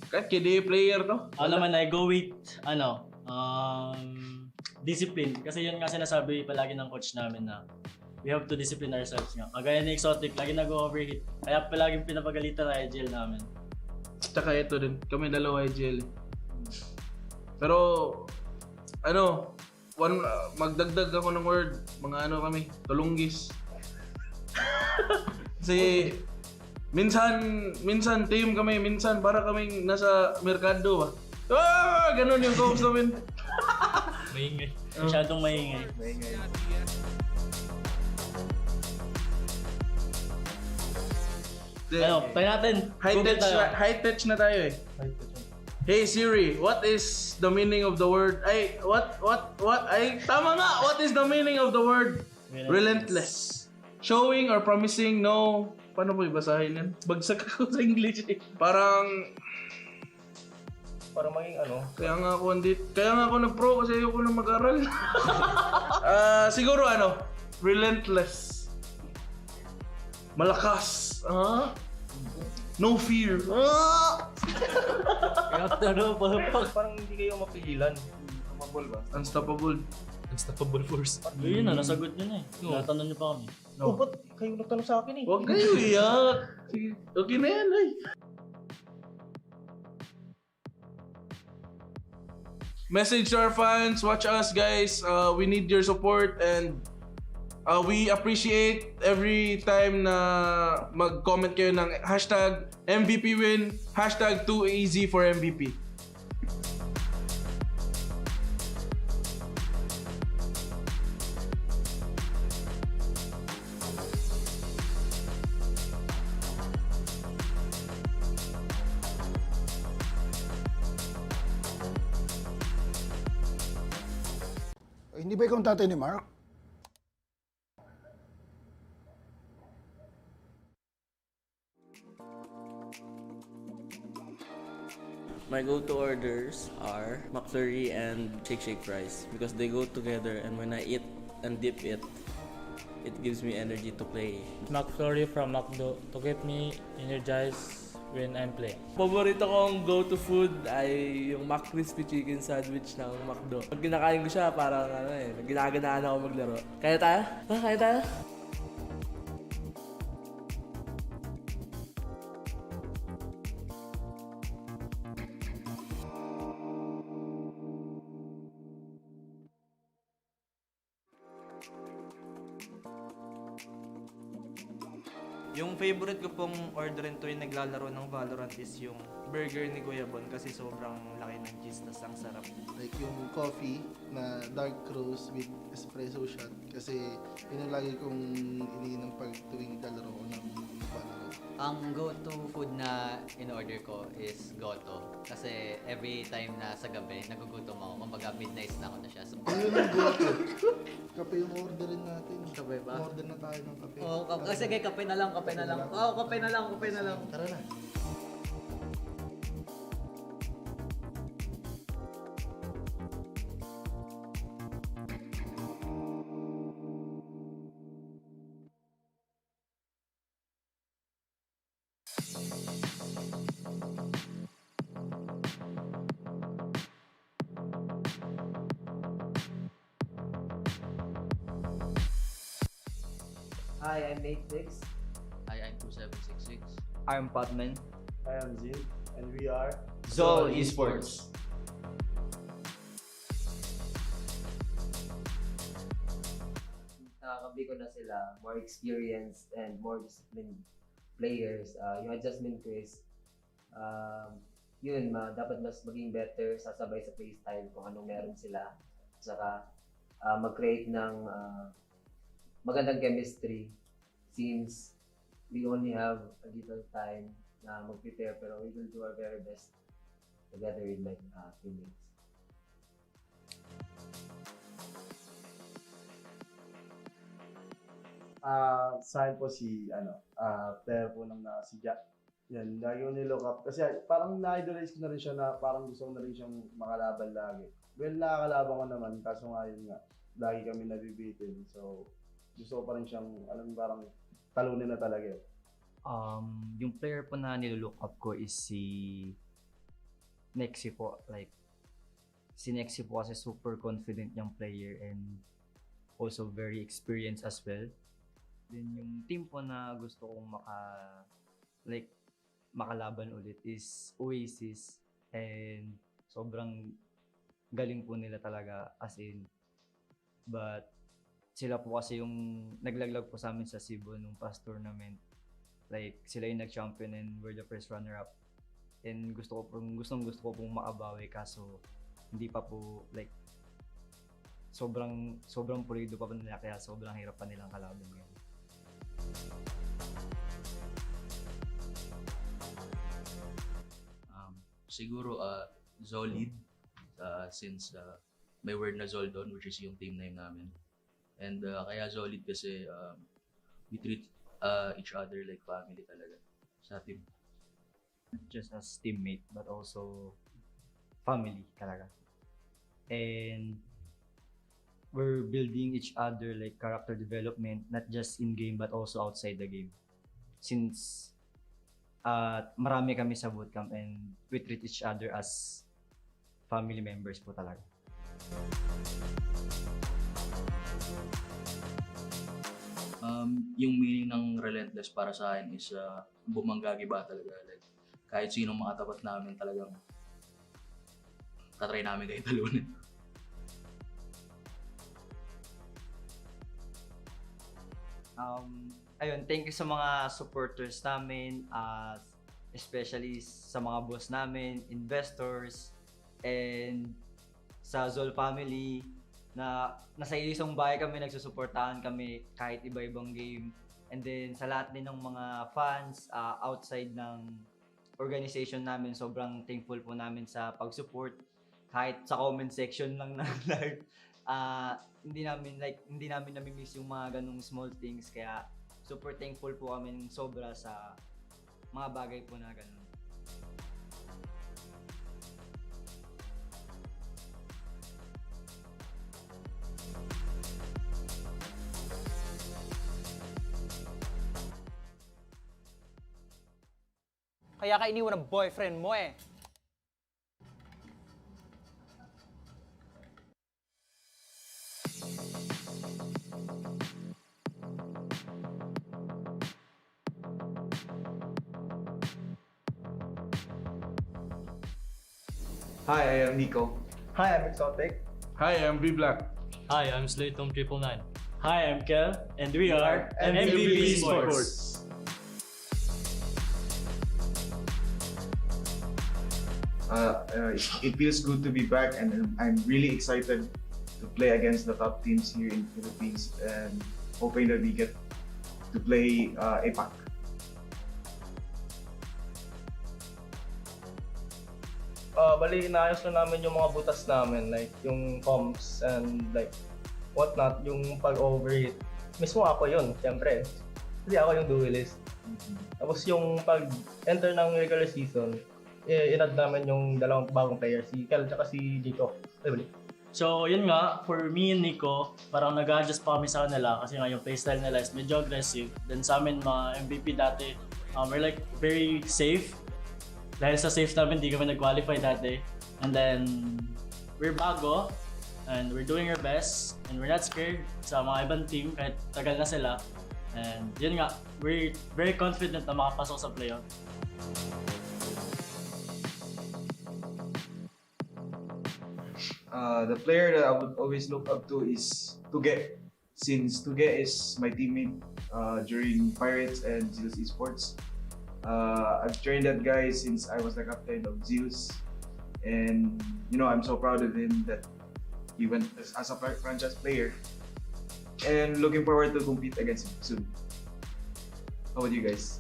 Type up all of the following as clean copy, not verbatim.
Kahit KD player to. Ako naman I go with, discipline. Kasi yun nga sinasabi palagi ng coach namin na we have to discipline ourselves nga. Kagaya ni Exotic, lagi nag-overheat. Kaya palaging pinapagalitan na IGL namin. Tsaka ito din, kami dalawa IGL. Pero, magdagdag ako ng word, mga kami, tulunggis. Kasi, minsan team kami, minsan para kaming nasa merkado ba. Ganun yung goals namin. Maingay. Masyadong maingay. Tayo natin. High touch na tayo eh. Hey Siri, what is the meaning of the word? Tama nga! What is the meaning of the word relentless? Showing or promising no... Paano po ibasahin yan? Bagsak ako sa English eh. Parang maging Kaya nga ako nag-pro kasi ayoko na mag-aral. Siguro relentless. Malakas. No fear. Parang hindi kayo mapigilan. Unstoppable. Unstoppable force. Yun na, nasagot nyo na eh. Natanong nyo pa kami. No. Ba't kayo nagtanong sa akin eh? Huwag kayo iyak. Sige, okay na yan ay. Message to our fans, watch us guys. We need your support and we appreciate every time na mag-comment kayo ng hashtag MVP win, hashtag 2easy for MVP. Hindi ba ikaw ang tatay ni Mark? My go-to orders are McFlurry and Shake fries because they go together, and when I eat and dip it, it gives me energy to play. McFlurry from McDo to get me energized when I'm playing. Paborito kong go-to food ay yung McCrispy Chicken Sandwich ng McDo. Pag kinakain ko siya, parang ginaganaan ako maglaro. Kaya tayo? Kaya tayo? Yung favorite ko pong orderin tuwing naglalaro ng Valorant is yung burger ni Kuya Bon kasi sobrang laki ng cheese tas ang sarap. Like yung coffee na dark roast with espresso shot kasi yun ang lagi kong iniinom pag tuwing naglalaro ko ng Valorant. Ang go-to food na in-order ko is goto. Kasi every time na sa gabi, nagugutom ako. Kumbaga midnight na ako na siya. So, Ayun ang goto. Kape yung orderin natin. Kape ba? Order na tayo ng kape. Oo, sige, kape na lang. Oo, kape na lang. Tara na. Hi, I'm 86. Hi, I'm 2766. I'm Patman. I am Zin, and we are Zol Esports. Nakakabi ko na sila, more experienced and more disciplined players. Yung adjustment ko is, dapat mas maging better, sasabay sa playstyle kung anong meron sila. Saka mag-create ng magandang chemistry since we only have a little time na mag-prepare pero we will do our very best together with my teammates. Sa akin po player po ng si Jack. Yan, lagi ko nilook up. Kasi parang na-idolize ko na rin siya na parang gusto ko na rin siyang makalaban lagi. Well, nakakalaban ko naman, kaso nga yun nga, lagi kami nabibitin. So, gusto ko pa rin siyang, parang talunin na talaga. Yung player po na nilook up ko is si Nexi po. Like, si Nexi po kasi super confident yung player and also very experienced as well. Then yung team po na gusto kong makalaban ulit is Oasis, and sobrang galing po nila talaga as in. But sila po kasi yung naglaglag po sa amin sa Cebu nung past tournament. Like, sila yung nag-champion and we're the first runner-up. And gusto ko pong makabawi, kaso hindi pa po, like, sobrang pulido pa nila, kaya sobrang hirap pa nilang kalaban ngayon. Siguro Zolid, since may word na Zoldon, which is yung team name namin. And kaya Zolid kasi we treat each other like family talaga sa team. Not just as teammate, but also family talaga. And we're building each other like character development, not just in game but also outside the game. Since marami kami sa bootcamp and we treat each other as family members po talaga. Yung meaning ng Relentless para sa akin is bumanggagi ba talaga. Like, kahit sino makatapat namin talagang tatry namin kayo talunin. Ayun, thank you sa mga supporters namin, especially sa mga boss namin, investors, and sa Zol family na nasa isang bahay kami, nagsusuportahan kami kahit iba-ibang game. And then sa lahat din ng mga fans outside ng organization namin, sobrang thankful po namin sa pag-support. Kahit sa comment section lang ng live, hindi namin nami-miss yung mga ganung small things, kaya super thankful po kami ng sobra sa mga bagay po na ganun. Kaya ka iniwan ng boyfriend mo eh. Hi, I am Nico. Hi, I'm Exotic. Hi, I'm V-Black. Hi, I'm Slaytom999. Hi, I'm Kel, and we are MVP Esports. It feels good to be back, and I'm really excited to play against the top teams here in the Philippines, and hoping that we get to play APAC. Bali, inaayos na namin yung mga butas namin, like yung comms and like whatnot, yung pag-overheat. Mismo ako yun, siyempre. Kasi ako yung duelist. Tapos yung pag-enter ng regular season, in-add namin yung dalawang bagong players, si Kel at si Jacob. So yun nga, for me and Nico, parang nag-adjust pa kami sa kanila kasi nga yung playstyle nila is medyo aggressive. Then sa amin mga MVP dati, we're like very safe. Dahil sa safe namin, di kami nag-qualify dati. And then, we're bago, and we're doing our best, and we're not scared sa mga ibang team kahit tagal na sila. And yun nga, we're very confident na makapasok sa playoff. The player that I would always look up to is Tuge. Since Tuge is my teammate during Pirates and Zeus Esports. I've trained that guy since I was the captain of Zeus, and I'm so proud of him that he went as a franchise player, and looking forward to compete against him soon. How about you guys?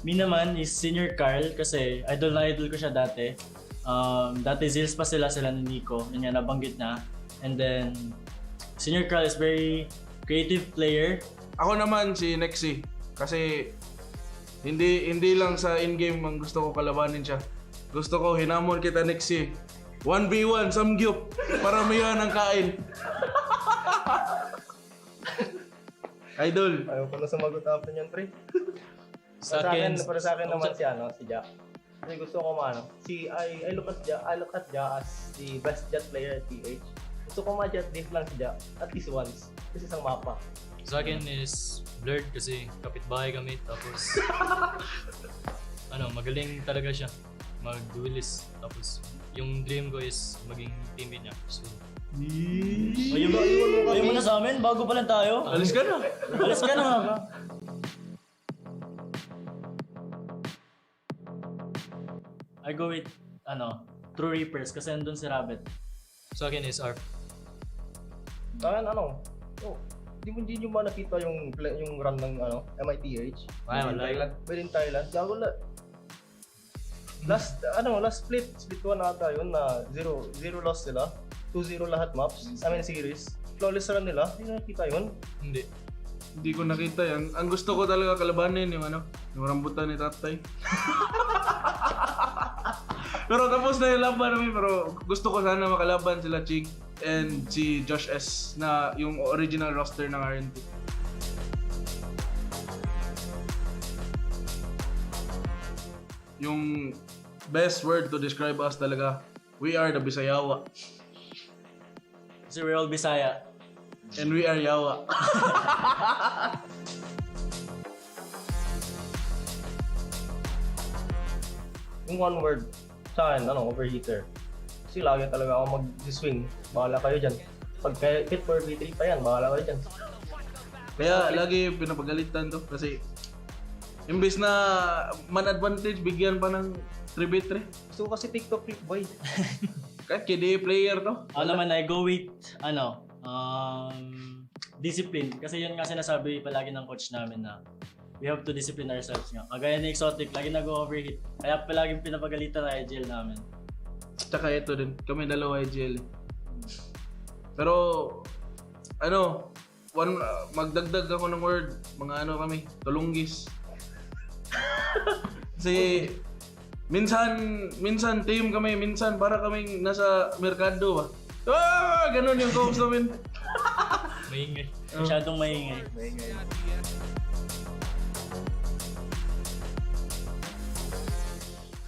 Me naman is Senior Carl kasi idol ko siya dati. Dati Zeus pa sila ni Nico, yun nga nabanggit na. And then Senior Carl is very creative player. Ako naman si Nexi kasi hindi lang sa in-game ang gusto ko kalabanin siya. Gusto ko hinamon kita Nexi. 1v1 samgyup para mayan ang kain. Idol. Ayaw ko na sumagot after niyan, pre. Para sa akin naman si Jack. Kasi gusto ko I look at Jack as the best jet player at PH. Gusto ko ma-jet diff lang si Jack at least once. Kasi isang mapa. Sa akin is Blurred kasi kapitbahay kami tapos magaling talaga siya mag-duelist tapos yung dream ko is maging teammate niya. So Ayaw mo na sa amin? Bago pa lang tayo? Alis ka na. Alis ka na. I go with, True Reapers kasi nandun si Rabbit. Sa akin is ARP. Sa akin, hindi nyo ba nakita yung run ng MITH? Wala. Made in Thailand. Gago la. Last split 1 ata yun na 0 loss sila. 2-0 lahat maps. Series. Flawless run nila. Hindi nakita yun? Hindi ko nakita yan. Ang gusto ko talaga kalabanin yung rambutan ni Tatay. Pero tapos na yung laban namin, pero gusto ko sana makalaban sila Chig and si Josh S na yung original roster ng RNT. Yung best word to describe us talaga, we are the Bisayawa. Kasi we're all Bisaya. And we are Yawa. Yung one word sa akin, overheater. Kasi lagi talaga ako mag-swing. Bahala kayo dyan. Pag hit for V3 pa yan, bahala kayo dyan. Kaya lagi pinapagalitan to kasi imbes na man advantage, bigyan pa ng 3v3. Gusto ko kasi TikTok clip boy. Kahit KDA player to. Ako naman, I go with, discipline. Kasi yun nga sinasabi palagi ng coach namin na we have to discipline ourselves nga. Kagaya ni Exotic, lagi nag-overheat. Kaya palaging pinapagalitan na IGL namin. Tsaka ito din, kami dalawa IGL. Pero, magdagdag ako ng word, mga kami, tulunggis. Kasi, minsan team kami, minsan para kaming nasa merkado ba. Ganun yung coach namin. Maingay. Masyadong maingay.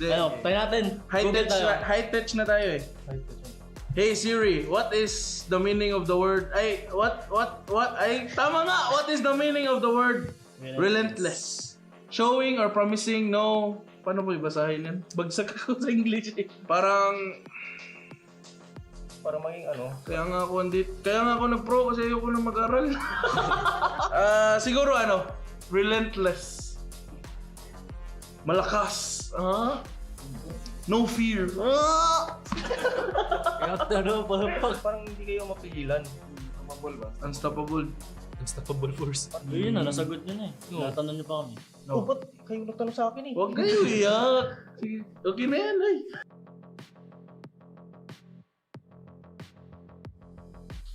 Tayo natin. High touch na tayo eh. Hey Siri, what is the meaning of the word? Tama nga! What is the meaning of the word relentless? Showing or promising no... Paano po ibasahin yan? Bagsak ako sa English eh. Parang maging Kaya nga ako nag-pro kasi ayoko na mag-aral. Siguro relentless. Malakas. No fear. Parang hindi kayo mapigilan. Unstoppable. Unstoppable force. Yun na, nasagot nyo na eh. Natanong nyo pa kami. Ba't kayo nagtanong sa akin eh? Huwag kayo iyak. Okay na yan ay.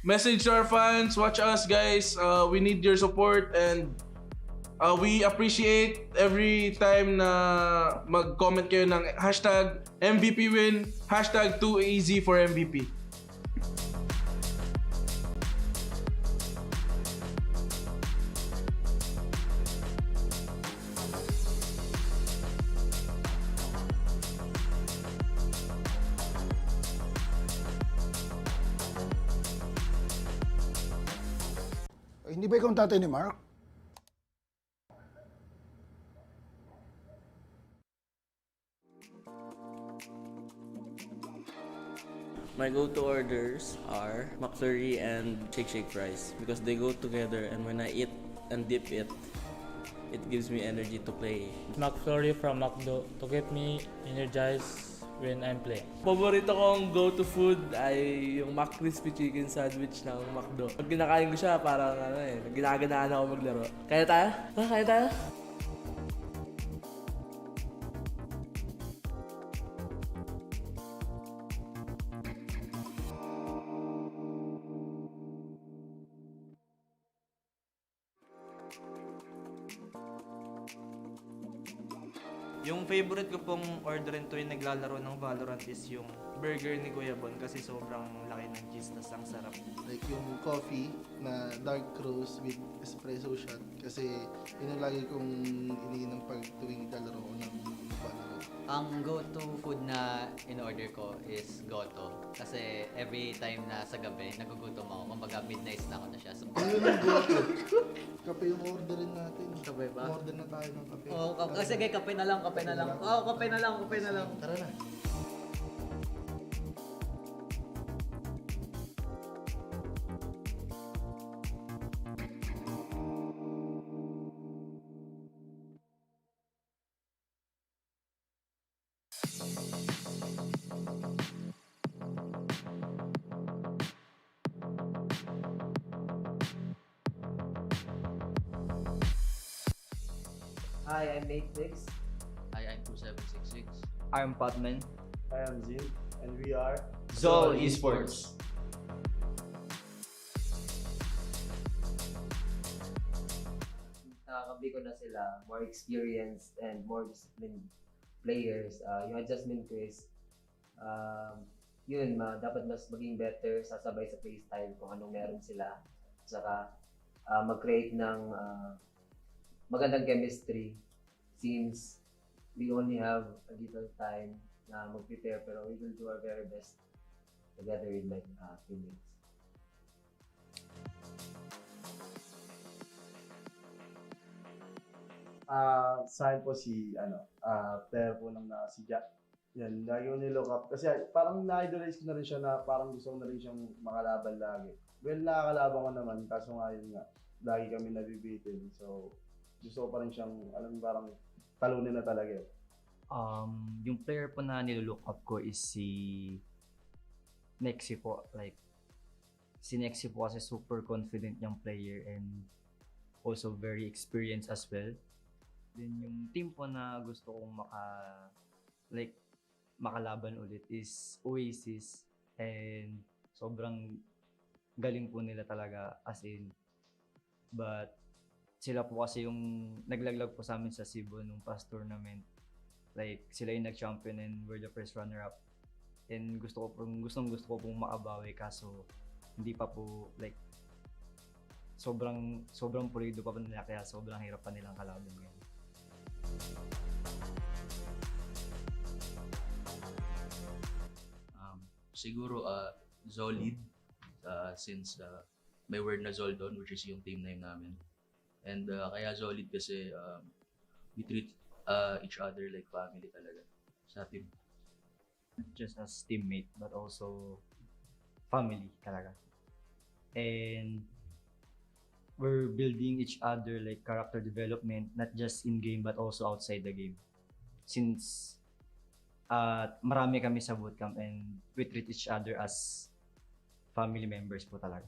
Message to our fans, watch us guys. We need your support and we appreciate every time na mag-comment kayo ng #MVP win, #2easy for MVP. Hindi ba ikaw ang tatay ni Mark? My go-to orders are McFlurry and Shake fries because they go together, and when I eat and dip it, it gives me energy to play. McFlurry from McDo to get me energized when I'm playing. Paborito kong go-to food ay yung crispy chicken sandwich ng McDo. Pag kinakain ko siya, parang ginaganaan ako maglaro. Kaya tayo? Kaya tayo? Yung favorite ko pong orderin tuwing naglalaro ng Valorant is yung burger ni Kuya Bon kasi sobrang laki ng cheese tas ang sarap. Like yung coffee na dark roast with espresso shot kasi yun ang lagi kong iniinom pag tuwing naglalaro ko ng Valorant. Ang go-to food na in-order ko is goto. Kasi every time na sa gabi, nagugutom ako. Kumbaga midnight snack ko na siya. So, Ayun ang goto. Kape yung orderin natin. Kape ba? Order na tayo ng kape. Oo, kasi kay kape na lang, kape na lang. Oo, kape na lang, kape na lang. Tara na. Hi, I'm Matrix. Hi, I'm 2766. I'm Patman. I am Zin, and we are Zol Esports. Nakakabi ko na sila, more experienced and more disciplined players. Yung adjustment ko is, dapat mas maging better, sasabay sa playstyle kung anong meron sila. Saka mag-create ng magandang chemistry since we only have a little time na mag-prepare pero we will do our very best together with my teammates. Sa akin po player po ng si Jack. Yan, lagi ko nilook up. Kasi parang na-idolize ko na rin siya na parang gusto ko na rin siyang makalaban lagi. Well, nakakalaban ko naman, kaso nga yun nga, lagi kami nabibitin. So, gusto ko pa rin siyang, parang talunin na talaga. Yung player po na nilook up ko is si Nexi po. Like, si Nexi po kasi super confident yung player and also very experienced as well. Then yung team po na gusto kong makalaban ulit is Oasis, and sobrang galing po nila talaga as in. But sila po kasi yung naglaglag po sa amin sa Cebu nung past tournament. Like sila yung nag-champion and we're the first runner-up. And gusto ko pong makabawi kaso hindi pa po like sobrang pulido pa nila kaya sobrang hirap pa nilang kalaban ngayon. Siguro Zolid since may word na Zol doon, which is yung team name namin. And kaya Zolid kasi we treat each other like family talaga sa team. Not just as teammate but also family talaga. And we're building each other like character development, not just in game but also outside the game. Since marami kami sa bootcamp and we treat each other as family members po talaga.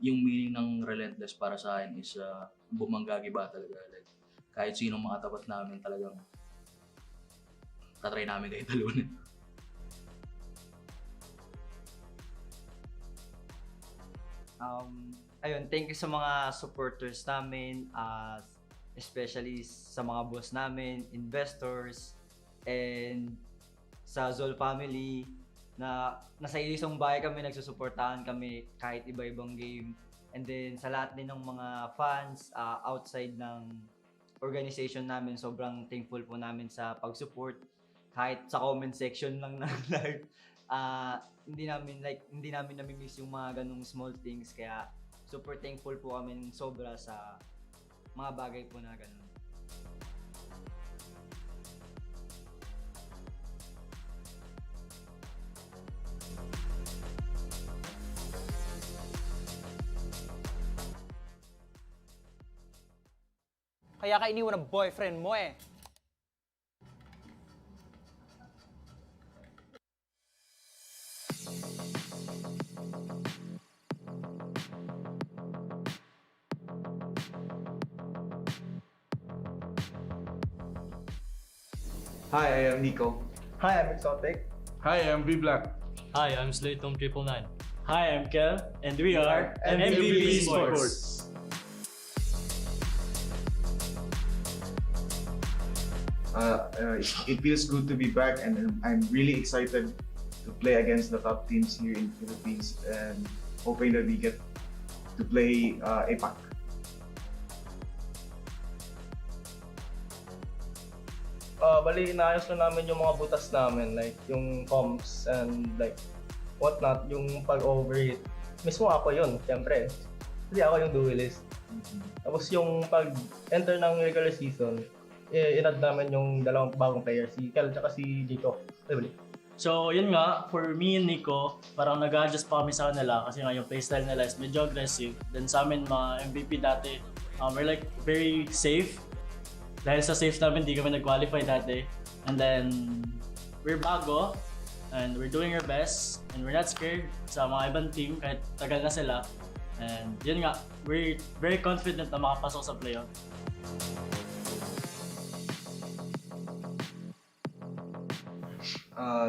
Yung meaning ng Relentless para sa akin is bumanggagi ba talaga. Like, kahit sinong makatapat namin talagang tatry namin kayo talunin. Ayun, thank you sa mga supporters namin, especially sa mga boss namin, investors, and sa Zol family na nasa isang bahay kami, nagsusuportahan kami kahit iba-ibang game. And then sa lahat din ng mga fans outside ng organization namin, sobrang thankful po namin sa pag-support. Kahit sa comment section lang ng live, hindi namin nami-miss yung mga ganung small things, kaya super thankful po kami ng sobra sa mga bagay po na ganun. Kaya ka iniwan ng boyfriend mo eh. Hi, I am Nico. Hi, I'm Exotic. Hi, I'm V-Black. Hi, I'm Slaytom999. Hi, I'm Kel, and we are MVP MVP Esports. Esports. It feels good to be back, and I'm really excited to play against the top teams here in the Philippines, and hoping that we get to play APAC. Bali, inaayos na namin yung mga butas namin, like yung comms and like whatnot, yung pag-overheat. Mismo ako yun, syempre. Kasi ako yung duelist. Tapos yung pag-enter ng regular season, inad namin yung dalawang bagong players, si Kel at si Jito. So yun nga, for me and Nico, parang nag-adjust pa kami sa kanila kasi nga yung playstyle nila is medyo aggressive. Then sa amin mga MVP dati, we're like very safe. Dahil sa safe namin, di kami nag-qualify dati. And then, we're bago, and we're doing our best, and we're not scared sa mga ibang team kahit tagal na sila. And yun nga, we're very confident na makapasok sa playoff.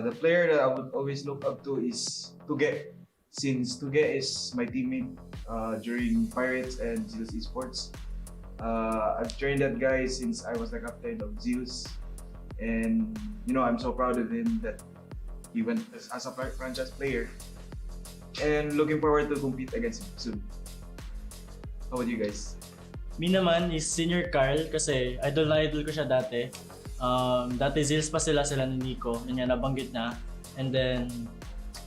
The player that I would always look up to is Tuge, since Tuge is my teammate during Pirates and Zeus Esports. I've trained that guy since I was the captain of Zeus, and I'm so proud of him that he went as a franchise player, and looking forward to compete against him soon. How about you guys? Me naman is Senior Carl kasi idol ko siya dati. Dati Zeus pa sila ni Nico, yun nga nabanggit na. And then,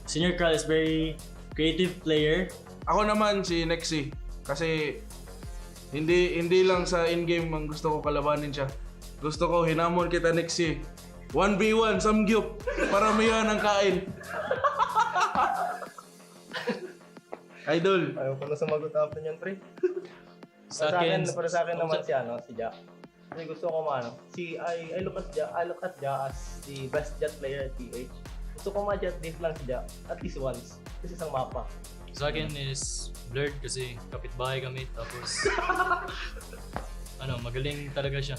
Senior Carl is very creative player. Ako naman si Nexy kasi hindi lang sa in-game ang gusto ko kalabanin siya. Gusto ko hinamon kita Nexy. 1v1 samgyup para mayan ang kain. Idol. Ayaw ko na sumagot after niyan, pre. Para sa akin naman si Jack. Kasi gusto ko I look at Jack as the best jet player at PH. Gusto ko ma-jet diff lang si Jack at least once. Kasi isang mapa. Sa akin is Blurred kasi kapitbahay kami, tapos magaling talaga siya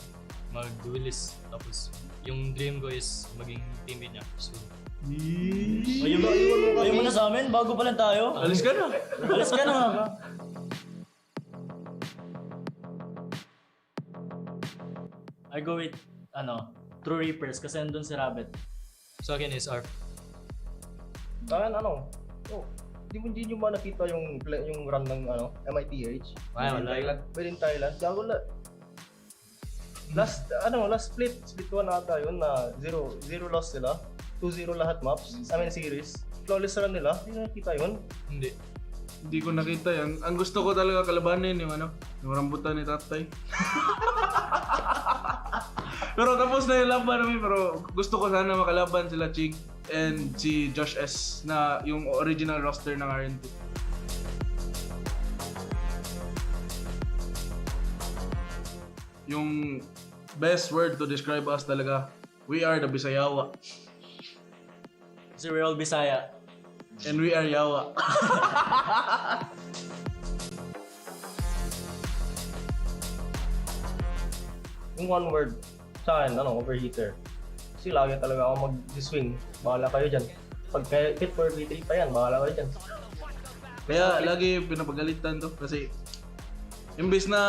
mag-duelist, tapos yung dream ko is maging teammate niya. So Ayaw mo na sa amin, bago pa lang tayo. Alis ka na. Alis ka na. I go with True Reapers kasi nandun si Rabbit. Sa akin is ARP. Hindi nyo ba nakita yung run ng MITH? Pwede in Thailand. Gago la. Last split 1 ata yun na 0 loss sila. 2-0 lahat maps. Series. Flawless run nila. Hindi nakita yun? Hindi ko nakita yan. Ang gusto ko talaga kalabanin yung rambutan ni Tatay. Pero tapos na yung laban namin, pero gusto ko sana makalaban sila Chig and si Josh S na yung original roster ng RNT. Yung best word to describe us talaga, we are the Bisayawa. Kasi we're all Bisaya. And we are Yawa. Yung one word sa akin, overheater. Kasi lagi talaga ako mag-swing. Bahala kayo dyan. Pag fit for V3 pa yan, bahala kayo dyan. Kaya lagi pinapagalitan to kasi imbes na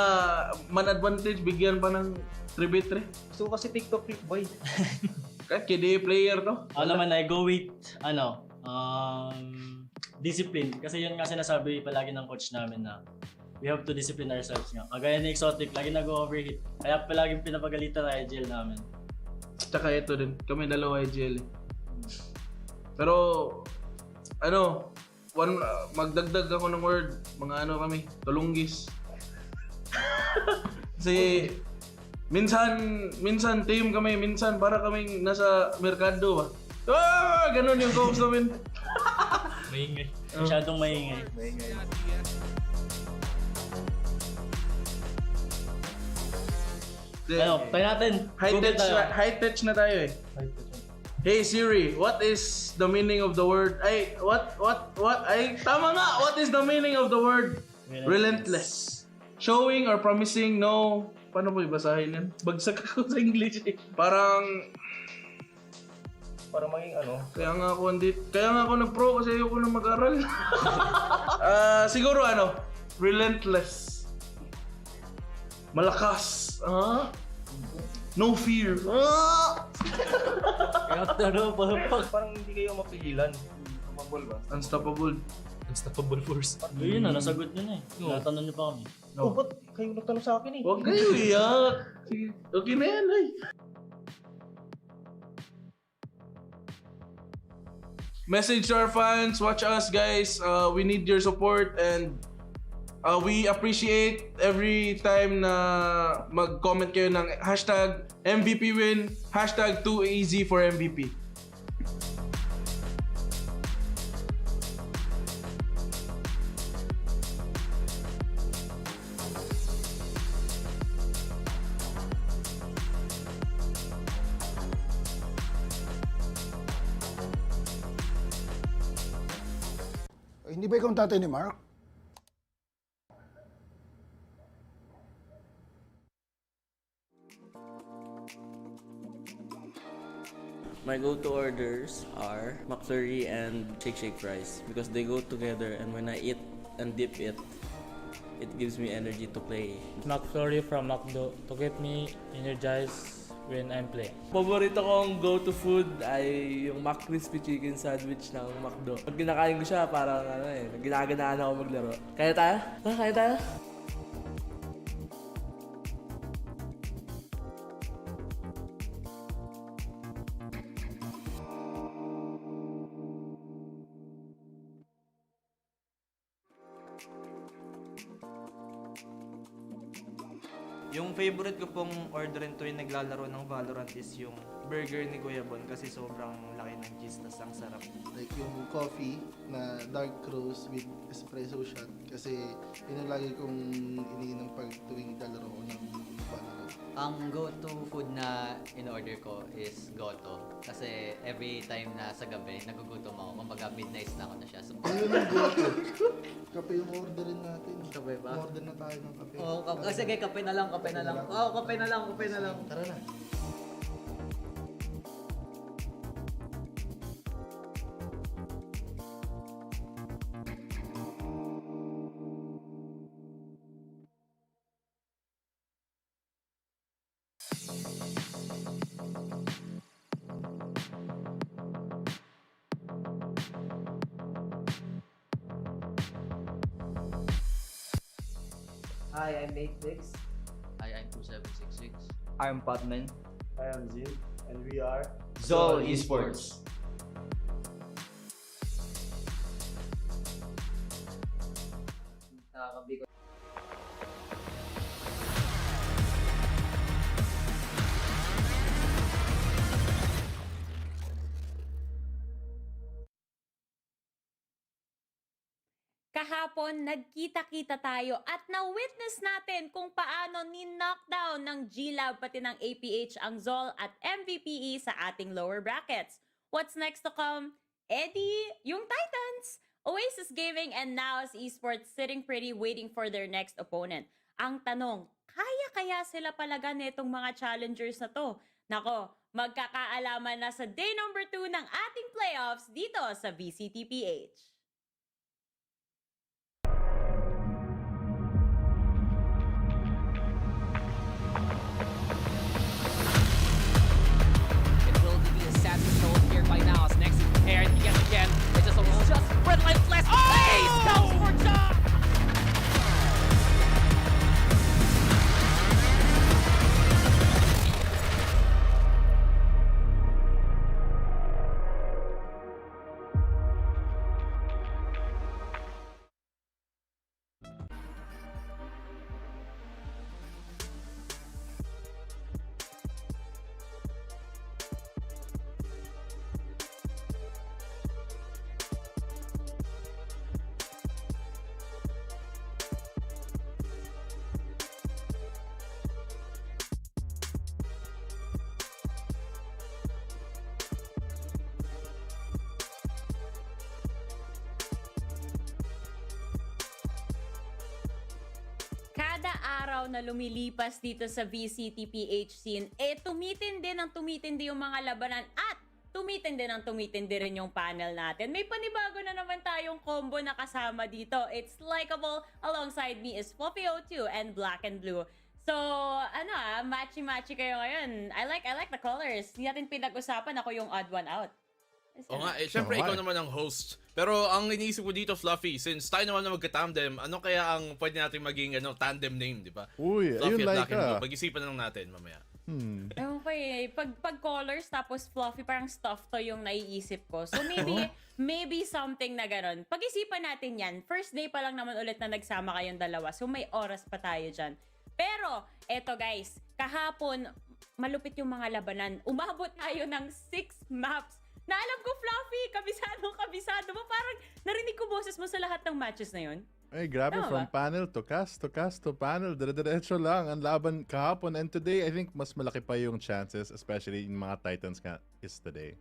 man advantage, bigyan pa ng 3v3. Gusto ko kasi TikTok clip boy. Kahit KD player to. Ako naman, I go with discipline. Kasi yun nga sinasabi palagi ng coach namin na we have to discipline ourselves nga. Kagaya ni Exotic, lagi nag-overheat. Kaya palaging pinapagalitan na IGL namin. Tsaka ito din, kami dalawa IGL. Pero, magdagdag ako ng word, mga kami, tulunggis. Kasi, minsan team kami, minsan para kaming nasa merkado ba. Ganun yung coach namin. Maingay. Masyadong maingay. Tayo natin. High touch na tayo eh. Hey Siri, what is the meaning of the word? Tama nga! What is the meaning of the word relentless? Showing or promising no... Paano po ibasahin yan? Bagsak ako sa English eh. Parang maging Kaya nga ako nag-pro kasi ayoko na mag-aral. Siguro relentless. Malakas. No fear. Ah! Parang hindi kayo mapigilan. Kapabol ba? Unstoppable. Unstoppable force. Yun na, nasagot nyo na eh. Natanong nyo pa kami. Oh, ba't kayo nagtanong sa akin eh? Huwag kayo iyak. Sige, okay na yan ay. Message to our fans, watch us guys. We need your support and we appreciate every time na mag-comment kayo ng hashtag MVP win, hashtag 2easy for MVP. Hindi ba ikaw ang tatay ni Mark? My go-to orders are McFlurry and Shake fries because they go together, and when I eat and dip it, it gives me energy to play. McFlurry from McDo to get me energized when I'm playing. Paborito kong go-to food ay yung crispy chicken sandwich ng McDo. Pag kinakain ko siya, parang ginaganaan ako maglaro. Kaya tayo? Kaya tayo? Yung favorite ko pong orderin tuwing naglalaro ng Valorant is yung burger ni Kuya Bon kasi sobrang laki ng cheese tas ang sarap. Like yung coffee na dark roast with espresso shot kasi yun yung lagi kong iniinom pag tuwing naglalaro ko ng Valorant. Ang go-to food na in-order ko is goto. Kasi every time na sa gabi, nagugutom ako. Kumbaga midnight na ako na siya. So, Ayun ang goto. Kape yung orderin natin. Kape ba? Order na tayo ng kape. Oo, sige, kape na lang, kape na lang. Oo, kape na lang, kape na lang. Tara na. Hi, I'm Matrix. Hi, I'm 2766. I'm Patman. I am Zin, and we are Zol Esports. Nakakabiko. Kahapon, nagkita-kita tayo at na-witness natin kung paano ni-knockdown ng GameLab pati ng APH ang Zol at MVPE sa ating lower brackets. What's next to come? Eddie, yung Titans! Oasis Gaming and NAOS Esports sitting pretty waiting for their next opponent. Ang tanong, kaya sila palaga nitong mga challengers na to? Nako, magkakaalaman na sa day number 2 ng ating playoffs dito sa VCTPH. By now, it's next prepared yet again. It's just Relentless. Blaze goes for John. Kada araw na lumilipas dito sa VCTPH scene, tumitindi yung mga labanan at tumitindi rin yung panel natin. May panibago na naman tayong combo na kasama dito. It's Likeable, alongside me is Fluffy02 and Black and Blue. So, matchy-matchy kayo ngayon. I like the colors. Hindi natin pinag-usapan, ako yung odd one out. Oo nga, syempre ikaw naman ang host. Pero ang iniisip ko dito, Fluffy, since tayo naman na magka-tandem, ano kaya ang pwede natin maging tandem name, di ba? Uy, Fluffy ayun at like Lucky Blue. Pag-isipan na lang natin mamaya. Ewan ko pag colors tapos fluffy, parang stuff to yung naiisip ko. So maybe something na ganon. Pag-isipan natin yan. First day pa lang naman ulit na nagsama kayong dalawa. So may oras pa tayo dyan. Pero, eto guys, kahapon, malupit yung mga labanan. Umabot tayo ng 6 maps. Na alam ko, Fluffy, kabisado mo. Parang narinig ko boses mo sa lahat ng matches na yun. Ay, grabe, Tama from ba? panel to cast to panel, dire-diretso lang ang laban kahapon. And today, I think mas malaki pa yung chances, especially yung mga Titans nga is today.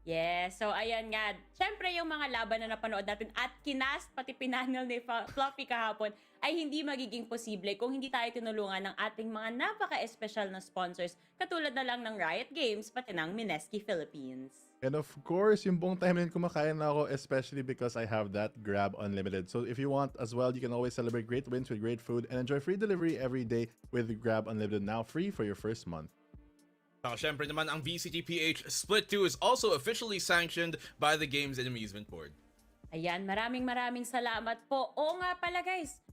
Yes, so ayan nga. Siyempre yung mga laban na napanood natin at kinast pati pinanel ni Fluffy kahapon ay hindi magiging posible kung hindi tayo tinulungan ng ating mga napaka-espesyal na sponsors katulad na lang ng Riot Games pati ng Mineski Philippines. And of course, yung buong time yun kumakain na ako, especially because I have that Grab Unlimited. So if you want as well, you can always celebrate great wins with great food and enjoy free delivery every day with Grab Unlimited, now free for your first month. Syempre naman, ang VCTPH Split 2 is also officially sanctioned by the Games and Amusement Board. Ayan, maraming salamat po. Oo nga pala guys,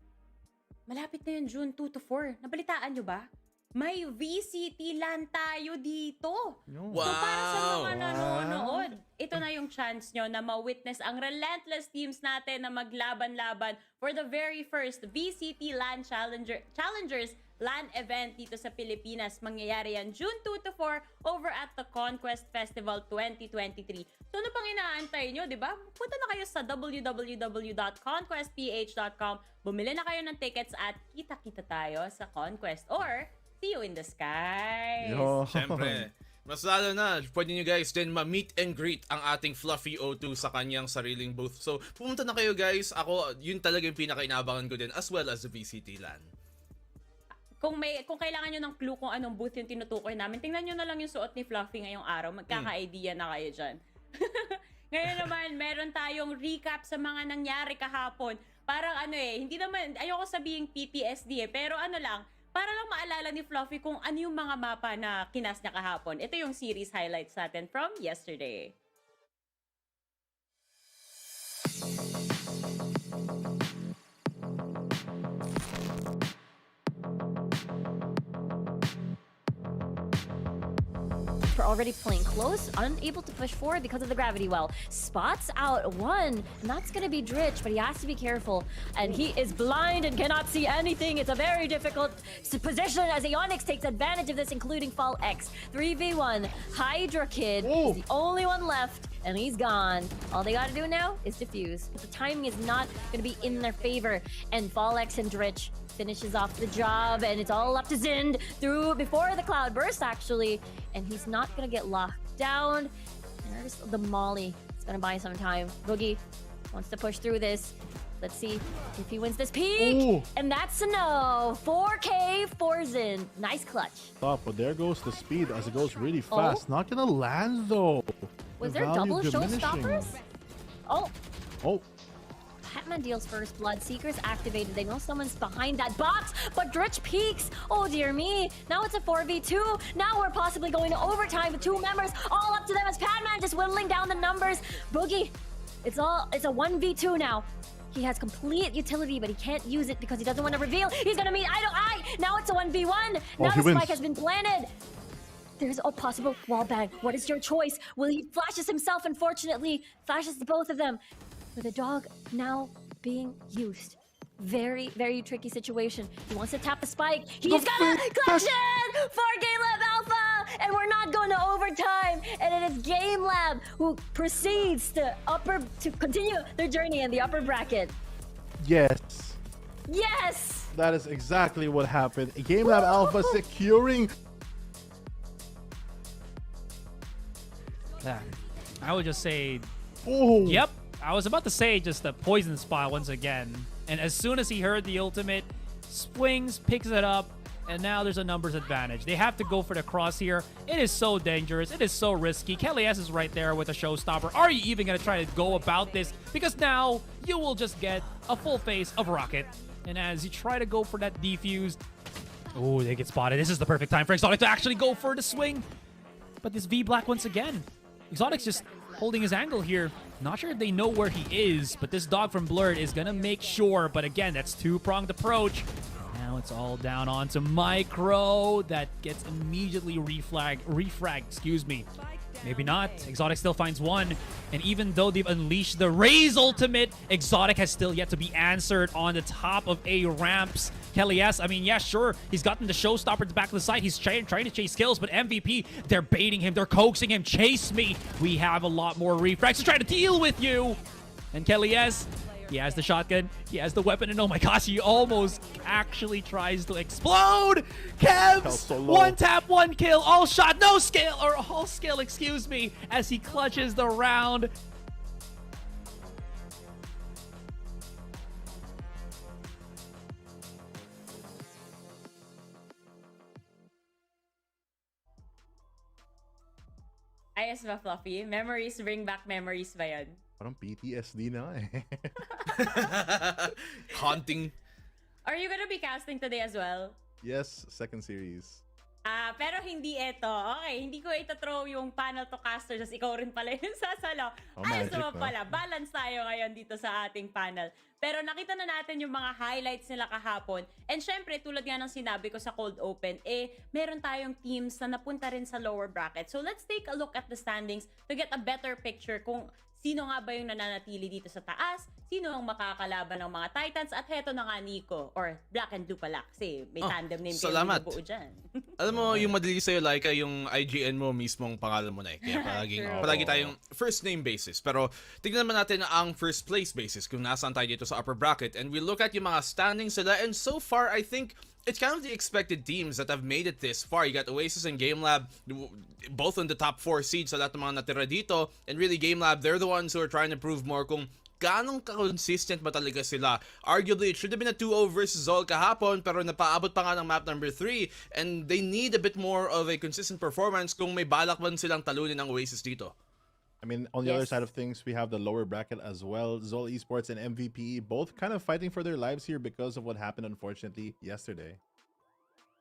malapit na yun June 2 to 4. Nabalitaan nyo ba? May VCT LAN tayo dito. Wow! So para sa mga nanonood, ito na yung chance nyo na ma-witness ang Relentless teams natin na maglaban-laban for the very first VCT LAN Challengers LAN event dito sa Pilipinas. Mangyayari yan June 2 to 4 over at the CONQuest Festival 2023. So ano pang inaantay nyo, di ba? Punta na kayo sa www.conquestph.com, bumili na kayo ng tickets at kita-kita tayo sa CONQuest or see you in the skies. Syempre. Mas lalo na, pwede nyo guys din ma-meet and greet ang ating Fluffy O2 sa kanyang sariling booth. So, pumunta na kayo guys. Ako, yun talaga yung pinaka-inaabangan ko din as well as the VCT LAN. Kung kailangan nyo ng clue kung anong booth yung tinutukoy namin, tingnan nyo na lang yung suot ni Fluffy ngayong araw. Magkaka-idea na kayo dyan. Ngayon naman, meron tayong recap sa mga nangyari kahapon. Parang hindi naman, ayoko sabihing PTSD pero lang, para lang maalala ni Fluffy kung ano yung mga mapa na kinas niya kahapon. Ito yung series highlights natin from yesterday. We're already playing close, unable to push forward because of the gravity well. Spots out one, and that's gonna be Dritch, but he has to be careful. And he is blind and cannot see anything. It's a very difficult position as Ionix takes advantage of this, including Fall X. 3v1, Hydra Kid is the only one left, and he's gone. All they gotta do now is defuse, but the timing is not gonna be in their favor. And Fall X and Dritch finishes off the job, and it's all up to Zind through before the cloud burst actually, and he's not gonna get locked down. And there's the Molly. It's gonna buy some time. Boogie wants to push through this. Let's see if he wins this peak. Ooh. And that's a no. 4K for Zind. Nice clutch. Top, but there goes the speed as it goes really fast. Not gonna land though. Was The there value double diminishing. showstoppers? Oh. Oh. Hatman deals first blood. Seekers activated. They know someone's behind that box, but Dritch peeks. Oh dear me. Now it's a 4v2. Now we're possibly going to overtime with 2 members. All up to them as Padman just whittling down the numbers. Boogie, it's a 1v2 now. He has complete utility, but he can't use it because he doesn't want to reveal. He's gonna meet Idle Eye. Now it's a 1v1. Now the spike has been planted. There's a possible wallbang. What is your choice? Will he flashes himself? Unfortunately, flashes both of them. With the dog now being used. Very, very tricky situation. He wants to tap the spike. He's gonna clutch it for GameLab Alpha! And we're not going to overtime. And it is GameLab who proceeds to continue their journey in the upper bracket. Yes. Yes! That is exactly what happened. GameLab Alpha securing. Yeah. I would just say, oh. Yep. I was about to say just a poison spot once again. And as soon as he heard the ultimate, swings, picks it up, and now there's a numbers advantage. They have to go for the cross here. It is so dangerous. It is so risky. Kelly S is right there with a showstopper. Are you even going to try to go about this? Because now you will just get a full face of Rocket. And as you try to go for that defuse, Oh, they get spotted. This is the perfect time for Exotic to actually go for the swing. But this V-Black once again. Exotic's just holding his angle here. Not sure if they know where he is, but this dog from Blurred is going to make sure. But again, that's two-pronged approach. Now it's all down onto Micro. That gets immediately refragged, excuse me. Maybe not. Exotic still finds one. And even though they've unleashed the Raze ultimate, Exotic has still yet to be answered on the top of A ramps. Kelly S, I mean, yeah, sure. He's gotten the showstopper at the back of the site. He's trying to chase kills, but MVP, they're baiting him. They're coaxing him. Chase me. We have a lot more refrags to try to deal with you. And Kelly S, he has the shotgun. He has the weapon. And oh my gosh, he almost actually tries to explode. Kevs, one tap, one kill, all shot, no skill, or all skill, excuse me, as he clutches the round. Ayos ba, Fluffy? Memories, bring back memories ba yan? Parang PTSD na eh. Haunting. Are you gonna be casting today as well? Yes, second series. Pero hindi ito. Okay, hindi ko ito-throw yung panel to casters as ikaw rin pala yung sasalo. Ayos naman pala. Balance tayo ngayon dito sa ating panel. Pero nakita na natin yung mga highlights nila kahapon. And syempre, tulad nga ng sinabi ko sa Cold Open, meron tayong teams na napunta rin sa lower bracket. So let's take a look at the standings to get a better picture kung sino nga ba yung nananatili dito sa taas, sino ang makakalaban ng mga Titans, at heto na nga Nico, or Black and Blue pala, kasi may tandem name kayo binubuo dyan. Alam mo, yung madali sa'yo, Laika, yung IGN mo mismong pangalan mo na eh. Kaya palagi tayong first name basis. Pero tignan naman natin ang first place basis kung nasaan tayo dito sa upper bracket. And we look at yung mga standings sila. And so far, I think it's kind of the expected teams that have made it this far. You got Oasis and GameLab, both in the top 4 seeds sa lahat ng mga natira dito. And really, GameLab, they're the ones who are trying to prove more kung ganong consistent ba talaga sila. Arguably, it should have been a 2-0 versus Zol kahapon, pero napaabot pa nga ng map number 3. And they need a bit more of a consistent performance kung may balak man silang talunin ang Oasis dito. I mean, on the other side of things, we have the lower bracket as well. Zol Esports and MVP both kind of fighting for their lives here because of what happened, unfortunately, yesterday.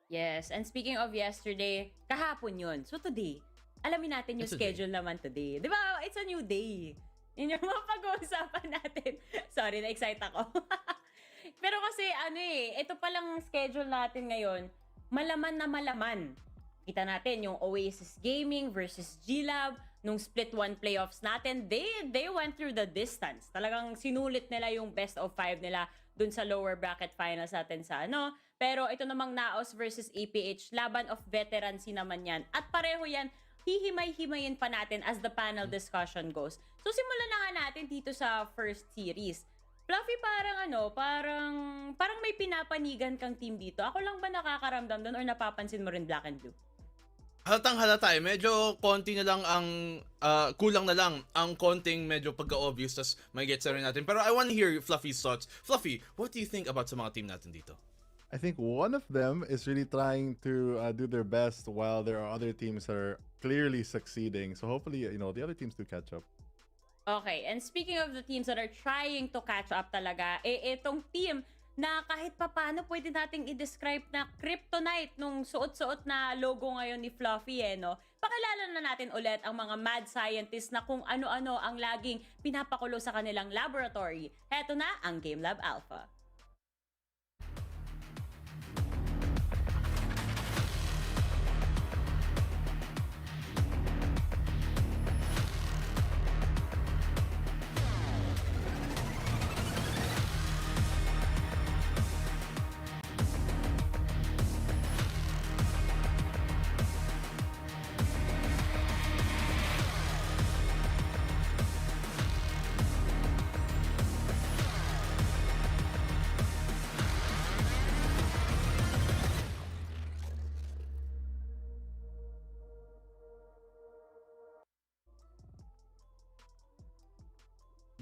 Yes, and speaking of yesterday, kahapon yun. So today, alamin natin yung schedule naman today. Di ba? It's a new day. Yun yung mga pag-uusapan natin. Sorry, na-excite ako. Pero kasi, ito palang schedule natin ngayon, malaman na malaman. Kita natin yung Oasis Gaming versus GLab, nung split 1 playoffs natin, they went through the distance. Talagang sinulit nila yung best of 5 nila dun sa lower bracket finals natin sa Pero ito namang NAOS versus APH, laban of veterans naman yan. At pareho yan, hihimay-himayin pa natin as the panel discussion goes. So simulan na nga natin dito sa first series. Fluffy, parang may pinapanigan kang team dito. Ako lang ba nakakaramdam doon or napapansin mo rin Black and Blue? Halatang halata eh. Medyo konti na lang ang, kulang na lang ang konting medyo pagka-obvious, tas may gets na rin natin. Pero I want to hear Fluffy's thoughts. Fluffy, what do you think about sa mga team natin dito? I think one of them is really trying to do their best while there are other teams that are clearly succeeding. So hopefully, the other teams do catch up. Okay, and speaking of the teams that are trying to catch up talaga, itong team na kahit papano pwede nating i-describe na kryptonite nung suot-suot na logo ngayon ni Fluffy Pakilala na natin ulit ang mga mad scientists na kung ano-ano ang laging pinapakulo sa kanilang laboratory. Heto na ang GameLab Alpha.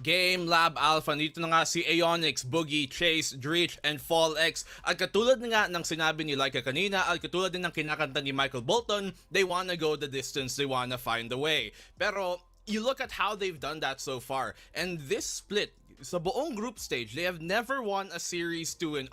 GameLab Alpha, dito na nga si Aeonix, Boogie, Chase, Dritch, and FallX. At katulad na nga ng sinabi ni Laika kanina, at katulad din ng kinakanta ni Michael Bolton, they wanna go the distance, they wanna find the way. Pero you look at how they've done that so far, and this split, sa buong group stage, they have never won a series 2-0.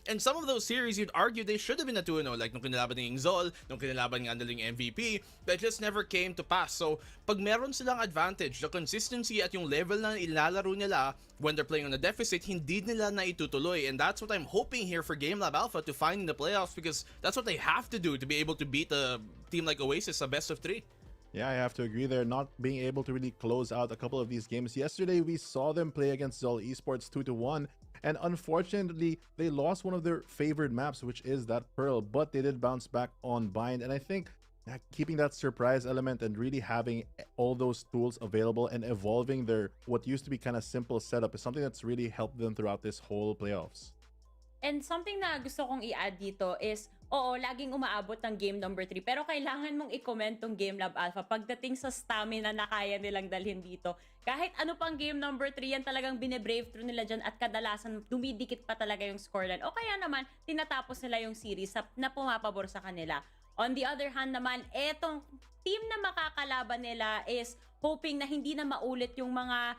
And some of those series, you'd argue they should have been a 2-0. Like nung kinalaban ni Zol, nung kinalaban ng Andaling MVP, that just never came to pass. So, pag meron silang advantage, the consistency at yung level na ilalaro nila when they're playing on a deficit, hindi nila na itutuloy. And that's what I'm hoping here for GameLab Alpha to find in the playoffs, because that's what they have to do to be able to beat a team like Oasis, a best of 3. Yeah, I have to agree. They're not being able to really close out a couple of these games. Yesterday, we saw them play against Zol Esports 2-1. And unfortunately, they lost one of their favored maps, which is that Pearl. But they did bounce back on Bind. And I think keeping that surprise element and really having all those tools available and evolving their what used to be kind of simple setup is something that's really helped them throughout this whole playoffs. And something na gusto kong i-add dito is, oo, laging umaabot ng game number 3. Pero kailangan mong i-comment tong GameLab Alpha pagdating sa stamina na kaya nilang dalhin dito. Kahit ano pang game number 3, yan talagang bine-brave through nila dyan at kadalasan dumidikit pa talaga yung scoreline. O kaya naman, tinatapos nila yung series na pumapabor sa kanila. On the other hand naman, etong team na makakalaban nila is hoping na hindi na maulit yung mga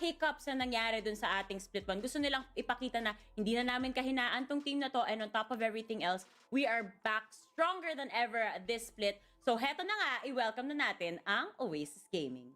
hiccups na nangyari dun sa ating split 1. Gusto nilang ipakita na hindi na namin kahinaan tong team na to, and on top of everything else, we are back stronger than ever this split. So heto na nga, i-welcome na natin ang Oasis Gaming.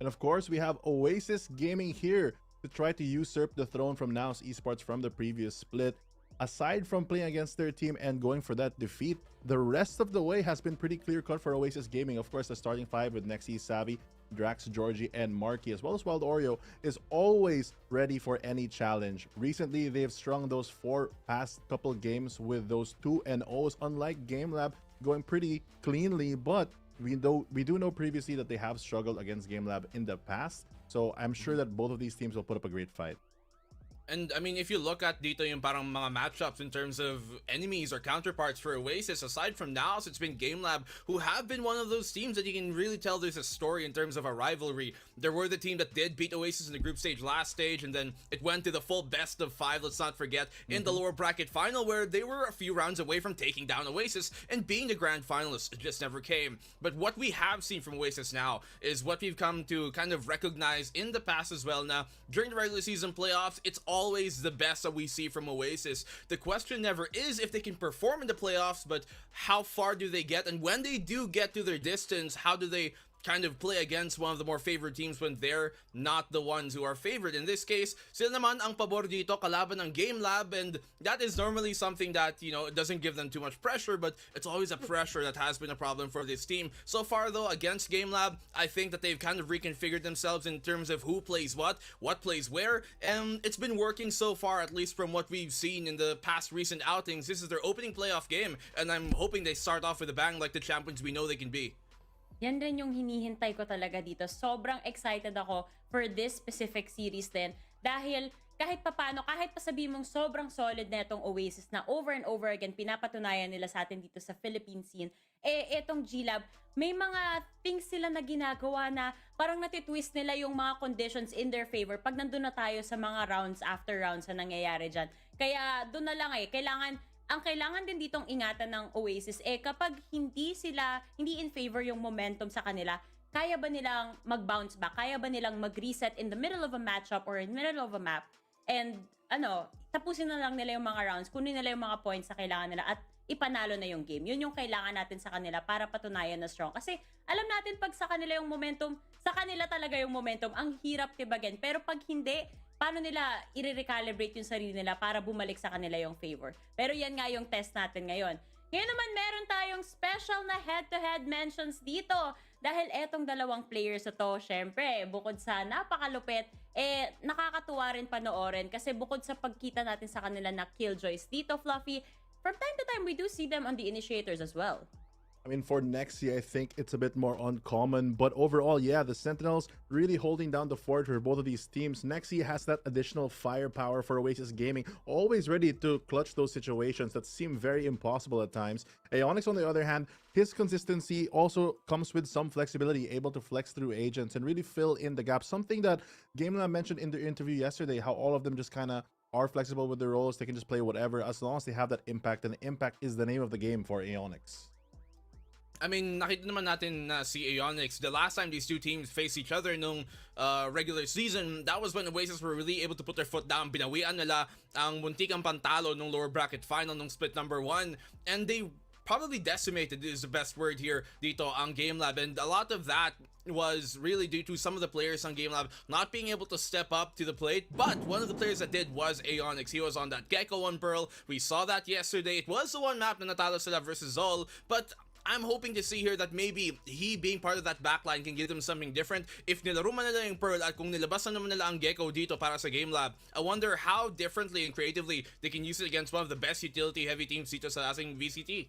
And of course, we have Oasis Gaming here to try to usurp the throne from NAOS Esports from the previous split. Aside from playing against their team and going for that defeat, the rest of the way has been pretty clear-cut for Oasis Gaming. Of course, the starting 5 with Nexi, Savvy, Drax, Georgie, and Marky, as well as Wild Oreo, is always ready for any challenge. Recently, they've strung those 4 past couple games with those 2-0s, unlike GameLab going pretty cleanly, but we do know previously that they have struggled against GameLab in the past, so I'm sure that both of these teams will put up a great fight. And I mean, if you look at dito yung parang mga matchups in terms of enemies or counterparts for Oasis, aside from NAOS, it's been GameLab, who have been one of those teams that you can really tell there's a story in terms of a rivalry. There were the team that did beat Oasis in the group stage last stage, and then it went to the full best of 5, let's not forget, in the lower bracket final, where they were a few rounds away from taking down Oasis and being the grand finalists. It just never came. But what we have seen from Oasis now is what we've come to kind of recognize in the past as well. Now, during the regular season playoffs, it's always the best that we see from Oasis. The question never is if they can perform in the playoffs, but how far do they get? And when they do get to their distance, how do they kind of play against one of the more favored teams when they're not the ones who are favored? In this case, sila naman ang pabor dito, kalaban ng GameLab, and that is normally something that, you know, it doesn't give them too much pressure, but it's always a pressure that has been a problem for this team. So far though, against GameLab, I think that they've kind of reconfigured themselves in terms of who plays what plays where, and it's been working so far, at least from what we've seen in the past recent outings. This is their opening playoff game, and I'm hoping they start off with a bang like the champions we know they can be. Yan din yung hinihintay ko talaga dito. Sobrang excited ako for this specific series din. Dahil kahit papano, kahit pa sabihin mong sobrang solid na itong Oasis na over and over again, pinapatunayan nila sa atin dito sa Philippine scene, itong GLab, may mga things sila na ginagawa na parang natitwist nila yung mga conditions in their favor pag nandun na tayo sa mga rounds after rounds na nangyayari dyan. Kaya doon na lang ang kailangan din ditong ingatan ng Oasis kapag hindi in favor yung momentum sa kanila, kaya ba nilang mag-bounce back? Kaya ba nilang mag-reset in the middle of a matchup or in the middle of a map? And tapusin na lang nila yung mga rounds, kunin nila yung mga points na kailangan nila at ipanalo na yung game. Yun yung kailangan natin sa kanila para patunayan na strong. Kasi alam natin pag sa kanila yung momentum, sa kanila talaga yung momentum, ang hirap tibagin. Pero pag hindi, paano nila i-recalibrate yung sarili nila para bumalik sa kanila yung favor. Pero yan nga yung test natin ngayon. Ngayon naman meron tayong special na head-to-head mentions dito. Dahil etong dalawang players na to, syempre, bukod sa napakalupit, nakakatuwa rin panoorin. Kasi bukod sa pagkita natin sa kanila na killjoys dito, Fluffy, from time to time, we do see them on the initiators as well. I mean, for Nexi, I think it's a bit more uncommon, but overall, yeah, the Sentinels really holding down the fort for both of these teams. Nexi has that additional firepower for Oasis Gaming, always ready to clutch those situations that seem very impossible at times. Aeonix, on the other hand, his consistency also comes with some flexibility, able to flex through agents and really fill in the gap. Something that GameLab mentioned in their interview yesterday, how all of them just kind of are flexible with their roles. They can just play whatever as long as they have that impact, and impact is the name of the game for Aeonix. I mean, nakita naman natin na si Aeonix, the last time these two teams faced each other nung regular season, that was when Oasis were really able to put their foot down. Binawian nila ang muntikang pantalo nung lower bracket final nung split number 1, and they probably decimated, is the best word here, dito ang GameLab, and a lot of that was really due to some of the players on GameLab not being able to step up to the plate. But one of the players that did was Aeonix. He was on that Gecko 1 Pearl. We saw that yesterday. It was the one map na natalo sila versus Zol, but I'm hoping to see here that maybe he being part of that backline can give them something different. If nilaro man nila yung Pearl at kung nilabas na naman nila ang Gecko dito para sa GameLab, I wonder how differently and creatively they can use it against one of the best utility heavy teams dito sa ating VCT.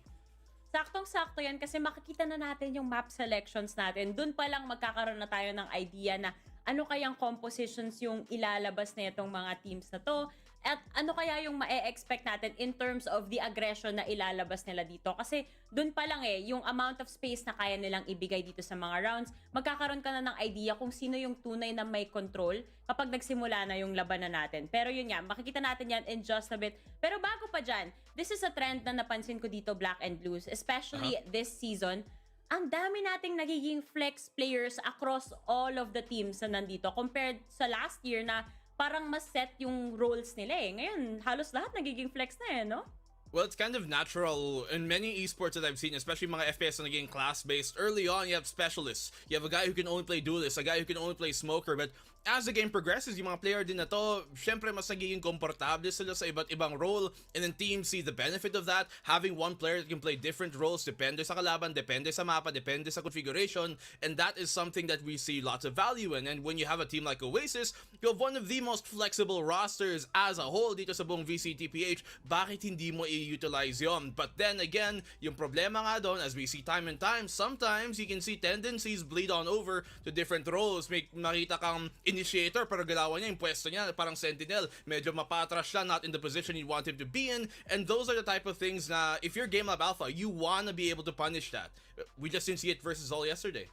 Saktong-sakto yan kasi makikita na natin yung map selections natin. Doon pa lang magkakaroon na tayo ng idea na ano kayang compositions yung ilalabas na itong mga teams na to. At ano kaya yung ma-expect natin in terms of the aggression na ilalabas nila dito. Kasi dun pa lang yung amount of space na kaya nilang ibigay dito sa mga rounds, magkakaroon ka na ng idea kung sino yung tunay na may control kapag nagsimula na yung labanan natin. Pero yun nga, makikita natin yan in just a bit. Pero bago pa dyan, this is a trend na napansin ko dito, Black and Blues, especially this season. Ang dami nating nagiging flex players across all of the teams na nandito compared sa last year na parang mas set yung roles nila eh. Ngayon, halos lahat nagiging flex na eh, no? Well, it's kind of natural in many esports that I've seen, especially mga FPS na naging class-based. Early on, you have specialists. You have a guy who can only play duelist, a guy who can only play smoker, but as the game progresses, yung mga player din na to, syempre mas nagiging komportable sila sa iba't ibang role, and then teams see the benefit of that, having one player that can play different roles, depende sa kalaban, depende sa mapa, depende sa configuration, and that is something that we see lots of value in. And when you have a team like Oasis, you have one of the most flexible rosters as a whole dito sa buong VCTPH, bakit hindi mo i-utilize yon? But then again, yung problema nga doon, as we see time and time, sometimes you can see tendencies bleed on over to different roles. May makita kang initiator pero galawan niya yung pwesto niya parang sentinel, medyo mapatras siya, not in the position you want him to be in, and those are the type of things na if you're GameLab Alpha, you want to be able to punish that. We just didn't see it versus all yesterday.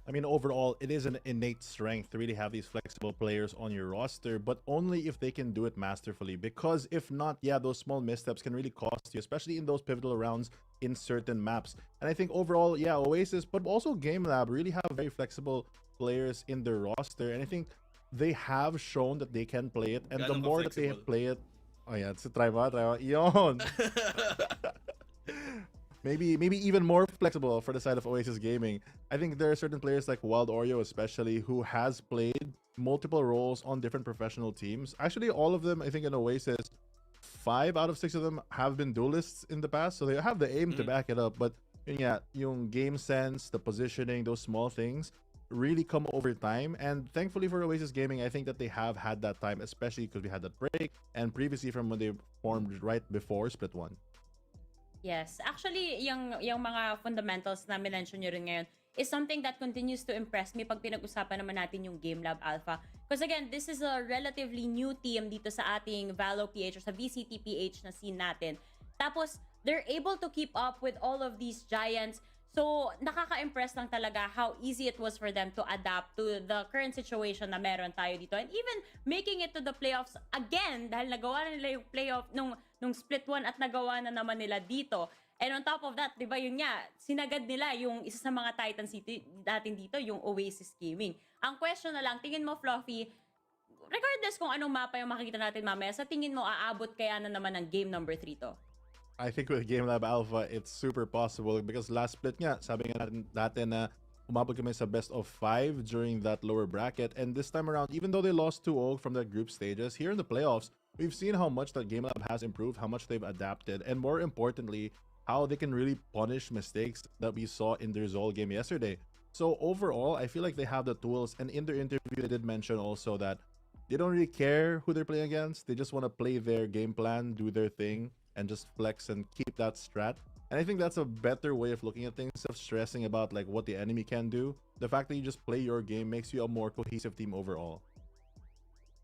I mean, overall, it is an innate strength to really have these flexible players on your roster, but only if they can do it masterfully. Because if not, yeah, those small missteps can really cost you, especially in those pivotal rounds in certain maps. And I think overall, yeah, Oasis, but also GameLab really have very flexible players in their roster. And I think they have shown that they can play it. And the more that they play it, oh yeah, it's a try ba? Yon. Maybe even more flexible for the side of Oasis Gaming. I think there are certain players like Wild Oreo especially who has played multiple roles on different professional teams. Actually, all of them, I think in Oasis, 5 out of 6 of them have been duelists in the past, so they have the aim to back it up. But yeah, yung game sense, the positioning, those small things really come over time. And thankfully for Oasis Gaming, I think that they have had that time, especially because we had that break and previously from when they formed right before Split 1. Yes. Actually, yung mga fundamentals na minention nyo rin ngayon is something that continues to impress me pag pinag-usapan naman natin yung GameLab Alpha. Because again, this is a relatively new team dito sa ating Valo PH or sa VCTPH na scene natin. Tapos, they're able to keep up with all of these giants. So, nakaka-impress lang talaga how easy it was for them to adapt to the current situation na meron tayo dito. And even making it to the playoffs again, dahil nagawa na nila yung playoff nung split 1 at nagawa na naman nila dito. And on top of that, di ba yun nga, sinagad nila yung isa sa mga Titan City natin dito, yung Oasis Gaming. Ang question na lang, tingin mo, Fluffy, regardless kung anong mapa yung makikita natin mamaya, sa tingin mo, aabot kaya na naman ng game number 3 to? I think with GameLab Alpha, it's super possible because last split nga, sabi nga natin na umabot kami sa best of 5 during that lower bracket. And this time around, even though they lost 2-0 from the group stages, here in the playoffs, we've seen how much that GameLab has improved, how much they've adapted, and more importantly, how they can really punish mistakes that we saw in their Zol game yesterday. So overall, I feel like they have the tools, and in their interview, they did mention also that they don't really care who they're playing against. They just want to play their game plan, do their thing, and just flex and keep that strat. And I think that's a better way of looking at things, instead of stressing about like what the enemy can do. The fact that you just play your game makes you a more cohesive team overall.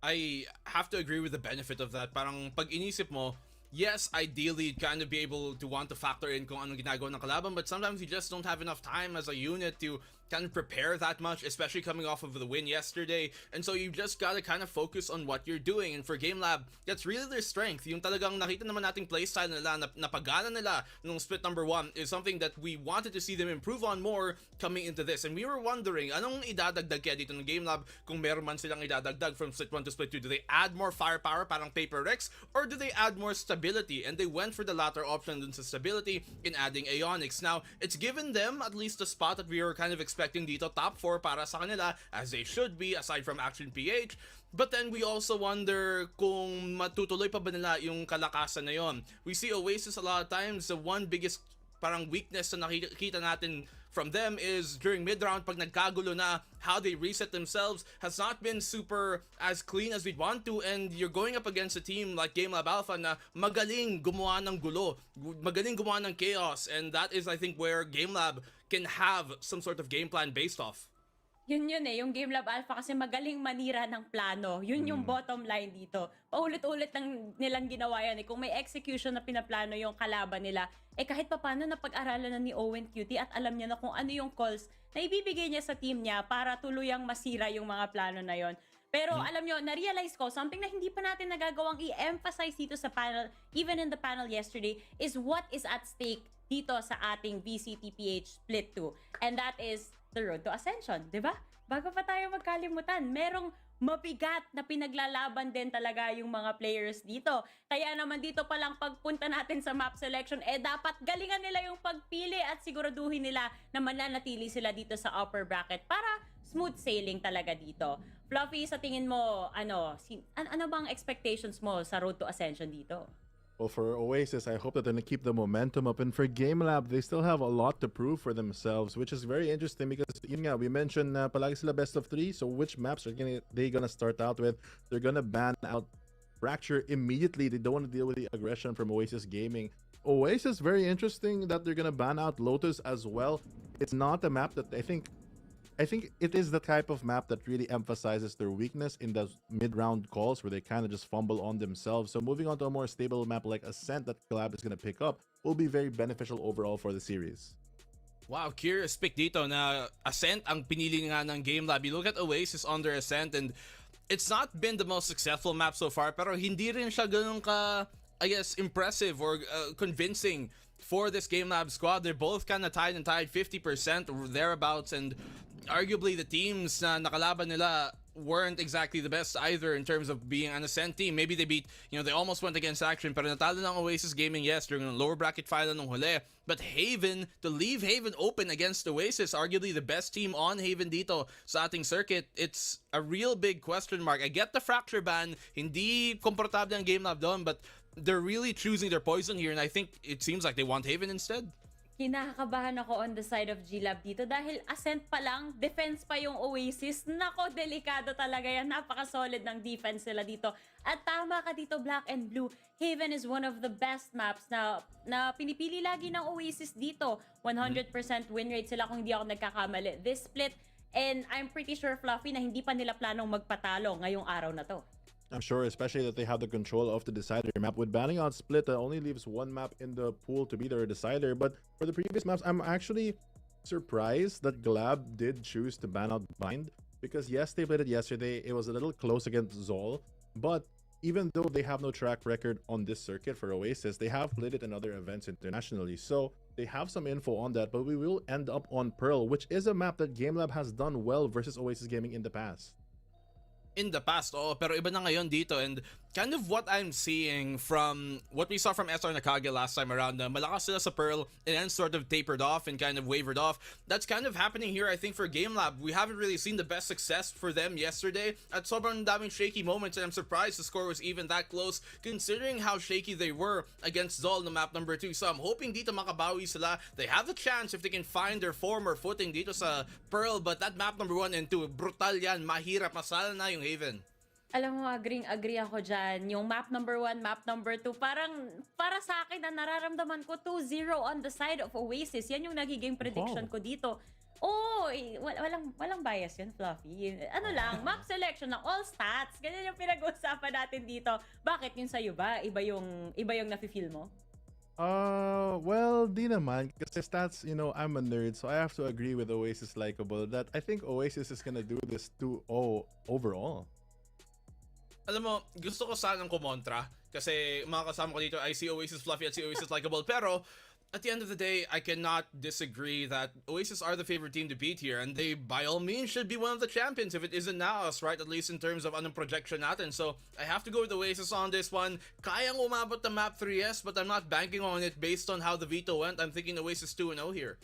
I have to agree with the benefit of that. Parang pag inisip mo, yes, ideally you'd kind of be able to want to factor in kung anong ginagawa ng kalaban, but sometimes you just don't have enough time as a unit to kind of prepare that much, especially coming off of the win yesterday. And so you just gotta kind of focus on what you're doing. And for GameLab, that's really their strength. Yung talagang nakita naman nating playstyle nila, napagana nila nung split number 1 is something that we wanted to see them improve on more coming into this. And we were wondering, anong idadagdag kaya dito ng GameLab kung meron man silang idadagdag from split 1 to split 2? Do they add more firepower, parang Paper Rex, or do they add more stability? And they went for the latter option dun sa stability in adding Aeonics. Now, it's given them at least a spot that we were kind of expecting dito, top 4 para sa kanila, as they should be, aside from Action PH. But then we also wonder kung matutuloy pa ba nila yung kalakasan na yon. We see Oasis a lot of times, the one biggest parang weakness na nakikita natin from them is during mid-round, pag nagkagulo na, how they reset themselves has not been super as clean as we'd want to, and you're going up against a team like GameLab Alpha na magaling gumawa ng gulo, magaling gumawa ng chaos, and that is, I think, where GameLab can have some sort of game plan based off. Yun eh, yung GameLab Alpha kasi magaling manira ng plano. Yun yung bottom line dito. Paulit-ulit lang nilang ginawa yan eh. Kung may execution na pinaplano yung kalaban nila, eh kahit papano napag-aralan na ni Owen Cutie at alam niya na kung ano yung calls na ibibigay niya sa team niya para tuluyang masira yung mga plano na yon. Pero alam nyo, na-realize ko, something na hindi pa natin nagagawang i-emphasize dito sa panel, even in the panel yesterday, is what is at stake dito sa ating VCTPH Split 2. And that is the road to Ascension, di ba? Bago pa tayo magkalimutan, merong mabigat na pinaglalaban din talaga yung mga players dito. Kaya naman dito pa lang pagpunta natin sa map selection, eh dapat galingan nila yung pagpili at siguraduhin nila na mananatili sila dito sa upper bracket para smooth sailing talaga dito. Fluffy, sa tingin mo, ano bang expectations mo sa road to Ascension dito? Well, for Oasis, I hope that they're going to keep the momentum up. And for GameLab, they still have a lot to prove for themselves, which is very interesting because we mentioned palagi sila best of 3. So which maps are they going to start out with? They're going to ban out Fracture immediately. They don't want to deal with the aggression from Oasis Gaming. Oasis, very interesting that they're going to ban out Lotus as well. It's not a map that I think it is the type of map that really emphasizes their weakness in the mid-round calls where they kind of just fumble on themselves. So moving on to a more stable map like Ascent that GameLab is going to pick up will be very beneficial overall for the series. Wow, curious pick dito na Ascent ang pinili nga ng GameLab. You look at Oasis on their Ascent and it's not been the most successful map so far, pero hindi rin siya ganun ka, I guess, impressive or convincing for this GameLab squad. They're both kind of tied 50% or thereabouts, and arguably the teams na nakalaban nila weren't exactly the best either in terms of being an Ascent team. Maybe they beat, they almost went against Action, pero natalo ng Oasis Gaming, yes, during the lower bracket final nung huli. But Haven, to leave Haven open against Oasis, arguably the best team on Haven dito sa ating circuit, it's a real big question mark. I get the Fracture ban, hindi komportable ang GameLab doon, but they're really choosing their poison here, and I think it seems like they want Haven instead. Kinakabahan ako on the side of GLab dito dahil Ascent pa lang, defense pa yung Oasis. Nako, delikado talaga yan. Napaka-solid ng defense nila dito. At tama ka dito, Black and Blue. Haven is one of the best maps na pinipili lagi ng Oasis dito. 100% win rate sila kung hindi ako nagkakamali. This split, and I'm pretty sure, Fluffy, na hindi pa nila planong magpatalo ngayong araw na to. I'm sure, especially that they have the control of the decider map. With banning out Split, that only leaves one map in the pool to be their decider. But for the previous maps, I'm actually surprised that GameLab did choose to ban out Bind. Because yes, they played it yesterday. It was a little close against Zol. But even though they have no track record on this circuit for Oasis, they have played it in other events internationally. So they have some info on that. But we will end up on Pearl, which is a map that GameLab has done well versus Oasis Gaming in the past. In the past, pero iba na ngayon dito, and kind of what I'm seeing from what we saw from SR Nakage last time around, malakas sila sa Pearl and then sort of tapered off and kind of wavered off. That's kind of happening here, I think, for GameLab. We haven't really seen the best success for them yesterday at sobrang daming shaky moments, and I'm surprised the score was even that close considering how shaky they were against Zol na map number 2. So I'm hoping dito makabawi sila. They have the chance if they can find their form or footing dito sa Pearl, but that map number 1 and 2, brutal yan, mahirap, masala na yung Haven. Alam mo, agree ako dyan. Yung map number 1, map number 2, parang para sa akin na nararamdaman ko 2-0 on the side of Oasis. Yan yung nagiging prediction ko dito. Oo, walang bias yun, Fluffy. Ano lang, map selection ng all stats. Ganyan yung pinag-uusapan natin dito. Bakit yung sa'yo ba? Iba yung nafe-feel mo? Well, di naman. Kasi stats, you know, I'm a nerd, so I have to agree with Oasis Likeable that I think Oasis is gonna do this 2-0 overall. Alam mo, gusto ko sanang kumontra kasi mga kasama ko dito ay si Oasis Fluffy at si Oasis Likeable, pero at the end of the day, I cannot disagree that Oasis are the favorite team to beat here, and they by all means should be one of the champions if it isn't NAOS, right? At least in terms of anong projection natin. So I have to go with Oasis on this one. Kayang umabot the map 3S, but I'm not banking on it based on how the veto went. I'm thinking Oasis 2-0 here.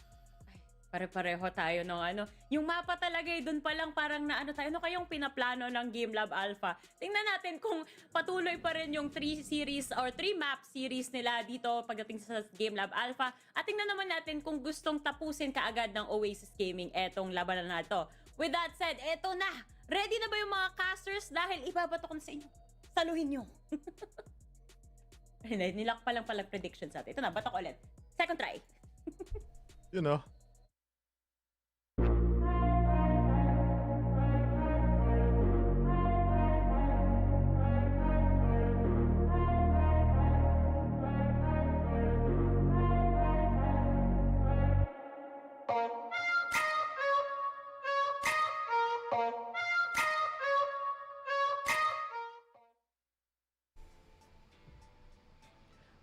Pare-pareho tayo ng ano. Yung mapa talaga dun pa lang parang naano tayo. Ano kayong pinaplano ng GameLab Alpha? Tingnan natin kung patuloy pa rin yung 3 series or 3 map series nila dito pagdating sa GameLab Alpha. At tingnan naman natin kung gustong tapusin kaagad ng Oasis Gaming etong labanan na to. With that said, eto na! Ready na ba yung mga casters? Dahil ibabato ko na sa inyo. Saluhin nyo. Nilak pa lang palang predictions natin. Ito na, bato ko ulit. Second try. You know.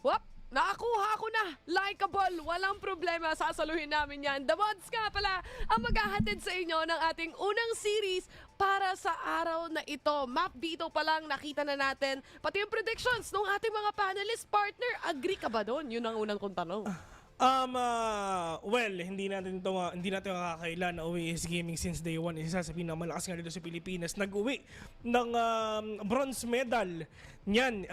Wap! Nakakuha ko na! Likeable! Walang problema, sasaluhin namin yan. The Mods nga pala ang maghahatid sa inyo ng ating unang series para sa araw na ito. Map dito pa lang nakita na natin. Pati yung predictions ng ating mga panelist partner. Agree ka ba doon? Yun ang unang kong tanong. Well, hindi natin makakaila na Oasis Gaming since day one. Isa sa pinakamalakas nga dito sa Pilipinas. Nag-uwi ng bronze medal niyan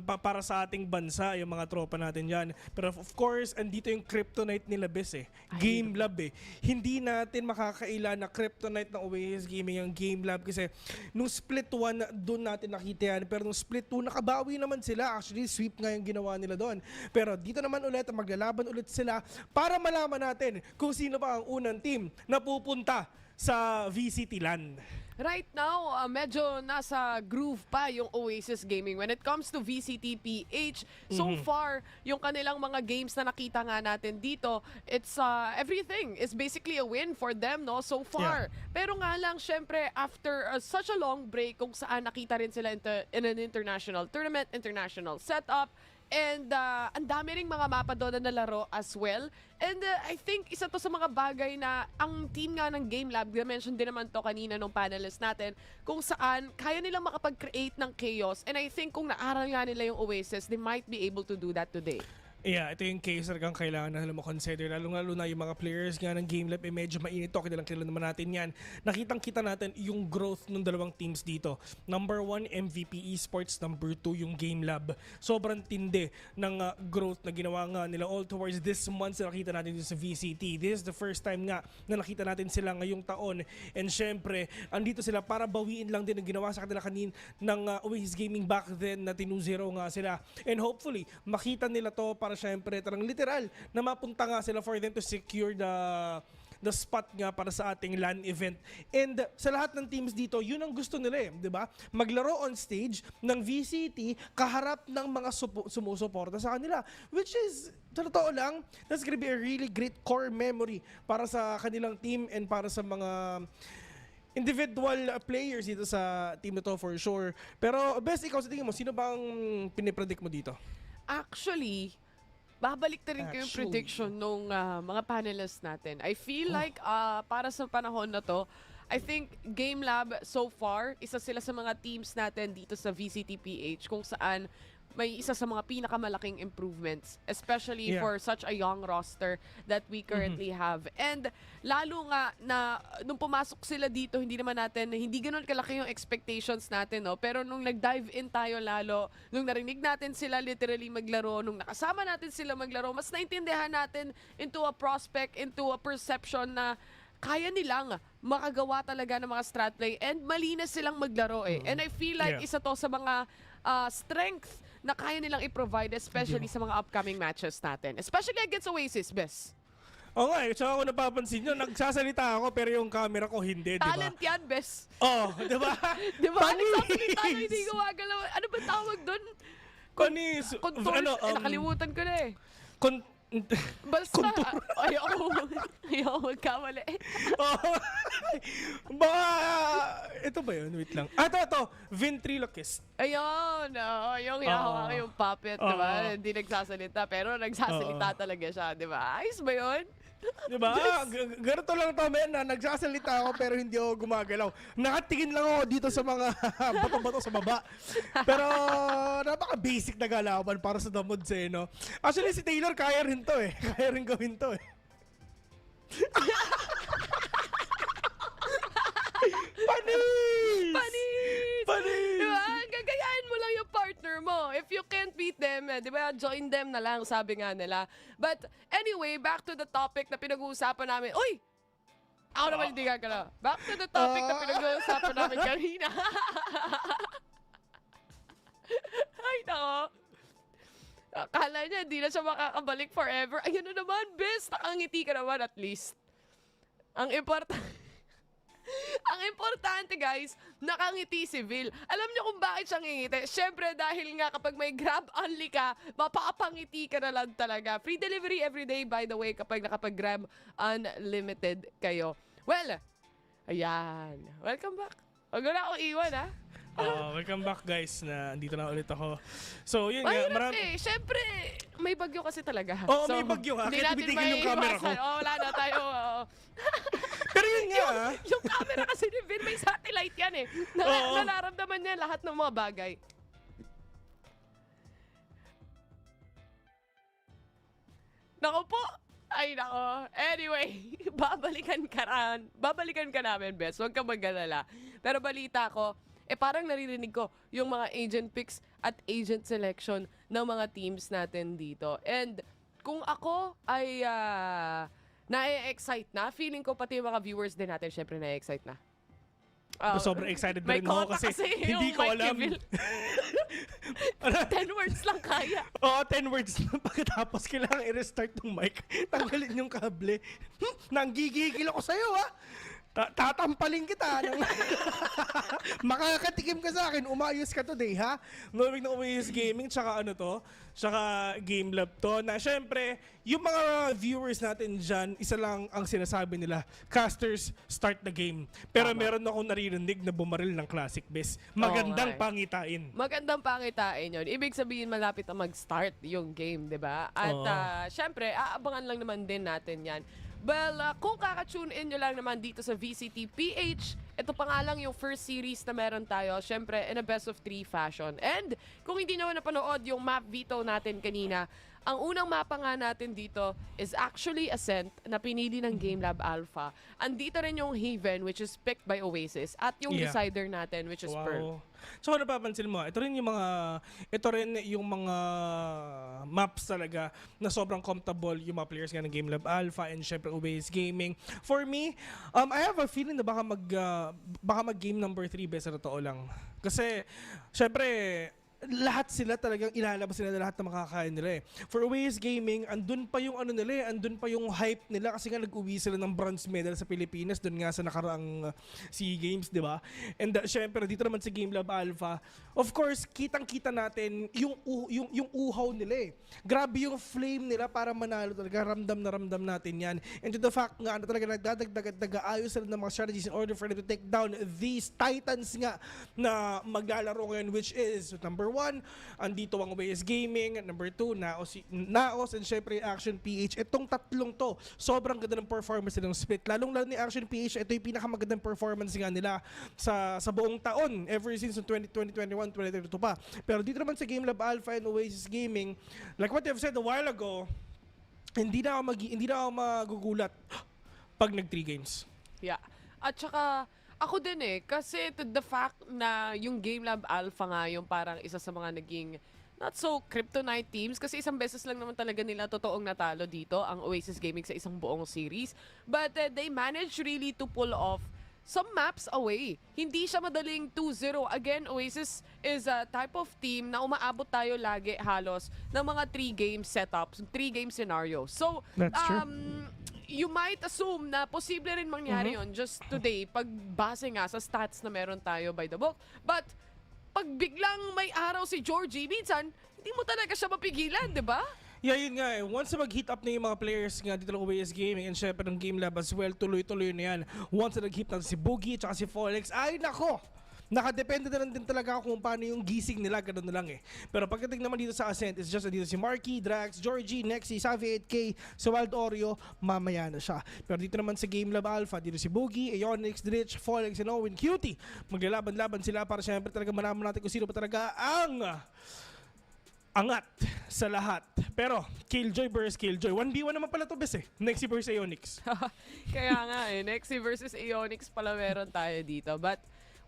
para sa ating bansa, yung mga tropa natin yan. Pero of course, andito yung kryptonite nila, Bes GameLab Hindi natin makakaila na kryptonite ng Oasis Gaming yung GameLab kasi nung split 1, doon natin nakita yan. Pero nung split 2, nakabawi naman sila. Actually, sweep nga yung ginawa nila doon. Pero dito naman ulit, maglalaban ulit sila para malaman natin kung sino ba ang unang team na pupunta sa VCT LAN. Right now, medyo nasa groove pa yung Oasis Gaming. When it comes to VCTPH, so far, yung kanilang mga games na nakita nga natin dito, it's everything is basically a win for them, no? So far. Yeah. Pero nga lang, syempre, after such a long break, kung saan nakita rin sila in an international tournament, international setup, and ang dami ring mga mapa doon na nalaro as well. And I think isa to sa mga bagay na ang team nga ng GameLab, mention din naman to kanina nung panelist natin, kung saan kaya nilang makapag-create ng chaos. And I think kung naaral nga nila yung Oasis, they might be able to do that today. Yeah, ito yung case talagang kailangan na mo-consider. Lalo na yung mga players nga ng GameLab, medyo mainit to. Kilala naman natin yan. Nakitang-kita natin yung growth ng dalawang teams dito. Number 1, MVP Esports. Number 2, yung GameLab. Sobrang tindi ng growth na ginawa nga nila all towards this month na nakita natin dito sa VCT. This is the first time nga na nakita natin sila ngayong taon. And syempre, andito sila para bawiin lang din ang ginawa sa kanila kanin ng Oasis Gaming back then na 2-0 nga sila. And hopefully, makita nila to para syempre tarang literal na mapunta nga sila for them to secure the spot nga para sa ating LAN event. And sa lahat ng teams dito, yun ang gusto nila di ba? Maglaro on stage ng VCT kaharap ng mga sumusuporta sa kanila. Which is, sa totoo lang, that's gonna be a really great core memory para sa kanilang team and para sa mga individual players dito sa team na to for sure. Pero best, ikaw sa tingin mo, sino bang pinipredict mo dito? Actually, babalik na rin ko yung prediction nung mga panelists natin. I feel like para sa panahon na to, I think GameLab so far, isa sila sa mga teams natin dito sa VCTPH kung saan may isa sa mga pinakamalaking improvements, especially for such a young roster that we currently have. And lalo nga na nung pumasok sila dito, hindi ganun kalaki yung expectations natin, no? Pero nung nag-dive in tayo lalo, nung narinig natin sila literally maglaro, nung nakasama natin sila maglaro, mas naintindihan natin into a prospect, into a perception na kaya nilang makagawa talaga ng mga strat play and malinis silang maglaro eh. And I feel like isa to sa mga strength na kaya nilang i-provide, especially sa mga upcoming matches natin. Especially against Oasis, Bes. Oo nga, tsaka ako napapansin nyo, nagsasalita ako pero yung camera ko hindi, di ba? Talent yan, Bes. Oh, di ba? Di ba? Nagsasalita na hindi gumagalaw. Ano ba tawag doon? Panis. Nakalimutan ko na eh. Basta, ayoko magkamali. Baka, ito ba yun? Wait lang. Ito. Ventriloquist. Ayun, yung hinahawakan yung puppet, di ba? Hindi nagsasalita, pero nagsasalita talaga siya, di ba? Ayos ba yun? Diba? Ganito lang to, men, na nagsasalita ako pero hindi ako gumagalaw. Nakatingin lang ako dito sa mga bato-bato sa baba. Pero napaka-basic na galawan para sa damods eh, no? Actually, si Taylor kaya rin to eh. Kaya rin gawin to eh. Panis! Diba? Gagayahin mo lang yung partner mo. If you can't beat them, diba? Join them na lang, sabi nga nila. But anyway, back to the topic na pinag-uusapan namin. Uy! Ako naman hindi gagalaw. Back to the topic na pinag-uusapan namin kanina. Ay, nako. Akala niya, hindi na siya makakabalik forever. Ayun na naman, best. Nakangiti ka naman at least. Ang importante guys, nakangiti si Vil. Alam niyo kung bakit siya ngingiti? Siyempre dahil nga kapag may grab only ka, mapapangiti ka na lang talaga. Free delivery everyday by the way kapag nakapag-grab unlimited kayo. Well, ayan. Welcome back. Huwag na ako iwan ha. Welcome back guys, na andito na ulit ako. So yun nga, mahirap Siyempre, may bagyo kasi talaga. Oo, may bagyo ha. Kaya tumitigil yung camera ko. Wala na tayo. Pero yun nga yung camera kasi ni Vin, may satellite yan eh. Nararamdaman niya lahat ng mga bagay. Nako po. Ay nako. Anyway, babalikan ka namin, Bes. Huwag ka mag-alala. Pero balita ko, parang naririnig ko yung mga agent picks at agent selection ng mga teams natin dito. And kung ako ay na-excite na, feeling ko pati yung mga viewers din natin syempre na-excite na. Sobrang excited na rin ako kasi hindi ko alam. 10 words lang kaya. Oo, 10 words lang. Pagkatapos kailangan i-restart ng mic. Tanggalin yung kable. Nanggigigil ako sa'yo ha. Tatampalin kita. Makakatikim ka sa akin. Umayos ka today, ha? Knowing na Oasis Gaming, tsaka ano to? Tsaka GameLab to. Na syempre, yung mga viewers natin dyan, isa lang ang sinasabi nila, casters, start the game. Pero meron akong naririnig na bumaril ng classic base. Magandang pangitain. Magandang pangitain yun. Ibig sabihin, malapit na mag-start yung game, di ba? At syempre, aabangan lang naman din natin yan. Well, kung kaka-tune in nyo lang naman dito sa VCTPH, ito pa nga lang yung first series na meron tayo, syempre in a best of 3 fashion. And kung hindi nyo napanood yung map veto natin kanina, ang unang mapa nga natin dito is actually Ascent na pinili ng GameLab Alpha. Andito rin yung Haven which is picked by Oasis at yung decider natin which is Pearl. So ano napapansin mo, ito rin yung mga maps talaga na sobrang comfortable yung mga players nga ng GameLab Alpha and syempre Oasis Gaming. For me, I have a feeling na baka mag game number 3 best na totoo lang. Kasi syempre lahat sila talagang ilalabas nila lahat ng makakaya nila eh. For Oasis Gaming, andun pa yung ano nila eh, andun pa yung hype nila kasi nga nag-uwi sila ng bronze medal sa Pilipinas dun nga sa nakaraang SEA Games, di ba? And syempre dito naman sa GameLab Alpha, of course, kitang-kita natin yung uhaw nila eh. Grabe yung flame nila para manalo talaga, ramdam natin yan. And to the fact nga na talaga nagdadagdag-ayos sila ng mga strategies in order for them to take down these titans nga na maglalaro ngayon, which is number 1, andito ang Oasis Gaming. Number 2, NAOS and syempre Action PH. Itong tatlong to, sobrang ganda ng performance nilang split. Lalong-lalo ni Action PH, ito yung pinakamagandang performance nga nila sa buong taon, ever since 2021, 2022 pa. Pero dito naman sa GameLab Alpha and Oasis Gaming, like what I've said a while ago, hindi na ako magugulat pag nag 3 games. Yeah. At saka ako din kasi to the fact na yung GameLab Alpha nga yung parang isa sa mga naging not so kryptonite teams kasi isang beses lang naman talaga nila totoong natalo dito ang Oasis Gaming sa isang buong series. But they managed really to pull off some maps away. Hindi siya madaling 2-0. Again, Oasis is a type of team na umaabot tayo lagi halos ng mga 3-game setups, 3-game scenarios. So, That's true. You might assume na posible rin mangyari yon just today pag base nga sa stats na meron tayo by the book. But pag biglang may araw si Georgie, minsan, hindi mo talaga siya mapigilan, di ba? Yeah, yun nga eh. Once na mag-heat up na yung mga players nga dito ng OAS Gaming and syempre ng GameLab as well, tuloy-tuloy na yan. Once na nag-heat na si Boogie at si Folex, ay nako! Nakadepende na lang din talaga kung paano yung gising nila, ganun na lang eh. Pero pagdating naman dito sa Ascent, it's just dito si Marky, Drax, Georgie, Nexy, Savvy 8K, sa Wild Oreo, mamaya na siya. Pero dito naman sa GameLab Alpha, dito si Boogie, Aeonix, Dritch, Folex, and Owen, Cutie. Maglalaban-laban sila para syempre talaga malaman natin kung sino pa talaga ang angat sa lahat. Pero, Killjoy versus Killjoy. 1v1 naman pala to, bes eh. Nexy versus Aeonix. Kaya nga eh, Nexy versus Aeonix pala meron tayo dito. But,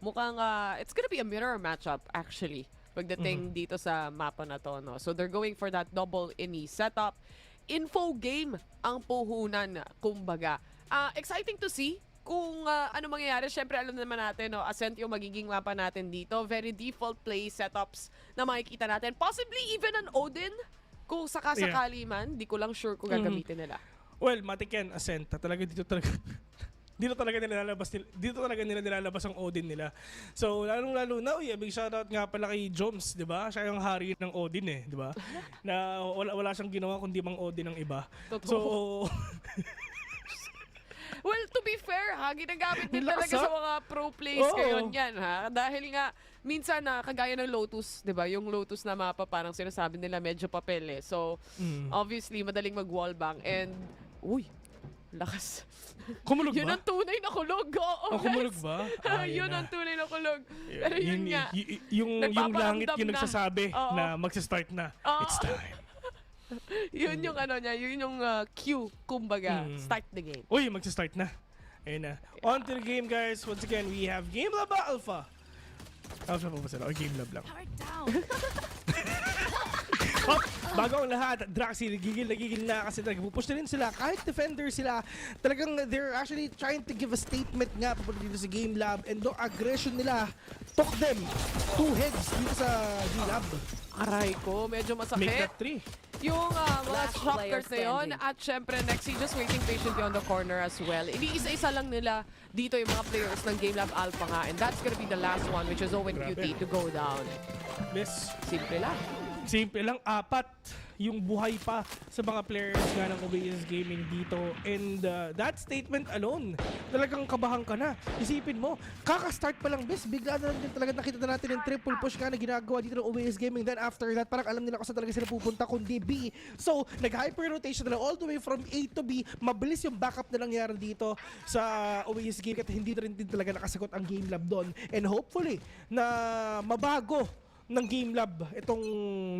mukhang it's gonna be a mirror matchup actually pagdating dito sa mapa na to, no? So they're going for that double ini setup. Info game ang puhunan, kumbaga. Exciting to see kung ano mangyayari. Syempre alam naman natin, no, Ascent yung magiging mapa natin dito. Very default play setups na makikita natin. Possibly even an Odin kung sakasakali man. Di ko lang sure kung gagamitin nila. Well, matik yan, Ascent. Dito talaga nila nilalabas ang Odin nila. So, lalong-lalo na, big shoutout nga pala kay Joms, di ba? Siya yung hari ng Odin eh, di ba? Na wala siyang ginawa kundi mang Odin ng iba. Totoo. So, well, to be fair, ginagamit din talaga sa mga pro plays ngayon yan, ha? Dahil nga, minsan kagaya ng Lotus, di ba? Yung Lotus na mapa, parang sinasabi nila medyo papel eh. So, obviously, madaling mag-wallbang. And, lakas. Kumulog yun ba? ang tunay na kulog. Oo, kumulog ba? Yun ang tunay na kulog. Pero yun nga. Yung langit yung nagsasabi na magsa-start na. It's time. Yun yung ano niya, yun yung cue, kumbaga. Start the game. Uy, magsa-start na. Ayun na. On to the game, guys. Once again, we have GameLab Alpha. Alpha pa ba sila? O GameLab lang? Bago ang lahat, Draxi, nagigil na kasi pupush na rin sila. Kahit defender sila, talagang they're actually trying to give a statement nga papunta dito sa GameLab, and the aggression nila took them 2 heads dito sa GameLab. Aray ko, medyo masakit. Make that 3. Yung mga shockers na yun, at syempre Nexy just waiting patiently on the corner as well. Iniisa-isa lang nila dito yung mga players ng GameLab Alpha nga, and that's gonna be the last one, which is Owen QT to go down. Miss. Simple lang. Simple lang, 4 yung buhay pa sa mga players nga ng Oasis Gaming dito. And that statement alone, talagang kabahan ka na. Isipin mo, kakastart pa lang, bes, bigla na lang din talaga nakita na natin yung triple push nga na ginagawa dito ng Oasis Gaming. Then after that, parang alam nila kung saan talaga sila pupunta kundi B. So, nag-hyper rotation na lang all the way from A to B. Mabilis yung backup na nangyari dito sa Oasis Gaming at hindi na rin din talaga nakasagot ang GameLab doon. And hopefully, na mabago ng GameLab itong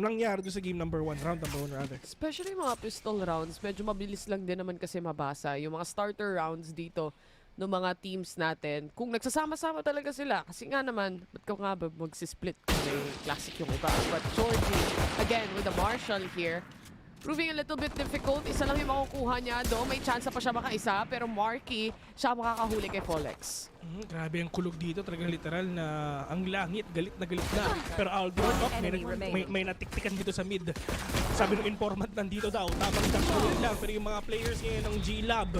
nangyari doon sa game number 1, round number 1 rather. Especially mga pistol rounds, medyo mabilis lang din naman kasi mabasa. Yung mga starter rounds dito ng mga teams natin, kung nagsasama-sama talaga sila, kasi nga naman, ba't ka nga ba magsisplit kung may classic yung iba? But Georgie, again, with the Marshall here, proving a little bit difficult. Isa lang yung makukuha niya doon. May chance pa siya makaisa, pero Marky, siya makakahuli kay Folex. Grabe ang kulog dito, talagang literal na ang langit, galit na. Pero Aldo, may natiktikan dito sa mid. Sabi ng informant nandito daw, tamang dakulit lang. Pero yung mga players ngayon ng GLab,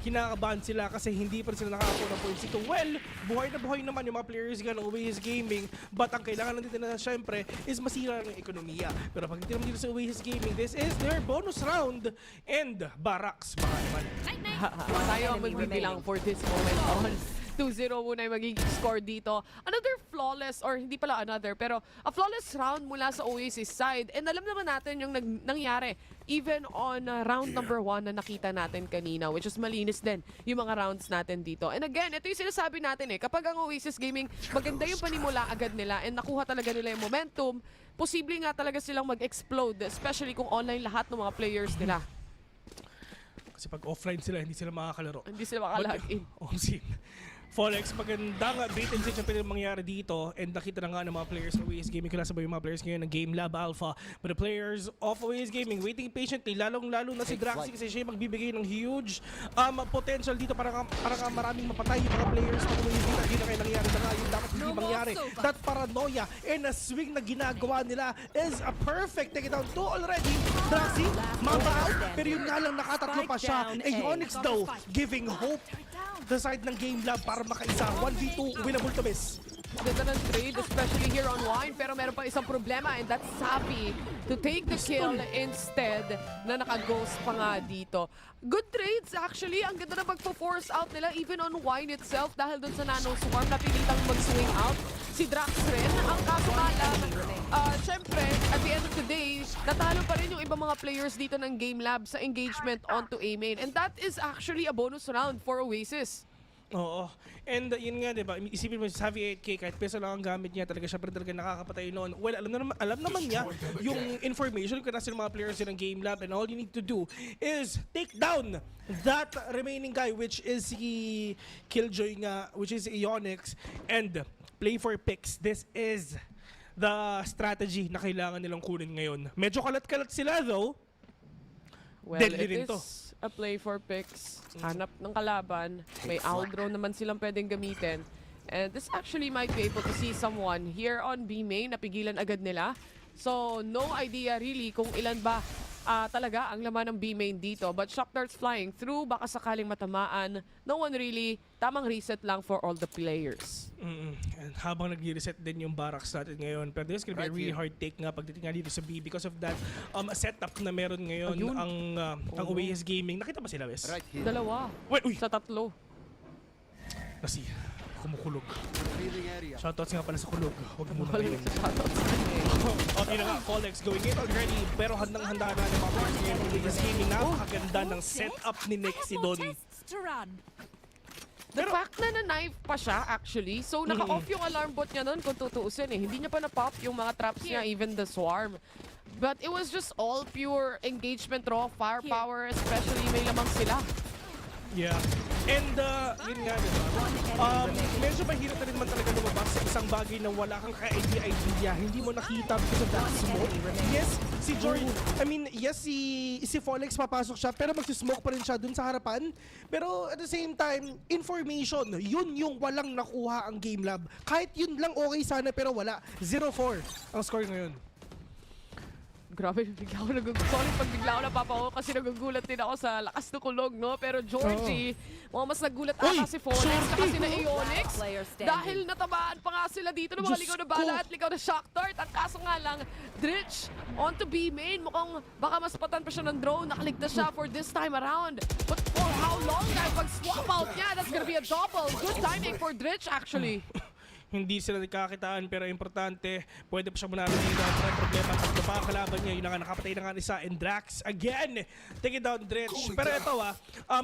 kinakabahan sila kasi hindi pa sila nakakakuha ng points dito. Well, buhay na buhay naman yung mga players nga ng Oasis Gaming, but ang kailangan natin na syempre is masira ng ekonomiya. Pero pag naman dito sa Oasis Gaming, this is their bonus round and Barracks baka naman. Tayo ang magbibilang for this moment on. 2-0 muna yung magiging score dito. Another flawless, or hindi pala another, pero a flawless round mula sa Oasis side. And alam naman natin yung nangyari even on round number 1 na nakita natin kanina, which is malinis din yung mga rounds natin dito. And again, ito yung sinasabi natin kapag ang Oasis Gaming, maganda yung panimula agad nila and nakuha talaga nila yung momentum, posible nga talaga silang mag-explode, especially kung online lahat ng mga players nila. Kasi pag offline sila, hindi sila makakalaro. Hindi sila makalag-in. Folex, magandang bait and switch ang pwede mangyari dito, and nakita na nga ng mga players ng Oasis Gaming, kasabay yung mga players ngayon ng GameLab Alpha, but the players of Oasis Gaming waiting patiently, lalong-lalo na si Draxi kasi siya magbibigay ng huge potential dito para nga maraming mapatay yung mga players ng Oasis Gaming. Hindi na kayo nangyari na nga yung dapat hindi mangyari. That paranoia and a swing na ginagawa nila is a perfect take it down 2 already. Draxi, mapa out, pero yun nga lang nakatatlo pa siya. Onyx though, giving hope the side ng GameLab para makaisa. 1v2, winnable to miss. Ganda ng trade, especially here on Wine, pero meron pa isang problema, and that's Sappy to take the kill instead na naka-ghost pa nga dito. Good trades actually, ang ganda na magpo-force out nila even on Wine itself dahil dun sa Nano Swarm na pilitang mag-swing out. Si Drax rin, ang kaso nga lang, syempre, at the end of the day, natalo pa rin yung ibang mga players dito ng GameLab sa engagement onto A main, and that is actually a bonus round for Oasis. Oo. And yun nga, diba, isipin mo, sa 8K, kahit peso lang ang gamit niya, talaga siya talaga nakakapatay noon. Well, alam naman niya yung information kung nasa mga players ng GameLab, and all you need to do is take down that remaining guy, which is si Killjoy nga, which is Onyx, and play for picks. This is the strategy na kailangan nilang kunin ngayon. Medyo kalat-kalat sila though. Well, Deadly it rin is to. a play for picks. Hanap ng kalaban. May owl drone naman silang pwedeng gamitin. And this actually might be able to see someone here on B main. Napigilan agad nila. So, no idea really kung ilan ba talaga ang laman ng B main dito. But shock darts flying through. Baka sakaling matamaan. No one really. Tamang reset lang for all the players. And habang nag-reset din yung barracks natin ngayon. Pero this is gonna be a really hard take nga pagdating nga dito sa B because of that setup na meron ngayon ang Oasis Gaming. Nakita ba sila, Wes? Dalawa. Wait, uy! Sa tatlo. Kasi kumukulog. Shoutouts nga pala sa kulog. Huwag mo na Walang kayo. shoutouts. Okay na nga, Folex going in already. Pero handang-handa na ng mga players ngayon ng Oasis Gaming. Napakaganda ng setup ni Nexi doon. The fact na na-knife pa siya actually, so naka-off yung alarm bot niya nun kung tutuusin eh. Hindi niya pa na-pop yung mga traps niya, even the swarm. But it was just all pure engagement, raw firepower, especially may lamang sila. Yeah. And yun nga, diba? Medyo mahirap na rin man talaga lumabas sa isang bagay na wala kang ka-idea. Hindi mo nakita because of that smoke. Yes, si Jordan, yes, si Folex papasok siya, pero magsismoke pa rin siya dun sa harapan. Pero at the same time, information, yun yung walang nakuha ang GameLab. Kahit yun lang okay sana, pero wala. 0-4 ang score ngayon. Grabe, bigla ako sorry pag bigla ako napapako kasi nagugulat din ako sa lakas ng kulog, no? Pero Georgie, mga mas nagulat ata si Folex na kasi na Onyx. Dahil natabaan pa nga sila dito ng mga ligaw na bala at ligaw na shock dart. Ang kaso nga lang, Dritch onto B main. Mukhang baka mas patan pa siya ng drone. Nakaligtas siya for this time around. But for how long? Dahil pag swap out niya, that's gonna be a double. Good timing for Dritch actually. Hindi sila nagkakitaan pero importante, pwede pa siya manalo dito. Ang problema at pa kalaban niya, yun na nga, nakapatay na nga isa. And Drax again, take it down Dretch. Pero ito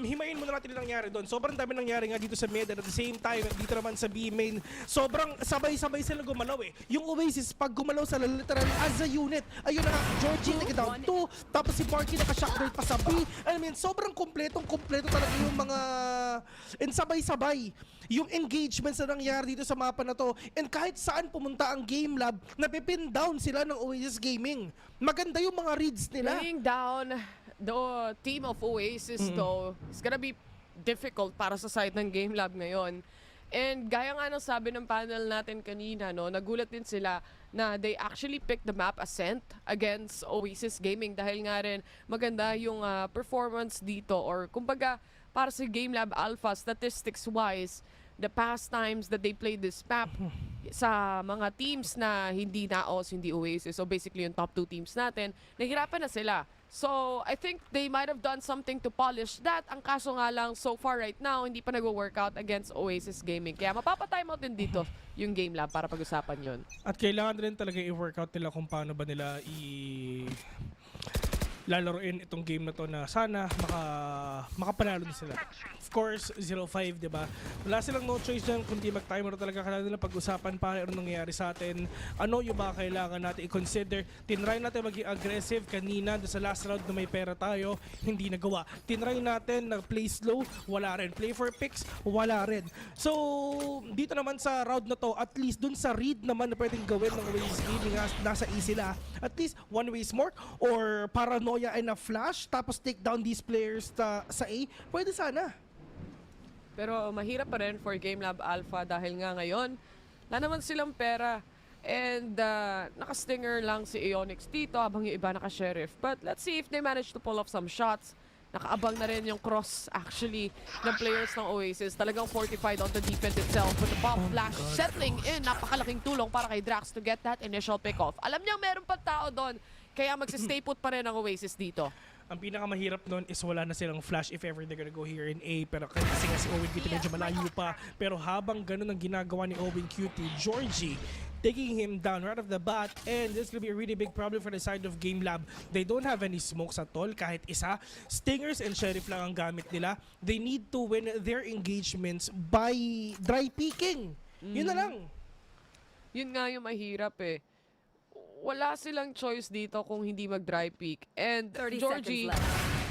himayin muna natin yung nangyari doon. Sobrang dami nangyari nga dito sa mid, and at the same time dito naman sa B main, sobrang sabay-sabay sila gumalaw eh. Yung Oasis pag gumalaw sa literal as a unit, ayun na nga, Georgie take it down 2, tapos si Parky naka-shock dart pa sa B. I mean, sobrang kompleto talaga yung mga, and sabay-sabay yung engagements na nangyari dito sa mapa na to. And kahit saan pumunta ang GameLab, napipin down sila ng Oasis Gaming. Maganda yung mga reads nila. Laying down the team of Oasis though, it's gonna be difficult para sa side ng GameLab ngayon. And gaya nga ng sabi ng panel natin kanina, no, nagulat din sila na they actually picked the map Ascent against Oasis Gaming dahil nga rin maganda yung performance dito, or kumbaga para sa GameLab Alpha statistics-wise, the past times that they played this map sa mga teams na hindi NAOS, hindi Oasis, so basically yung top 2 teams natin, nahirapan na sila. So, I think they might have done something to polish that. Ang kaso nga lang, so far right now, hindi pa nag-workout against Oasis Gaming. Kaya mapapatimeout din dito yung GameLab para pag-usapan yun. At kailangan din talaga i-workout nila kung paano ba nila lalaroin itong game na to na sana makapanalo din sila. Of course, 0-5, di ba? Wala silang no choice dyan kundi mag-timer talaga. Kailangan nila pag-usapan para ano nangyayari sa atin. Ano yung mga kailangan natin i-consider. Tinry natin maging aggressive kanina sa last round na may pera tayo, hindi nagawa. Tinry natin na play slow, wala rin. Play for picks, wala rin. So, dito naman sa round na to, at least dun sa read naman na pwedeng gawin ng Oasis Gaming, nasa E sila. At least one way smoke or paranoia and a flash tapos take down these players sa A, pwede sana. Pero mahirap pa rin for GameLab Alpha dahil nga ngayon, wala naman silang pera. And naka-stinger lang si Onyx dito habang yung iba naka-sheriff. But let's see if they manage to pull off some shots. Nakaabang na rin yung cross actually ng players ng Oasis. Talagang fortified on the defense itself with the bomb flash settling in. Napakalaking tulong para kay Drax to get that initial pick-off. Alam niyang meron pa tao doon, kaya magsi-stay put pa rin ang Oasis dito. Ang pinakamahirap nun is wala na silang flash if ever they're gonna go here in A. Pero kasi nga si Owen QT medyo malayo pa. Pero habang ganun ang ginagawa ni Owen QT, Georgie taking him down right off the bat, and this will be a really big problem for the side of GameLab. They don't have any smokes at all, kahit isa. Stingers and Sheriff lang ang gamit nila. They need to win their engagements by dry peeking. Yun na lang. Yun nga yung mahirap eh. Wala silang choice dito kung hindi mag-dry peek. And Georgie,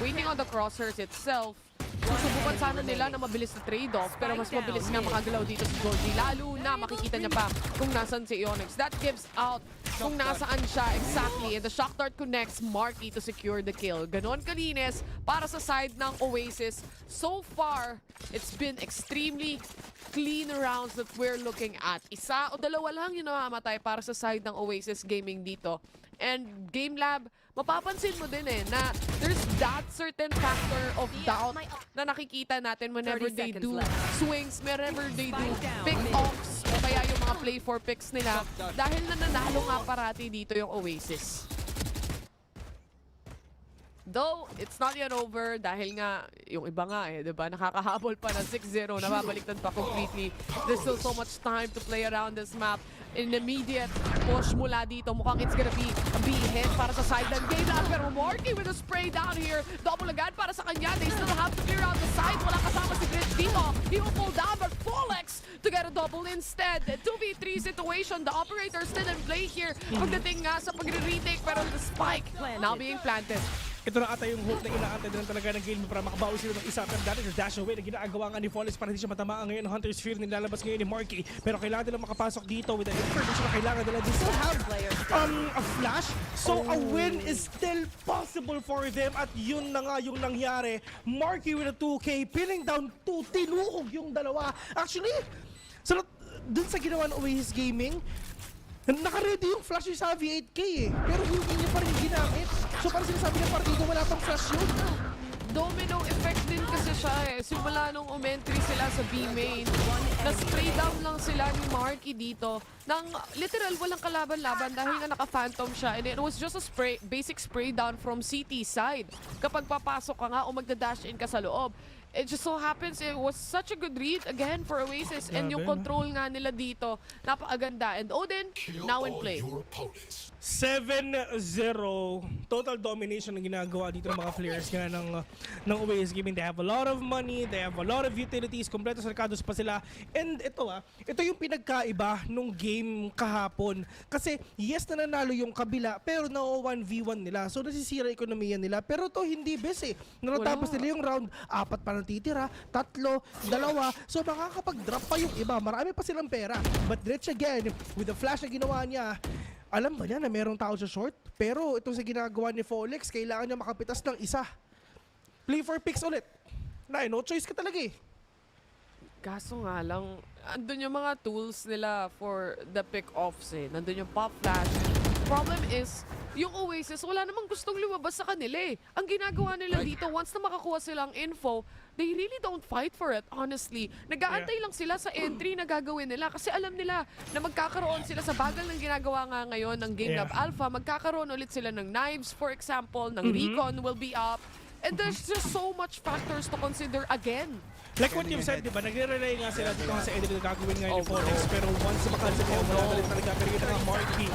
waiting on the crosshairs itself, susubukan sana nila na mabilis na trade-off, pero mas mabilis nga makagalaw dito si Georgie. Lalo na makikita niya pa kung nasan si Onyx. That gives out kung nasaan siya exactly. And the shock dart connects Marky to secure the kill. Ganon kalinis para sa side ng Oasis. So far, it's been extremely clean rounds that we're looking at. Isa o dalawa lang yung namamatay para sa side ng Oasis Gaming dito. And GameLab, mapapansin mo din eh na there's that certain factor of doubt na nakikita natin whenever they do swings, whenever they do pick-offs, o kaya yung mga play for picks nila dahil nananalo nga parati dito yung Oasis. Though, it's not yet over dahil nga, yung iba nga eh, diba? Nakakahabol pa na 6-0, nababaliktad pa completely. There's still so much time to play around this map. In immediate push mula dito, mukhang it's gonna be a hit para sa side ng GameLab. Pero Marky with a spray down here. Double agad para sa kanya. They still have to clear out the side. Wala kasama si Glitch dito. He will fall down, but Folex to get a double instead. 2v3 situation. The operator still in play here. Pagdating nga sa pagre-retake, pero the spike now being planted. Ito na ata yung hope na inaantay din talaga ng game para makabawi sila ng isa. Pero dati yung dash away na ginagawa nga ni Folex para hindi siya matamaan ngayon. Hunter's Fear nilalabas ngayon ni Marky. Pero kailangan nila makapasok dito with the information na kailangan nila. They still have a flash. So a win is still possible for them. At yun na nga yung nangyari. Marky with a 2K, pinning down 2, tinuhog yung dalawa. Actually, dun sa ginawa ng Oasis Gaming, naka-ready yung flash yung sa V8K eh. Pero hindi niya pa rin ginamit. So parang sinasabi ng partido, wala pang flash yun. Domino effect din kasi siya eh. Simula nung umentry sila sa B-main, na-spray down lang sila ni Marky dito. Nang literal walang kalaban-laban dahil nga naka-phantom siya. And it was just a basic spray down from CT side. Kapag papasok ka nga o magda-dash in ka sa loob. It just so happens it was such a good read again for Oasis. And yung control nga nila dito, napakaganda. And Odin, now in play. 7-0 total domination ang ginagawa dito ng mga players nga ng Oasis Gaming. They have a lot of money, they have a lot of utilities, kompleto sarkados pa sila. And ito yung pinagkaiba nung game kahapon. Kasi yes, nananalo yung kabila, pero na 1v1 nila. So nasisira ekonomiya nila. Pero to hindi best eh. Natatapos nila yung round, 4 pa natitira, 3, 2. So makakapag-drop pa yung iba. Marami pa silang pera. But Rich again, with the flash na ginawa niya, alam ba niya na merong tao sa short? Pero itong sa ginagawa ni Folex, kailangan niya makapitas ng isa. Play for picks ulit. No choice ka talaga eh. Kaso nga lang, andun yung mga tools nila for the pick-offs eh. Nandun yung pop flash. Problem is, yung Oasis, wala namang gustong lumabas sa kanila eh. Ang ginagawa nila dito, once na makakuha silang info, they really don't fight for it, honestly. Nag-aantay lang sila sa entry na gagawin nila kasi alam nila na magkakaroon sila sa bagal ng ginagawa nga ngayon ng GameLab Alpha. Magkakaroon ulit sila ng knives, for example, ng recon will be up. And there's just so much factors to consider again. Like what you've said, diba? Nagre-relay nga sila dito sa edit na gagawin ngayon ni Folex. Pero once makalit mo, wala talaga. Pero yun ang Marky.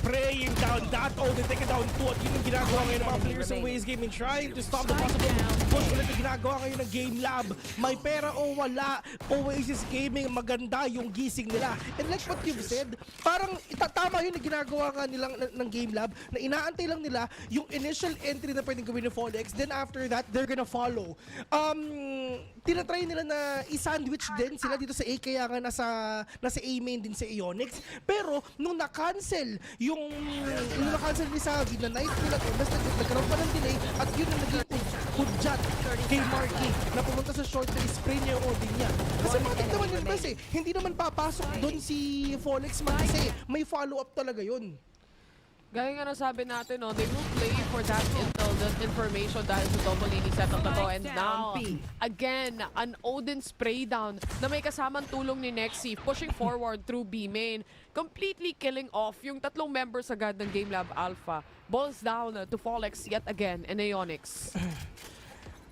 spraying down that they take it down 2 at yun ang ginagawa ngayon ng mga players ng Waze Gaming trying to stop the possible push ulit ang ginagawa ngayon ng GameLab. May pera o wala, Oasis Gaming, maganda yung gising nila. And like what you've said, parang itatama yun na ginagawa nga nilang ng GameLab na inaantay lang nila yung initial entry na pwedeng gawin ng Folex, then after that, they're gonna follow. Tinatry nila na i-sandwich din sila dito sa A, kaya nga nasa A main din sa Ionix. Pero nung na-cancel yung na-cancel ni Savi na night nila to, basta nagkaroon pa ng delay at yun ang naging hudyat kay Marky na pumunta sa short na spray niya yung Odin niya. Kasi matik naman yun kasi hindi naman papasok doon si Folex kasi may follow-up talaga yun. Gaya nga nasabi natin, no, they will play for that intel, that information dahil sa double ini setup na to. And now, again, an Odin spray down na may kasamang tulong ni Nexi, pushing forward through B main, completely killing off yung tatlong members agad ng GameLab Alpha. Balls down to Folex yet again and Ionix.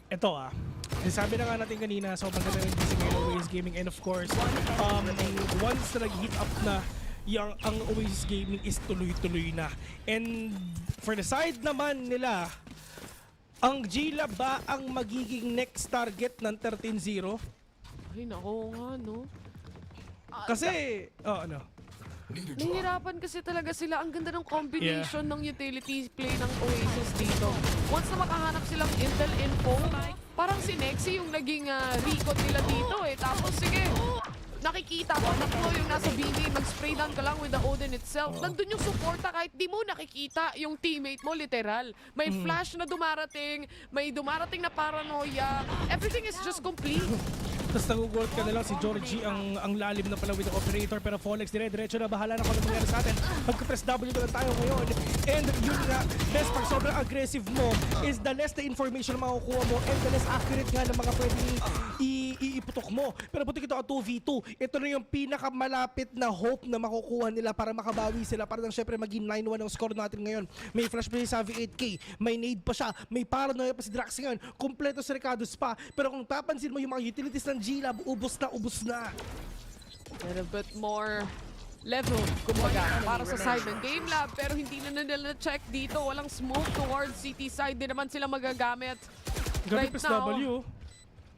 Ito sabi na nga natin kanina, so maganda rin gising ngayon Oasis Gaming, and of course, once na nag-heat up na ang Oasis Gaming is tuloy-tuloy na. And for the side naman nila, ang GameLab ba ang magiging next target ng 13-0? Ay, nako nga, no? Kasi, nahihirapan kasi talaga sila. Ang ganda ng combination ng utility play ng Oasis dito. Once na makahanap silang intel info, parang si Nexi yung naging recon nila dito Tapos sige, nakikita mo, nakuha yung nasa BD, mag-spray down ka lang with the Odin itself. Nandun yung supporta kahit di mo nakikita yung teammate mo, literal. May flash na dumarating, may dumarating na paranoia. Everything is just complete. Tapos nagugulat ka na lang si Georgie ang lalim na pala with the operator, pero Folex dire-diretso na, bahala na kung ano mangyari sa atin. Pagka-press W na tayo ngayon. And yun nga, best pag sobrang aggressive mo is the less the information na makukuha mo and the less accurate nga ng mga pwedeng iiputok mo. Pero buti ito 2v2. Ito na yung pinakamalapit na hope na makukuha nila para makabawi sila. Para lang syempre maging 9-1 ang score natin ngayon. May flash pa si Savi 8K, may nade pa siya, may paranoia pa si Drax ngayon, kumpleto si Ricardo's pa. Pero kung papansin mo yung mga utilities ng GameLab, ubos na. A little bit more level, kumbaga, para sa side ng GameLab. Pero hindi na nila na-check dito. Walang smoke towards CT side. Di naman sila magagamit right now. W.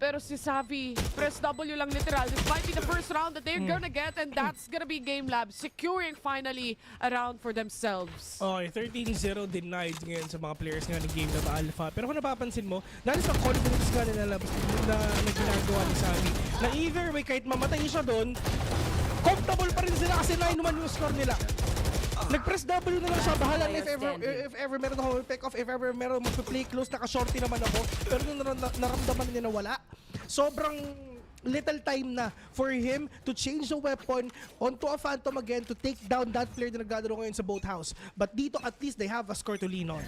Pero si Savi, press W lang literal. This might be the first round that they're gonna get, and that's gonna be GameLab securing finally a round for themselves. Okay, 13-0 denied ngayon sa mga players nga ng GameLab Alpha. Pero kung napapansin mo, dahil sa confidence nga na ginagawa ni Savi, na either way, kahit mamatay siya doon, comfortable pa rin sila kasi 9-1 yung score nila. Nag-press W na lang siya, bahala na if ever meron ako pick off, if ever meron mag-play close, naka-shorty naman ako. Pero nung naramdaman niya na wala, sobrang little time na for him to change the weapon onto a Phantom again to take down that player na naglalaro ngayon sa boathouse. But dito at least they have a score to lean on.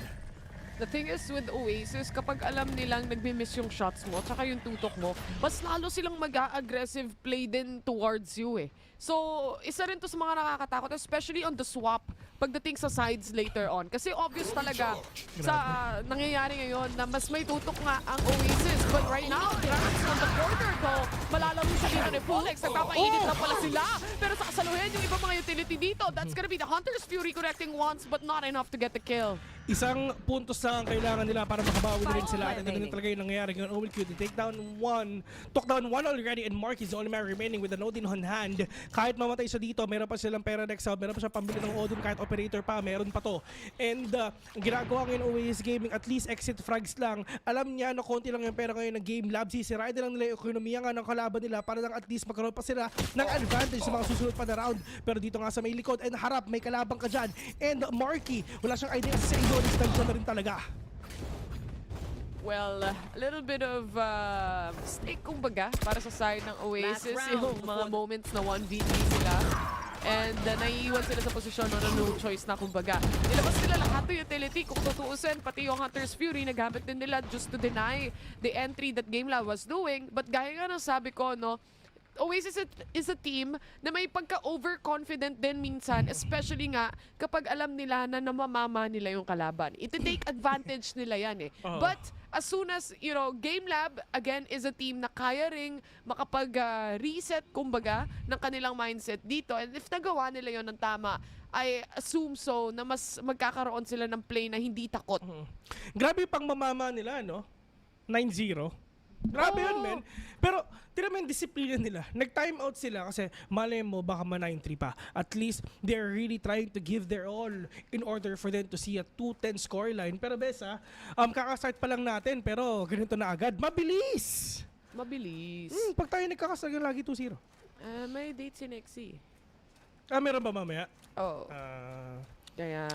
The thing is with Oasis, kapag alam nilang nagmi-miss yung shots mo, tsaka yung tutok mo, mas lalo silang mag-aggressive play din towards you So, isa rin to sa mga nakakatakot, especially on the swap pagdating sa sides later on. Kasi obvious talaga sa nangyayari ngayon na mas may tutok nga ang Oasis. But right now, Drax on the corner ko, malalaro siya dito ni Folex. Nagpapainit na pala sila. Pero sa kasaluhin yung ibang mga utility dito, that's gonna be the Hunter's Fury connecting once but not enough to get the kill. Isang puntos lang ang kailangan nila para makabawi na rin sila. At ito na talaga yung nangyayari ngayon. OWQ to take down one. Took down one already and Mark is the only man remaining with the Odin on hand. Kahit mamatay siya dito, meron pa silang pera next out. Meron pa siya pambili ng Odin kahit operator pa. Meron pa to. And ang ginagawa ngayon Oasis Gaming, at least exit frags lang. Alam niya na konti lang yung pera ngayon ng GameLab. Sisirain na lang nila yung ekonomiya nga ng kalaban nila para lang at least magkaroon pa sila ng advantage sa mga susunod pa na round. Pero dito nga sa may likod and harap, may kalabang ka dyan. And Marky, wala siyang idea sa Ionis, nandiyan na rin talaga. Well, a little bit of mistake kumbaga para sa side ng Oasis. Yung mga moments na 1v3 sila. And naiiwan sila sa posisyon na no choice na kumbaga. Nilabas nila lahat ng utility. Kung tutuusin, pati yung Hunter's Fury, nagamit din nila just to deny the entry that GameLab was doing. But gaya nga ng sabi ko, no, Oasis is a team na may pagka-overconfident din minsan, especially nga kapag alam nila na namamama nila yung kalaban. Iti-take advantage nila yan But as soon as, you know, GameLab, again, is a team na kaya ring makapag-reset, kumbaga, ng kanilang mindset dito. And if nagawa nila yon ng tama, I assume so na mas magkakaroon sila ng play na hindi takot. Grabe pang mamama nila, no? 9-0. Grabe yun, men. Pero, tira mo yung disiplina nila. Nag-time out sila kasi malay mo baka ma-9-3 pa. At least, they're really trying to give their all in order for them to see a 2-10 scoreline. Pero Besa, kakastart pa lang natin pero ganito na agad. Mabilis! Mabilis. Pag tayo nagkakastart lagi 2-0. May date si Nexie. Meron ba mamaya? Oo. Kaya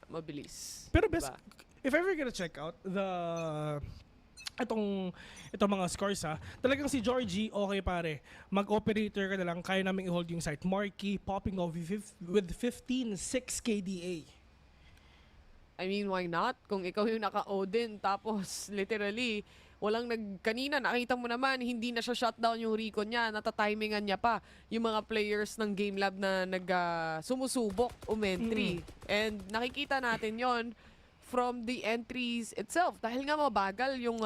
mabilis. Pero Bes, if ever gonna check out itong mga scores talagang si Georgie, okay pare. Mag-operator ka na lang, kaya namin i-hold yung site. Marky popping off with 15-6 KDA. I mean, why not? Kung ikaw yung naka-Odin, tapos literally, kanina nakita mo naman, hindi na siya shutdown yung recon niya, natatimingan niya pa yung mga players ng GameLab na sumusubok umentry. And nakikita natin yon from the entries itself. Dahil nga mabagal yung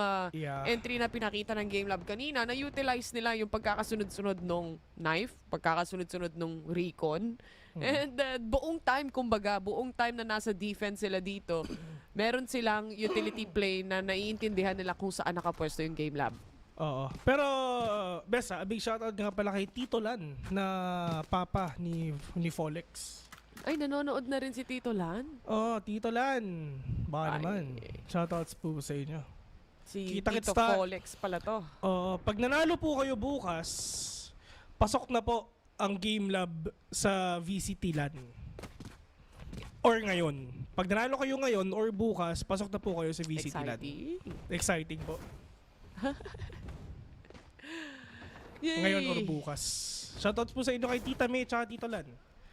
entry na pinakita ng GameLab kanina, na-utilize nila yung pagkakasunod-sunod nung knife, pagkakasunod-sunod nung recon. And buong time na nasa defense sila dito, meron silang utility play na naiintindihan nila kung saan nakapwesto yung GameLab. Oo. Pero, Besa, a big shoutout nga pala kay Tito Lan na papa ni Folex. Ay, nanonood na rin si Tito Lan? Oo, Tito Lan. Baka naman. Shoutouts po sa inyo. Si Tito Folex pala to. Pag nanalo po kayo bukas, pasok na po ang GameLab sa VCT LAN. Or ngayon. Pag nanalo kayo ngayon or bukas, pasok na po kayo sa VCT LAN. Exciting po. Ngayon or bukas. Shoutouts po sa inyo kay Tita May at Tito Lan.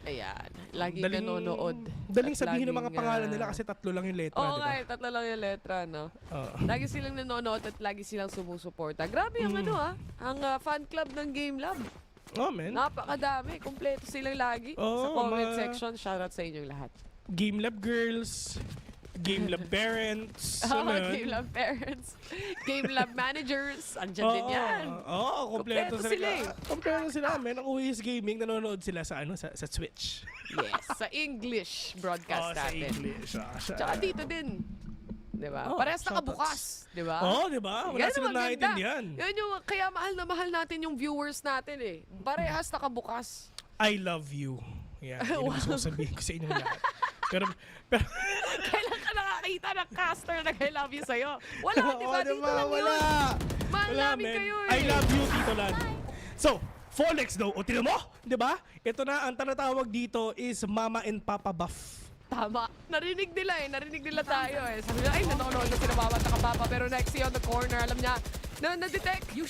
Ayan. Lagi nanonood. Daling sabihin ng mga pangalan nila kasi 3 lang yung letra. Oo nga, 3 lang yung letra, no? Lagi silang nanonood at lagi silang sumusuporta. Grabe ang ang fan club ng GameLab. Oh, man. Napakadami. Kompleto silang lagi. Sa comment section, shoutout sa inyong lahat. GameLab girls, GameLab parents. GameLab parents, GameLab managers. Andyan din yan. Kompleto sila. Kompleto sila. Ang Oasis Gaming, nanonood sila sa sa Twitch. Yes, sa English broadcast natin. Sa English. Tsaka dito din. Diba? Parehas nakabukas. Diba? Diba? Wala silang naiintindihan. Yan yung, kaya mahal na mahal natin yung viewers natin eh. Parehas nakabukas. I love you. Yan. Yun ang gusto ko sabihin ko sa inyong lahat. Pero kailan ka nakakita ng caster na I love you sa'yo? Wala, diba? Dito lang wala. yun. Mahal namin man. kayo eh. I love you, Tito Lan. So, Folex daw. O, tinan mo? Diba? Ito na, ang tanatawag dito is Mama and Papa Buff. Tama. Narinig nila eh. Narinig nila tayo eh. Sabi nila, ay, nanonood na sila Mama at Papa. Pero Nexie on the corner, alam niya, na-detect yung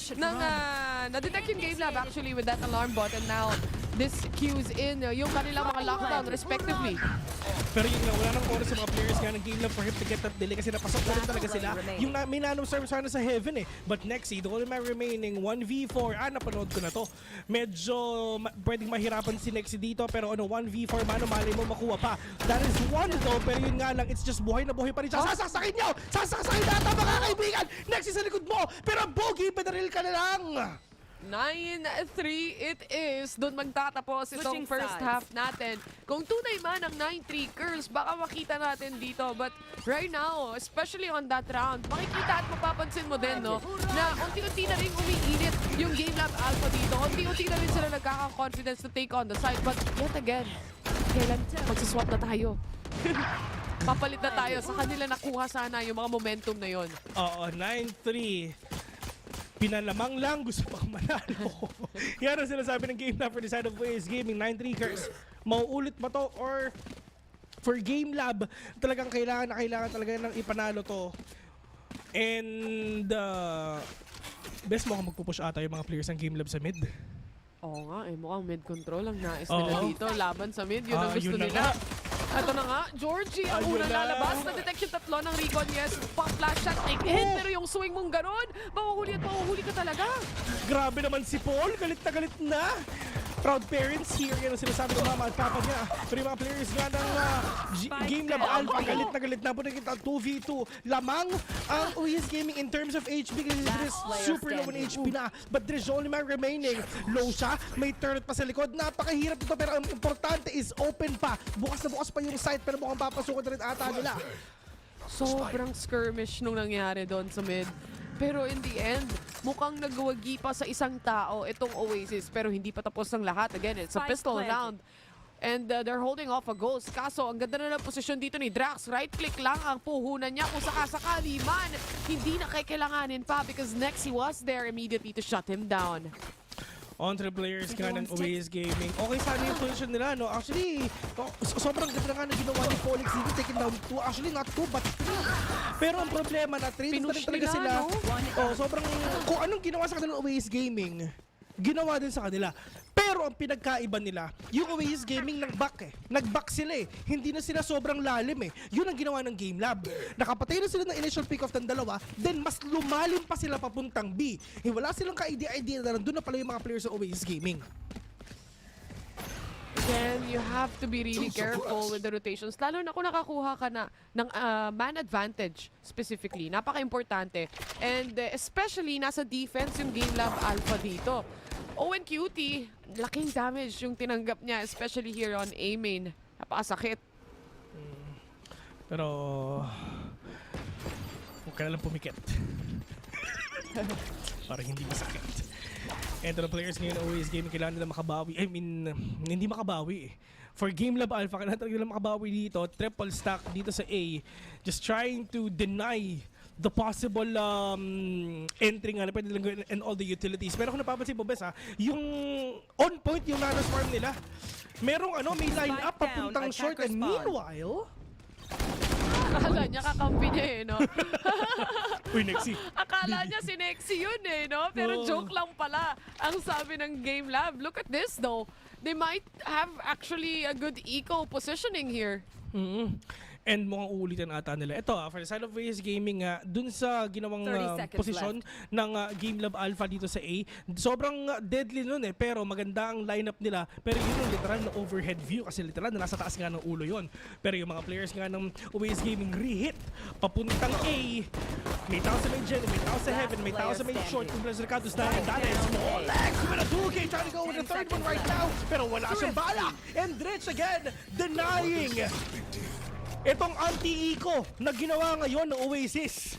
GameLab actually with that alarm bot, and now this cues in yung kanilang mga lockdown respectively. Pero yun nga, wala nang oras sa mga players nga ng GameLab for him to get that delay kasi napasok na rin talaga sila. Yung may nanom-serve sana sa Heaven eh. But Nexie, the only man remaining 1v4. Napanood ko na to. Medyo pwedeng mahirapan si Nexie dito, pero 1v4 mali mo makuha pa. That is one though, pero yun nga lang, it's just buhay na buhay pa rin siya. Sasaksakin nyo! Sasaksakin natin mga kaibigan! Nexie sa likod mo! Pero bogey, pedaril ka na lang! 9-3 it is. Doon magtatapos itong first half natin. Kung tunay man ang 9-3 girls, baka makita natin dito. But right now, especially on that round, makikita at mapapansin mo din, no, na unti-unti na rin umiinit yung GameLab Alpha dito. Unti-unti na rin sila nagkaka-confidence to take on the side. But yet again, kailan magsiswap na tayo? Papalit na tayo. Sa kanila nakuha sana yung mga momentum na yon. Oo, 9-3. Pinalamang lang, gusto pang manalo. Yan ang sinasabi ng GameLab for the side of Oasis Gaming. 9-3 curse. Mauulit ba to? Or for GameLab, talagang kailangan talaga nang ipanalo to. And best mo kung magpupush ata yung mga players ng GameLab sa mid. Oo nga, mukhang mid control ang nais nila dito. Laban sa mid, yun ang gusto nila. Ito na nga, Georgie ang unang lalabas. Na-detect yung 3 ng recon. Yes, flash shot, take hit. Pero yung swing mong ganon, mahuhuli at mahuhuli ka talaga. Grabe naman si Paul. Galit na galit na. proud parents here. Yan ang sinasabi ng mama at papa niya. Pero yung mga players nga ng GameLab Alpha, galit na po nakita 2v2. Lamang ang Oasis Gaming in terms of HP kasi there's super low in HP na. But there's only man remaining. Low siya, may turret pa sa likod. Napakahirap ito pero ang importante is open pa. Bukas na bukas pa yung site pero mukhang papasukan na rin ata nila. Sobrang skirmish nung nangyari doon sa mid. Pero in the end, mukhang nagwagi pa sa isang tao itong Oasis. Pero hindi pa tapos ng lahat. Again, it's a pistol round. And they're holding off a ghost. Kaso, ang ganda na ng posisyon dito ni Drax. Right-click lang ang puhunan niya. Kung sakasakali man, hindi na kailanganin pa because Nexi was there immediately to shut him down. On to the players nga ng Oasis Gaming. Okay sana yung position nila, no? Actually, sobrang ganda nga na ginawa ni Polix dito. Taking down 2. Actually, not 2, but 3. Pero ang problema na 3 na rin talaga sila. Sobrang, kung anong ginawa sa kanila ng Oasis Gaming, ginawa din sa kanila. Pero ang pinagkaiba nila, yung Oasis Gaming nag-back sila eh. Hindi na sila sobrang lalim eh. Yun ang ginawa ng GameLab. Nakapatay na sila ng initial pick-off ng dalawa, then mas lumalim pa sila papuntang B. Wala silang ka-idea na nandun na pala yung mga players sa Oasis Gaming. Again, you have to be really careful with the rotations. Lalo na kung nakakuha ka na ng man advantage specifically. Napaka-importante. And especially nasa defense yung GameLab Alpha dito. Owen Cutie, laking damage yung tinanggap niya, especially here on A main. Napakasakit. Pero, huwag ka na lang pumikit. Para hindi masakit. Ito na players ngayon Oasis Gaming, kailangan nila makabawi. I mean, hindi makabawi eh. For GameLab Alpha, kailangan nila makabawi dito. Triple stack dito sa A. Just trying to deny the possible entry nga na pwede lang gawin and all the utilities. Pero kung napapansin mo, Bes, yung on point yung nanos farm nila. Merong may line up papuntang short and meanwhile, Akala niya kakampi niya eh, no? Uy, Nexi. Akala niya si Nexi yun eh, no? Pero joke lang pala ang sabi ng GameLab. Look at this though. They might have actually a good eco positioning here. And mukhang uulitin ata nila. Ito, for the side of Oasis Gaming, dun sa ginawang posisyon ng GameLab Alpha dito sa A, sobrang deadly nun eh, pero maganda ang lineup nila. Pero yun yung literal na overhead view kasi literal na nasa taas nga ng ulo yun. Pero yung mga players nga ng Oasis Gaming re-hit papuntang A. May tao sa main gen, may tao sa heaven, may tao sa main short. Kung pala sa Ricardo's na dali, small legs. But a 2K trying to go with the third one right now. Pero wala siyang bala. And Rich again, denying itong anti-eco na ginawa ngayon ng Oasis.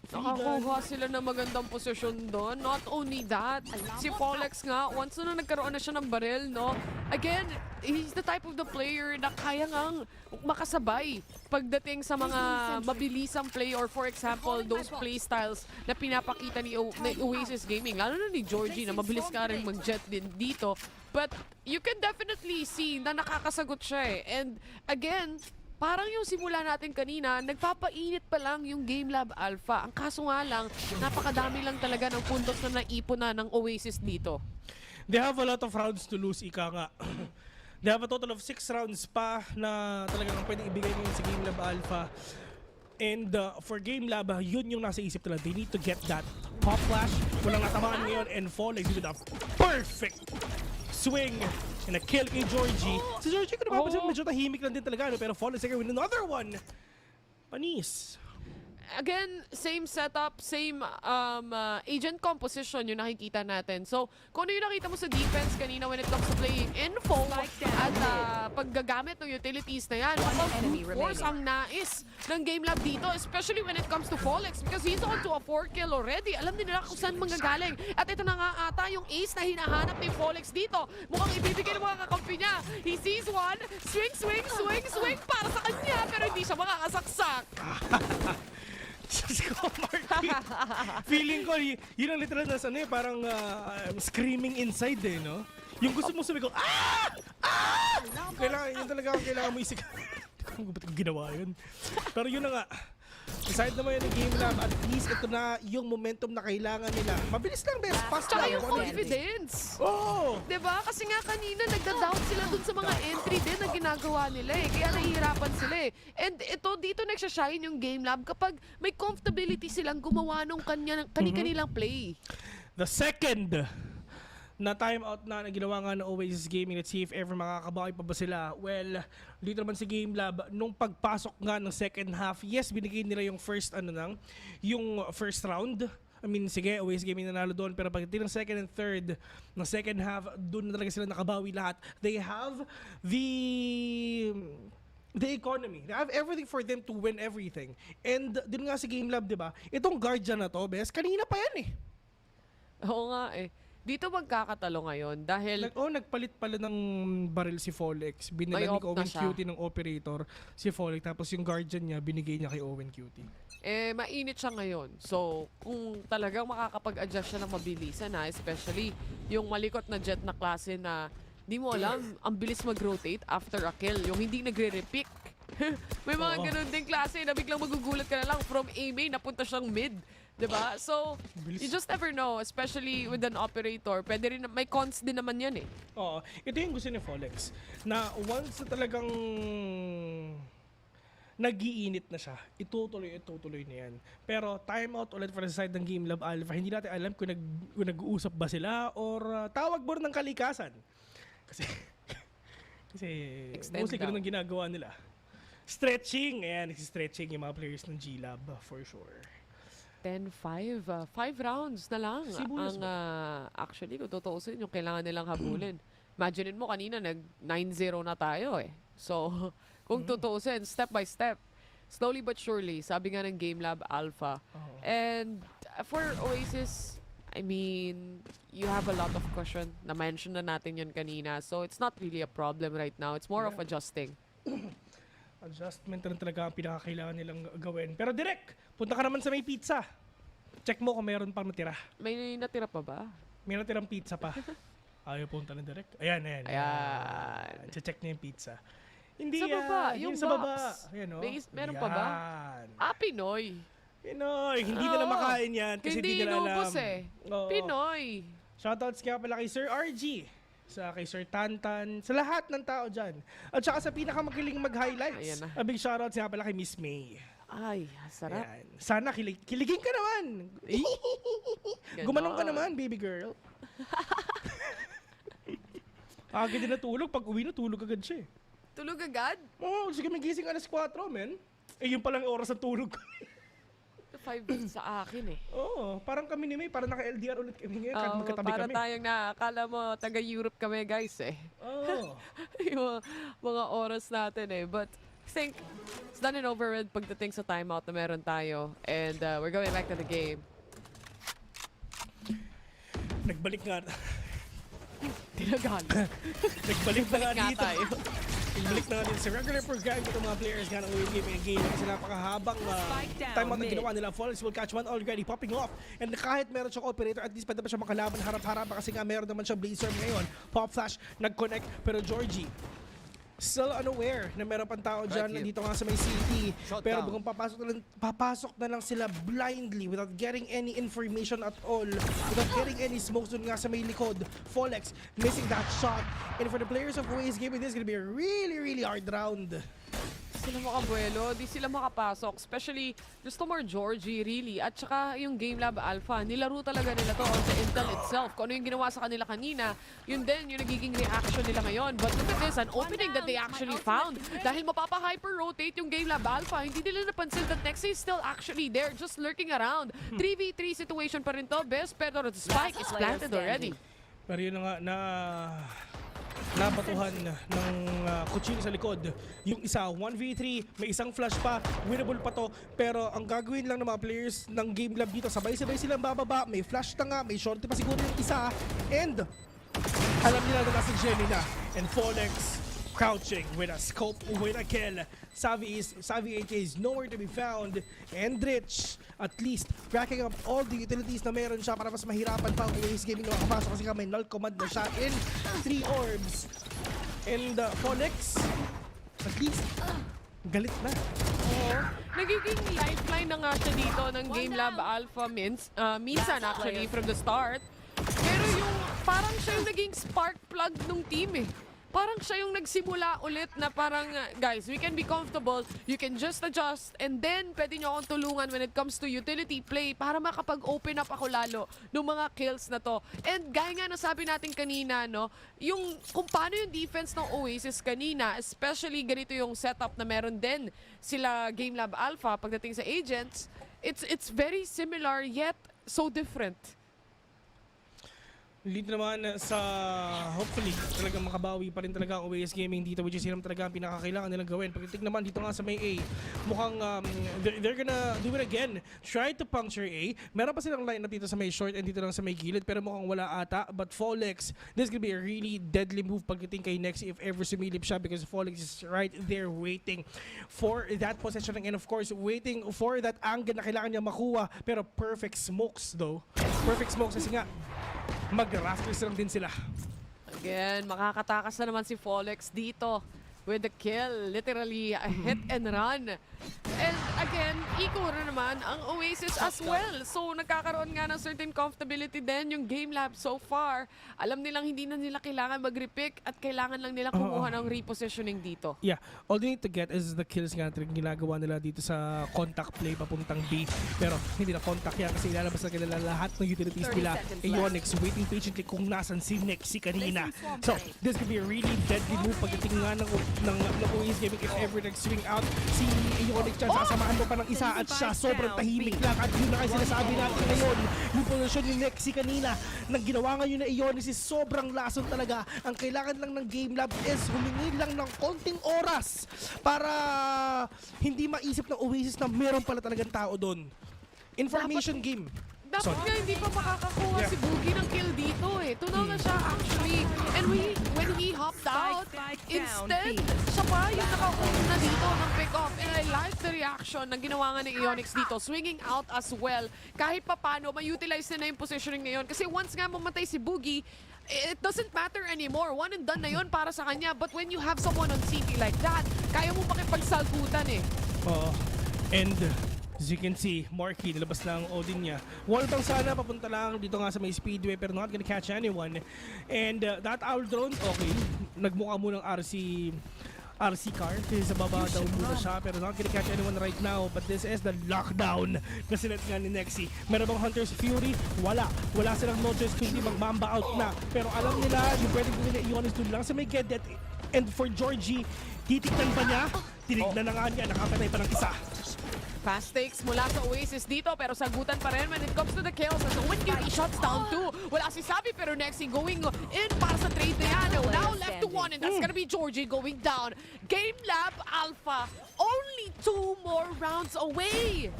Nakakuha sila ng magandang posisyon doon. Not only that, si Polex nga, once na nagkaroon na siya ng baril, no? Again, he's the type of the player na kaya ngang makasabay pagdating sa mga mabilisang play or for example, those play styles na pinapakita ni Oasis Gaming. Lalo na ni Georgie na mabilis ka rin mag-jet din dito. But you can definitely see na nakakasagot siya eh. And again, parang yung simula natin kanina, nagpapainit pa lang yung GameLab Alpha. Ang kaso nga lang, napakadami lang talaga ng puntos na naipon na ng Oasis dito. They have a lot of rounds to lose, ika nga. They have a total of 6 rounds pa na talagang pwedeng ibigay ngayon sa GameLab Alpha. And for GameLab, yun yung nasa isip nila. They need to get that pop flash. Walang natamaan ngayon and Falling with a perfect swing and a kill kay Georgie. Si Georgie ko napapansin, medyo tahimik lang din talaga, pero Fallen second with another one. Panis. Again, same setup, same agent composition yung nakikita natin. So, kung ano yung nakita mo sa defense kanina when it comes to playing info at paggagamit ng utilities na yan, brute force ang nais ng GameLab dito, especially when it comes to Folex because he's on to a 4 kill already. Alam nila kung saan manggagaling. At ito na nga ata yung ace na hinahanap ni Folex dito. Mukhang ibibigay ng mga kakampi niya. He sees one, swing, swing, swing, swing para sa kanya, pero hindi siya makakasaksak. Diyos ko, Marky. Feeling ko, yun ang literal na parang screaming inside eh, no? Yung gusto mo sabi ko, ah! Ah! Yun talaga ang kailangan mo isik. Kung ba't ko ginawa yun. Pero yun na nga. Aside naman yun ng GameLab, at least ito na yung momentum na kailangan nila. Mabilis lang, best. Fast Tsaka lang. yung confidence. Oh! Diba? Kasi nga kanina nagda-doubt sila dun sa mga entry din na ginagawa nila eh. Kaya nahihirapan sila eh. And ito, dito nagsashine yung GameLab kapag may comfortability silang gumawa nung kani-kanilang play. The second na timeout na ginawa nga ng Oasis Gaming. Let's see if ever makakabawi pa ba sila. Well, dito naman si GameLab, nung pagpasok nga ng second half, yes, binigay nila yung first round. I mean, sige, Oasis Gaming nanalo doon, pero pagdating ng second and third, ng second half, doon na talaga sila nakabawi lahat. They have the economy. They have everything for them to win everything. And din nga si GameLab, di ba? Itong guardian na to, Bes, kanina pa yan eh. Oo nga eh. Dito magkakatalo ngayon dahil... nagpalit pala ng baril si Folex. Binila ni Owen Cutie ng operator si Folex. Tapos yung guardian niya, binigay niya kay Owen Cutie. Mainit siya ngayon. So, kung talagang makakapag-adjust siya ng mabilisan especially yung malikot na jet na klase na di mo alam, ang bilis mag-rotate after a kill. Yung hindi nagre-repick. May mga ganun ding klase na biglang magugulat ka na lang from A main, napunta siyang mid. Diba? So, you just never know, especially with an operator. Pwede rin, may cons din naman yan eh. Oo. Ito yung gusto ni Folex. Na once na talagang nag-iinit na siya, itutuloy na yan. Pero timeout ulit for the side ng GameLab Alpha. Hindi natin alam kung nag-uusap ba sila or tawag board ng kalikasan. Kasi mostly ganun ang ginagawa nila. Stretching. Ayan, stretching yung mga players ng G-Lab for sure. 10-5. 5 rounds na lang. Actually, kung tutuusin, yung kailangan nilang habulin. Imaginein mo, kanina nag-9-0 na tayo eh. So, kung tutuusin, step by step, slowly but surely, sabi nga ng GameLab Alpha. And for Oasis, I mean, you have a lot of cushion. Na-mention na natin yun kanina. So, it's not really a problem right now. It's more of adjusting. Adjustment na talaga ang pinakakailangan nilang gawin. Pero direct, punta ka naman sa may pizza. Check mo kung mayroon pang natira. May natira pa ba? May natirang pizza pa. Ayaw punta ng direct. Ayan. Check niya yung pizza. Hindi sa baba, yung sa baba. box. Ayan, Meron pa ba? Pinoy. Hindi nila makain yan kasi hindi nila alam. Inubos eh. Pinoy. Shoutouts nga pala kay Sir RG. Kay Sir Tantan, sa lahat ng tao dyan. At saka sa pinakamagaling mag-highlights. A big shoutouts nga pala kay Miss May. Ay, sarap. Ayan. Sana kiligin ka naman. Gumanong ka naman, baby girl. Aga din natulog. Pag uwi na, tulog agad siya eh. Tulog agad? Oo, sige may gising alas 4, men. Yun palang oras ng tulog ko. 5 sa akin eh. Oo, parang kami ni May, parang naka-LDR ulit kami ngayon, kahit magkatabi para kami. Tayong akala mo, taga-Europe kami guys eh. Oo. Yung mga oras natin eh. But I think it's done and over with pagdating sa timeout na meron tayo. And we're going back to the game. Nagbalik nga. Tinagal. Nagbalik na nga dito. Nagbalik na nga dito sa regular program ng mga players nga ng game kasi napakahabang timeout na ginawa nila. Falls will catch one already popping off. And kahit meron siyang operator, at least pwede pa siya makalaban harap-harap kasi nga meron naman siyang Blazer ngayon. Pop Flash, nag-connect. Pero Georgie, still unaware na meron pang tao dyan nandito nga sa may city. Pero bukong papasok na lang sila blindly without getting any information at all. Without getting any smokes dun nga sa may likod. Folex missing that shot. And for the players of Oasis Gaming, this is gonna be a really, really hard round. Sila makabuelo, di sila makapasok. Especially, gusto more Georgie, really. At saka yung GameLab Alpha, nilaro talaga nila to on the Intel itself. Kung ano yung ginawa sa kanila kanina, yun din yung nagiging reaction nila ngayon. But look at this, an opening that they actually found. Dahil mapapa-hyper-rotate yung GameLab Alpha, hindi nila napansin that Nexus is still actually there, just lurking around. 3v3 situation pa rin to, best, pero the spike is planted already. Pero yun nga, nabatuhan ng kutsino sa likod. Yung isa, 1v3, may isang flash pa, winnable pa to. Pero ang gagawin lang ng mga players ng GameLab dito, sabay-sabay silang bababa, may flash na nga, may shorty pa siguro yung isa. And alam nila na nasa Jenny na. And Folex crouching with a scope, with a kill. Savvy 8 is nowhere to be found. And Rich, at least, racking up all the utilities na meron siya para mas mahirapan pa ang Oasis Gaming na makapasok kasi may null command na siya in 3 orbs. And Folex, at least, galit na. Nagiging lifeline na nga siya dito ng GameLab Alpha minsan actually from the start. Pero yung parang siya yung naging spark plug ng team eh. parang siya yung nagsimula ulit na parang, guys, we can be comfortable, you can just adjust, and then pwede nyo akong tulungan when it comes to utility play para makapag-open up ako lalo ng mga kills na to. And gaya nga nasabi natin kanina, no, yung kung paano yung defense ng Oasis kanina, especially ganito yung setup na meron din sila GameLab Alpha pagdating sa agents, it's very similar yet so different. Lead naman sa hopefully talagang makabawi pa rin talaga ang Oasis Gaming dito, which is yun naman talaga ang pinakakailangan nilang gawin. Pagdating naman dito nga sa may A, mukhang they're gonna do it again. Try to puncture A. Meron pa silang line up dito sa may short and dito lang sa may gilid, pero mukhang wala ata. But Folex, this is gonna be a really deadly move pagdating kay Nexi if ever sumilip siya, because Folex is right there waiting for that positioning and of course waiting for that angle na kailangan niya makuha. Pero perfect smokes though. Perfect smokes kasi nga mag-rafters lang din sila. Again, makakatakas na naman si Folex dito with the kill. Literally, a hit and run. And again, equal na naman ang Oasis as well. So, nagkakaroon nga ng certain comfortability din yung GameLab so far. Alam nilang hindi na nila kailangan mag-repick at kailangan lang nila kumuha ng repositioning dito. Yeah, all they need to get is the kills nga ginagawa nila dito sa contact play papuntang B. Pero hindi na contact yan kasi ilalabas na kanila lahat ng utilities nila. Ionix waiting patiently kung nasan si Nexi kanina. So, this could be a really deadly move pagdating nga ng Oasis Gaming if ever nag-swing out si Ionix dyan. Sasamahan mo pa ng isa at siya sobrang tahimik lang. At yun na kayo sinasabi natin ngayon. Yung posisyon ni Nexi kanina nang ginawa ngayon na Ionix is sobrang lason talaga. Ang kailangan lang ng GameLab is humingi lang ng konting oras para hindi maisip ng Oasis na meron pala talagang tao doon. Information game. Dapat nga hindi pa makakakuha si Boogie ng kill dito eh. Tunaw na siya actually. And when he hopped out, instead, siya pa yung nakauna dito ng pick-off. And I like the reaction na ginawa nga ni Ionix dito. Swinging out as well. Kahit pa paano, ma-utilize na yung positioning ngayon. Kasi once nga mamatay si Boogie, it doesn't matter anymore. One and done na yun para sa kanya. But when you have someone on CT like that, kaya mo makipagsalputan eh. And as you can see, Marky, nilabas na ang Odin niya. Wall bang sana, papunta lang dito nga sa may speedway, pero not gonna catch anyone. And that owl drone, okay, nagmukha munang RC car, kasi sa baba daw muna siya, pero not gonna catch anyone right now. But this is the lockdown na sinet nga ni Nexi. Meron bang Hunter's Fury? Wala silang no choice kundi mag-mamba out na. Pero alam nila, yung pwedeng gawin na Ionis doon lang sa may get that. And for Georgie, titignan pa niya? Tinignan na nga niya, nakapatay pa ng isa. Fast takes mula sa Oasis dito, pero sagutan pa rin when it comes to the kills. As OneQT shuts down 2. Wala si Sabi, pero Nexi going in para sa trade na yan. Now left to 1, and that's gonna be Georgie going down. GameLab Alpha, only 2 more rounds away.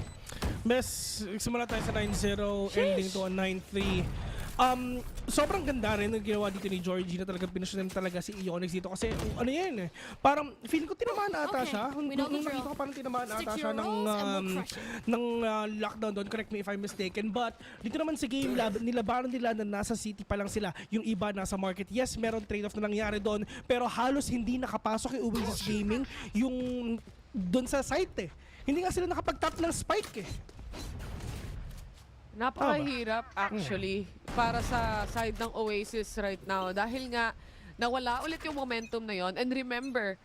Bes, simula tayo sa 9-0, ending to a 9-3. Sobrang ganda rin ang ginawa dito ni Georgie na talagang pinasyonan talaga si Ionix dito kasi ano yan eh, parang feeling ko tinamaan ata siya. Nung nakita ko parang tinamaan ata siya ng lockdown doon, correct me if I'm mistaken. But dito naman sa GameLab, nilabanan nila na nasa city pa lang sila, yung iba nasa market. Yes, meron trade-off na nangyari doon, pero halos hindi nakapasok yung Oasis Gaming yung doon sa site eh. Hindi nga sila nakapag-tap ng spike eh. Napakahirap actually para sa side ng Oasis right now dahil nga nawala ulit yung momentum na yon. And remember,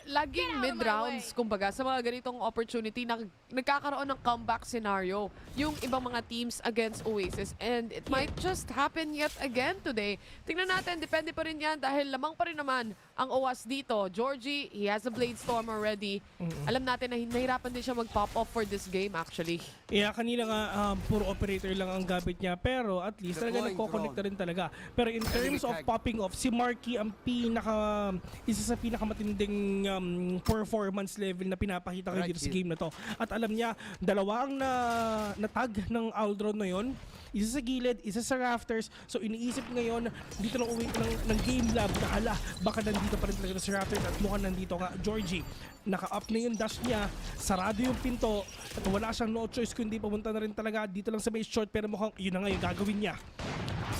laging mid-rounds, kumbaga, sa mga ganitong opportunity, nagkakaroon ng comeback scenario yung ibang mga teams against Oasis. And it might just happen yet again today. Tingnan natin, depende pa rin yan dahil lamang pa rin naman ang OAS dito. Georgie, he has a Blade Storm already. Alam natin na nahirapan din siya mag-pop off for this game actually. Yeah, kanina nga puro operator lang ang gamit niya, pero at least talaga nagko-connect na rin talaga. Pero in terms of popping off, si Marky ang isa sa pinakamatinding performance level na pinapakita kayo dito sa game na to. At alam niya, dalawa ang natag ng Aldron na yon. Isa sa gilid, isa sa rafters. So iniisip ngayon dito ng uwi ng GameLab na hala, baka nandito pa rin talaga sa rafters at mukhang nandito nga Georgie. Naka-up na yung dash niya, sarado yung pinto at wala siyang no choice kundi pumunta na rin talaga dito lang sa base short, pero mukhang yun na nga yung gagawin niya.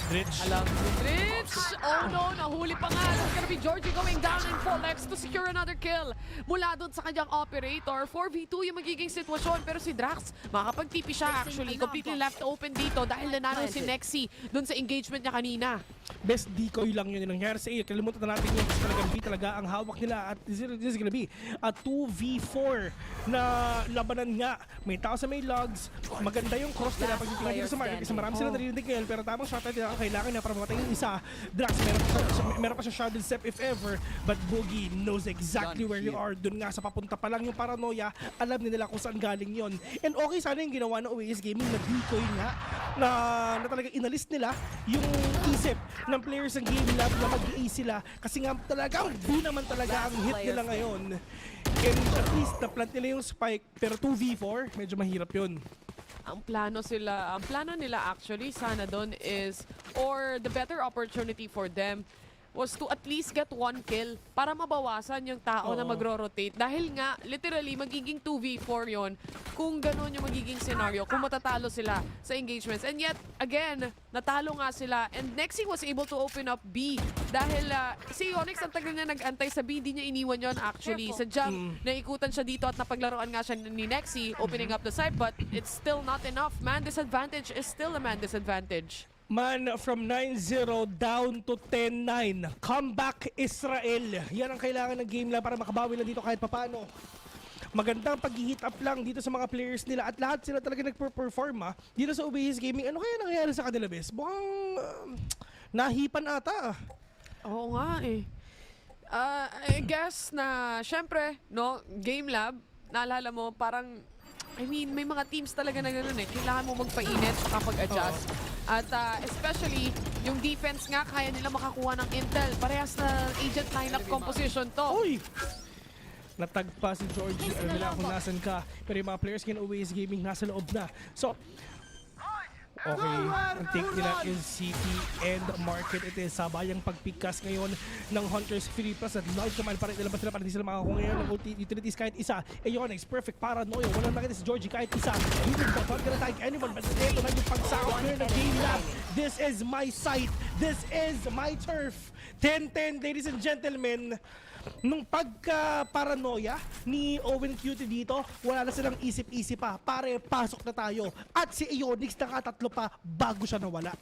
Rich. Alam ni Rich. Oh no, nahuli pa nga. It's gonna be Georgie going down in Folex to secure another kill. Mula doon sa kanyang operator, 4v2 yung magiging sitwasyon. Pero si Drax, makakapag-TP siya actually. Completely left open dito dahil nanalo si Nexi doon sa engagement niya kanina. Best decoy lang yun yung nangyari sa iyo. Kalimutan na natin yung talagang B talaga ang hawak nila at this is gonna be a 2v4 na labanan nga. May tao sa may logs. Maganda yung cross nila pag titingnan dito sa market kasi marami sila narinig ngayon pero tamang shot nila ang kailangan niya para mamatay yung isa. Drax, meron pa siya shrouded step if ever, but Boogie knows exactly where you are. Doon nga sa papunta pa lang yung paranoia, alam nila kung saan galing yon. And okay sana yung ginawa ng Oasis Gaming na decoy nga na talaga inalis nila yung isip ng players ng GameLab na mag-A sila kasi nga talaga B naman talaga ang hit nila ngayon. And at least na-plant nila yung spike pero 2v4 medyo mahirap yun. Ang plano nila actually sana doon is, or the better opportunity for them was to at least get 1 kill para mabawasan yung tao na magro-rotate. Dahil nga, literally, magiging 2v4 yon kung gano'n yung magiging scenario, kung matatalo sila sa engagements. And yet, again, natalo nga sila. And Nexi was able to open up B. Dahil si Onyx, ang tagal na nag-antay sa B, hindi niya iniwan yon actually. Sa jump, naikutan siya dito at napaglaruan nga siya ni Nexi, opening up the site, but it's still not enough. Man disadvantage is still a man disadvantage. Man, from 9-0 down to 10-9. Comeback Israel. Yan ang kailangan ng GameLab para makabawi lang dito kahit papano. Magandang pag-hit up lang dito sa mga players nila at lahat sila talaga nagper-perform dito sa Oasis Gaming. Ano kaya nangyayari sa kanila, Bes? Mukhang nahipan ata. Oo nga eh. I guess na, syempre, no, GameLab, naalala mo, parang, I mean, may mga teams talaga na gano'n eh. Kailangan mo magpainit, makapag-adjust. At especially, yung defense nga, kaya nila makakuha ng intel. Parehas na agent lineup composition to. Uy! Natagpa si Georgie. Alam nila kung nasan ka. Pero yung mga players ngayon Oasis Gaming nasa loob na. So, okay, ang take nila is CT and market. It is sabayang pagpikas ngayon ng Hunters Free Plus at live command para nilabas nila para di sila makakuha ngayon ng utilities kahit isa. Aeonix, perfect paranoia. Walang nakita si Georgie kahit isa. He did not gonna tag anyone but ito na yung pagsakot ngayon ng GameLab. This is my site. This is my turf. 10-10, ladies and gentlemen. Nung pagka-paranoia ni Owen Cutie dito, wala na silang isip-isip pa. Pare, pasok na tayo. At si Aeonix nakatatlo pa bago siya nawala.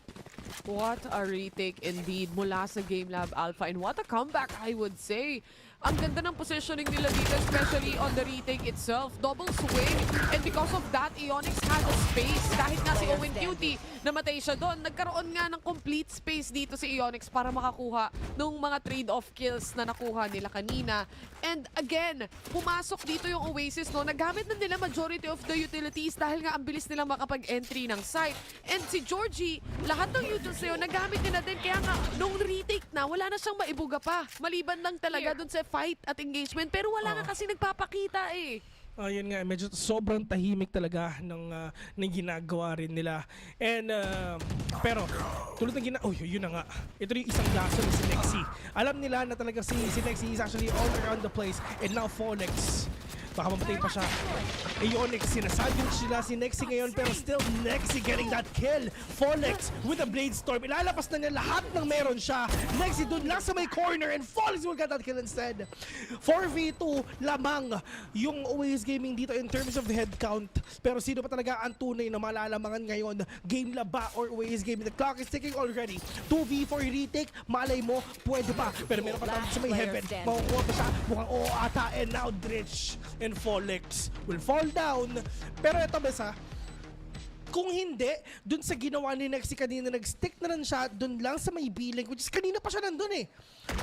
What a retake indeed mula sa GameLab Alpha, and what a comeback I would say. Ang ganda ng positioning nila dito, especially on the retake itself. Double swing, and because of that, Aeonix had a space. Kahit nga si Owen Cutie, namatay siya doon. Nagkaroon nga ng complete space dito si Aeonix para makakuha ng mga trade-off kills na nakuha nila kanina. And again, pumasok dito yung Oasis, no? Nagamit na nila majority of the utilities dahil nga ang bilis nila makapag-entry ng site. And si Georgie, lahat ng utils na yun, nagamit nila din. Kaya nga, nung retake na, wala na siyang maibuga pa. Maliban lang talaga dun sa fight at engagement. Pero wala nga kasi nagpapakita eh. Ayun nga, medyo sobrang tahimik talaga ng ginagawa rin nila. And, pero, tulad ng yun na nga. Ito yung isang laso ni si Nexi. Alam nila na talaga si Nexi is actually all around the place. And now, Folex. Baka mamatay pa siya. Aeonix, sinasandwich sila si Nexi ngayon pero still Nexi getting that kill. Folex with a Blade Storm. Ilalapas na niya lahat ng meron siya. Nexi dun lang sa may corner and Folex will get that kill instead. 4v2 lamang yung Oasis Gaming dito in terms of head count. Pero sino pa talaga ang tunay na malalamangan ngayon? GameLab ba or Oasis Gaming? The clock is ticking already. 2v4 retake. Malay mo, pwede pa. Pero meron pa tayo sa may heaven. Makukuha pa siya. Mukhang oo ata. And now Dritch and Folex will fall down. Pero ito besa, kung hindi, dun sa ginawa ni Nexi kanina, nag-stick na rin siya dun lang sa may billing, which is kanina pa siya nandun eh.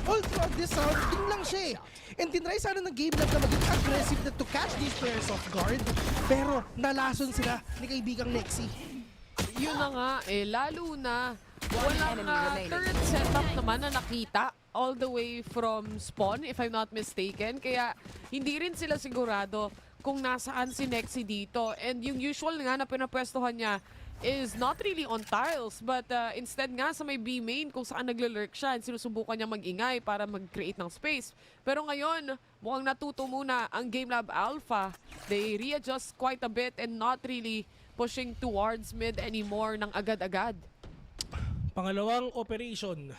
All throughout this round, dun lang siya eh. And tinry sana ng GameLab na maging aggressive na to catch these players off guard. Pero nalason sila ni kaibigang Nexi. Yun na nga eh, lalo na walang turret setup naman na nakita all the way from spawn, if I'm not mistaken. Kaya hindi rin sila sigurado kung nasaan si Nexi dito. And yung usual nga na pinapwestuhan niya is not really on tiles, but instead nga sa may B main kung saan nagle-lurk siya and sinusubukan niya mag-ingay para mag-create ng space. Pero ngayon, mukhang natuto muna ang GameLab Alpha. They readjust quite a bit and not really pushing towards mid anymore ng agad-agad. Pangalawang operation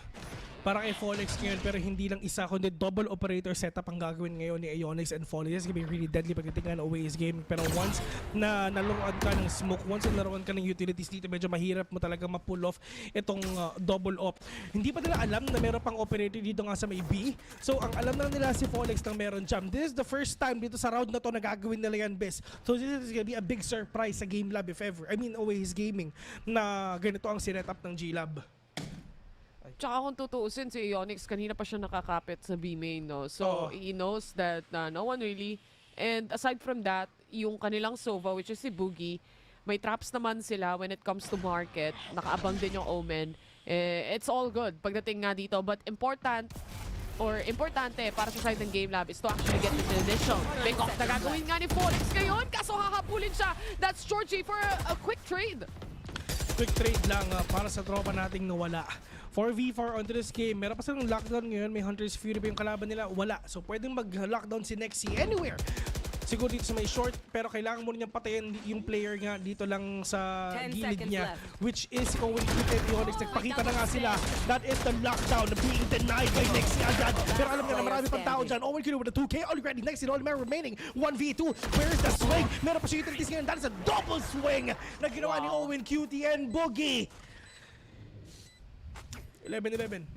para kay Folex ngayon, pero hindi lang isa kundi double operator setup ang gagawin ngayon ni Ionix and Folex. This is gonna be really deadly pagdating ng Oasis game, pero once na naluruan ka ng smoke, once na naluruan ka ng utilities dito, medyo mahirap mo talaga ma-pull off itong double op. Hindi pa nila alam na meron pang operator dito nga sa may B. So ang alam na nila si Folex nang meron jam. This is the first time dito sa round na to na gagawin nila yan best. So this is gonna be a big surprise sa GameLab if ever. I mean Oasis Gaming na ganito ang sinet-up ng G-Lab. Tsaka kung tutuusin, si Ionix, kanina pa siya nakakapit sa B-main, no? So, he knows that no one really... And aside from that, yung kanilang Sova, which is si Boogie, may traps naman sila when it comes to market. Nakaabang din yung Omen. It's all good pagdating nga dito. But importante para sa side ng GameLab is to actually get this initial pick-off na gagawin nga ni Folex ngayon. Kaso hahabulin siya. That's Georgie for a quick trade. Quick trade lang para sa tropa nating nawala. 4v4 onto this game. Meron pa silang lockdown ngayon. May Hunter's Fury pa yung kalaban nila. Wala. So pwedeng mag-lockdown si Nexi anywhere. Siguro dito sa may short, pero kailangan mo rin niyang patayin yung player nga dito lang sa gilid niya. Which is CONQuest and Ionix. Nagpakita na nga sila. That is the lockdown being denied by Nexi agad. Pero alam niya na marami pang tao dyan. Owen Kino with the 2K already. Nexi, the only man remaining. 1v2. Where is the swing? Meron pa siya utilities ngayon. That is a double swing na ginawa ni Owen, QT, and Boogie. 11-11.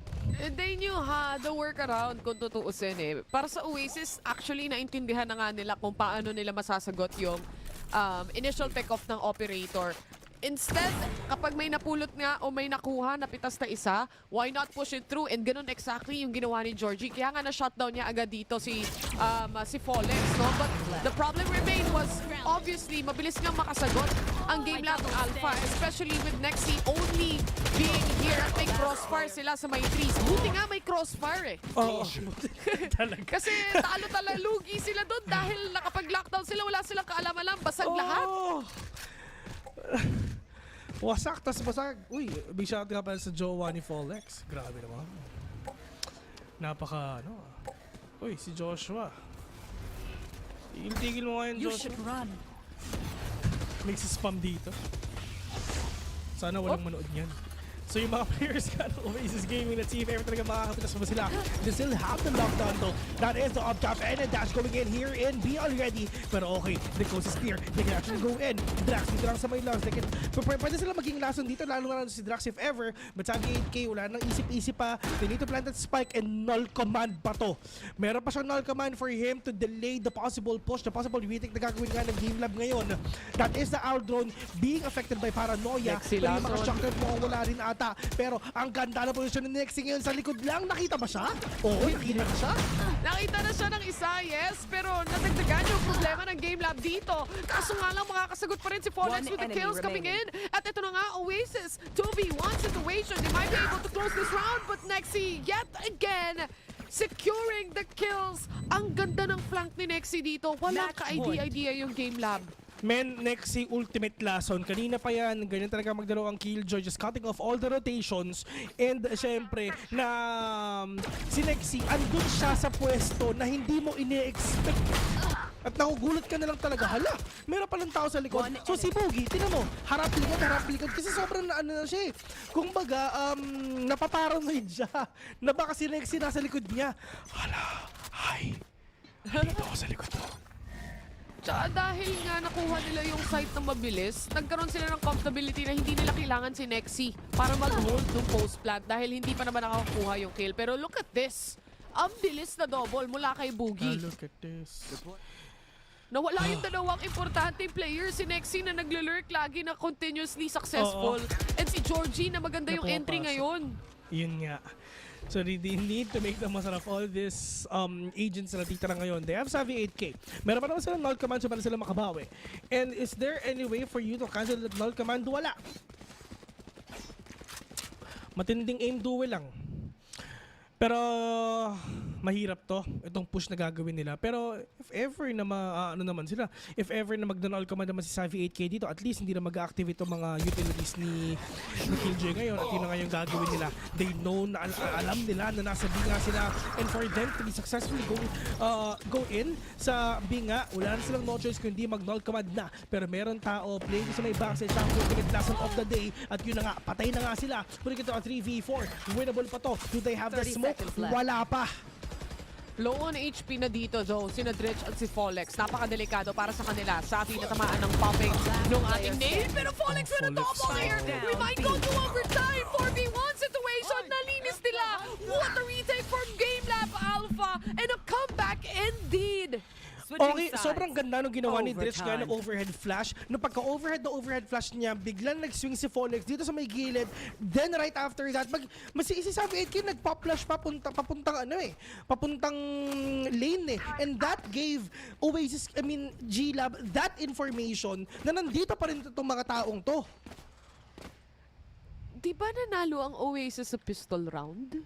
They knew the workaround kung tutuusin eh. Para sa Oasis, actually naintindihan na nga nila kung paano nila masasagot yung initial pick-off ng operator. Instead, kapag may napulot nga o may nakuha na pitas na isa, why not push it through? And ganun exactly yung ginawa ni Georgie. Kaya nga na-shutdown niya agad dito si Folex, no? But the problem remained was, obviously, mabilis nga makasagot ang GameLab Alpha, especially with Nexi only being here at may crossfire sila sa may trees. Buti nga may crossfire eh. Oo. Kasi talo-talo lugi sila doon dahil nakapag-lockdown sila, wala silang kaalaman-alam, basag lahat. Wasak, tas basag. Uy, big shout nga pala sa jowa ni Folex. Grabe naman. Napaka, Uy, si Joshua. Tigil mo nga yun, Joshua. You should run. May spam dito. Sana walang manood niyan. So yung mga players ka ng Oasis Gaming, let's see if ever talaga makakatikas pa sila. They still have the lockdown though. That is the up top and a dash going in here in B already. Pero okay, the coast is clear. They can actually go in. Drax dito lang sa may loss. Pwede sila maging lason dito, lalo na si Drax if ever. But sabi 8K, wala nang isip-isip pa. They need to plant that spike and null command pa to. Meron pa siyang null command for him to delay the possible push, the possible retake na gagawin nga ng GameLab ngayon. That is the Owl Drone being affected by paranoia. Pero yung mga shotgun mo wala rin ata. Pero ang ganda na posisyon ni Nexi ngayon sa likod lang. Nakita ba siya? Oo, nakita na siya. Nakita na siya ng isa, yes. Pero nadagdagan yung problema ng GameLab dito. Kaso nga lang makakasagot pa rin si Folex with the kills coming in. At ito na nga, Oasis, 2v1 situation. They might be able to close this round, but Nexi yet again securing the kills. Ang ganda ng flank ni Nexi dito. Walang ka-idea yung GameLab. Men, Nexi ultimate lason. Kanina pa yan, ganyan talaga magdaro ang Killjoy, just cutting off all the rotations. And syempre, na si Nexi, andun siya sa pwesto na hindi mo ine-expect. At nakugulat ka na lang talaga, hala, meron palang tao sa likod. So si Boogie, tinan mo, harap likod. Kasi sobrang na siya eh. Kung baga, napaparanoid siya. Na baka si Nexi nasa likod niya. Hala, hi, dito ako sa likod mo. Tsaka dahil nga nakuha nila yung site na mabilis, nagkaroon sila ng comfortability na hindi nila kailangan si Nexi para mag-hold yung post plant dahil hindi pa naman nakakuha yung kill. Pero look at this. Ang bilis na double mula kay Boogie. Look at this. Nawala yung dalawang importanteng player. Si Nexi na nagle-lurk lagi na continuously successful. And si Georgie na maganda yung entry ngayon. Yun nga. So they need to make the most of all these agents na natitira ngayon. They have Savvy 8K. Meron pa naman silang null command so para sila makabawi. And is there any way for you to cancel that null command? Wala. Matinding aim duel lang. Pero mahirap to, itong push na gagawin nila. Pero if ever na if ever na mag-null command naman si Savvy 8K dito, at least hindi na mag-activate itong mga utilities ni Killjoy ngayon at yun na nga yung gagawin nila. They know, alam nila na nasa binga sila, and for them to be successfully go in sa binga, wala na silang no choice kundi mag-null command na. Pero meron tao playing sa may backside, siya ang ultimate lesson of the day, at yun na nga, patay na nga sila. Pwede ito ang 3v4, winnable pa to. Do they have the smoke? Wala pa. Low on HP na dito, Joe. Sina Dritch at si Folex. Napakadelikado para sa kanila. Sabi na tamaan ng popping nung ating name. Pero Folex with a double here. We might go to overtime. 4v1 situation. Nalinis nila. What a retake from GameLab Alpha. And a comeback indeed. Okay, sobrang ganda nung ginawa ni Dritch kaya ng overhead flash. Nung pagka-overhead flash niya, biglang nag-swing si Folex dito sa may gilid. Then right after that, si Savvy 8K nagpa-flash papuntang lane eh. And that gave Oasis, GameLab, that information na nandito pa rin itong mga taong to. Di ba nanalo ang Oasis sa pistol round?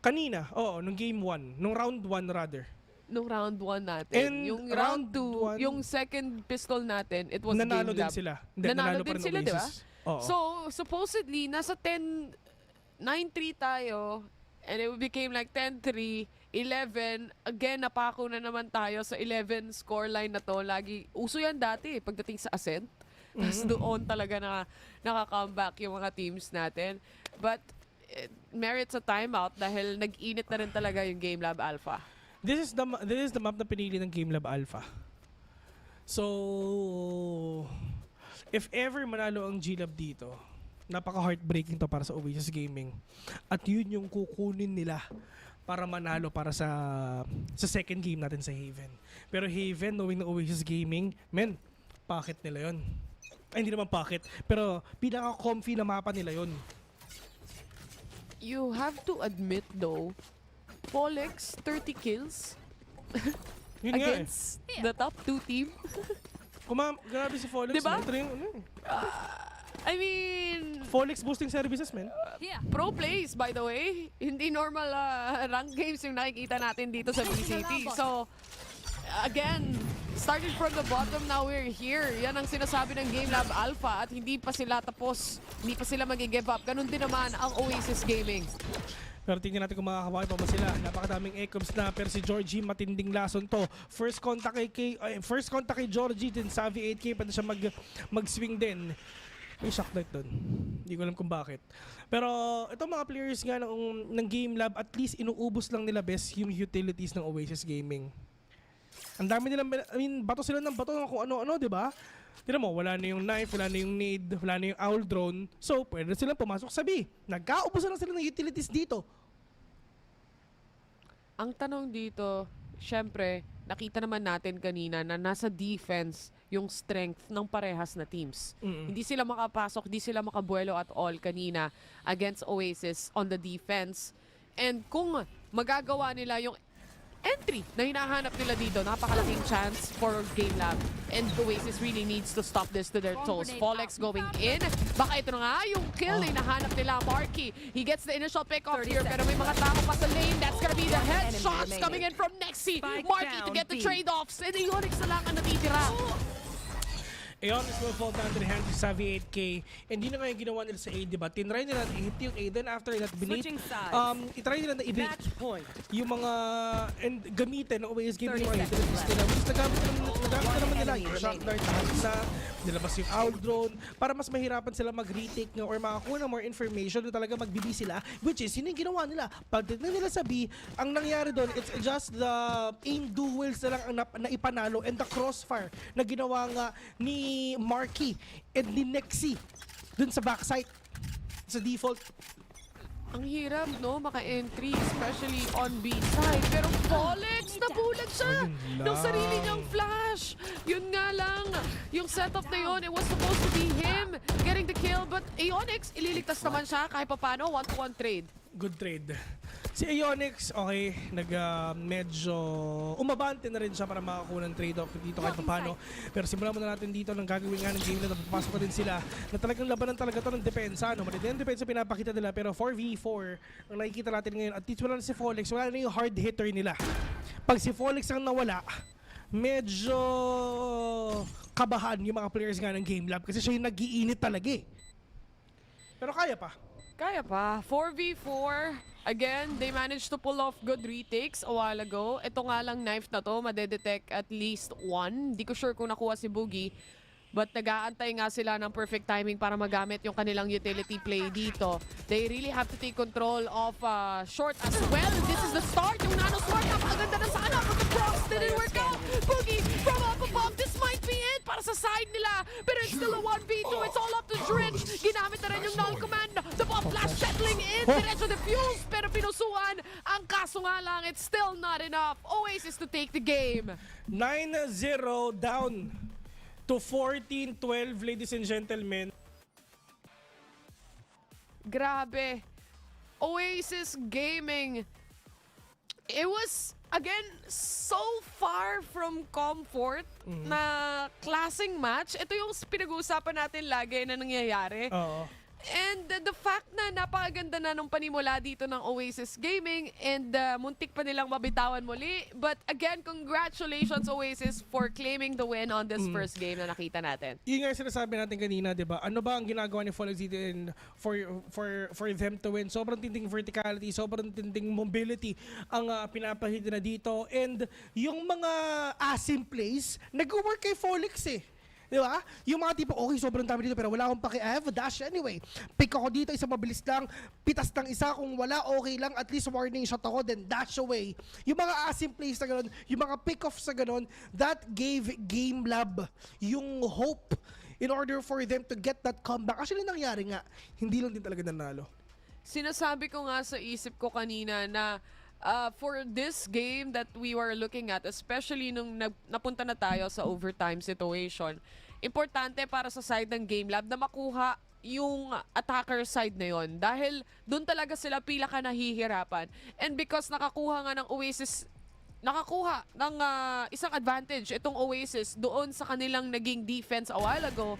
Kanina, nung game 1. Nung round 1 rather. Nung round 1 natin. And yung round 2, yung second pistol natin, it was nanalo GameLab. din sila. Nanalo din sila, di ba? Oo. So, supposedly, nasa 9-3 tayo, and it became like 10-3, 11, again, napako na naman tayo sa 11 scoreline na to. Lagi, uso yan dati, pagdating sa Ascent. Tapos doon talaga naka-comeback yung mga teams natin. But, it merits a timeout dahil nag-init na rin talaga yung GameLab Alpha. This is the map na pinili ng GameLab Alpha. So, if ever manalo ang GLab dito, napaka-heartbreaking to para sa Oasis Gaming. At yun yung kukunin nila para manalo para sa second game natin sa Haven. Pero Haven, knowing na Oasis Gaming, pocket nila yun. Ay, hindi naman pocket, pero pinaka-comfy na mapa nila yun. You have to admit though, Folex, 30 kills against the top 2 team. Grabe si Folex. Diba? I mean, Folex boosting services, man. Pro plays, by the way. Hindi normal rank games yung nakikita natin dito sa VCT. So, again, starting from the bottom, now we're here. Yan ang sinasabi ng GameLab Alpha at hindi pa sila tapos, hindi pa sila mag-give up. Ganun din naman ang Oasis Gaming. Pero tingnan natin kung makakawain pa ba sila. Napakadaming ecoms na, pero si Georgie matinding lason to. First contact kay Georgie, din Savvy 8K pa na siya mag-swing din. May shock light doon. Hindi ko alam kung bakit. Pero itong mga players nga ng GameLab, at least inuubos lang nila best yung utilities ng Oasis Gaming. Ang dami nilang, bato sila ng bato kung ano-ano, di ba? Tira mo, wala na yung knife, wala na yung nade, wala na yung owl drone. So, pwede na silang pumasok sa B. Nagkaubusan lang sila ng utilities dito. Ang tanong dito, syempre, nakita naman natin kanina na nasa defense yung strength ng parehas na teams. Hindi sila makapasok, hindi sila makabuelo at all kanina against Oasis on the defense. And kung magagawa nila yung entry na hinahanap nila dito, napakalaking chance for GameLab. And Oasis really needs to stop this to their toes. Folex going in. Baka ito na nga yung kill na hinahanap nila. Marky, he gets the initial pick off here, pero may mga tao pa sa lane. That's gonna be the headshots coming in from Nexi. Marky to get the trade-offs. And Ionix na lang ang natitira. Ionix will fall down to the hands of Savvy 8K. And yun na nga yung ginawa nila sa A, diba? Tinry nila na i-hit yung A, then after that, itry nila na i-bait yung mga, and gamitin ng Oasis Gaming yung utilities nila. Which nagamit na naman nila yung shock dart, nilabas yung owl drone, para mas mahirapan sila mag-retake nga or makakuha ng more information na talaga mag-BB sila, which is, yun yung ginawa nila. Pagdating nila sa B, ang nangyari doon, it's just the aim duels na lang ang naipanalo and the crossfire na ginawa nga ni Marky and ni Nexi dun sa backside sa default. Ang hirap, no? Maka-entry, especially on B side. Pero Folex, nabulag siya ng sarili niyang flash. Yun nga lang, yung setup na yun, it was supposed to be him getting the kill. But Ionix, ililigtas naman siya kahit pa paano, 1-to-1 trade. Good trade. Si Ionix, okay, medyo umabante na rin siya para makakuha ng trade-off dito kahit paano. Pero simulan muna natin dito ng gagawin nga ng game na papasok pa din sila na talagang labanan talaga to ng depensa. No? Malita yung depensa pinapakita nila pero 4v4 ang nakikita natin ngayon. At least wala na si Folex, wala na yung hard hitter nila. Pag si Folex ang nawala, medyo kabahan yung mga players nga ng GameLab kasi siya yung nag-iinit talaga eh. Pero kaya pa. Kaya pa. 4v4. Again, they managed to pull off good retakes a while ago. Ito nga lang knife na to, madedetect at least one. Di ko sure kung nakuha si Boogie. But nag-aantay nga sila ng perfect timing para magamit yung kanilang utility play dito. They really have to take control of short as well. This is the start. Yung nano sword, napakaganda na sana. But the cross didn't work out. Boogie from up above. This might be it para sa side nila. Pero it's still a 1v2. It's all up to Dritch. Ginamit na rin yung null command. The bomb flash settling in. Diretso defuse. Pero pinusuan. Ang kaso nga lang, it's still not enough. Oasis to take the game. 9-0 down to 14-12, ladies and gentlemen. Grabe. Oasis Gaming. It was, again, so far from comfort na klaseng match. Ito yung pinag-uusapan natin lagi na nangyayari. Oo. And the fact na napakaganda na nung panimula dito ng Oasis Gaming and muntik pa nilang mabitawan muli. But again, congratulations Oasis for claiming the win on this first game na nakita natin. Yung nga sinasabi natin kanina, di ba? Ano ba ang ginagawa ni Folex dito for them to win? Sobrang tinding verticality, sobrang tinding mobility ang pinapahid na dito. And yung mga asim plays, nag-work kay Folex eh. Di ba? Yung mga tipo, okay, sobrang dami dito pero wala akong paki. I have a dash anyway. Pick ako dito, isa mabilis lang. Pitas ng isa, kung wala, okay lang. At least warning shot ako, then dash away. Yung mga asim plays na gano'n, yung mga pick-offs na gano'n, that gave GameLab yung hope in order for them to get that comeback. Actually, nangyari nga, hindi lang din talaga nanalo. Sinasabi ko nga sa isip ko kanina na for this game that we were looking at, especially nung napunta na tayo sa overtime situation, importante para sa side ng GameLab na makuha yung attacker side na yon dahil doon talaga sila pila ka nahihirapan. And because nakakuha nga ng Oasis, nakakuha ng isang advantage itong Oasis doon sa kanilang naging defense a while ago,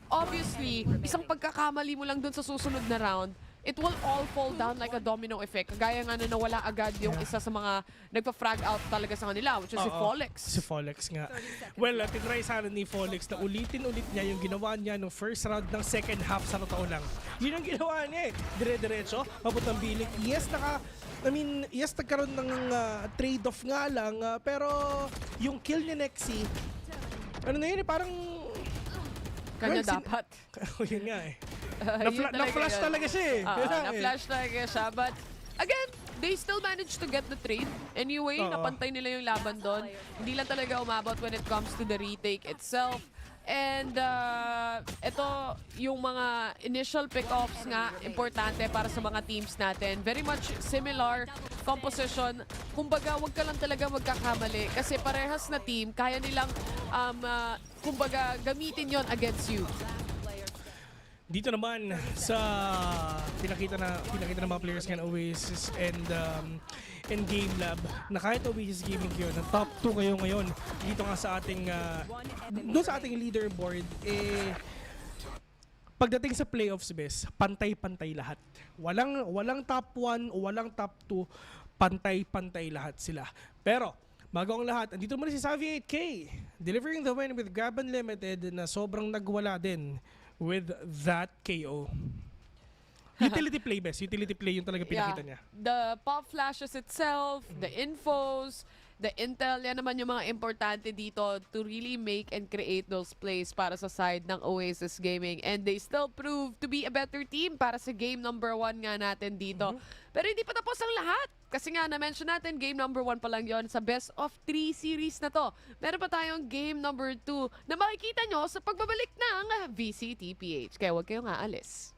obviously, isang pagkakamali mo lang doon sa susunod na round, it will all fall down like a domino effect. Kagaya nga na nawala agad yung isa sa mga nagpa-frag out talaga sa kanila, which is si Folex. Si Folex nga. Well, tinry sana ni Folex na ulitin-ulit niya yung ginawa niya nung first round ng second half sa totoo lang. Yun ang ginawa niya eh. Dire-diretso, papuntang bilik. Yes, nagkaroon ng trade-off nga lang, pero yung kill ni Nexi, ano na yun eh, parang kanya dapat. Yun nga eh. Na-flash talaga siya eh. Na-flash talaga siya. But again, they still managed to get the trade. Anyway, napantay nila yung laban doon. Hindi lang talaga umabot when it comes to the retake itself. And ito, yung mga initial pick-offs nga, importante para sa mga teams natin. Very much similar composition. Kumbaga, wag ka lang talaga magkakamali. Kasi parehas na team, kaya nilang, kumbaga, gamitin yon against you. Dito naman sa pinakita ng mga players ng Oasis and GameLab na kahit Oasis Gaming kayo, na top 2 kayo ngayon dito nga sa ating doon sa ating leaderboard, pagdating sa playoffs, bes, pantay-pantay lahat. Walang top 1 o walang top 2, pantay-pantay lahat sila. Pero bago ang lahat, andito muna si Savvy 8K, delivering the win with Grab Unlimited na sobrang nagwala din with that KO. Utility play, best. Utility play yung talaga pinakita niya. The pop flashes itself, the infos, the intel, yan naman yung mga importante dito to really make and create those plays para sa side ng Oasis Gaming. And they still prove to be a better team para sa game number 1 nga natin dito. Pero hindi pa tapos ang lahat. Kasi nga, na-mention natin, game number 1 pa lang yon sa best of 3 series na to. Meron pa tayong game number 2 na makikita nyo sa pagbabalik ng VCTPH. Kaya huwag kayong aalis.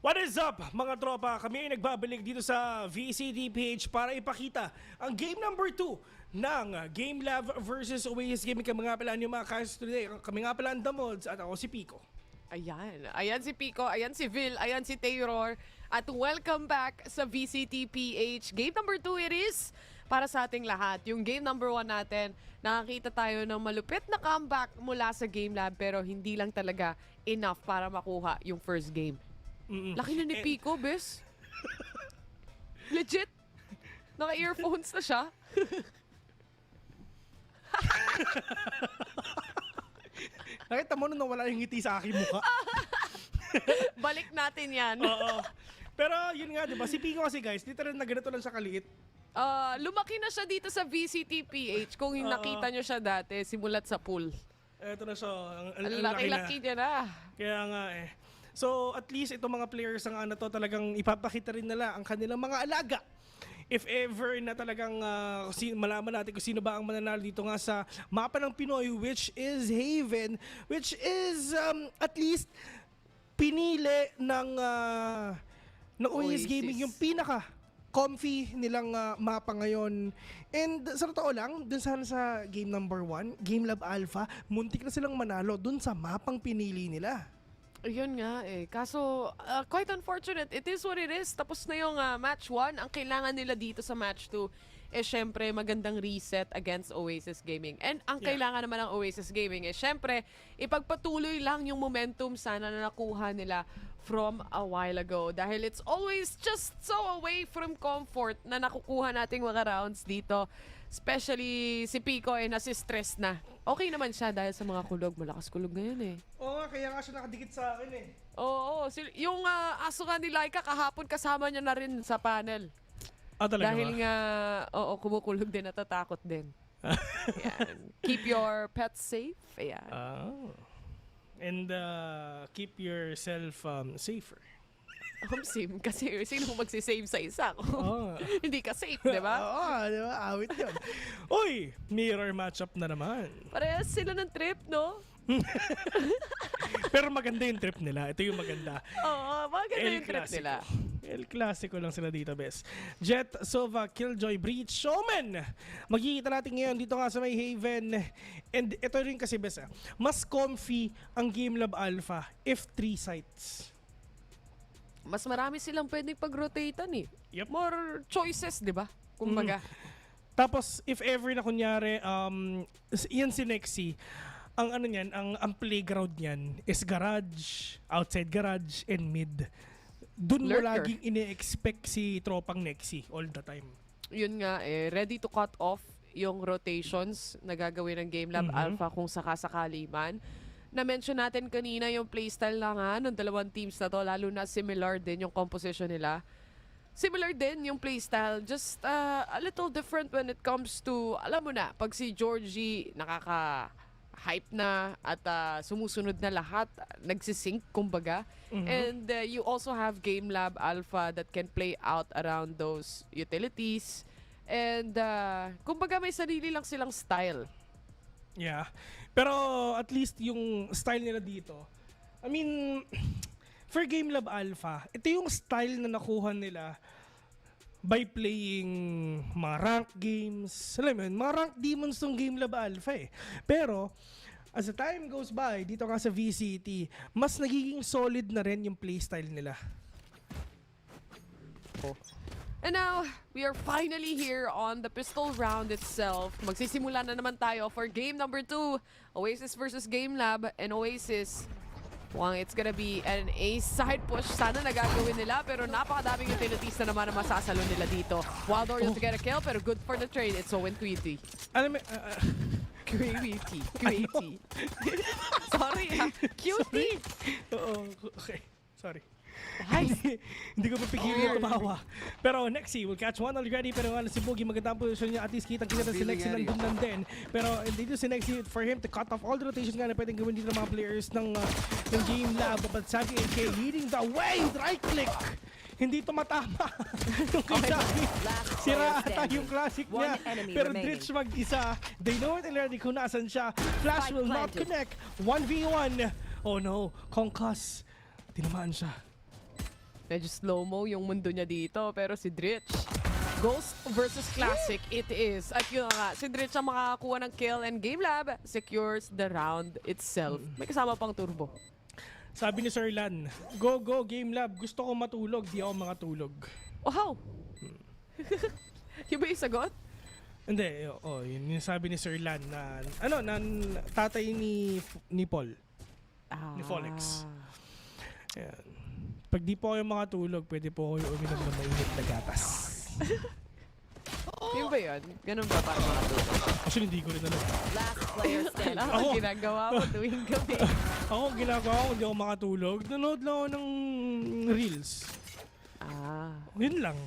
What is up mga tropa? Kami ay nagbabalik dito sa VCTPH para ipakita ang game number 2 ng GameLab versus Oasis Gaming. Kami nga pala yung mga cast today. Kami nga pala ang Damods at ako si Pico. Ayan. Ayan si Pico, ayan si Vil, ayan si Taylor. At welcome back sa VCTPH. Game number 2 it is para sa ating lahat. Yung game number 1 natin, nakakita tayo ng malupit na comeback mula sa GameLab pero hindi lang talaga enough para makuha yung first game. Laki na ni Pico, bes. Legit. Naka-earphones na siya. Nakita mo nung nawala yung ngiti sa aking mukha. Balik natin yan. Oo. Pero yun nga, diba? Si Pico kasi guys, dito rin na ganito lang siya kaliit. Lumaki na siya dito sa VCTPH. Kung nakita nyo siya dati, simulat sa pool. Eto na siya. Ang laki-laki niya na. Kaya nga eh. So at least itong mga players ng ano to talagang ipapakita rin nila ang kanilang mga alaga. If ever na talagang malaman natin kung sino ba ang mananalo dito nga sa mapa ng Pinoy, which is Haven, which is at least pinili ng Oasis Gaming yung pinaka comfy nilang mapa ngayon. And sa totoo lang, dun sana sa game number 1, GameLab Alpha, muntik na silang manalo dun sa mapang pinili nila. Yun nga eh. Kaso, quite unfortunate. It is what it is. Tapos na yung match 1. Ang kailangan nila dito sa match 2 eh syempre magandang reset against Oasis Gaming. And ang kailangan naman ng Oasis Gaming eh syempre ipagpatuloy lang yung momentum sana na nakuha nila from a while ago dahil it's always just so away from comfort na nakukuha nating mga rounds dito. Especially si Pico ay nasi-stress na. Okay naman siya dahil sa mga kulog. Malakas kulog ngayon eh. Oo nga, kaya nga siya nakadikit sa akin eh. Oo, yung aso nga ni Laika kahapon kasama niya na rin sa panel. Ah, talaga Dahil ba? nga, kumukulog din, natatakot din. Ayan. Keep your pets safe. Ayan. And keep yourself safer. Sim, kasi sino magsisave sa isa? Oo. Hindi ka safe, di ba? Oo, di ba? Awit yun. Uy, mirror matchup na naman. Parehas sila ng trip, no? Pero maganda yung trip nila. Ito yung maganda. Oo, maganda yung trip nila. El Clasico lang sila dito, bes. Jet, Sova, Killjoy, Breach, Showman! Magkikita natin ngayon dito nga sa may Haven. And ito rin kasi, bes, mas comfy ang GameLab Alpha if 3 sites. Mas marami silang pwedeng pag-rotatean eh. More choices, di ba? Kumbaga. Tapos, if ever na kunyari, yan si Nexy, ang ano niyan, ang playground niyan is garage, outside garage, and mid. Doon mo Lurker. laging ine-expect si tropang Nexy all the time. Yun nga eh, ready to cut off yung rotations na gagawin ng GameLab Alpha kung sakasakali man. Na-mention natin kanina yung playstyle na nga ng dalawang teams na to, lalo na similar din yung composition nila. Similar din yung playstyle, just a little different when it comes to, alam mo na, pag si Georgie nakaka-hype na at sumusunod na lahat, nagsisync kumbaga. And you also have GameLab Alpha that can play out around those utilities. And kumbaga may sarili lang silang style. Yeah. Pero at least yung style nila dito, I mean, for GameLab Alpha, ito yung style na nakuha nila by playing mga rank games. Alam mo yun, mga rank demons tong GameLab Alpha eh. Pero, as the time goes by, dito nga sa VCT, mas nagiging solid na rin yung playstyle nila. And now, we are finally here on the pistol round itself. Magsisimula na naman tayo for game number 2. Oasis versus GameLab. And Oasis, mukhang it's gonna be an ace side push. Sana nagagawin nila, pero napakadaming utilities na naman na masasalo nila dito. Wildor to get a kill, pero good for the trade. It's Owen Tweety. Alam mo, Tweety. Sorry cutie. Oo, okay. Sorry. Hindi ko mapigil yung tumawa. Pero Nexy will catch one already. Pero nga si Boogie magandang posisyon niya. At least kitang-kita si Nexy nandun lang din. Pero dito si Nexy, for him to cut off all the rotations nga na pwedeng gawin dito ng mga players ng GameLab. But Savvy AK leading the way. Right click. Hindi tumatama. Yung kay Savvy. Sira ata yung classic niya. Pero Dritch mag-isa. They know it already kung nasan siya. Flash will not connect. 1v1. Oh no. Conquest. Tinamaan siya. Medyo slow-mo yung mundo niya dito, pero si Dritch, Ghost versus Classic, it is. At yun nga, si Dritch ang makakakuha ng kill and GameLab secures the round itself. May kasama pang turbo. Sabi ni Sir Lan, go GameLab, gusto ko matulog, di ako makatulog. Oh, how? Yung ba yung sagot? Hindi, yun yung sabi ni Sir Lan na, tatay ni Paul. Ni Folex. Ayan. Pag di po kayo makatulog, pwede po kayo uminom ng mainit na gatas. Yun ba yun? Ganun ba para makatulog? Actually, hindi ko rin alam. Last player standing. Ako, ginagawa mo tuwing gabi. Ako, ginagawa ko, hindi ako makatulog. Nanood lang ako ng Reels. Yun lang.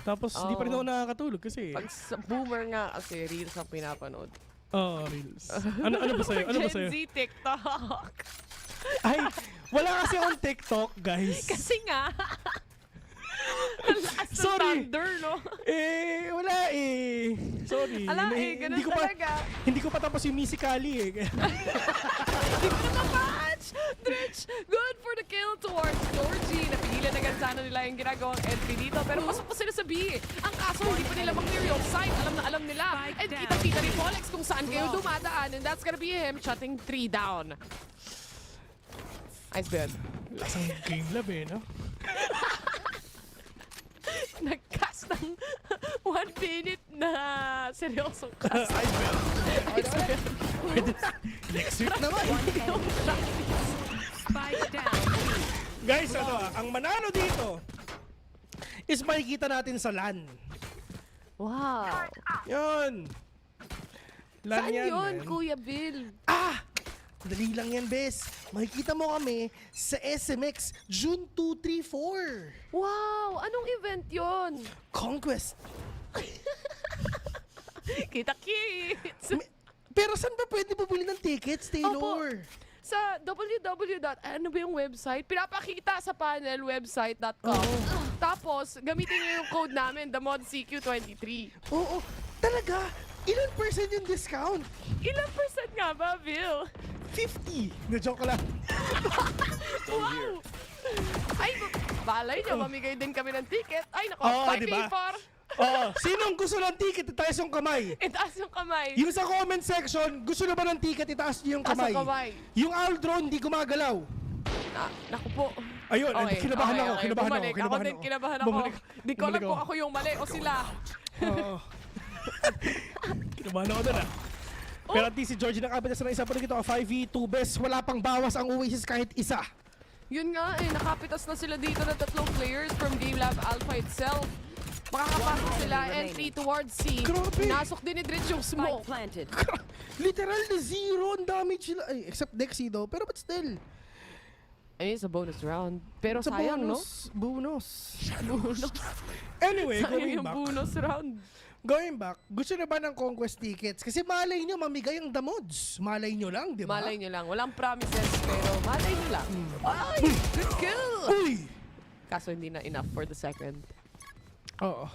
Tapos, hindi pa rin ako nakakatulog kasi. Pag sa boomer nga kasi, Reels ang pinapanood. Reels. Ano ba sa'yo? Gen Z TikTok. Ay, wala kasi akong TikTok, guys. Kasi nga. Sorry. Thunder, no? Wala eh. Sorry. Ganun talaga. Hindi ko pa tapos yung Musically eh. Hindi ko na match. Dritch, good for the kill towards Georgie. Napigilan na gan sana nila yung ginagawang entry dito. Pero pasok pa sila sa B. Ang kaso, hindi pa nila mag-clear yung site. Alam nila. And kita-kita ni Folex kung saan kayo dumadaan. And that's gonna be him shutting 3 down. Ice bed. Lasang GameLab eh, no? Nag-cast ng 1 minute na seryosong cast. Ice bed. Next week naman. Spike down. Guys, ang manalo dito is makikita natin sa LAN. Wow. Yun. LAN Saan yan, yun, man. Kuya Bill? Dali lang yan, bes. Makikita mo kami sa SMX June 2, 3, 4. Wow! Anong event yon? CONQuest. Kita-kits! Pero saan ba pwede bumili ng tickets, Taylor? Sa ano ba yung website? Pinapakita sa panel website.com. Tapos, gamitin nyo yung code namin, the mod CQ23. Oo, talaga? Ilan percent yung discount? Ilan percent nga ba, Bill? 50! Na-joke lang. Wow! Ay, balay nyo, mamigay din kami ng ticket. Ay, nako, Oo, diba? Sinong gusto ng ticket, itaas yung kamay. Itaas yung kamay. Yung sa comment section, gusto na ba ng ticket, itaas niyo yung kamay. Itaas yung kamay. Yung Aldron, hindi gumagalaw. Naku po. Ayun, kinabahan ako. Kinabahan ako. Di ko alam kung ako yung mali o sila. Oo. Kinabahan ako doon Pero at least si Georgie nakapitas na isa pa dito, 5v2 best. Wala pang bawas ang Oasis kahit isa. Yun nga nakapitas na sila dito ng 3 players from GameLab Alpha itself. Makakapasok sila entry towards C. Pinasok din ni Dritch yung smoke. Literal na zero ang damage sila. Ay, except Dexy though, pero but still. I mean, it's a bonus round. Pero It's a sayang, bonus. no? Anyway, Sayang going yung back. bonus round. Going back, gusto na ba ng CONQuest tickets? Kasi malay nyo, mamigay ang damods. Malay nyo lang, di ba? Malay nyo lang. Walang promises, pero malay nyo lang. Ay! Good kill! Uy! Kaso hindi na enough for the second. Oo.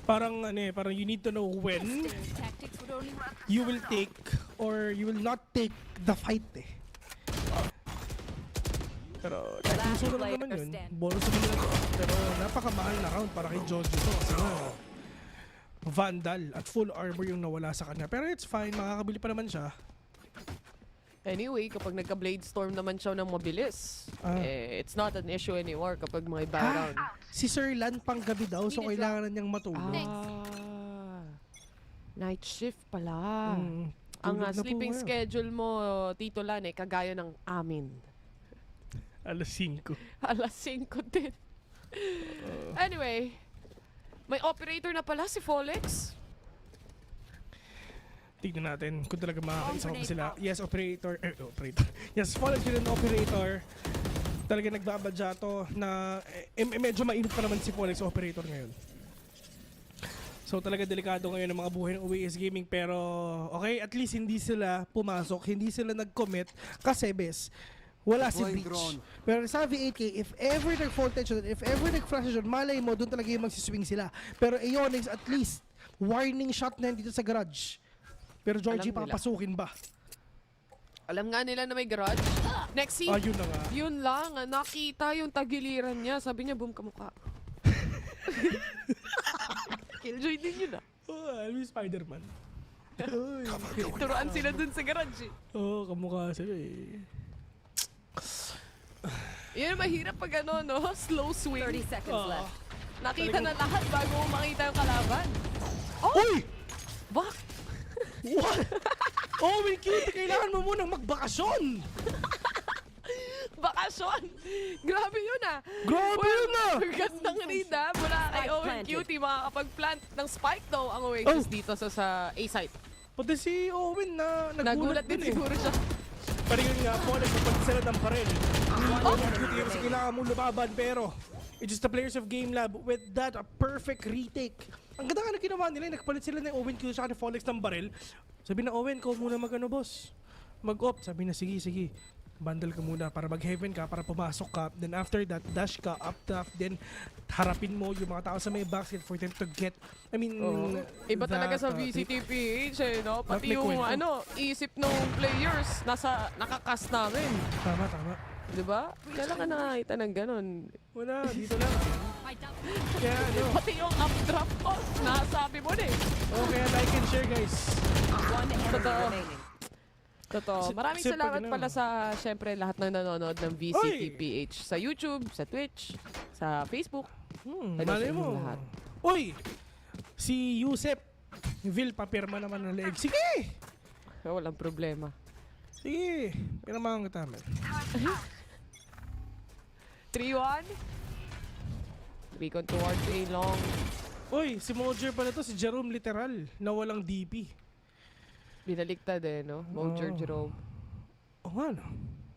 Parang you need to know when you will take or you will not take the fight Pero gusto na naman yun. Bonus naman nila to. Pero napakamahal na round para kay Jojo to. Kasi nga, Vandal at full armor yung nawala sa kanya. Pero it's fine, makakabili pa naman siya. Anyway, kapag nagka-Blade Storm naman siya ng mabilis, it's not an issue anymore kapag mga iba round. Si Sir Lan pang gabi daw, so kailangan na niyang matulog. Night shift pala. Ang Tulog na sleeping po ngayon. schedule mo, Tito Lan, kagaya ng amin. Alas 5. Alas 5 din. Anyway, may operator na pala si Folex. Tignan natin kung talaga makakaisa ko sila. Yes, operator. Operator. Yes, Folex yun ang operator. Talaga nagbabadya to na medyo mainit pa naman si Folex operator ngayon. So talaga delikado ngayon ang mga buhay ng Oasis Gaming, pero okay, at least hindi sila pumasok, hindi sila nag-commit kasi wala si Breach. Pero sa V8K, if ever nag-voltage yun, if ever nag-flash yun, malay mo, doon talaga yung magsiswing sila. Pero Aeonix, at least, warning shot na yun dito sa garage. Pero Georgie, papasukin ba? Alam nga nila na may garage. Next scene. Yun na nga. Yun lang. Nakita yung tagiliran niya. Sabi niya, boom, kamukha. Killjoy din yun I'm Spider-Man. Turuan sila dun sa garage Kamukha sila Yun mahirap pag slow swing. 30 seconds left. Nakita na lahat bago mo makita yung kalaban. Uy! Bak? What? May cute, kailangan mo munang magbakasyon! Bakasyon! Grabe yun Grabe yun Gandang read mula kay Owen Cutie. Makakapag-plant ng spike daw ang Oasis dito sa A-site. Pati si Owen nagulat din siguro siya. Pero yun nga po, nagpapagsalan ng baril. Owen Cutie yung kailangan mong lumaban, pero it's just the players of GameLab with that a perfect retake. Ang ganda nga na ginawa nila, nagpalit sila ng Owen Cutie sa Folex ng baril. Sabi na, Owen, ikaw muna boss. Mag-op. Sabi na, sige. Bundle ka muna para mag-heaven ka, para pumasok ka. Then after that, dash ka, up top. Then harapin mo yung mga tao sa may basket for them to get, Iba talaga sa VCTPH no? Pati yung isip ng players, nakakas namin. Tama. Diba? Kailan ka nakakita ng ganon? Wala, dito lang. Kaya Pati yung updraft nasabi mo na Okay, like and share guys. Totoo. Maraming salamat pala sa, syempre, lahat ng nanonood ng VCTPH. Sa YouTube, sa Twitch, sa Facebook. Malay mo. Lahat. Uy! Si Yusef Vil, papirma naman ng leeg. Sige! Walang problema. Sige, pinamahan kita, man. 3-1. Recon towards A long. Uy, si Mojer pala to, si Jerome literal, na walang DP. Binaliktad no? Mojer Jerome. Oo nga, no?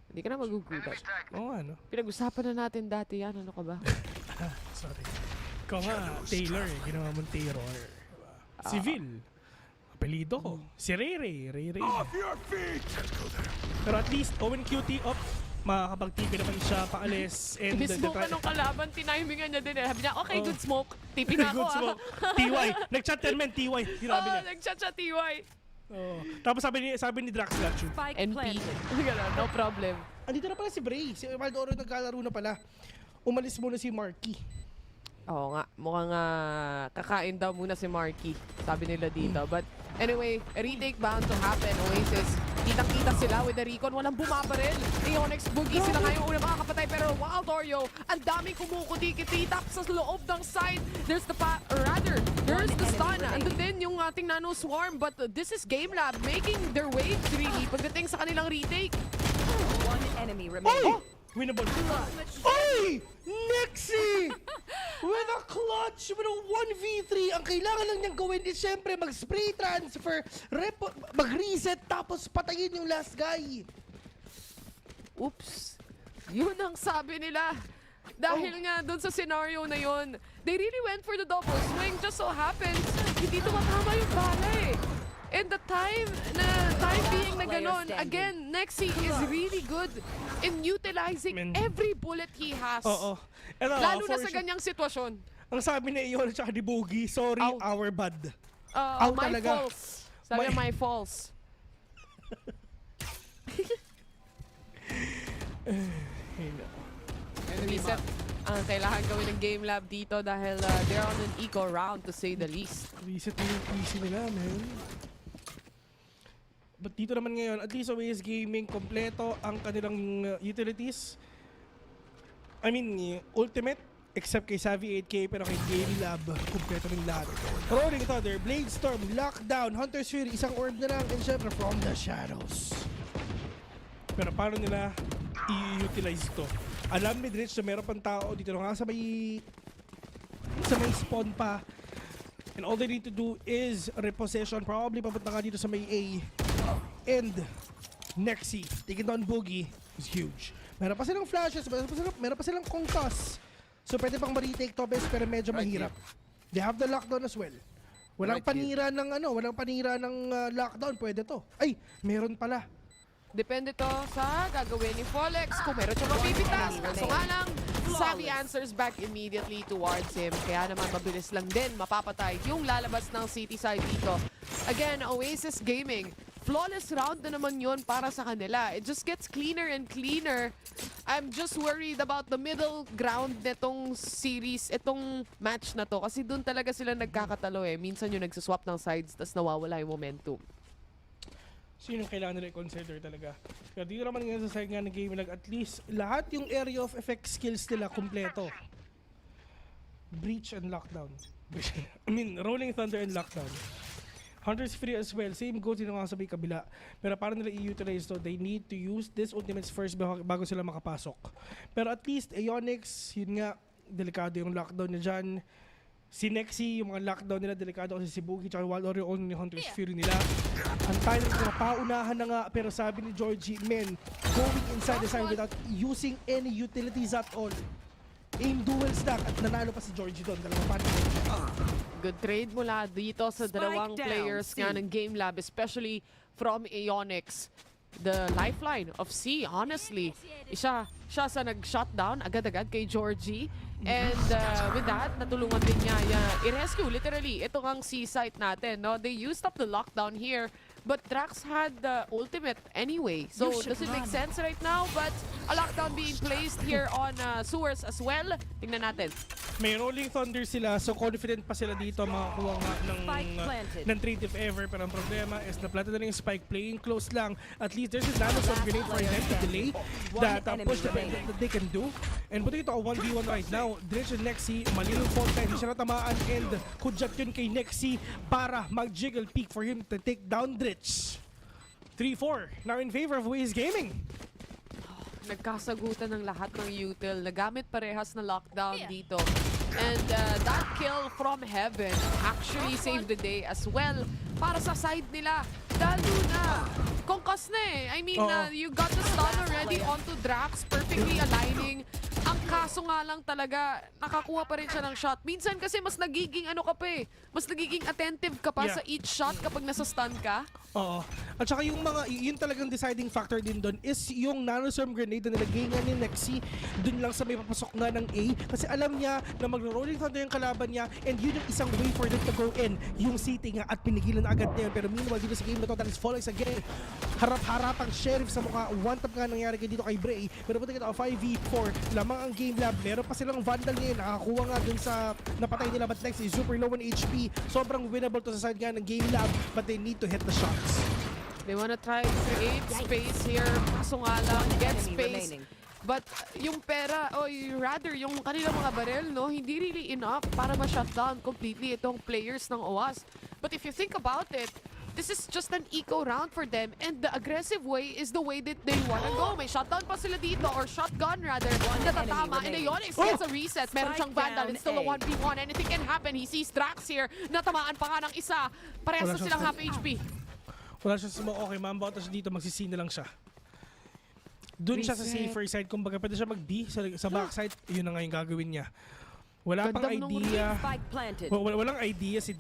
Hindi ka na magugulat. Oo nga, no? Pinag-usapan na natin dati yan. Ano ka ba? Sorry. Ikaw nga, Taylor eh. Ginawa mong terror. Si Vil. Apelido ko. Si Ray. Off your feet! Pero at least, Owen QT up. Makakapag-TP naman siya paalis. And Ibismoke ka nung kalaban, tinimingan niya din eh. Sabi niya, okay, good smoke. TP na ako Good smoke. TY. Nag-chat yan, men. TY. Hirabi niya. Nag-chat siya, TY. Tapos sabi ni Drax got you. NP. No problem. Andito na pala si Bray. Si Maldoro nagkalaro na pala. Umalis muna si Marky. Oo nga, mukhang kakain daw muna si Marky, sabi nila dito. But anyway, a retake bound to happen. Oasis, kitang-kita sila with the recon. Walang bumabaril. Onyx, Boogie, sila nga yung unang makakapatay. Pero Wild Oreo, ang daming kumukuti-kititap sa loob ng side. There's the there's the stun. Andun din yung ating Nano Swarm. But this is GameLab making their waves really pagdating sa kanilang retake. One enemy remaining. Winnable. Oy! Nexi! With a clutch, with a 1v3, ang kailangan lang niyang gawin is syempre mag-spray transfer, mag-reset, tapos patayin yung last guy. Oops. Yun ang sabi nila. Dahil nga dun sa scenario na yun, they really went for the double swing. Just so happens, hindi tumatama yung bala eh. And the time being na ganon, again, Nexi is really good in utilizing every bullet he has. Oo. Lalo na sa ganyang sitwasyon. Ang sabi ni Iyon at ni Boogie, sorry, our bad. My false. Sabi my false. Reset ang kailangan gawin ng GameLab dito dahil they're on an eco round to say the least. Reset na yung PC nila, man. But dito naman ngayon, at least Oasis Gaming, kompleto ang kanilang utilities. I mean, ultimate, except kay Savvy 8K, pero kay GameLab, kompleto rin lahat. Rolling Thunder, Blade Storm, Lockdown, Hunter's Fury, isang orb na lang, and syempre From the Shadows. Pero paano nila i-utilize ito? Alam ni Dritch na meron pang tao dito nga sa may spawn pa. And all they need to do is repossession. Probably papunta nga dito sa may A. And Nexi, taking down Boogie, is huge. Meron pa silang flashes, meron pa silang concuss. So pwede pang ma-retake to, pero medyo mahirap. They have the lockdown as well. Walang panira ng lockdown, pwede to. Ay, meron pala. Depende to sa gagawin ni Folex kung meron siya mapipitas. Kaso nga lang, Savvy answers back immediately towards him. Kaya naman mabilis lang din mapapatay yung lalabas ng city side dito. Again, Oasis Gaming, flawless round na naman yun para sa kanila. It just gets cleaner and cleaner. I'm just worried about the middle ground netong series, itong match na to. Kasi dun talaga sila nagkakatalo eh. Minsan yung nagsaswap ng sides, tas nawawala yung momentum. So yun ang kailangan nila i-consider talaga. Pero dito naman ngayon sa side nga ng GameLab, at least lahat yung area of effect skills nila kompleto. Breach and Lockdown. I mean, Rolling Thunder and Lockdown. Hunter's Fury as well. Same goes din nga sa may kabila. Pero para nila i-utilize to, they need to use this ultimates first bago sila makapasok. Pero at least, Onyx, yun nga, delikado yung lockdown niya dyan. Si Nexi, yung mga lockdown nila, delikado kasi si Boogie, tsaka Wild Oreo, only yung Hunter's Fury nila. Ang tayo nila, paunahan na nga, pero sabi ni Georgie, men, going inside the side without using any utilities at all. Aim dual stack at nanalo pa si Georgie doon. Good trade mula dito sa dalawang players nga ng GameLab, especially from Onyx. The lifeline of C, honestly. Siya sa nag-shutdown agad-agad kay Georgie. And with that, natulungan din niya i-rescue literally ito ang C site natin. No? They used up the lockdown here, but Drax had the ultimate anyway. So does it make sense right now? But a lockdown being placed here on sewers as well. Tingnan natin. May Rolling Thunder sila, so confident pa sila dito makakuha nga ng trade if ever. Pero ang problema is na-plata na rin yung spike, playing close lang. At least there's a nanostorm grenade for them to delay that push that they can do. And buti ito, 1v1 right now. Dredge and Nexi, mali yung fault time, hindi siya natamaan. And kudjat yun kay Nexi para mag-jiggle peek for him to take down Dredge. 3-4, now in favor of Oasis Gaming. nagkasagutan ng lahat ng util. Nagamit parehas na lockdown dito. And that kill from Heaven actually saved the day as well para sa side nila. Lalo na, CONQuest na eh. I mean, you got the stun already onto Drax, perfectly aligning. Ang kaso nga lang talaga, nakakuha pa rin siya ng shot. Minsan kasi mas nagiging ano ka pa eh, mas nagiging attentive ka pa sa each shot kapag nasa stun ka. Oo. At saka yung mga, yun talagang deciding factor din doon is yung nanoswarm grenade na nilagay nga ni Nexi dun lang sa may papasok na ng A. Kasi alam niya na mag-rolling thunder yung kalaban niya and yun yung isang way for them to go in. Yung city nga at pinigilan na agad niya. Pero meanwhile dito sa game na to, that is Fallox again. Harap-harapang sheriff sa mukha. One tap nga nangyari dito kay Bray. Pero pati kita 5v4 lamang ang GameLab. Meron pa silang Vandal ngayon. Nakakuha nga dun sa napatay nila. But Nexi super low on HP. Sobrang winnable to sa side nga ng GameLab. But they need to hit the shots. They wanna try to create space here. Kaso nga lang, get space. But yung pera, or rather, yung kanilang mga barrel, no, hindi really enough para ma-shutdown completely itong players ng OAS. But if you think about it, this is just an eco round for them, and the aggressive way is the way that they wanna go. May shutdown pa sila dito, or shotgun rather, natatama, and Ionix gets a reset. Meron siyang Vandal, it's still a 1v1. Anything can happen. He sees Drax here, natamaan pa nga ng isa. Parehas na silang half HP. Wala siya smoke. Okay, ma'am, siya dito, magsisina lang siya. Doon siya sa safer side, kumbaga pwede siya mag-B sa backside, yun na nga yung gagawin niya. Wala pang idea. Walang idea si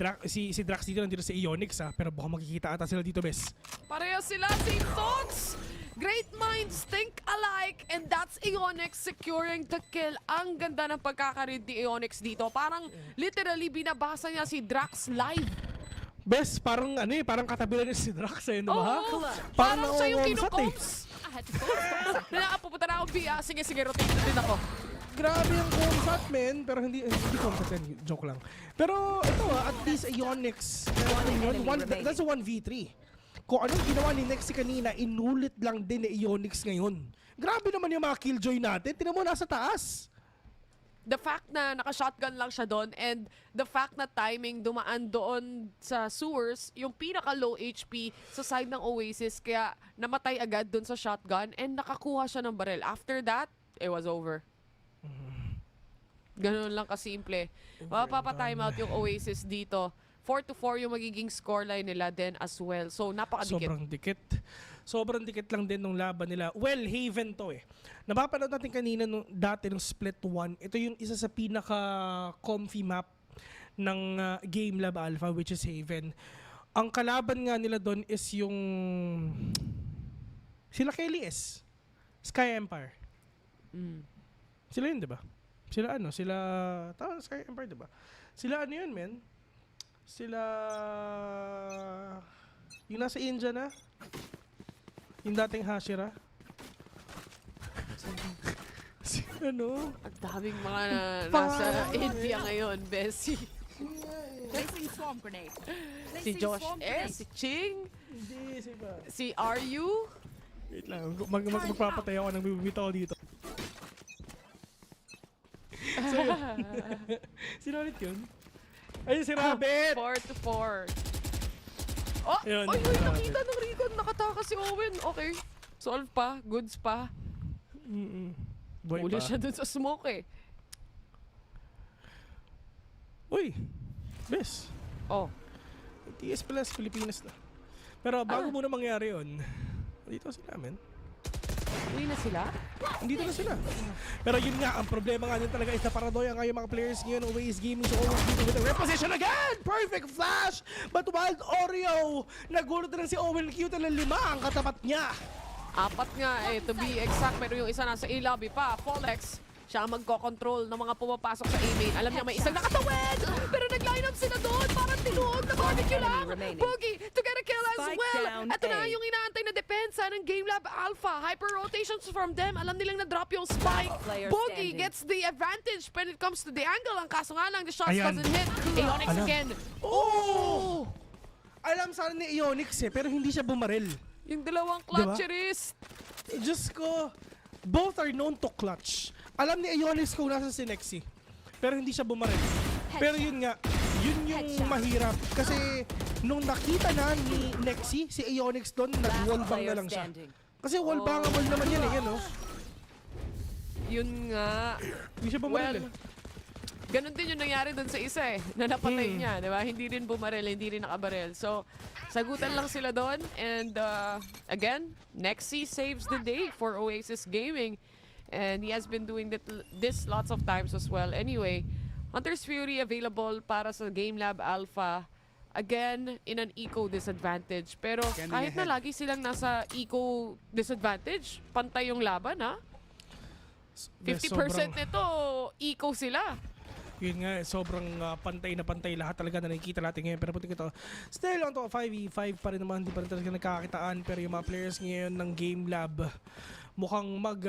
Drax dito nandito sa Ionix pero baka makikita ata sila dito, bes. Pareho sila, same thoughts! Great minds think alike, and that's Ionix securing the kill. Ang ganda ng pagkakaread ni Ionix dito. Parang literally binabasa niya si Drax live. Bes, parang ano parang katabi na si Drax no ba? Parang siya yung kinukoms. Pupunta na ako B. Sige, rotate na din ako. Grabe yung comsat, men. Pero hindi comsat yan. Joke lang. Pero ito at least Ionix. That's a 1v3. Kung anong ginawa ni Nexi kanina, inulit lang din ni Ionix ngayon. Grabe naman yung mga killjoy natin. Tingnan mo, nasa taas. The fact na naka-shotgun lang siya doon and the fact na timing dumaan doon sa sewers, yung pinaka-low HP sa side ng Oasis, kaya namatay agad doon sa shotgun and nakakuha siya ng barrel. After that, it was over. Ganun lang kasimple. Mapapatime out yung Oasis dito. 4-4 yung magiging scoreline nila din as well. So, napakadikit. Sobrang dikit lang din nung laban nila. Well, Haven to Napapanood natin kanina dati nung Split 1. Ito yung isa sa pinaka-comfy map ng GameLab Alpha, which is Haven. Ang kalaban nga nila doon is yung sila Kelly S. Sky Empire. Sila yun, diba? Sila Sky Empire, diba? Sila ano yun, men? Sila yung nasa India na. Yung dating Hashira. Ano? Ang daming mga nasa India ngayon, Bessie. Placing swarm grenade. Si Josh S, si Ching, hindi, si RU. Wait lang, magpapatay ako ng bibitaw dito. So, sino ulit yun? Ayun, si Rabbit! 4-4. Oh! Ayun, ay, nakita ng Recon. Nakataka si Owen. Okay. Solve pa. Goods pa. Huli siya dun sa smoke Uy! Bes. Oh. TS Plus, Pilipinas na. Pero bago muna mangyari yun, dito sila, men. Uwi na sila? Dito na sila. Pero yun nga, ang problema nga din talaga is na paranoia nga yung mga players ngayon ng Oasis Gaming. So Owen dito with a reposition again! Perfect flash! But Wild Oreo, nagulot na si Owen Cute ng 5 ang katapat niya. 4 nga to be exact. Pero yung isa nasa A-lobby pa, Fallox. Siya ang magko-control ng mga pumapasok sa A-main. Alam niya may isang nakatawid! Pero nag-line up sila doon. Parang tinuog na barbecue lang. Boogie to get a kill as well. Ito na yung inaantay na depensa ng GameLab Alpha. Hyper rotations from them. Alam nilang na-drop yung spike. Boogie gets the advantage when it comes to the angle. Ang kaso nga lang, the shots doesn't hit. Ionix again. Oh! Alam sana ni Ionix pero hindi siya bumaril. Yung dalawang clutcherist. Diyos ko. Both are known to clutch. Alam ni Ionix kung nasa si Nexi. Pero hindi siya bumaril. Pero yun nga, yun yung mahirap. Kasi nung nakita na ni Nexi, si Ionix doon, nag-wallbang na lang siya. Kasi wallbangable naman yan yan, no? Yun nga. Hindi siya bumaril Well, ganun din yung nangyari dun sa isa eh, na napatay niya, di ba? Hindi rin bumaril, hindi rin nakabaril. So, sagutan lang sila doon. And again, Nexi saves the day for Oasis Gaming. And he has been doing this lots of times as well. Anyway, Hunter's Fury available para sa GameLab Alpha. Again, in an eco disadvantage. Pero kahit na lagi silang nasa eco disadvantage, pantay yung laban ha. 50% nito, eco sila. Yun nga, sobrang pantay na pantay lahat talaga na nakikita natin ngayon. Pero puti ito, still on to 5v5 pa rin naman, hindi pa rin talaga nagkakakitaan. Pero yung mga players ngayon ng GameLab, mukhang mag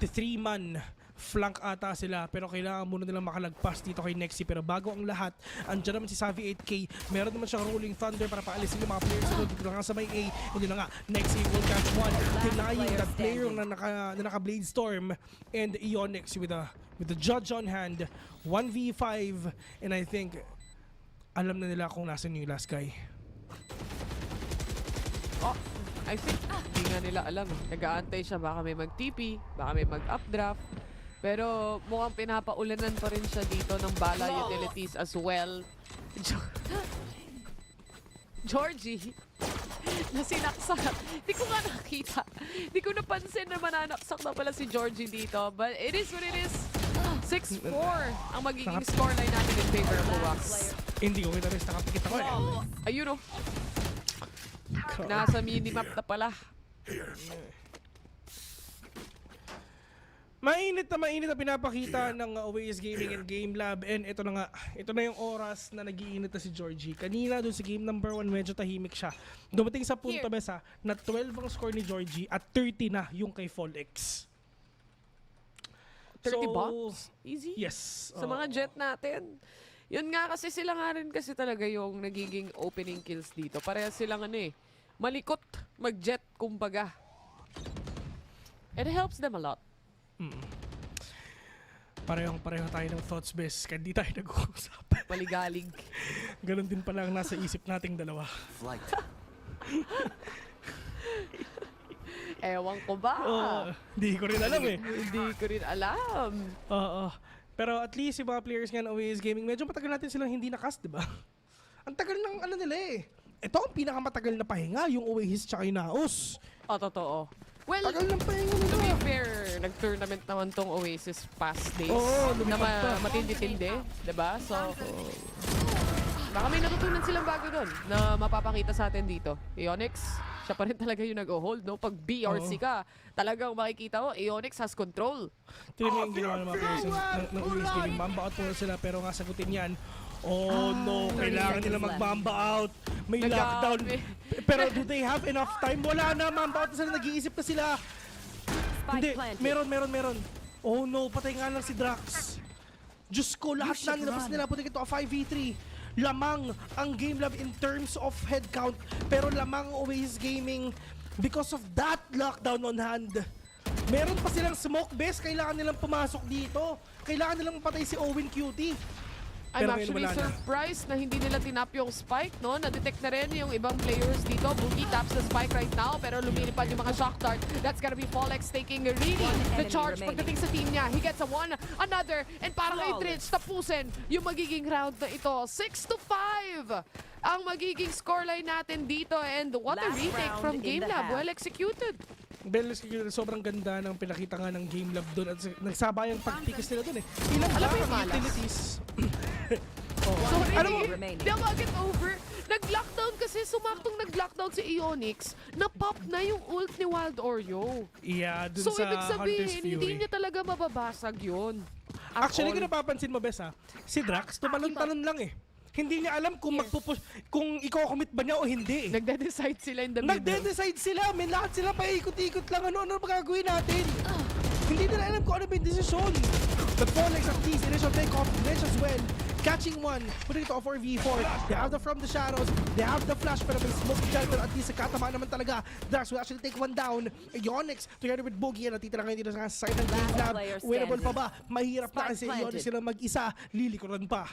3-man flank ata sila. Pero kailangan muna nilang makalagpas dito kay Nexi. Pero bago ang lahat, andyan naman si Savvy 8K. Meron naman siyang Rolling Thunder para paalisin yung mga players dito na nga sa may A. Hindi na nga, Nexi will catch one. Denying that player na naka-Blade Storm. And Ionix with the judge on hand. 1v5, and I think alam na nila kung nasan yung last guy. Oh, I think hindi nga nila alam. Nag-aantay siya, baka may mag-TP, baka may mag-updraft. Pero mukhang pinapaulanan pa rin siya dito ng bala utilities as well. Georgie, na sinaksak. Hindi ko nga nakita. Hindi ko napansin na mananaksak na pala si Georgie dito. But it is what it is. 6-4 ang magiging scoreline natin in favor of the Wax. Hindi ko kita rin nakapikit ako eh. Ayun oh. Nasa minimap na pala. Mainit na pinapakita ng Oasis Gaming and GameLab, and ito na nga, ito na yung oras na nag-iinit na si Georgie. Kanina doon sa game number 1 medyo tahimik siya. Dumating sa punto besa na 12 ang score ni Georgie at 30 na yung kay Follex. 30 bucks? Easy? Yes. Sa mga jet natin. Yun nga kasi sila nga rin kasi talaga yung nagiging opening kills dito. Parehas silang malikot mag-jet kumbaga. It helps them a lot. Pareho tayo ng thoughts best, kaya di tayo nag-uusap. Maligalig. Ganon din pala ang nasa isip nating dalawa. Flight. Ewan ko ba? Di ko rin alam eh. Hindi ko rin alam. Pero at least yung mga players nga ng Oasis Gaming, medyo matagal natin silang hindi na-cast, diba? Ang tagal ng nila eh. Ito ang pinakamatagal na pahinga, yung Oasis tsaka yung NAOS. Totoo. Well, tagal ng pahinga nila. To be fair, nag-tournament naman tong Oasis past days. Na matindi-tindi, diba? So, baka may natutunan silang bago doon na mapapakita sa atin dito. Ionix, siya pa rin talaga yung nag-hold, no? Pag BRC ka, talagang makikita mo, Ionix has control. Tignan mo yung ginawa ng mga players ng Oasis Gaming. Mamba out muna sila, pero nga sagutin yan. Oh no, kailangan nila mag-mamba out. May lockdown. Pero do they have enough time? Wala na, mamba out na sila, nag-iisip na sila. Hindi, meron. Oh no, patay nga lang si Drax. Diyos ko, lahat na nilabas nila. Puti ito, 5v3. Lamang ang GameLab in terms of headcount. Pero lamang Oasis Gaming because of that lockdown on hand. Meron pa silang smoke base. Kailangan nilang pumasok dito. Kailangan nilang patay si Owen Cutie. I'm actually surprised na hindi nila tinap yung spike, no? Na-detect na rin yung ibang players dito. Boogie taps the spike right now, pero lumilipad yung mga shock dart. That's gonna be Follex taking really the charge pagdating sa team niya. He gets a one, another, and para kay Tritch, tapusin yung magiging round na ito. 6-5 ang magiging scoreline natin dito, and what a retake from GameLab. Well executed. Sobrang ganda ng pinakita nga ng GameLab doon at nagsabayang pagtikis nila doon eh. Ilang Alam mo ba yung ang utilities? Sorry, di ako get over. Nag-lockdown kasi, sumaktong nag-lockdown si Ionix, na-pop na yung ult ni Wild Oreo. Yeah, dun so, sa ibig sabihin, Hunter's Fury. hindi niya talaga mababasag yun. Actually, kung napapansin mo, Bes, si Drax, tumalon-talon lang eh. Hindi niya alam kung kung i-commit ba niya o hindi. Nagde-decide sila in the middle. Nagde-decide sila. May lahat sila paikot-ikot lang. Ano magagawin natin? Hindi nila alam kung ano ba yung desisyon. But Follex at least, initial take-off, Glitch as well. Catching one, putting it off 4v4. They have the from the shadows, they have the flash, pero may smoke dyan, pero at least katama naman talaga. Drax will actually take one down. Ionix, together with Boogie, natitira ngayon dito sa side ng GameLab. Winnable pa ba? Mahirap na kasi Ionix sila mag-isa. Lilikuran pa.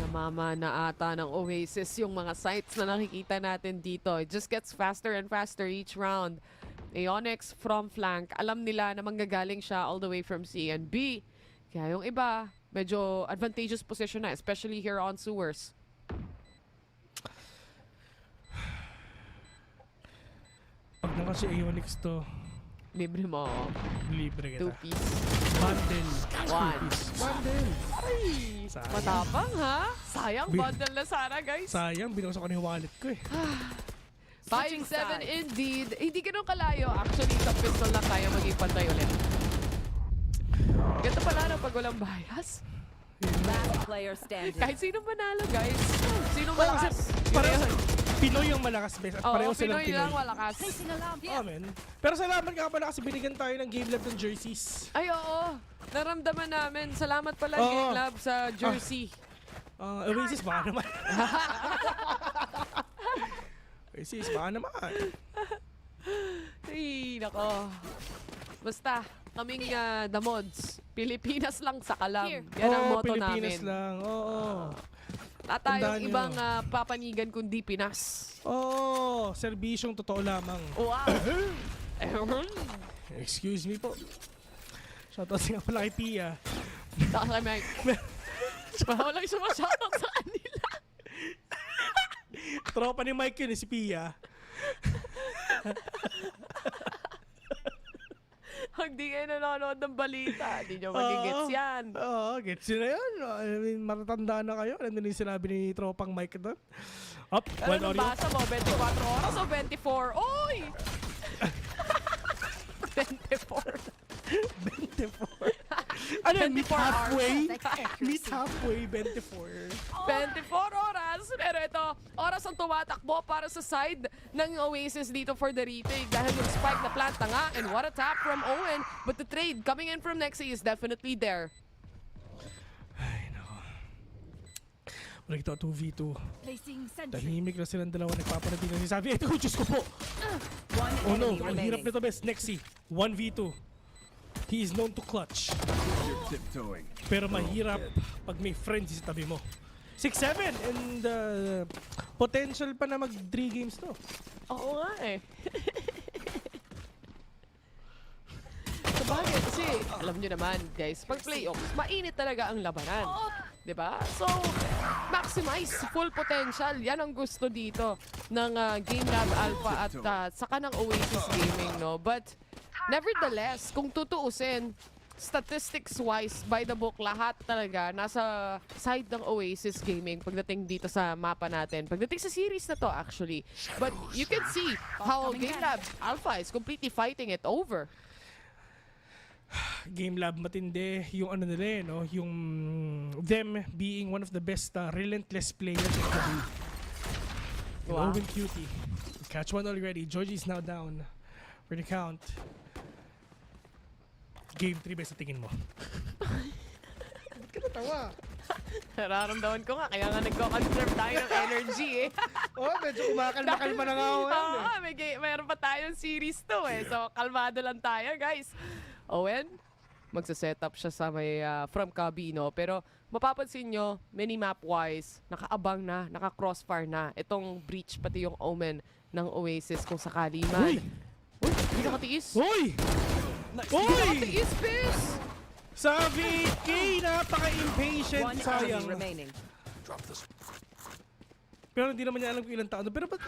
Mama na ata ng Oasis yung mga sites na nakikita natin dito. It just gets faster and faster each round. Aeonix from flank. Alam nila na manggagaling siya all the way from C and B. Kaya yung iba, medyo advantageous position na, especially here on sewers. Pag naman si Aeonix to, libre mo. Libre kita. 2 piece. Bundle. 1. Bundle. Ay, Sayang. matapang ha? Sayang, bundle na sana guys. Sayang, binuksan ko na yung wallet ko eh. 5-7 indeed. Hindi ganun kalayo. Actually, sa pistol lang tayo maging pantay ulit. Ganito pala na pag walang bias. Last player standing. Kahit sino manalo, guys. Sino malakas? Pareho Pinoy yung malakas, best. At pareho silang Pinoy lang malakas. Oh, man. Pero salamat nga pala kasi binigyan tayo ng GameLab ng jerseys. Ay, oo. Naramdaman namin. Salamat pala, Oo. GameLab, sa jersey. Oasis, baka naman. Oasis, baka naman. Ay, nako. Basta, kaming the mods. Pilipinas lang sa kalam. Yan ang Oo, motto Pilipinas namin. lang. Oo. At tayong Tandaan nyo. ibang papanigan kundi Pinas. Oo, serbisyong totoo lamang. Wow. Excuse me po. Shoutout nga pala kay Pia. Saka kay Mike. Walang sumasoutout sa kanila. Tropa ni Mike yun, si Pia. Pag di kayo nanonood ng balita, di nyo magigets yan. Oo, gets yun na yun. I mean, matatanda na kayo. Nandun yung sinabi ni tropang Mike doon. Up, Pero one nung audio. basa mo, 24 oras o 24? Oy! 24. 24. Ano yun, meet 24 halfway? hours. Meet halfway, 24. 24 oras. Pero ito, oras ang tumatakbo para sa side ng Oasis dito for the retake. Dahil yung spike na plant na nga. And what a tap from Owen. But the trade coming in from Nexi is definitely there. Ay, nako. Balik ito, 2v2. Placing sentry. Tahimik na silang dalawa. Nagpapanatili na si Savi. Ito, Diyos ko po. Oh no, ang hirap nito, best. Nexi, 1v2. He is known to clutch. Pero mahirap pag may friends sa tabi mo. 6-7 and potential pa na mag 3 games to. Oo nga eh. Sabagay kasi, alam nyo naman guys, pag playoffs, mainit talaga ang labanan. Diba? So, maximize full potential. Yan ang gusto dito ng GameLab Alpha at saka ng Oasis Gaming, no? But, nevertheless, kung tutuusin, statistics-wise, by the book, lahat talaga nasa side ng Oasis Gaming pagdating dito sa mapa natin. Pagdating sa series na to, actually. But you can see how GameLab Alpha is completely fighting it over. GameLab matindi yung ano nila, no? Yung them being one of the best relentless players in the league. Wow. Owen Cutie. Catch one already. Georgie is now down for the count. Game 3 ba sa tingin mo? Ba't ka natawa? Nararamdaman ko nga, kaya nga nagko-conserve tayo ng energy eh. Oh, medyo kumakalma-kalma na nga ako. Oo, mayroon pa tayong series to eh. So, kalmado lang tayo guys. Owen, magsa-setup siya sa may from Cabino. Pero mapapansin nyo, minimap-wise, nakaabang na, naka-crossfire na. Itong breach pati yung Omen ng Oasis kung sakali man. Uy! Uy! Hindi nakatiis! Uy! Hindi nakatiis, Piss! Sabi K, napaka-impatient, sayang. Pero hindi naman niya alam kung ilang taon. Pero ba't?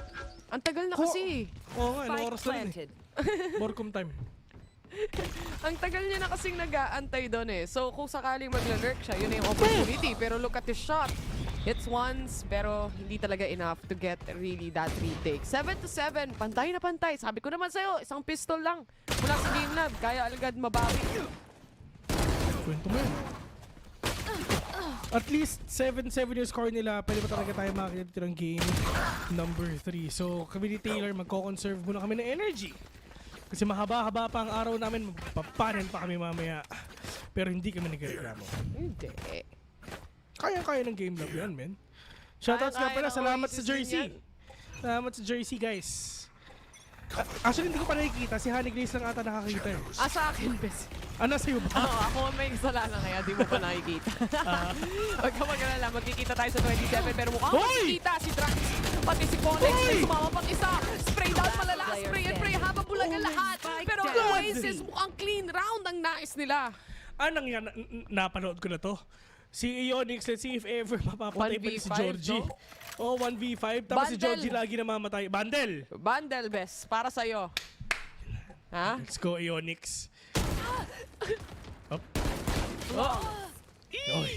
Ang tagal na kasi. Oo nga, ilang oras na rin eh. Morcom time. Ang tagal niya na kasing nag-aantay doon eh. So kung sakaling magla-lurk siya, yun na yung opportunity. Pero look at his shot. Hits once, pero hindi talaga enough to get really that retake. 7-7, pantay na pantay. Sabi ko naman sa'yo, isang pistol lang. Mula sa GameLab, kaya agad mabawi. Kwento mo yun. At least 7-7 yung score nila. Pwede pa talaga tayo makakita ng game number 3. So kami ni Taylor, magko-conserve muna kami ng energy. Kasi mahaba-haba pa ang araw namin, papanin pa kami mamaya. Pero hindi kami nagreklamo. Hindi. Kaya-kaya ng GameLab yan, men. Shoutouts nga pala, salamat sa jersey. Salamat sa jersey, guys. Actually, hindi ko pa nakikita. Si Honey Glaze lang ata nakakita eh. Sa akin, bes. Sa'yo ba? Ako may kasalanan kaya di mo pa nakikita. Huwag ka mag-alala, magkikita tayo sa 27 pero mukhang magkikita si Drax. Pati si Polex may sumama pang isa. Spray down malala, spray and pray habang bulag ang lahat. Pero ang Oasis mukhang clean round ang nais nila. Anong yan? Napanood ko na to. Si Ionix, let's see if ever mapapatay pa si Georgie. 1v5. Tapos si Georgie lagi namamatay. Bundle! Bundle, bes. Para sa'yo. Ha? Let's go, Ionix. Up.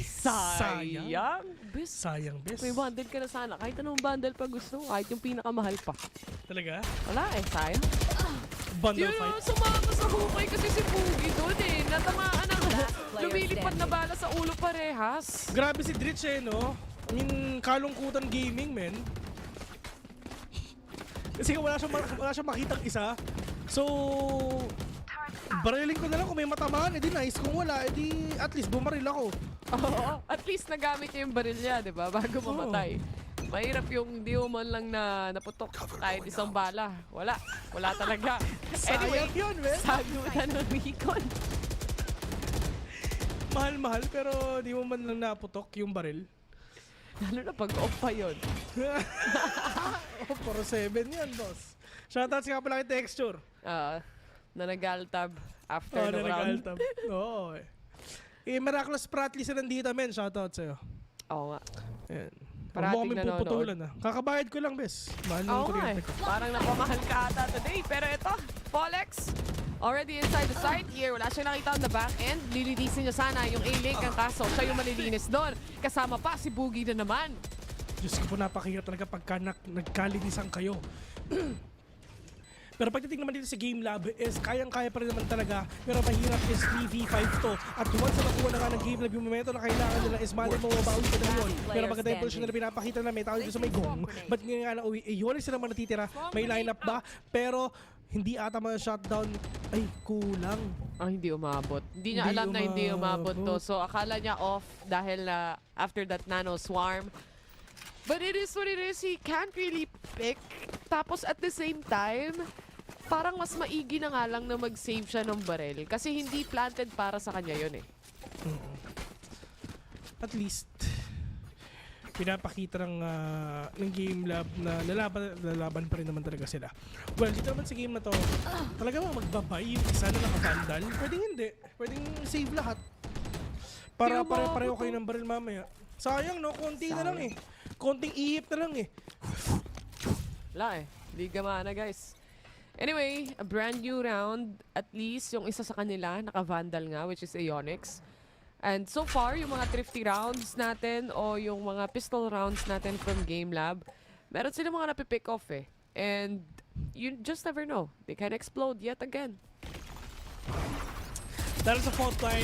Sayang. Bes. Sayang, bes. May bundle ka na sana. Kahit anong bundle pa gusto. Kahit yung pinakamahal pa. Talaga? Wala sayang. Bundle fight. Sumama sa hukay kasi si Pugi doon eh. Natamaan ng lumilipad na bala sa ulo parehas. Grabe si Dritch eh, no? I mean, kalungkutan gaming, men. Kasi wala siyang makitang isa. So, barilin ko na lang kung may matamaan. Edi nice. Kung wala, edi at least bumaril ako. Oo, at least nagamit niya yung baril niya, di ba? Bago mamatay. Mahirap yung hindi mo man lang naputok kahit isang bala. Wala talaga. Anyway, yun, men. sagutan ng recon. Mahal-mahal pero di mo man lang naputok yung baril. Lalo na pag off pa yun. 4-7 yan, boss. Shoutout nga pala kay Texture. Na nag-altab after the round. Oo. Miraculous Pratley sa nandito, men. Shoutout sa'yo. Oo nga. Ayan. Parating nanonood. Puputulan na. Kakabayad ko lang, bes. Mahal ng kuryente ko. Parang napamahal ka ata today. Pero ito, Polex, already inside the site here. Wala siya nakita on the back end. Lilinisin niya sana yung A-Link ang kaso. Siya yung malilinis doon. Kasama pa si Boogie na naman. Diyos ko po, napakahirap talaga pagka nagkalinisan kayo. Pero pagdating naman dito sa GameLab is kayang-kaya pa rin naman talaga. Pero mahirap is 3v5 to. At once na nakuha na nga ng GameLab yung momento na kailangan nila is mali mo mabawi ka na yun. Pero maganda yung position na pinapakita na may tao dito sa may gong. Ba't nga na uwi? Yun sila naman natitira. May lineup ba? Pero hindi ata mga shutdown. Ay, kulang. Hindi umabot. Hindi niya alam na hindi umabot to. So akala niya off dahil after that nano swarm. But it is what it is. He can't really pick. Tapos at the same time, parang mas maigi na nga lang na mag-save siya ng barrel. Kasi hindi planted para sa kanya yun eh. At least, pinapakita ng GameLab na lalaban pa rin naman talaga sila. Well, dito naman sa game na to, talaga magbabay yung isa na nakabandal. Pwedeng hindi. Pwedeng save lahat. Para pareho kayo ng barrel mamaya. Sayang no, konti na lang eh. Konting ihip na lang eh. Wala eh. Hindi gamana guys. Anyway, a brand new round. At least yung isa sa kanila, naka-vandal nga, which is Ionix. And so far, yung mga thrifty rounds natin o yung mga pistol rounds natin from GameLab, meron sila mga napipick off eh. And you just never know. They can explode yet again. Dahil sa fault line,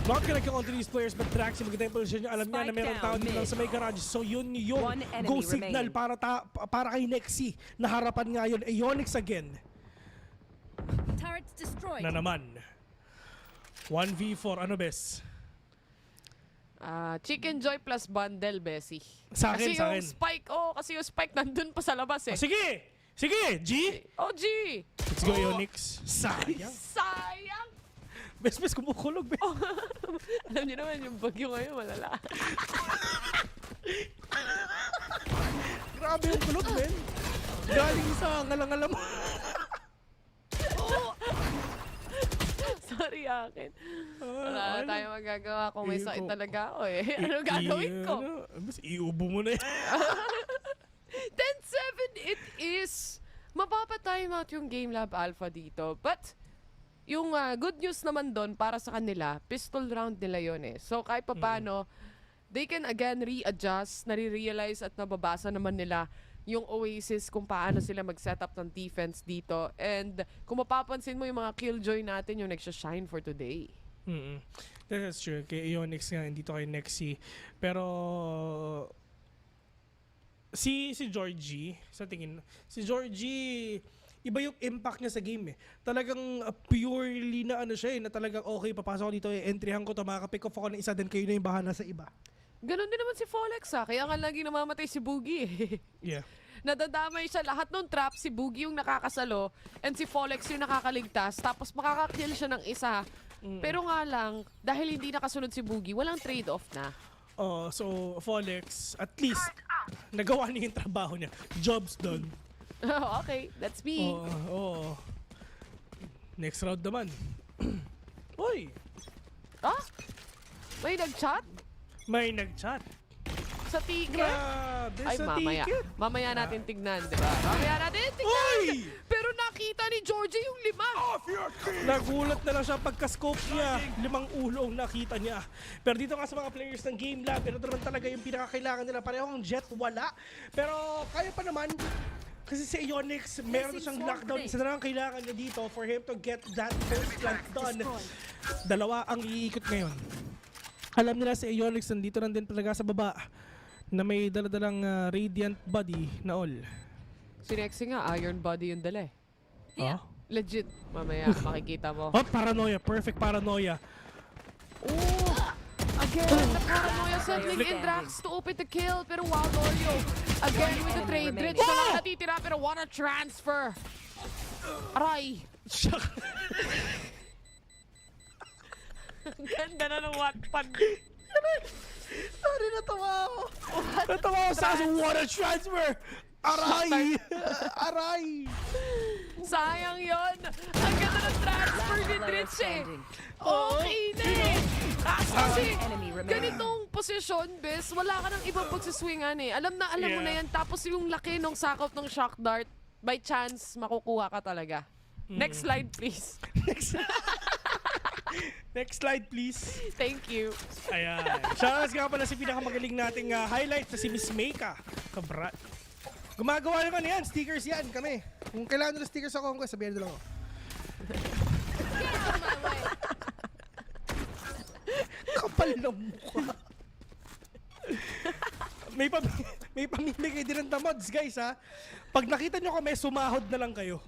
not gonna count these players, but Drax, yung maganda yung position niya, alam niya na meron tao dito lang sa may garage. So yun yung go signal para kay Nexi. Na harapan nga yun, Ionix again. Turrets destroyed. Na naman. 1v4, ano bes? Chicken Joy plus bundle, Bessie. Sa akin, sa akin. Kasi yung spike nandun pa sa labas eh. Sige! Sige! G! G! Let's go, Ionix. Sayang. Sayang! Bes, kumukulog, bes. Alam niyo naman, yung bagyo ngayon, malala. Grabe yung kulog, men. Galing sa ngalang-alam mo. Sorry akin. Wala na tayo magagawa kung may sakit talaga ako eh. Ano gagawin ko? Mas iubo mo na eh. 10-7 it is. Mapapatime out yung GameLab Alpha dito. But, yung good news naman doon para sa kanila, pistol round nila yun eh. So kahit paano, they can again readjust, nare-realize at nababasa naman nila yung Oasis kung paano sila mag-setup ng defense dito. And kung mapapansin mo yung mga killjoy natin, yung nagsha-shine for today. That's true. Kay Ionix nga, hindi to kay Nexi. Pero si Georgie, sa tingin, si Georgie, iba yung impact niya sa game eh. Talagang purely na ano siya eh, na talagang okay, papasok ko dito eh, entryhan ko to, makaka-pick off ako ng isa, then kayo na yung bahala sa iba. Ganon din naman si Folex kaya nga lagi namamatay si Boogie eh. Yeah. nadadamay siya. Lahat ng trap, si Boogie yung nakakasalo and si Folex yung nakakaligtas. Tapos makakakill siya ng isa. Pero nga lang, dahil hindi nakasunod si Boogie, walang trade-off na. So Folex, at least, nagawa niya yung trabaho niya. Job's done. Okay, that's me. Next round naman. Uy! Ah? May nag-chat? May nag-chat. Sa ticket? Grabe, Ay, sa mamaya. ticket. Mamaya natin tignan, di ba? Mamaya natin tignan! Pero nakita ni Georgie yung 5. Nagulat na lang siya pagka-scope niya. 5 ulo ang nakita niya. Pero dito nga sa mga players ng GameLab, ito naman talaga yung pinakakailangan nila. Parehong Jet, wala. Pero kaya pa naman. Kasi si Ionix, meron siyang lockdown. Isa na lang kailangan niya dito for him to get that first plant done. 2 ang iikot ngayon. Alam nila si Ionix nandito lang din talaga sa baba na may daladalang radiant body na all. Si Nexy nga, iron body yung dala eh. Yeah. Legit. Mamaya, makikita mo. Paranoia. Perfect paranoia. Again, the paranoia settling in Drax to open the kill. Pero wow, Lorio. Again with the trade. Dritch na lang natitira pero wanna transfer. Aray. Ang ganda na ng Wattpad. Sorry, natawa ako. Natawa ako sa wanna transfer. Aray! Aray! Sayang yon. Ang ganda ng transfer ni Dritch eh. Okay na eh. Kasi ganitong posisyon, Bes, wala ka ng ibang pagsiswingan eh. Alam mo na yan. Tapos yung laki ng sakop ng shock dart, by chance, makukuha ka talaga. Next slide, please. Next slide, please. Thank you. Ayan. Shoutout nga pala si pinakamagaling nating highlight na si Miss Meika. Kabrat. Gumagawa naman yan. Stickers yan kami. Kung kailangan nila stickers sa CONQuest, sabihin nila ako. Kapal ng mukha. May pamimigay din ng tamods, guys, ha? Pag nakita nyo kami, sumahod na lang kayo.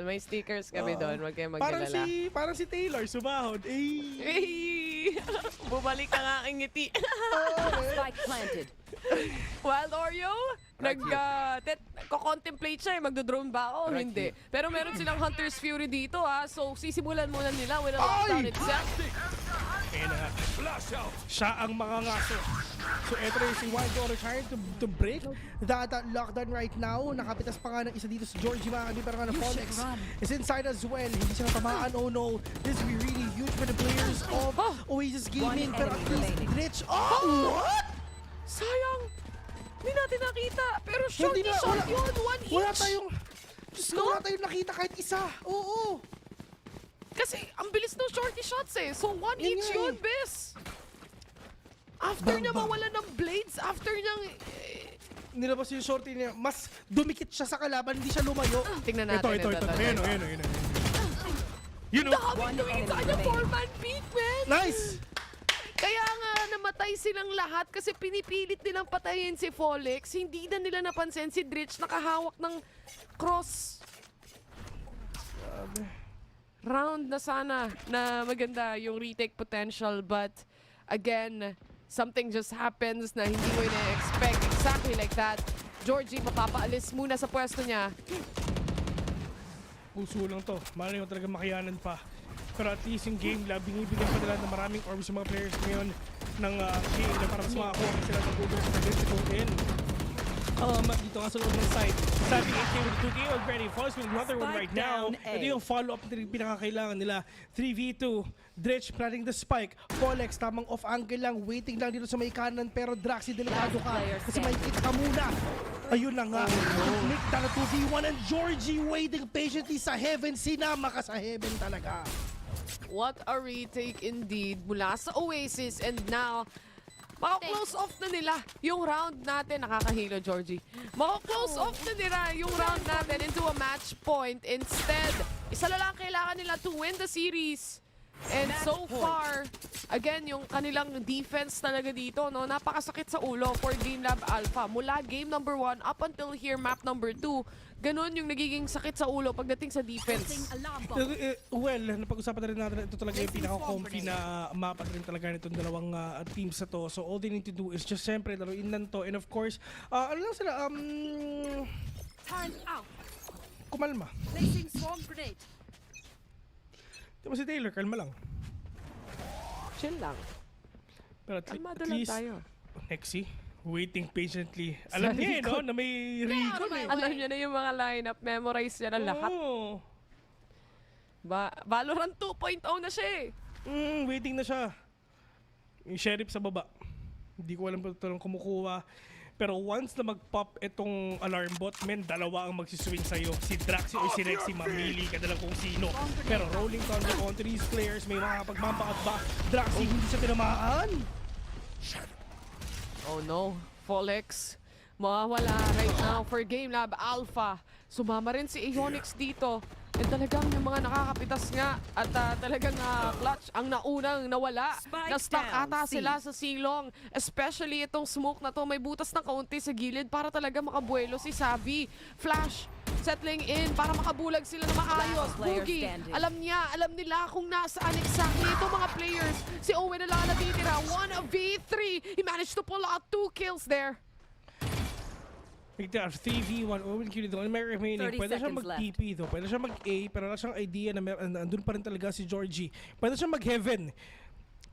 May stickers kami doon. Huwag kayong magkalala. Parang si Taylor, sumahod. Bumalik ang aking ngiti. Spike planted. Wild Oreo, nag-contemplate siya eh, magdo-drone ba ako? Hindi. Pero meron silang Hunter's Fury dito ha, so sisimulan muna nila with a lockdown itself. Ayan na nga. Siya ang mga ngaso. So eto na yung si Wild Oreo trying to break that lockdown right now. Nakapitas pa nga ng isa dito si Georgie Makabi, pero nga na Folex is inside as well. Hindi siya natamaan. Oh no, this will be really huge for the players of Oasis Gaming. Pero at least Glitch. What? Sayang! Hindi natin nakita. Pero shorty shot yun. One each. Wala tayong nakita kahit isa. Oo. Kasi ang bilis ng shorty shots eh. So one each yun, Bes. After niya mawala ng blades, after niyang nilabas yung shorty niya, mas dumikit siya sa kalaban, hindi siya lumayo. Tingnan natin. Ito. Ayan. You know. Daming doing kanya 4-man peak, man. Nice. Kaya nga namatay silang lahat kasi pinipilit nilang patayin si Folex. Hindi na nila napansin si Dritch nakahawak ng cross. Round na sana na maganda yung retake potential, but again, something just happens na hindi mo ina-expect exactly like that. Georgie mapapaalis muna sa pwesto niya. Puso lang to. Malay mo talaga makayanan pa. Pero at least yung GameLab, binibigyan pa nila ng maraming orbs sa mga players ngayon ng game na para mas makakuha sila ng Google for this to go in. Dito nga sa loob ng site. Sabi 8K with 2K already. Follows with another one right now. Ito yung follow-up na pinakakailangan nila. 3v2. Dritch planting the spike. Folex tamang off-angle lang. Waiting lang dito sa may kanan. Pero Draxi, delikado ka. Kasi may kita ka muna. Ayun na nga. Nick na 2v1 and Georgie waiting patiently sa heaven. Sinama ka sa heaven talaga. What a retake indeed mula sa Oasis, and now maka-close off na nila yung round natin. Nakakahilo, Georgie. Maka-close off na nila yung round natin into a match point. Instead, isa na lang kailangan nila to win the series. And so far, again, yung kanilang defense talaga dito, no, napakasakit sa ulo for GameLab Alpha. Mula game number 1 up until here, map number 2, ganun yung nagiging sakit sa ulo pagdating sa defense. Well, napag-usapan na rin natin, ito talaga yung pinaka-comfy na mapa rin talaga nitong dalawang teams na to. So all they need to do is just siyempre laruin lang to. And of course, ano lang sila, Time out. kumalma. Placing swarm grenade. Diba si Taylor, kalma lang. Chill lang. Pero Kalmado at lang least, tayo. Nexie, waiting patiently. Alam niya no, na may recon eh. Alam niya na yung mga lineup, memorize niya na lahat. Oo. Valorant 2.0 na siya eh. Waiting na siya. Yung sheriff sa baba. Hindi ko alam pa ito kumukuha. Pero once na mag-pop itong alarm bot, men, dalawa ang magsiswing sa'yo. Si Draxi o si Rexy, mamili ka na lang kung sino. Pero rolling thunder onto these players, may mga pagmampakat ba? Draxi, hindi siya tinamaan. Oh no, Folex. Mawawala right now for GameLab Alpha. Sumama rin si Ionix dito. And talagang yung mga nakakapitas nga at talagang clutch ang naunang nawala. Na-stuck ata sila sa silong. Especially itong smoke na to. May butas ng kaunti sa gilid para talaga makabuelo si Savi. Flash settling in para makabulag sila na maayos. Boogie, alam nila kung nasaan exactly itong mga players. Si Owen na lang natitira. 1v3. He managed to pull out 2 kills there. 3v1, Owen Curie doon. May remaining. Pwede siya mag-TP though. Pwede siya mag-A, pero wala siyang idea na andun pa rin talaga si Georgie. Pwede siya mag-Heaven.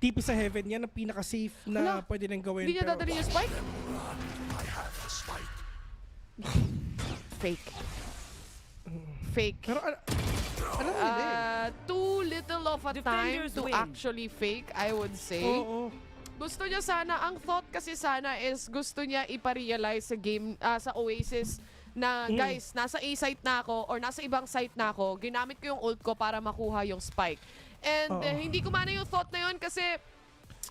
TP sa Heaven, yan ang pinaka-safe na pwede nang gawin. Hindi niya dadali yung spike? Fake. Fake. Pero alam nila eh. Too little of a time to actually fake, I would say. Oo. Gusto niya sana, ang thought kasi sana is gusto niya iparealize sa game, sa Oasis na guys, nasa A site na ako or nasa ibang site na ako, ginamit ko yung ult ko para makuha yung spike. And hindi ko mana yung thought na yun kasi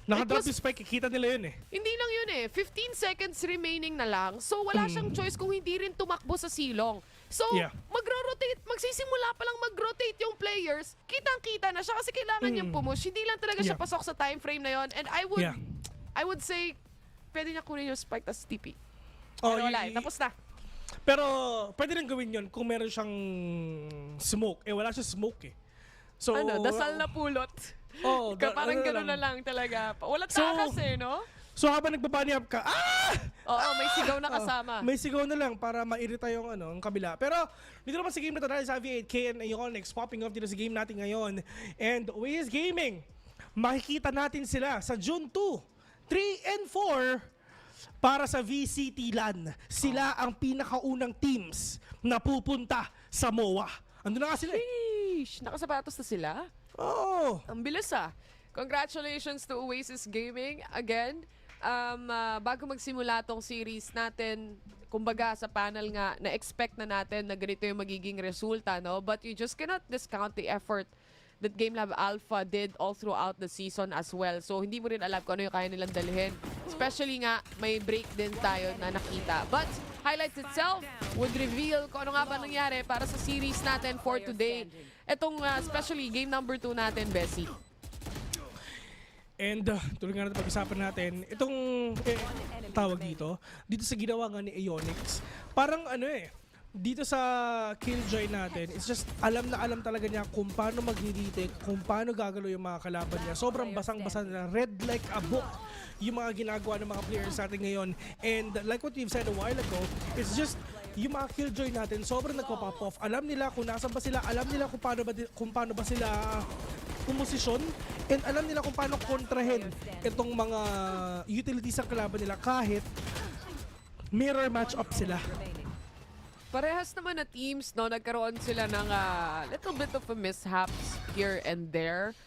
nakadrop yung spike, kikita nila yun eh. hindi lang yun eh. 15 seconds remaining na lang. So wala siyang choice kung hindi rin tumakbo sa silong. So, magro-rotate, magsisimula pa lang mag-rotate yung players, kitang-kita na siya kasi kailangan niyang pumush. Hindi lang talaga siya pasok sa time frame na yon. And I would say, pwede niya kunin yung spike tas TP. Pero wala tapos na. Pero pwede rin gawin yun kung meron siyang smoke. Eh wala siya smoke eh. So, dasal na pulot. Parang gano'n na lang talaga. Walang takas eh, no? So habang nagbabunny up ka, Oo, may sigaw na kasama. May sigaw na lang para mairita yung ang kabila. Pero dito naman sa game na to, dahil sa V8K and Ionix popping off dito sa game natin ngayon. And Oasis Gaming, makikita natin sila sa June 2, 3 and 4 para sa VCT LAN. Sila ang pinakaunang teams na pupunta sa MOA. Andun na nga sila. Nakasapatos na sila? Oo. Ang bilis Congratulations to Oasis Gaming again. Bago magsimula tong series natin, kumbaga sa panel nga, na-expect na natin na ganito yung magiging resulta, no? But you just cannot discount the effort that GameLab Alpha did all throughout the season as well. So, hindi mo rin alam kung ano yung kaya nilang dalhin. Especially nga, may break din tayo na nakita. But, highlights itself would reveal kung ano nga ba nangyari para sa series natin for today. Itong, especially, game number 2 natin, Bessie. And tuloy nga natin pag-usapan natin, itong tawag dito sa ginawa nga ni Ionix, parang dito sa Killjoy natin, it's just alam na alam talaga niya kung paano mag-retake, kung paano gagalo yung mga kalaban niya. Sobrang basang-basa na, red like a book yung mga ginagawa ng mga players natin ngayon. And like what you've said a while ago, it's just yung mga Killjoy natin, sobrang nagpa-pop off. Alam nila kung nasan ba sila, alam nila kung paano ba sila kumosisyon, and alam nila kung paano kontrahin itong mga utilities ng kalaban nila kahit mirror match-up sila. Parehas naman na teams, no, nagkaroon sila ng little bit of a mishaps here and there.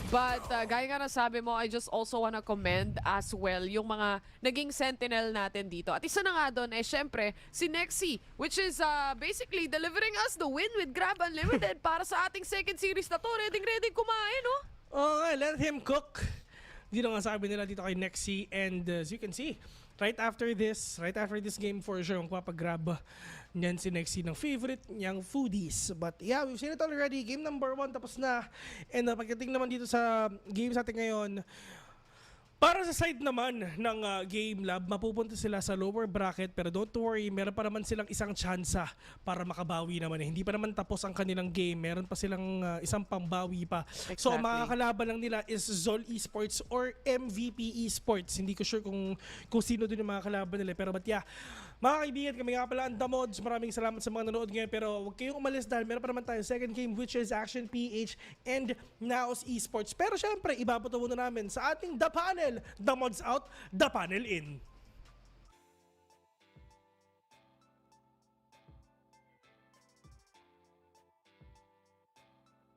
But gaya nga na sabi mo, I just also wanna commend as well yung mga naging sentinel natin dito. At isa na nga doon syempre si Nexie, which is basically delivering us the win with Grab Unlimited para sa ating second series na to. Ready kumain, no? Let him cook. Dito nga sabi nila dito kay Nexie, and as you can see, right after this game for sure, magpapagrab niyan si Nexie ng favorite niyang foodies. But yeah, we've seen it already. Game number 1 tapos na. And pagdating naman dito sa games natin ngayon, para sa side naman ng GameLab, mapupunta sila sa lower bracket, pero don't worry, meron pa naman silang isang tsansa para makabawi naman. Hindi pa naman tapos ang kanilang game, meron pa silang isang pambawi pa. Exactly. So ang makakalaban lang nila is Zol Esports or MVP Esports. Hindi ko sure kung sino doon yung mga kalaban nila. Pero but yeah, mga kaibigan, kami nga pala ang Damods. Maraming salamat sa mga nanood ngayon. Pero huwag kayong umalis dahil meron pa naman tayo second game, which is Ascension PH and NAOS Esports. Pero syempre, ibabato muna namin sa ating The Panel. Damods out, The Panel in.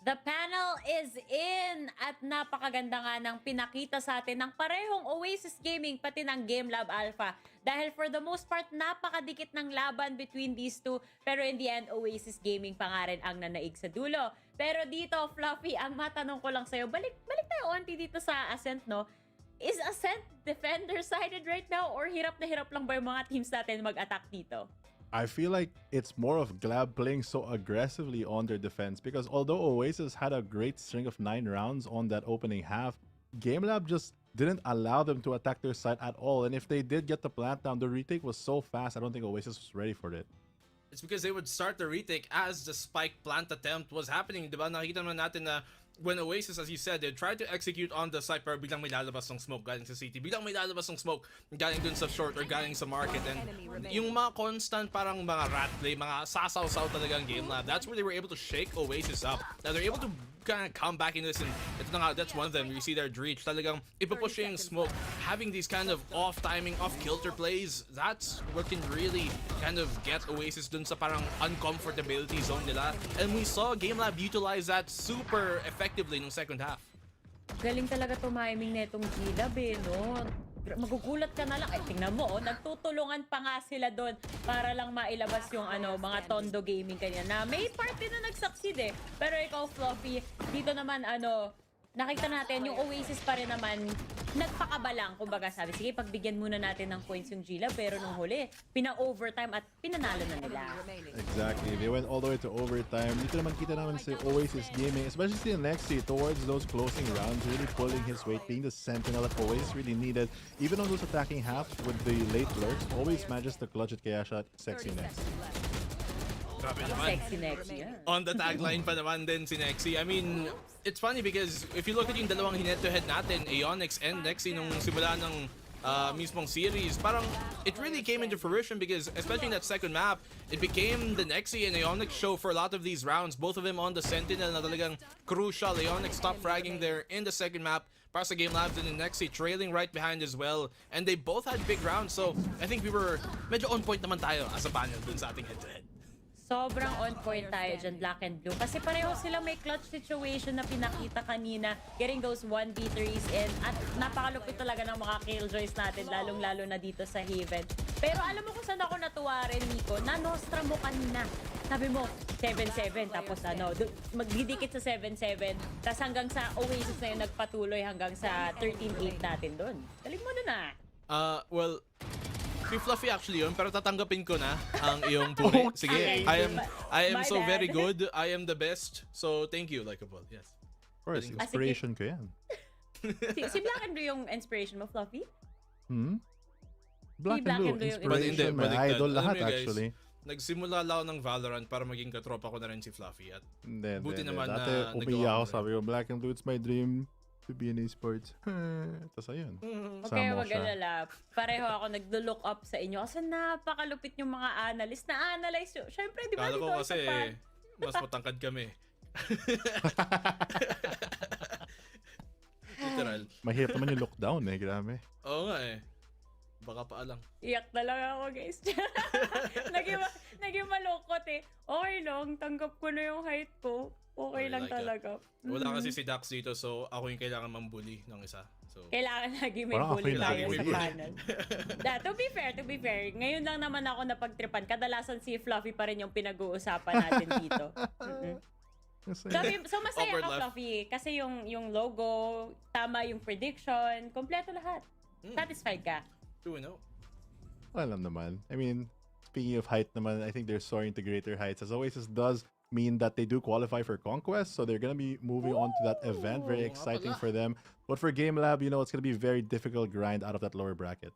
The panel is in at napakaganda nga ng pinakita sa atin ng parehong Oasis Gaming pati ng GameLab Alpha. Dahil for the most part, napakadikit ng laban between these two. Pero in the end, Oasis Gaming pa nga rin ang nanaig sa dulo. Pero dito, Fluffy, ang matanong ko lang sa'yo, balik tayo onti dito sa Ascent, no? Is Ascent defender-sided right now or hirap na hirap lang ba yung mga teams natin mag-attack dito? I feel like it's more of GameLab playing so aggressively on their defense because although Oasis had a great string of 9 rounds on that opening half, GameLab just didn't allow them to attack their side at all. And if they did get the plant down, the retake was so fast, I don't think Oasis was ready for it. It's because they would start the retake as the spike plant attempt was happening. Diba? Nakita naman natin na when Oasis, as you said, they tried to execute on the site pero biglang may lalabas ng smoke galing sa city. Biglang may lalabas ng smoke galing dun sa short or galing sa market. And yung mga constant parang mga rat play, mga sasaw-saw talaga ang GameLab. That's where they were able to shake Oasis up. Now they're able to kind of come back in this, and ito na nga, that's one of them. You see their reach. Talagang ipapush yung smoke. Having these kind of off-timing, off-kilter plays, that's what can really kind of get Oasis dun sa parang uncomfortability zone nila. And we saw GameLab utilize that super effectively nung second half. Galing talaga tumiming na itong GameLab eh, no? Magugulat ka na lang. Ay, tingnan mo, nagtutulungan pa nga sila doon para lang mailabas yung mga Tondo Gaming kanina na may party na nag-succeed eh. Pero ikaw, Fluffy, dito naman nakita natin yung Oasis pa rin naman nagpakabalang. Kumbaga sabi, sige, pagbigyan muna natin ng points yung GameLab, pero nung huli, pina-overtime at pinanalo na nila. Exactly. They went all the way to overtime. Dito naman kita naman si Oasis Gaming, especially si Nexie towards those closing rounds, really pulling his weight, being the sentinel that Oasis really needed. Even on those attacking halves with the late lurks, always manages to clutch it kaya siya sexy Nex. Grabe naman. Sexy Nexie. Yeah. On the tagline pa naman din si Nexie. I mean, it's funny because if you look at yung dalawang head-to-head natin, Aeonix and Nexie nung simula ng mismong series, parang it really came into fruition because especially in that second map, it became the Nexie and Aeonix show for a lot of these rounds. Both of them on the Sentinel na talagang crucial. Aeonix stopped fragging there in the second map para sa GameLab and Nexie trailing right behind as well. And they both had big rounds, so I think we were medyo on point naman tayo as a panel dun sa ating head-to-head. Sobrang on point tayo dyan, Black and Blue. Kasi pareho sila may clutch situation na pinakita kanina. Getting those 1v3s in. At napakalupit talaga ng mga killjoys natin, lalong-lalo na dito sa Haven. Pero alam mo kung saan ako natuwa rin, Nico? Na-nostra mo kanina. Sabi mo, 7-7. Tapos magdidikit sa 7-7. Tapos hanggang sa Oasis na yun nagpatuloy hanggang sa 13-8 natin doon. Galing mo na na. Well, Fluffy actually yun, pero tatanggapin ko na ang iyong puri. Sige, Okay. I am My so bad. very good. I am the best. So thank you, Likeable. Yes. Of course, inspiration ko yan. Si Black and Blue yung inspiration mo, Fluffy? Black Black and and Blue, Blue yung inspiration, my idol lahat actually. Nagsimula lang ako ng Valorant para maging katropa ko na rin si Fluffy at buti naman na dati umiyak ako, sabi ko, Black and Blue, it's my dream to be in esports. Tapos ayun. Okay, mag-alala. Pareho ako nag-look up sa inyo kasi napakalupit yung mga analyst na analyze nyo. Siyempre, di ba? Kala ko kasi mas matangkad kami. Literal. Mahirap naman yung lockdown eh, grabe. Oo nga eh. Baka pa lang. Iyak talaga ako, guys. naging malungkot eh. Okay lang, tanggap ko na yung height ko. Okay lang talaga. Wala kasi si Dax dito, so ako yung kailangan mambully ng isa. So kailangan lagi may bully tayo sa panel. To be fair, ngayon lang naman ako napagtripan. Kadalasan si Fluffy pa rin yung pinag-uusapan natin dito. So masaya ka, Fluffy, kasi yung logo, tama yung prediction, kompleto lahat. Satisfied ka? 2-0. Well, naman. I mean, speaking of height naman, I think they're soaring to greater heights. As Oasis does mean that they do qualify for CONQuest, so they're going to be moving on to that event. Very exciting for them. But for GameLab, it's going to be a very difficult grind out of that lower bracket.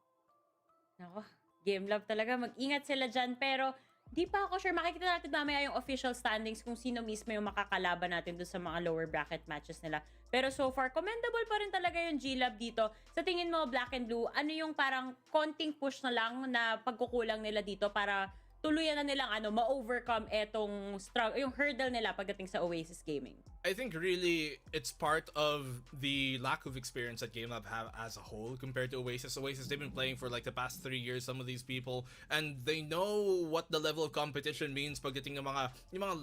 Nako, GameLab talaga. Mag-ingat sila dyan. Pero di pa ako sure. Makikita natin mamaya yung official standings kung sino mismo yung makakalaban natin doon sa mga lower bracket matches nila. Pero so far, commendable pa rin talaga yung G-Lab dito. Sa tingin mo, Black and Blue, ano yung parang konting push na lang na pagkukulang nila dito para tuluyan na nilang ma-overcome etong struggle, yung hurdle nila pagdating sa Oasis Gaming? I think really it's part of the lack of experience that GameLab have as a whole compared to Oasis. Oasis, they've been playing for like the past 3 years, some of these people, and they know what the level of competition means pagdating ng mga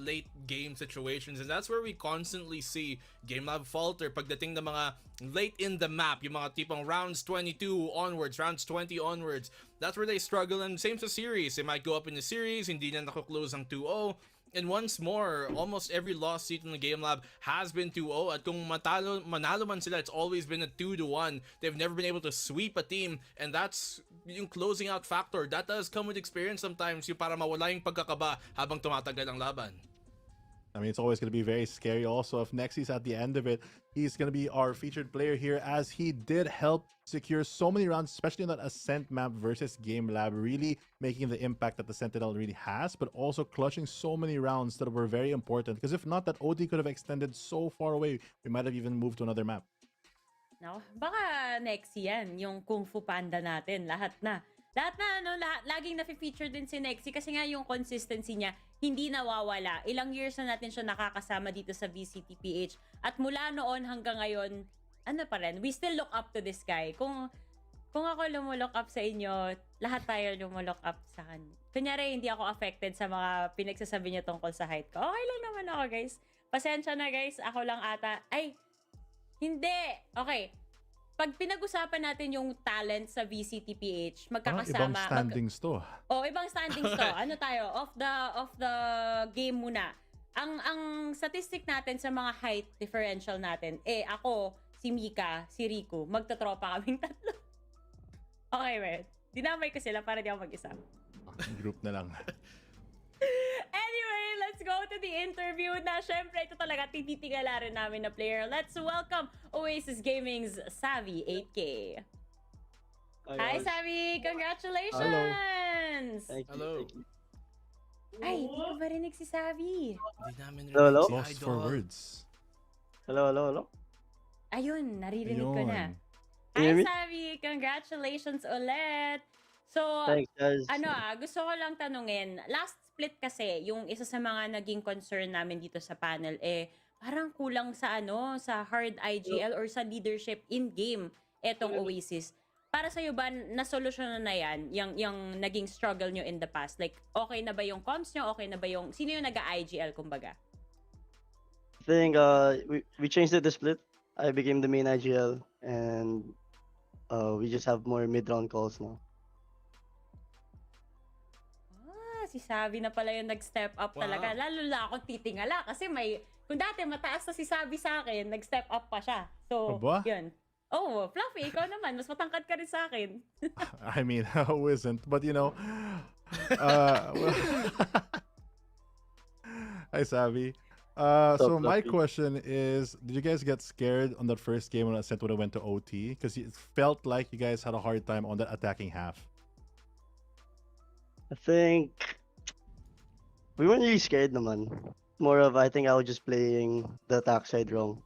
late game situations, and that's where we constantly see GameLab falter pagdating ng mga late in the map, yung mga tipong rounds 22 onwards, rounds 20 onwards. That's where they struggle, and same sa series. They might go up in the series, hindi na nako-close ang 2-0. And once more, almost every loss season in the GameLab has been 2-0. At kung manalo man sila, it's always been a 2-1. They've never been able to sweep a team, and that's yung closing out factor. That does come with experience sometimes, yung para mawala yung pagkakaba habang tumatagal ang laban. I mean, it's always going to be very scary also if Nexi's at the end of it. He's going to be our featured player here, as he did help secure so many rounds, especially on that Ascent map versus GameLab, really making the impact that the Sentinel really has, but also clutching so many rounds that were very important. Because if not, that OD could have extended so far away. We might have even moved to another map. No, baka Nexi yan, yung Kung Fu Panda natin, lahat na, laging na-feature din si Nexi kasi nga yung consistency niya hindi nawawala. Ilang years na natin siya nakakasama dito sa VCTPH, at mula noon hanggang ngayon, pa rin, we still look up to this guy. Kung ako lumulok up sa inyo, lahat tayo lumulok up sa kanya. Kunyari, hindi ako affected sa mga pinagsasabi niya tungkol sa height ko. Okay lang naman ako, guys. Pasensya na, guys. Ako lang ata. Ay, hindi. Okay. Pag pinag-usapan natin yung talent sa VCTPH, magkakasama. Ibang standings to. Ibang standings to. Ano tayo? Off the game muna. Ang statistic natin sa mga height differential natin, ako, si Mika, si Riku, magtatropa kaming tatlo. Okay, man. Dinamay ko sila para di ako mag-isa. Group na lang. Anyway, let's go to the interview na syempre ito talaga tititingala rin namin na player. Let's welcome Oasis Gaming's Savvy 8K. Hi, Savvy! Congratulations! Hello. Ay, hindi ko marinig si Savvy. Hello? Lost for words. Hello? Ayun, naririnig ko na. Can you hear Hi, me? Savvy! Congratulations ulit! So, Thanks, guys. gusto ko lang tanungin, last split kasi, yung isa sa mga naging concern namin dito sa panel, parang kulang sa sa hard IGL or sa leadership in-game etong Oasis. Para sa'yo ba, nasolusyonan na yan, yung naging struggle nyo in the past? Like, okay na ba yung comms nyo? Okay na ba yung, sino yung nag-IGL, kumbaga? I think we changed it to split. I became the main IGL, and we just have more mid-round calls now. Si Sabi na pala yung nag-step up talaga. Lalo na ako titingala kasi kung dati mataas na si Sabi sa akin, nag-step up pa siya. So, yun. Oh, Fluffy, ikaw naman. Mas matangkad ka rin sa akin. I mean, who isn't? But hi, Savvy. So my question is, did you guys get scared on that first game when Ascent when it went to OT? Because it felt like you guys had a hard time on that attacking half. I think we weren't really scared naman. More of, I think I was just playing the attack side wrong.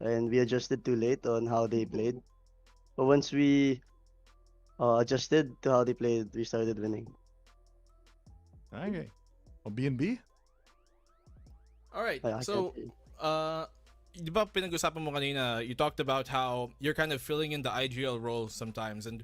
And we adjusted too late on how they played. But once we adjusted to how they played, we started winning. Okay. B&B? Alright, so, di ba pinag-usapan mo kanina, you talked about how you're kind of filling in the IGL role sometimes, and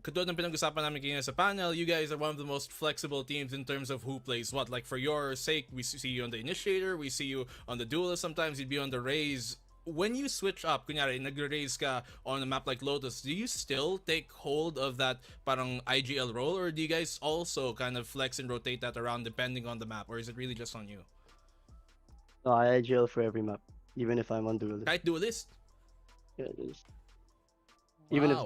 katulad ng pinag-usapan namin kanina sa panel, you guys are one of the most flexible teams in terms of who plays what. Like, for your sake, we see you on the Initiator, we see you on the Duelist, sometimes you'd be on the Raze. When you switch up, kunyari, nag-raise ka on a map like Lotus, do you still take hold of that parang IGL role, or do you guys also kind of flex and rotate that around depending on the map, or is it really just on you? No, I IGL for every map, even if I'm on Duelist. Kahit Duelist? Yeah, Duelist. Even if...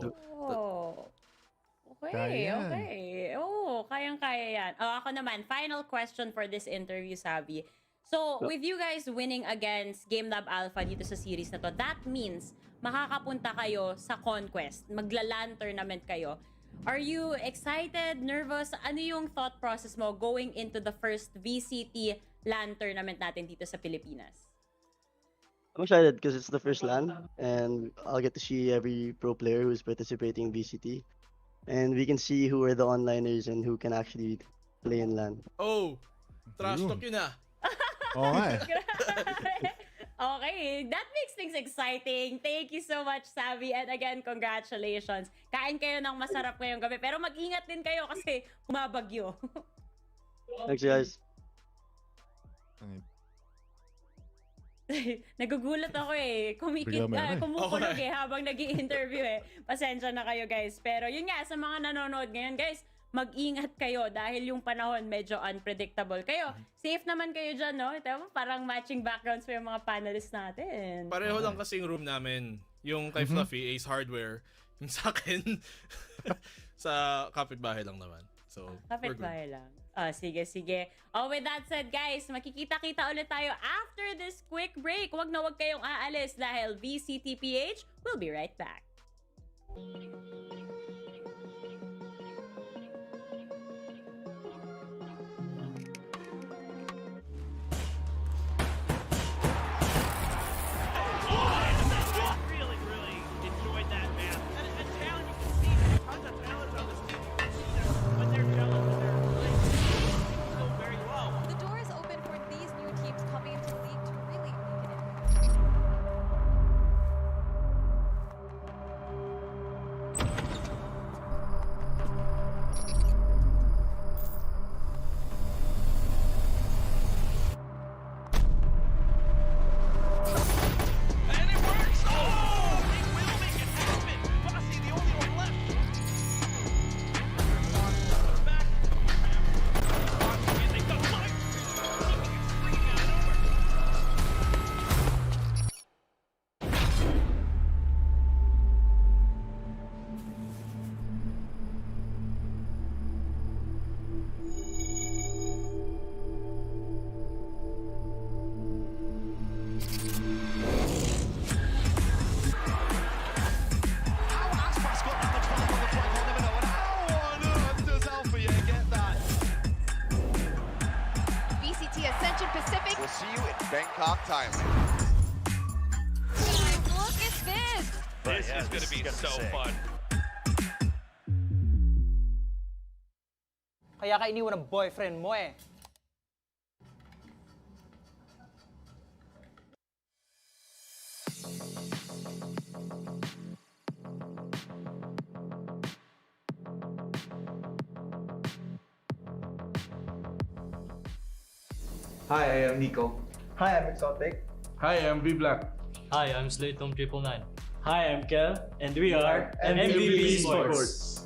Okay, Kaya yan. okay. Oh, kayang-kaya yan. Ako naman, final question for this interview, Sabi. So, with you guys winning against GameLab Alpha dito sa series na to, that means makakapunta kayo sa CONQuest. Magla-LAN tournament kayo. Are you excited, nervous? Ano yung thought process mo going into the first VCT LAN tournament natin dito sa Pilipinas? I'm excited because it's the first LAN, and I'll get to see every pro player who's participating in VCT, and we can see who are the onliners and who can actually play in LAN. Oh, trash talk yun ah. Oo nga eh. Okay, that makes things exciting. Thank you so much, Savi. And again, congratulations. Kain kayo ng masarap ngayong gabi. Pero mag-ingat din kayo kasi kumabagyo. Thanks, guys. Nagugulat ako eh. Kumukulog eh habang nag-i-interview eh. Pasensya na kayo guys. Pero yun nga, sa mga nanonood ngayon guys, mag-ingat kayo dahil yung panahon medyo unpredictable. Kayo, safe naman kayo dyan, no? Ito, parang matching backgrounds for yung mga panelists natin. Pareho lang kasi yung room namin. Yung kay Fluffy, Ace Hardware. Yung sa akin, sa kapitbahay lang naman. So, kapitbahay lang. Sige, sige. With that said, guys, makikita-kita ulit tayo after this quick break. Huwag na huwag kayong aalis dahil VCTPH will be right back. The door is open for these new teams coming into the league to really make an impact. VCT Ascension Pacific. We'll see you in Bangkok, Thailand. Look at this. This is going to be so fun. Kaya ka iniwan ng boyfriend mo eh. Hi, I am Nico. Hi, I'm Exotic. Hi, I'm V Black. Hi, I'm Slaytom 999. Hi, I'm Kel, and we are MVP Esports.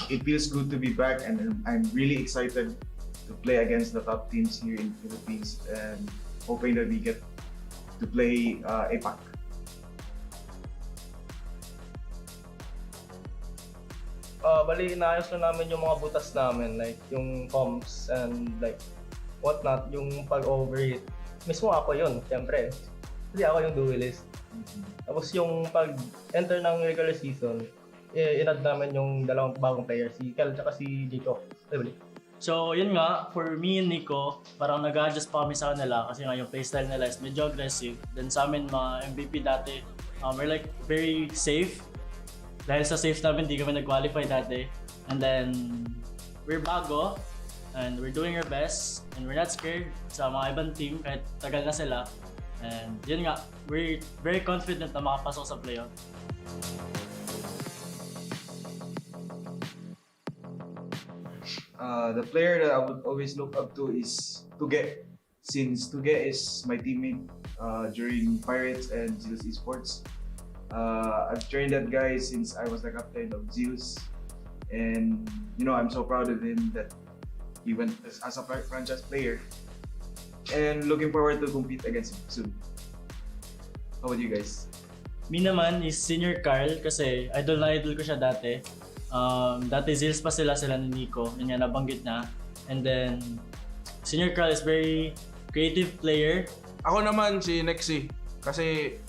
It feels good to be back, and I'm really excited to play against the top teams here in the Philippines, and hoping that we get to play APAC. Bali, inaayos na namin yung mga butas namin, like yung comms and like whatnot, yung pag-overheat. Mismo ako yun, siyempre. Kasi ako yung duelist. Tapos yung pag-enter ng regular season, in-add namin yung dalawang bagong players, si Kel at si Jacob. So, yun nga, for me and Nico, parang nag-adjust pa kami sa kanila kasi nga yung playstyle nila is medyo aggressive. Then sa amin, mga MVP dati, we're like very safe. Dahil sa safe namin, di kami nag-qualify dati. And then, we're bago, and we're doing our best, and we're not scared sa mga ibang team kahit tagal na sila. And yun nga, we're very confident na makapasok sa playoff. The player that I would always look up to is Tuge, since Tuge is my teammate during Pirates and Zeus Esports. I've trained that guy since I was the captain of Zeus, and you know, I'm so proud of him that he went as a franchise player, and looking forward to compete against him soon. How about you guys? Me naman is Senior Carl kasi idol na idol ko siya dati. Dati Zills pa sila ni Nico, yun nga nabanggit na. And then, Senior Carl is very creative player. Ako naman si Nexy kasi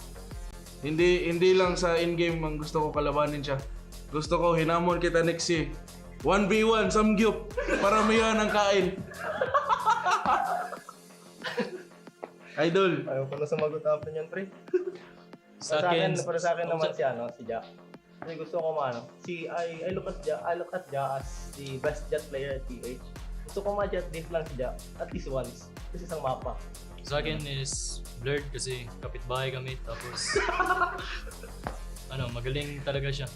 hindi lang sa in-game ang gusto ko kalabanin siya. Gusto ko hinamon kita Nexy. 1v1 samgyup para mayan ang kain. Idol. Ayaw ko na sumagot after yan, pre. Para sa akin naman si Jack. Kasi gusto ko I look at Jack as the best jet player at PH. Gusto ko ma-jet diff lang si Jack at least once. Kasi isang mapa. Sa akin is Blurred kasi kapitbahay kami tapos magaling talaga siya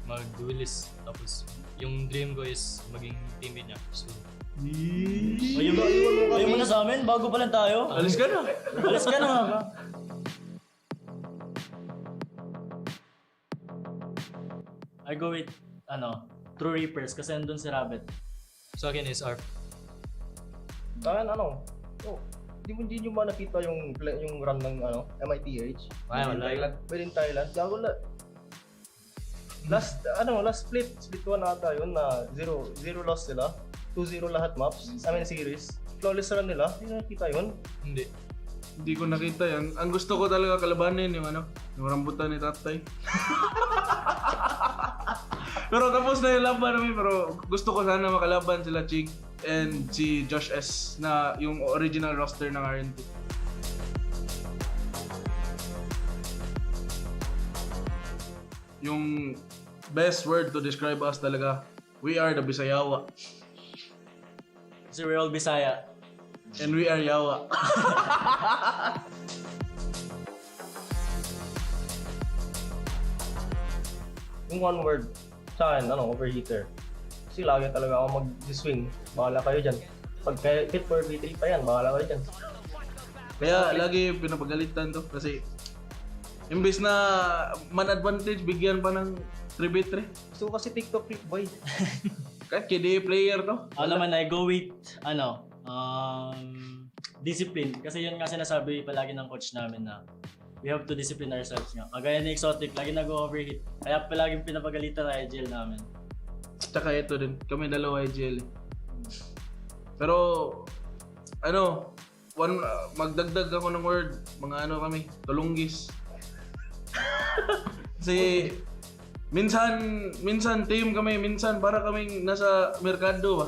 mag-duelist tapos yung dream ko is maging teammate niya. So ayaw mo na sa amin? Bago pa lang tayo? Alis ka na! Alis ka na! I go with, True Reapers kasi nandun si Rabbit. Sa akin is ARP. Sa akin, hindi nyo ba nakita yung run ng MITH? Wala. Within Thailand. Gago na. Last split 1 ata yun na 0 loss sila. 2-0 lahat maps. Series. Flawless run nila. Hindi nakita yun? Hindi ko nakita yan. Ang gusto ko talaga kalabanin yung rambutan ni Tatay. Pero tapos na yung laban namin, pero gusto ko sana makalaban sila Chig and si Josh S na yung original roster ng RNT. Yung best word to describe us talaga, we are the Bisayawa. Kasi we're all Bisaya. And we are Yawa. Yung one word sa akin, overheater. Kasi lagi talaga ako mag-swing. Bahala kayo dyan. Pag hit for V3 pa yan, bahala kayo dyan. Kaya lagi pinapagalitan to kasi imbes na man advantage, bigyan pa ng 3v3. Gusto ko kasi TikTok clip boy. Kahit KD player to. Ako naman, I go with, discipline. Kasi yun nga sinasabi palagi ng coach namin na we have to discipline ourselves nga. Kagaya ni Exotic, lagi nag-overheat. Kaya palaging pinapagalitan na IGL namin. Tsaka ito din, kami dalawa IGL. Pero, magdagdag ako ng word, mga kami, tulunggis. Kasi, minsan team kami, minsan para kaming nasa merkado ba.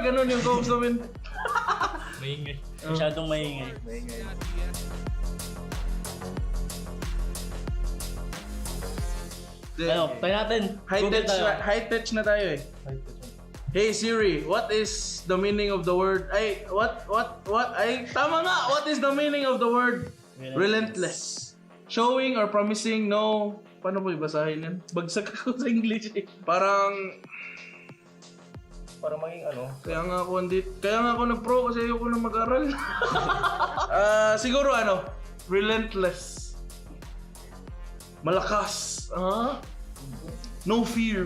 Ganun yung goals namin. Maingay. Masyadong maingay. Tayo natin. High touch na tayo eh. Hey Siri, what is the meaning of the word? Tama nga! What is the meaning of the word relentless? Showing or promising no... Paano mo ibasahin yan? Bagsak ako sa English eh. Parang maging Kaya nga ako nag-pro kasi ayoko na mag-aral. Siguro relentless. Malakas. No fear.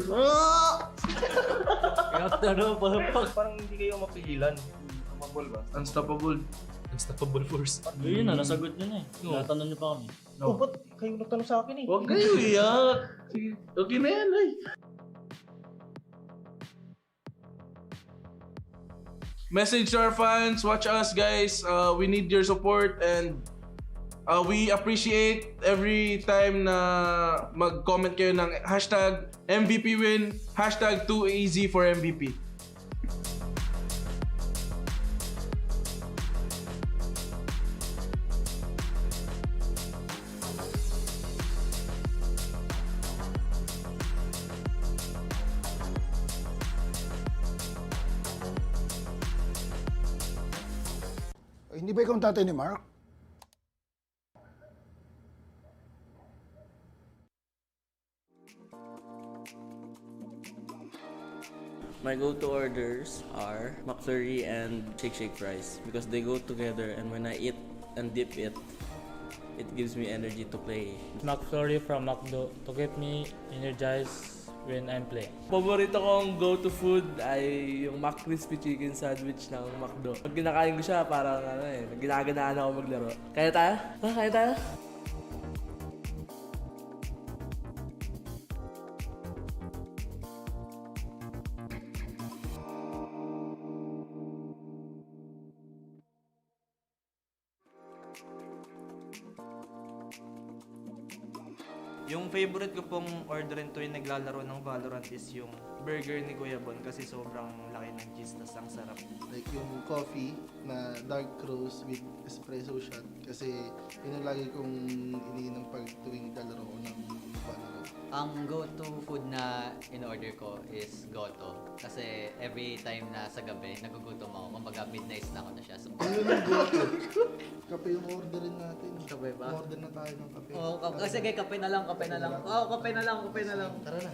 Parang hindi kayo mapigilan. Unstoppable. Unstoppable force. Yun na, nasagot nyo na eh. Natanong nyo pa kami. Ba't kayo nagtanong sa akin eh? Huwag kayo iyak. Okay na yan ay. Message to our fans, watch us guys. We need your support and we appreciate every time na mag-comment kayo ng #MVP win, #2easy for MVP. Hindi ba ikaw ang tatay ni Mark? My go-to orders are McFlurry and Shake fries because they go together, and when I eat and dip it, it gives me energy to play. McFlurry from McDo to get me energized when I'm playing. Paborito kong go-to food ay yung McCrispy Chicken Sandwich ng McDo. Pag kinakain ko siya, parang ginaganaan ako maglaro. Kaya tayo? Kaya tayo? Yung favorite ko pong orderin tuwing naglalaro ng Valorant is yung burger ni Kuya Bon kasi sobrang laki ng cheese tas ang sarap. Like yung coffee na dark roast with espresso shot kasi yun ang lagi kong iniinom pag tuwing naglalaro ko ng Valorant. Ang go-to food na in-order ko is goto. Kasi every time na sa gabi, nagugutom ako. Kumbaga midnight na ako na siya. So, Ayun ang goto. Kape yung orderin natin. Kape ba? Order na tayo ng kape. Oo, sige, kape na lang, kape na lang. Oo, kape na lang, kape na lang. Tara na.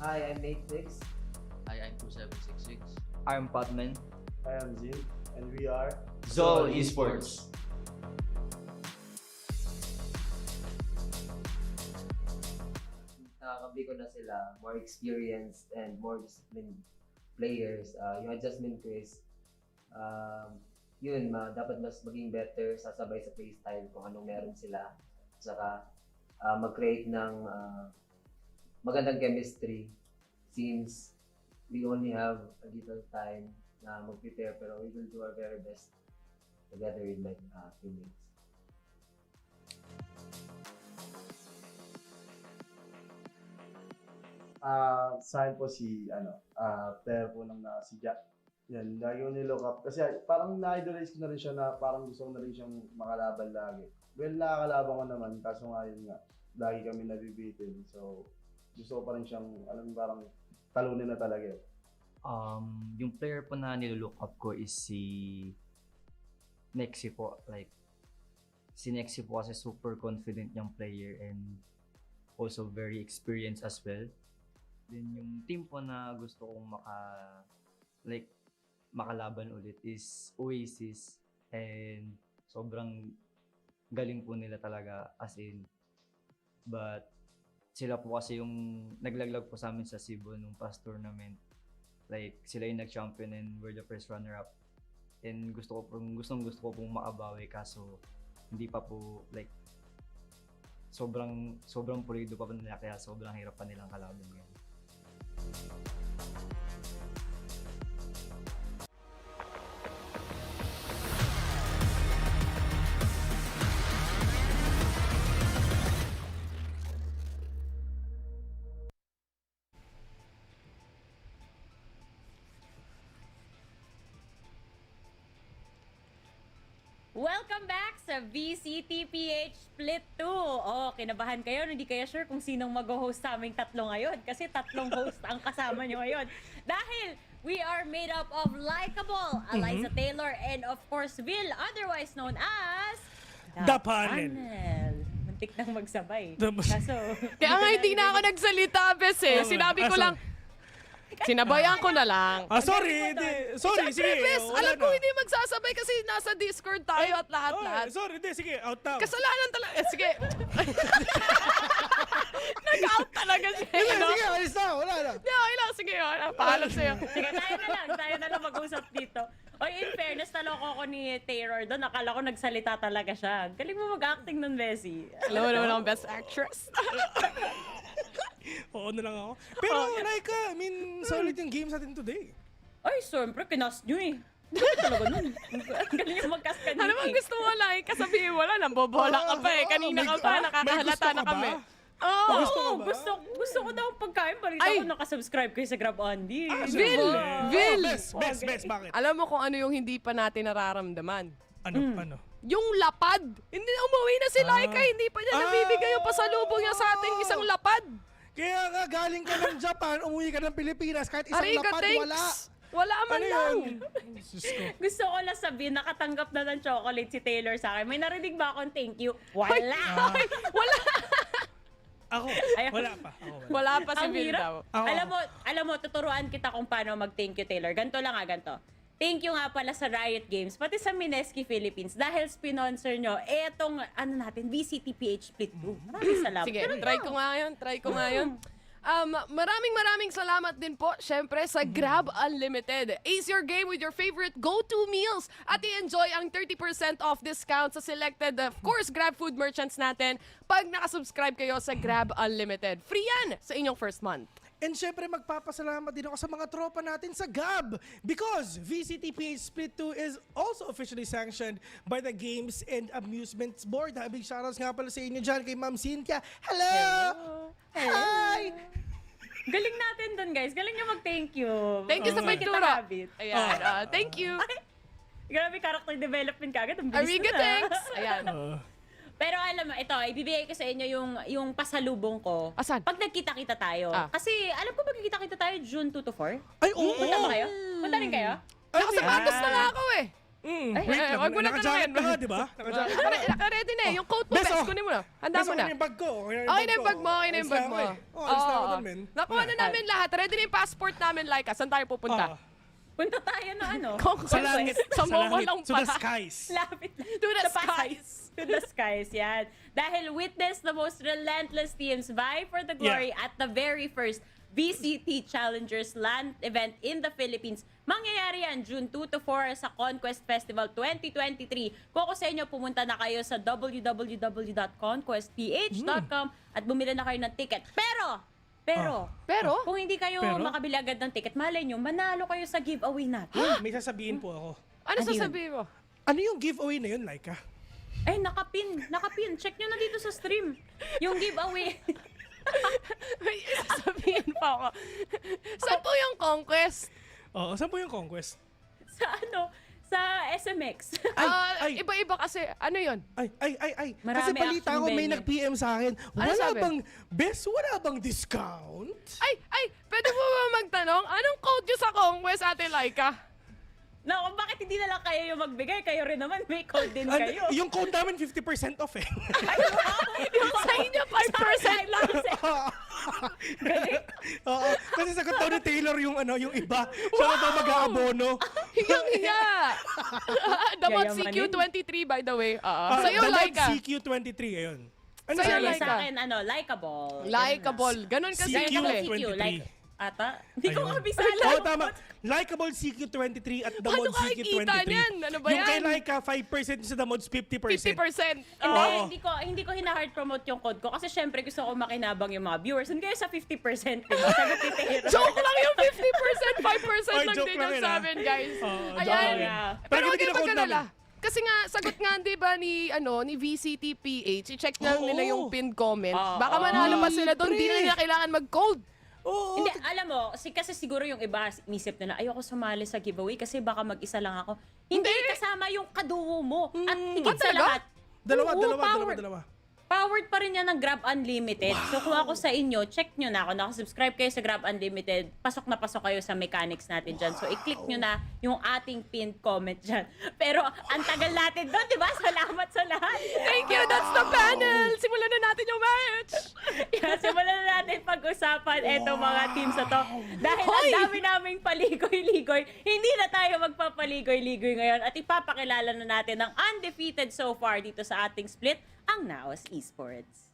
Hi, I'm 86. Hi, I'm 2766. I'm Patman. I am Zin, and we are Zol Esports. Nakakabi ko na sila, more experienced and more disciplined players. Yung adjustment ko is, dapat mas maging better, sasabay sa playstyle kung anong meron sila. Saka mag-create ng magandang chemistry since we only have a little time na mag-prepare pero we will do our very best together with my teammates. Sa akin po player po si Jack. Yan, lagi ko nilook up. Kasi parang na-idolize ko na rin siya na parang gusto ko na rin siyang makalaban lagi. Well, nakakalaban ko naman, kaso nga yun nga, lagi kami nabibitin. So, gusto ko pa rin siyang, parang talunin na talaga. Yung player po na nilook up ko is si Nexi po. Like, si Nexi po kasi super confident yung player and also very experienced as well. Then yung team po na gusto kong makalaban ulit is Oasis and sobrang galing po nila talaga as in. But sila po kasi yung naglaglag po sa amin sa Cebu nung past tournament. Like sila yung nag-champion and we're the first runner-up. And gusto ko pong makabawi kaso hindi pa po sobrang pulido pa nila kaya sobrang hirap pa nilang kalaban ngayon. Welcome back sa VCTPH Split 2. Oh, kinabahan kayo? Hindi kayo sure kung sinong mag-host sa aming tatlo ngayon kasi tatlong host ang kasama nyo ngayon. Dahil we are made up of Likeable, Eliza Taylor, and of course, Vil, otherwise known as... The Panel. Muntik nang magsabay. Kaso... Kaya nga hindi na ako nagsalita, bes eh. Sinabi ko lang, sinabayan ko na lang. Sorry, sige. Bes, alam ko hindi magsasabay kasi nasa Discord tayo at lahat-lahat. Sorry, sige, out now. Kasalanan talaga. Sige. Nag-out talaga siya. Sige, alis na, wala na. Hindi, okay lang. Sige, paalam sa'yo. Sige, tayo na lang mag-usap dito. Oy, in fairness, naloko ko ni Taylor doon. Akala ko nagsalita talaga siya. Galing mo mag-acting nun, Bessie. Alam mo naman akong best actress. Oo na lang ako. Pero solid yung games natin today. Ay, siyempre, kinast nyo eh. Bakit talaga nun? Galing yung mag-cast kanina. Ano bang gusto mo lang? Kasabihin mo lang, nambobola ka pa eh. Kanina ka pa, nakakahalata na kami. Oo, gusto ko daw pagkain. Balita ko nakasubscribe kayo sa GrabOnDy. Vil! Best, bakit? Alam mo kung ano yung hindi pa natin nararamdaman? Ano? Yung lapad. Hindi na umuwi na si Laika, hindi pa niya nabibigay yung pasalubong niya sa ating isang lapad. Kaya nga galing ka ng Japan, umuwi ka ng Pilipinas, kahit isang lapad, wala. Wala man lang. Gusto ko lang sabihin, nakatanggap na ng chocolate si Taylor sa akin. May narinig ba akong thank you? Wala! Wala! Ako, wala pa. Wala pa si Vil daw. Alam mo, tuturuan kita kung paano mag-thank you, Taylor. Ganto lang ganto. Thank you nga pala sa Riot Games, pati sa Mineski Philippines, dahil sponsor nyo, VCTPH Split 2. Maraming salamat. Sige, try ko nga yun. Maraming salamat din po, syempre, sa Grab Unlimited. Ace your game with your favorite go-to meals at i-enjoy ang 30% off discount sa selected, of course, Grab food merchants natin pag nakasubscribe kayo sa Grab Unlimited. Free yan sa inyong first month. And syempre magpapasalamat din ako sa mga tropa natin sa GAB because VCTPH Split 2 is also officially sanctioned by the Games and Amusements Board. Big shoutouts nga pala sa inyo dyan kay Ma'am Cynthia. Hello! Hi! Galing natin dun, guys. Galing nyo mag-thank you. Thank you sa pagtura. Ayan, thank you. Grabe, character development ka agad. Ang bilis Ariga, na. thanks. Ayan. Pero alam mo, ito, ibibigay ko sa inyo yung pasalubong ko. Asan? Pag nagkita-kita tayo. Kasi alam ko magkikita-kita tayo June 2 to 4. Ay, oo! Punta ba kayo? Punta rin kayo? Nakasapatos na nga ako eh. Wait lang, wag mo na naka-jacket tanungin. na nga, di ba? Naka-ready na eh. Yung coat mo, best kunin mo na. Handa mo na. Okay na yung bag ko. Okay na yung bag mo, okay na yung bag mo. Alis na ako dun, men. Nakuha na namin lahat. Ready na yung passport namin, Laika. Saan tayo pupunta? Punta tayo na ano? Sa langit. Sa Momo lang To the pala. skies. Lapit lang. To the skies. To the skies, yan. Dahil witness the most relentless teams vie for the glory at the very first VCT Challengers LAN event in the Philippines. Mangyayari yan June 2 to 4 sa CONQuest Festival 2023. Kung ako sa inyo, pumunta na kayo sa www.conquestph.com at bumili na kayo ng ticket. Pero, kung hindi kayo makabili agad ng ticket, malay nyo, manalo kayo sa giveaway natin. May sasabihin po ako. Ano sasabihin mo? Ano yung giveaway na yun, Laika? Ay, nakapin. Check nyo na dito sa stream. Yung giveaway. May sasabihin pa ako. Saan po yung CONQuest? Oo, saan po yung CONQuest? Sa sa SMX. Iba-iba kasi. Ano yun? Ay. Marami Kasi balita ko may venue. nag-PM sa akin. Ano sabi? Wala bang discount? Pwede po ba magtanong? Anong code nyo sa CONQuest, Ate Laika? No, bakit hindi na lang kayo yung magbigay? Kayo rin naman, may code din kayo. Yung code namin 50% off eh. Yung sa inyo, 5% lang. Oo, kasi sagot daw ni Taylor yung iba. Siya na daw mag-aabono. Hiyang-hiya. Damot CQ23, by the way. Sa'yo, Laika. CQ23, ayun. Ano Sa'yo, Sa Laika? akin, likable. Likeable. Ganun kasi. CQ23. Ata? Hindi ko kabisala. Oo, tama. Likeable CQ23 at Damod Paano CQ23. kakikita niyan? Ano ba Yung yan? kay Laika, 5%, sa Damod's 50%. 50%. Hindi ko hina-hard promote yung code ko kasi syempre gusto ko makinabang yung mga viewers. Hindi kayo sa 50%, diba? Sagot ni Taylor. Joke lang yung 50%. 5% lang joke din lang yung yun, sa amin, guys. joke Ayan. lang. Pero Pero huwag hindi kayo na-code mag-alala. Kasi nga, sagot nga, di ba, ni VCTPH, i-check na nila yung pinned comment. Baka manalo pa sila doon, di na nila kailangan mag-code. Hindi, alam mo, kasi siguro yung iba, inisip nila, ayoko sumali sa giveaway kasi baka mag-isa lang ako. Hindi, kasama yung kaduo mo. At higit sa lahat, Dalawa. powered pa rin yan ng Grab Unlimited. So kung ako sa inyo, check nyo na. Kung nakasubscribe kayo sa Grab Unlimited, pasok na pasok kayo sa mechanics natin dyan. So i-click nyo na yung ating pinned comment dyan. Pero ang tagal natin doon, di ba? Salamat sa lahat. Thank you, that's the panel. Simulan na natin yung match. Simulan na natin pag-usapan etong mga teams na to. Dahil ang dami naming paligoy-ligoy, hindi na tayo magpapaligoy-ligoy ngayon at ipapakilala na natin ang undefeated so far dito sa ating split, ang NAOS Esports.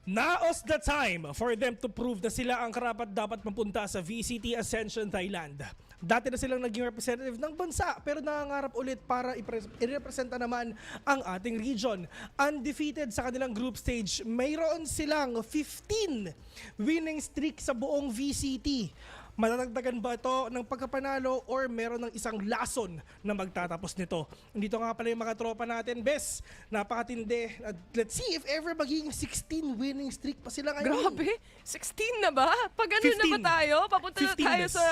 Now's the time for them to prove na sila ang karapat-dapat mapunta sa VCT Ascension Thailand. Dati na silang naging representative ng bansa pero nangangarap ulit para i-representa naman ang ating region. Undefeated sa kanilang group stage, mayroon silang 15 winning streak sa buong VCT. Matatagdagan ba ito ng pagkapanalo or meron ng isang lason na magtatapos nito? Dito nga pala yung mga tropa natin, Bes. Napakatindi. Let's see if ever magiging 16 winning streak pa sila ngayon. Grabe, 16 na ba? Pag ano na ba tayo? Papunta na 15 tayo bes. sa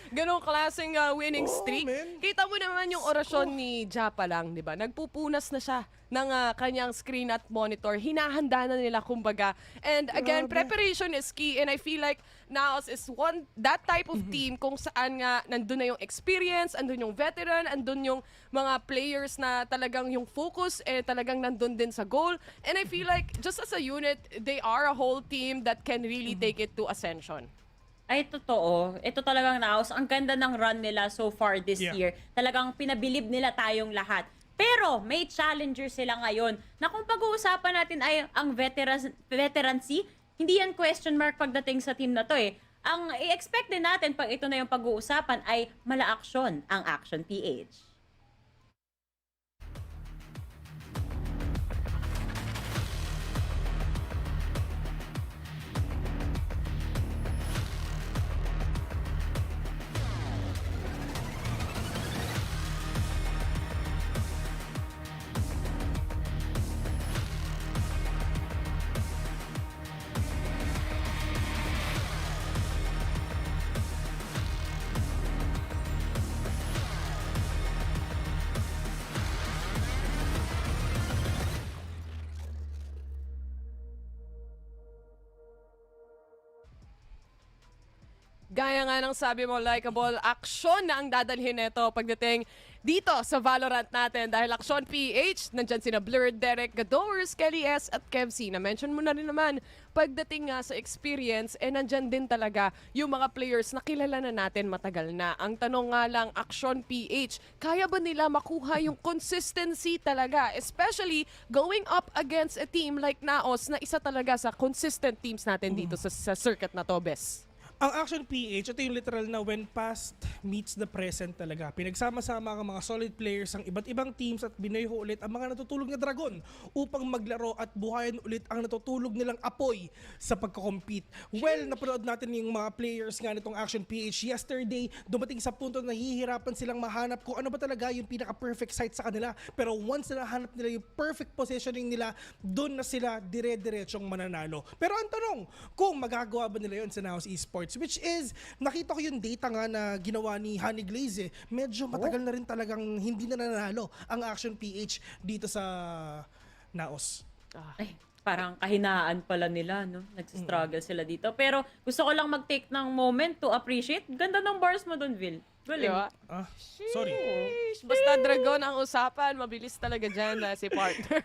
ganong klaseng winning streak. Kita mo naman yung orasyon ni Ja pa lang, di ba? Nagpupunas na siya ng kanyang screen at monitor. Hinahanda na nila kumbaga. And again, preparation is key, and I feel like NAOS is that type of team kung saan nga nandun na yung experience, andun yung veteran, andun yung mga players na talagang yung focus talagang nandun din sa goal. And I feel like just as a unit, they are a whole team that can really take it to Ascension. Ay, totoo. Ito talagang NAOS. Ang ganda ng run nila so far this year. Talagang pinabilib nila tayong lahat. Pero may challenger sila ngayon na kung pag-uusapan natin ay ang veterancy, hindi yan question mark pagdating sa team na to eh. Ang i-expect din natin pag ito na yung pag-uusapan ay mala-aksyon ang Action PH. Gaya nga ng sabi mo, likeable, aksyon na ang dadalhin nito pagdating dito sa Valorant natin. Dahil Action PH, nandyan sina Blurred, Derek, Gadowers, Kelly S, at Kevc. Na-mention mo na rin naman, pagdating nga sa experience, nandyan din talaga yung mga players na kilala na natin matagal na. Ang tanong nga lang, Action PH, kaya ba nila makuha yung consistency talaga? Especially going up against a team like NAOS na isa talaga sa consistent teams natin dito sa circuit na to, Bes. Ang Action PH, ito yung literal na when past meets the present talaga. Pinagsama-sama ang mga solid players ng iba't ibang teams at binuho ulit ang mga natutulog na dragon upang maglaro at buhayin ulit ang natutulog nilang apoy sa pagkakompete. Well, napanood natin yung mga players nga nitong Action PH yesterday, dumating sa punto na nahihirapan silang mahanap kung ano ba talaga yung pinaka-perfect site sa kanila. Pero once na nahanap nila yung perfect positioning nila, doon na sila dire-diretsong mananalo. Pero ang tanong, kung magagawa ba nila yun sa NAOS Esports? Which is, nakita ko yung data nga na ginawa ni Honey Glaze. Medyo matagal na rin talagang hindi na nanalo ang Action PH dito sa NAOS. Ay, parang kahinaan pala nila, no? Nagsistruggle sila dito. Pero gusto ko lang mag-take ng moment to appreciate. Ganda ng bars mo dun, Vil. Galing. Diba? Sorry. Basta dragon ang usapan, mabilis talaga dyan si partner.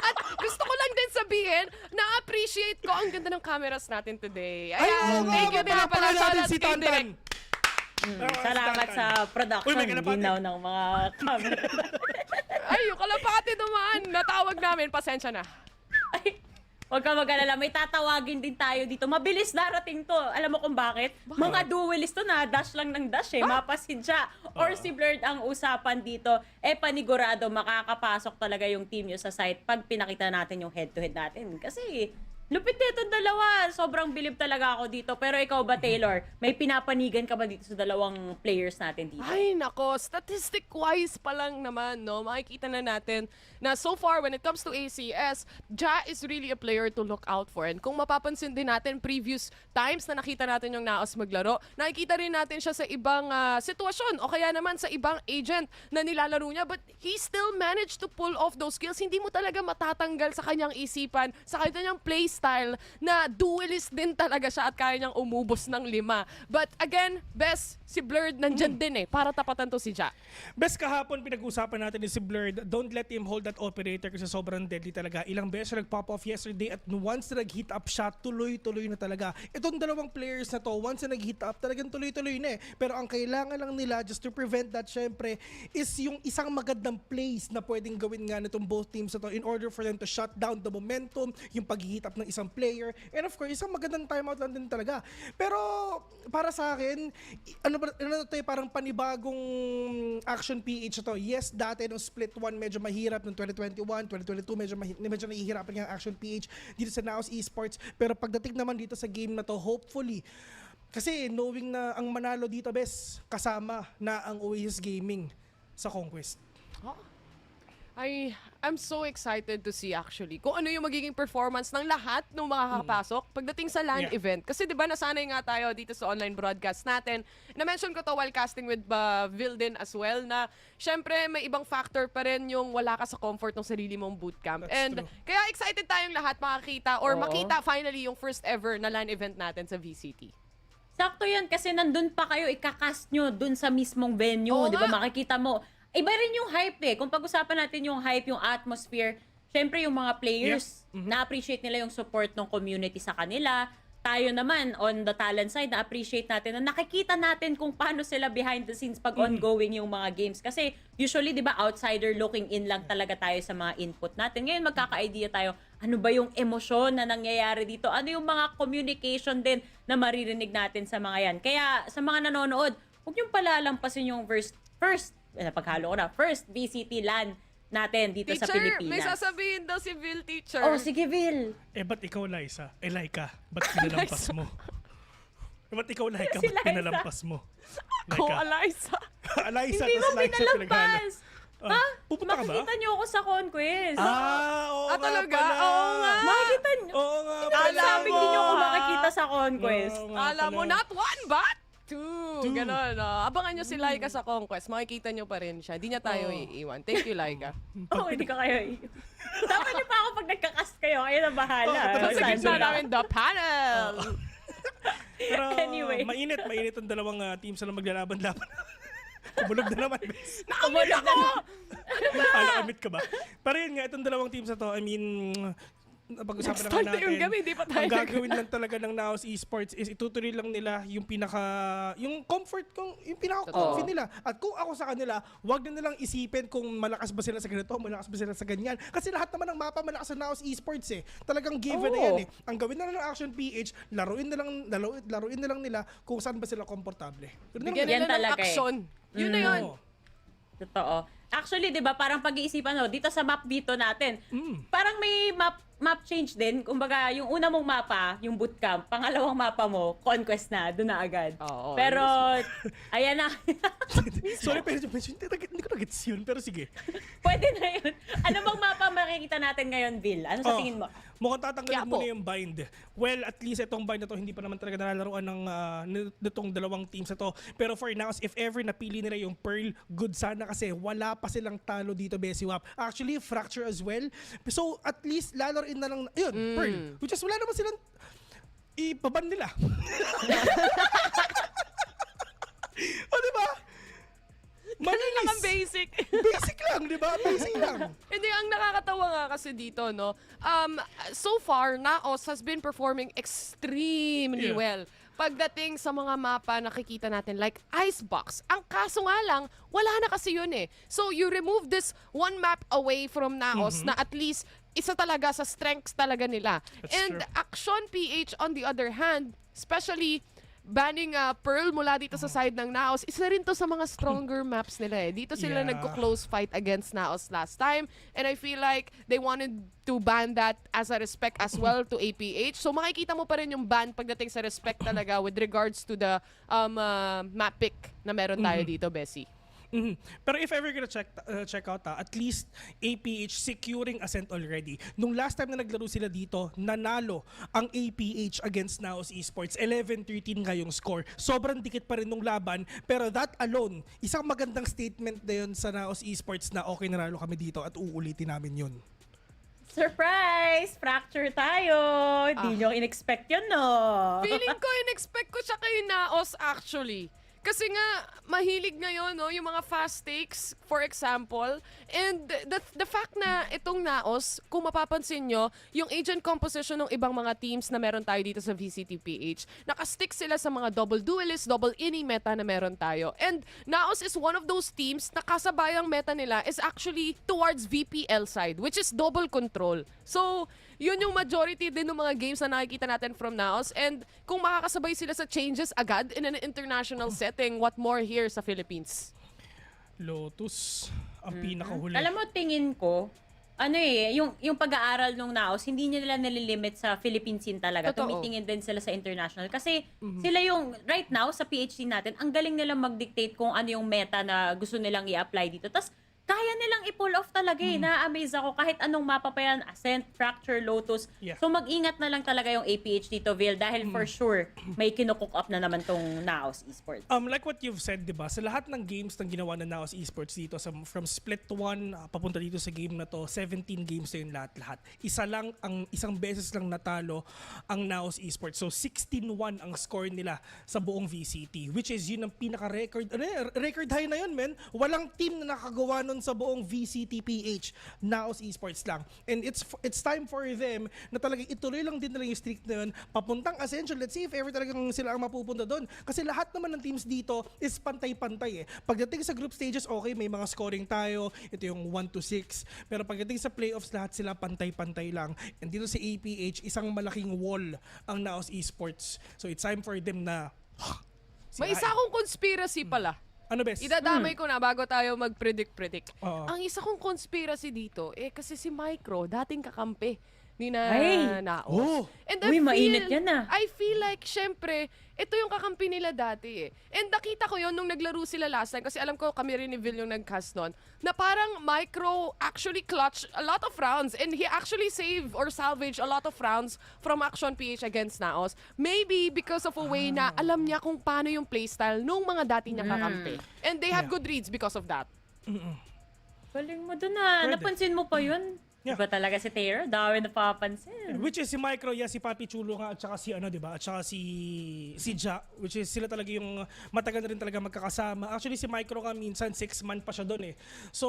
At gusto ko lang din sabihin, na-appreciate ko ang ganda ng cameras natin today. Ayan, thank you din na pala si Tantan. Salamat sa production, ginaw ng mga camera. Ay, yung kalapati naman, natawag namin, pasensya na. Huwag ka mag-alala, may tatawagin din tayo dito. Mabilis darating to. Alam mo kung bakit? Mga duelist to na dash lang ng dash eh. Mapasid siya. Or si Blurred ang usapan dito. Panigurado makakapasok talaga yung team nyo sa site pag pinakita natin yung head-to-head natin. Kasi lupit nito dalawa. Sobrang bilib talaga ako dito. Pero ikaw ba, Taylor? May pinapanigan ka ba dito sa dalawang players natin dito? Ay, nako. Statistic-wise pa lang naman, no? Makikita na natin na so far, when it comes to ACS, Ja is really a player to look out for. And kung mapapansin din natin, previous times na nakita natin yung NAOS maglaro, nakikita rin natin siya sa ibang sitwasyon o kaya naman sa ibang agent na nilalaro niya. But he still managed to pull off those skills. Hindi mo talaga matatanggal sa kanyang isipan, sa kanyang playstyle na duelist din talaga siya at kaya niyang umubos ng 5. But again, Bes, si Blurred nandyan din para tapatan to si Ja. Bes, kahapon pinag-usapan natin ni si Blurred, don't let him hold that operator kasi sobrang deadly talaga. Ilang beses nag-pop off yesterday at once na nag-hit up siya, tuloy-tuloy na talaga. Itong dalawang players na to, once na nag-hit up, talagang tuloy-tuloy na Pero ang kailangan lang nila, just to prevent that, syempre, is yung isang magandang plays na pwedeng gawin nga nitong both teams na to in order for them to shut down the momentum, yung pag-hit up ng isang player, and of course, isang magandang timeout lang din talaga. Pero, para sa akin, ano to parang panibagong Action PH to. Yes, dati nung split 1 medyo mahirap, nung 2021, 2022 medyo nahihirapan yung Action PH dito sa NAOS Esports, pero pagdating naman dito sa game na to, hopefully Kasi knowing na ang manalo dito, bes, kasama na ang Oasis Gaming sa CONQuest. I'm so excited to see actually kung ano yung magiging performance ng lahat ng makakapasok pagdating sa LAN event. Kasi 'di ba nasanay nga tayo dito sa online broadcast natin. Na-mention ko to while casting with Vil din as well na syempre may ibang factor pa rin yung wala ka sa comfort ng sarili mong bootcamp. And kaya excited tayong lahat makakita or makita finally yung first ever na LAN event natin sa VCT. Sakto yan kasi nandun pa kayo ikakast nyo dun sa mismong venue, di ba? Makikita mo. Iba rin yung hype eh. Kung pag-usapan natin yung hype, yung atmosphere, syempre yung mga players, na-appreciate nila yung support ng community sa kanila. Tayo naman, on the talent side, na-appreciate natin na nakikita natin kung paano sila behind the scenes pag ongoing yung mga games. Kasi usually, di ba, outsider looking in lang talaga tayo sa mga input natin. Ngayon, magkaka-idea tayo, ano ba yung emosyon na nangyayari dito? Ano yung mga communication din na maririnig natin sa mga yan? Kaya sa mga nanonood, huwag yung palalampasin yung first VCT LAN natin dito sa Pilipinas. May sasabihin daw si Vil, teacher. Oh, sige Vil. Ba't ikaw, Liza? Laika, ba't pinalampas mo? Ba't ikaw, Laika, ba't pinalampas mo? Ako, Eliza. Eliza, hindi mo tas Liza pinalampas. Ha? Pupunta ka ba? Makikita niyo ako sa CONQuest. Oo nga talaga? pala. Oo nga. Makikita niyo. Oo nga Di ba sabi hindi niyo ako makikita sa CONQuest? Alam mo, not one, but two. Ganon. Abangan nyo si Laika sa CONQuest. Makikita nyo pa rin siya. Di niya tayo iiwan. Thank you, Laika. Hindi ka kayo iiwan. Dapat niyo pa ako pag nagkakast kayo. Kayo na bahala. Sa gitna namin, the panel. Pero Anyway. mainit ang dalawang teams na maglalaban-laban. Kumulog na naman, bes. Nakamulog ako! Ano ba? Nakamit ka ba? Pero yun nga, itong dalawang teams na to, I mean, pag-usapan naman natin, yung gabi, di pa tayo ang gagawin lang talaga ng NAOS Esports is itutuloy lang nila yung yung comfort, yung pinaka-comfy nila. At kung ako sa kanila, wag na nilang isipin kung malakas ba sila sa ganito, malakas ba sila sa ganyan. Kasi lahat naman ng mapa malakas sa NAOS Esports eh. Talagang given na yan eh. Ang gawin na lang ng Action PH, laruin na lang nila kung saan ba sila komportable. Bigyan nila ng action. Yun na yun. Totoo. Actually, 'di ba, parang pag-iisipan dito sa map dito natin. Parang may map change din. Kumbaga, yung una mong mapa, yung bootcamp, pangalawang mapa mo, CONQuest na, doon na agad. Pero ayan na. Sorry, pero hindi ko na-gets yun, pero sige. Pwede na yun. Ano bang mapa makikita natin ngayon, Vil? Ano sa tingin mo? Mukhang tatanggalin mo na yung bind. Well, at least itong bind na to, hindi pa naman talaga nalalaroan ng nitong dalawang teams na to. Pero for now, if ever napili nila yung Pearl, good sana kasi wala pa silang talo dito, Besiwap. Actually, Fracture as well. So, at least, lalaroin na lang, yun, Pearl. Which is, wala naman silang ipaban nila. O, diba? Ganun lang ang basic. Basic lang, di ba? Basic lang. Hindi, ang nakakatawa nga kasi dito, no? So far, NAOS has been performing extremely well. Pagdating sa mga mapa nakikita natin like Icebox. Ang kaso nga lang, wala na kasi yun eh. So you remove this one map away from NAOS na at least isa talaga sa strengths talaga nila. And Action PH on the other hand, especially banning Pearl mula dito sa side ng NAOS, isa rin to sa mga stronger maps nila eh. Dito sila nagko-close fight against NAOS last time. And I feel like they wanted to ban that as a respect as well to APH. So makikita mo pa rin yung ban pagdating sa respect talaga with regards to the map pick na meron tayo dito, Bessie. Pero if ever gonna check out, at least APH securing Ascent already. Nung last time na naglaro sila dito, nanalo ang APH against NAOS Esports. 11-13 nga yung score. Sobrang dikit pa rin nung laban. Pero that alone, isang magandang statement na yun sa NAOS Esports na okay, nanalo kami dito at uulitin namin yun. Surprise! Fracture tayo! Hindi nyo in-expect yun, no? Feeling ko, in-expect ko siya kay NAOS actually. Kasi nga, mahilig ngayon, no, yung mga fast takes, for example. And the fact na itong NAOS, kung mapapansin nyo, yung agent composition ng ibang mga teams na meron tayo dito sa VCTPH, nakastick sila sa mga double duelist, double ini meta na meron tayo. And NAOS is one of those teams na kasabayang meta nila is actually towards VPL side, which is double control. So, yun yung majority din ng mga games na nakikita natin from NAOS. And kung makakasabay sila sa changes agad in an international setting, what more here sa Philippines? Lotus, ang pinakahuli. Alam mo, tingin ko, ano yung pag-aaral nung NAOS, hindi nila nililimit sa Philippine scene talaga. Totoo. Tumitingin din sila sa international. Kasi sila yung, right now, sa PhD natin, ang galing nilang mag-dictate kung ano yung meta na gusto nilang i-apply dito. Tapos, kaya nilang i-pull off talaga Na-amaze ako kahit anong mapa pa yan, Ascent, Fracture, Lotus. Yeah. So mag-ingat na lang talaga yung APH dito, Vil, dahil for sure may kinukook up na naman tong NAOS Esports. Like what you've said, 'di ba? Sa lahat ng games na ginawa ng NAOS Esports dito from Split 1 papunta dito sa game na to, 17 games na yun lahat. Isang beses lang natalo ang NAOS Esports. So 16-1 ang score nila sa buong VCT, which is yun ang pinaka-record record high na yun, men. Walang team na nakagawa nun sa buong VCTPH, NAOS Esports lang. And it's time for them na talagang ituloy lang din nila yung streak na yun papuntang Ascension. Let's see if ever talagang sila ang mapupunta doon. Kasi lahat naman ng teams dito is pantay-pantay Pagdating sa group stages, okay, may mga scoring tayo. Ito yung 1-6. Pero pagdating sa playoffs, lahat sila pantay-pantay lang. And dito sa APH, isang malaking wall ang NAOS Esports. So it's time for them na May isa akong conspiracy pala. Ano bes? Idadamay ko na bago tayo mag-predict. Oo. Ang isa kong conspiracy dito, kasi si Micro, dating kakampi ni NAOS. Oh. And mainit yan I feel like, syempre, ito yung kakampi nila dati And nakita ko yun nung naglaro sila last time, kasi alam ko kami rin ni Vil yung nag-cast nun, na parang Micro actually clutched a lot of rounds and he actually saved or salvaged a lot of rounds from Action PH against NAOS. Maybe because of a way na alam niya kung paano yung playstyle nung mga dati niya kakampi. And they have good reads because of that. Galing mo dun Napansin mo pa yun? Yeah. Iba talaga si Taylor, dami napapansin. Which is si Micro, si Papi Chulo nga, at saka si diba? At saka si Ja, which is sila talaga yung matagal na rin talaga magkakasama. Actually si Micro ka minsan 6 months pa siya doon So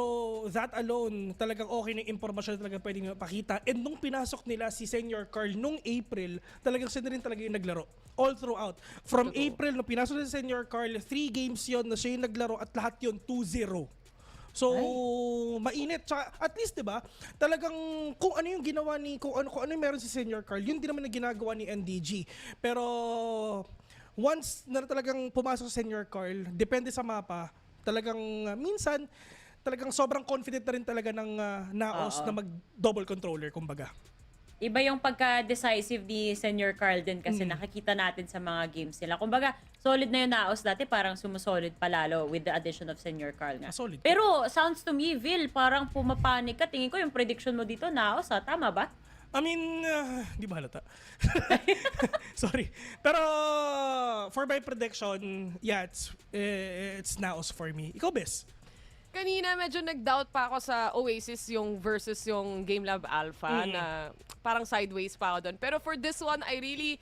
that alone, talagang okay na impormasyon talaga pwedeng pakita. And nung pinasok nila si Senior Carl nung April, talagang sila rin talaga yung naglaro. All throughout. From April, nung pinasok nila si Senior Carl, 3 games yon na siya yung naglaro at lahat yon 2-0. So, mainit. Tsaka, at least, diba, talagang kung ano yung ginawa kung ano yung meron si Senior Carl, yun din naman na ginagawa ni NDG. Pero, once na talagang pumasok sa Senior Carl, depende sa mapa, talagang minsan, talagang sobrang confident na rin talaga ng NAOS na mag-double controller, kumbaga. Iba yung pagka-decisive ni Senior Carl din kasi nakikita natin sa mga games nila. Kumbaga, solid na yung NAOS dati, parang sumusolid palalo with the addition of Senior Carl nga. Solid. Pero sounds to me, Vil, parang pumapanik ka. Tingin ko yung prediction mo dito, NAOS, tama ba? I mean, di ba halata? Sorry. Pero, for my prediction, yeah, it's NAOS for me. Ikaw, Bes? Kanina medyo nag-doubt pa ako sa Oasis yung versus yung GameLab Alpha na parang sideways pa ako doon. Pero for this one, I really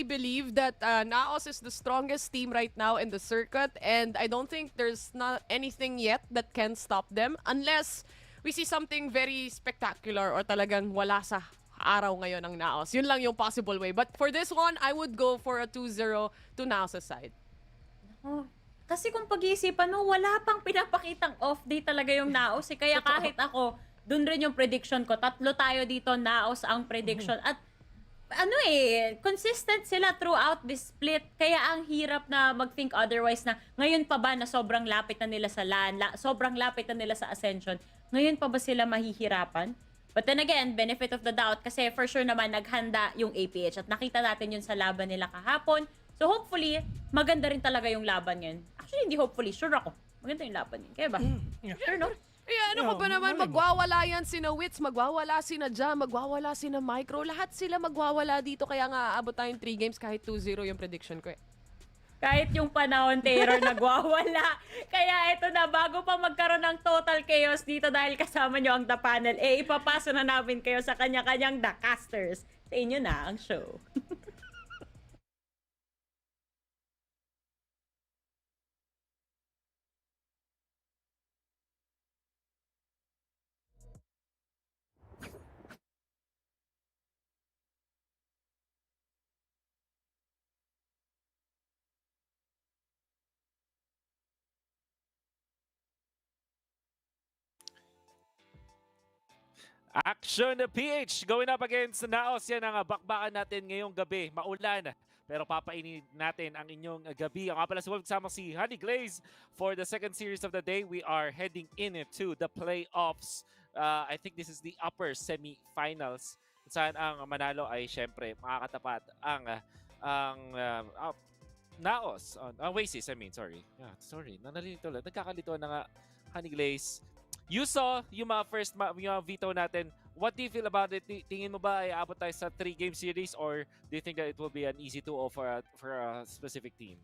believe that NAOS is the strongest team right now in the circuit and I don't think there's not anything yet that can stop them unless we see something very spectacular or talagang wala sa araw ngayon ng NAOS. Yun lang yung possible way. But for this one, I would go for a 2-0 to NAOS side. Kasi kung pag-iisipan mo, wala pang pinapakitang off-day talaga yung NAOS. Kaya kahit ako, dun rin yung prediction ko. 3 tayo dito, NAOS ang prediction. At consistent sila throughout this split. Kaya ang hirap na mag-think otherwise na ngayon pa ba na sobrang lapit na nila sa LAN, sobrang lapit na nila sa Ascension, ngayon pa ba sila mahihirapan? But then again, benefit of the doubt kasi for sure naman naghanda yung APH at nakita natin yun sa laban nila kahapon. So hopefully, maganda rin talaga yung laban yun. Actually, hindi hopefully. Sure ako. Maganda yung laban yun. Kaya ba? Sure, no? Ano ko ba naman, magwawala yan sina Wits, magwawala sina Ja, magwawala sina Micro. Lahat sila magwawala dito. Kaya nga, abot tayong 3 games kahit 2-0 yung prediction ko Kahit yung panahon, Taylor, nagwawala. Kaya ito na, bago pa magkaroon ng total chaos dito dahil kasama nyo ang The Panel, ipapasa na namin kayo sa kanya-kanyang The Casters. Sa inyo na ang show. Action PH going up against NAOS. Yan ang bakbakan natin ngayong gabi. Maulan, pero papainin natin ang inyong gabi. Ang pala si Wolf kasama si Honey Glaze for the second series of the day. We are heading into the playoffs I think this is the upper semi-finals. Saan ang manalo ay syempre makakatapat ang NAOS, Oasis, sorry. Yeah, sorry, nanalito lang. Nagkakalito na nga, Honey Glaze. You saw yung mga yung mga veto natin. What do you feel about it? Tingin mo ba ay abot tayo sa 3-game series or do you think that it will be an easy 2-0 for a specific team?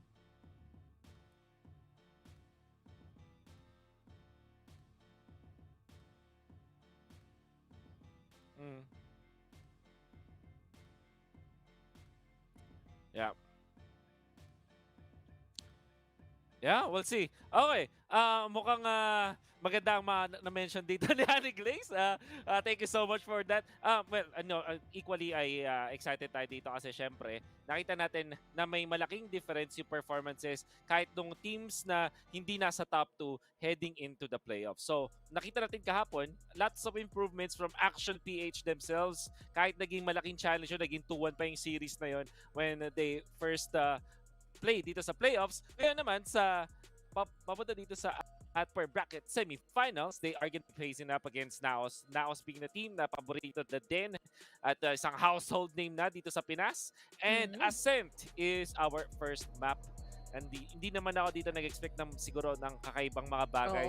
Yeah. Yeah, we'll see. Okay. Mukhang maganda ang na-mention dito ni Honey Glaze. Thank you so much for that. Equally ay excited tayo dito kasi syempre, nakita natin na may malaking difference yung performances kahit nung teams na hindi nasa top 2 heading into the playoffs. So, nakita natin kahapon, lots of improvements from Action PH themselves. Kahit naging malaking challenge yun, naging 2-1 pa yung series na yun when they first play dito sa playoffs. Ngayon naman sa papunta dito sa at per bracket semifinals, they are going to be facing up against NAOS. NAOS being the team na paborito na din at isang household name na dito sa Pinas. And Ascent is our first map. And hindi naman ako dito nag-expect ng siguro ng kakaibang mga bagay.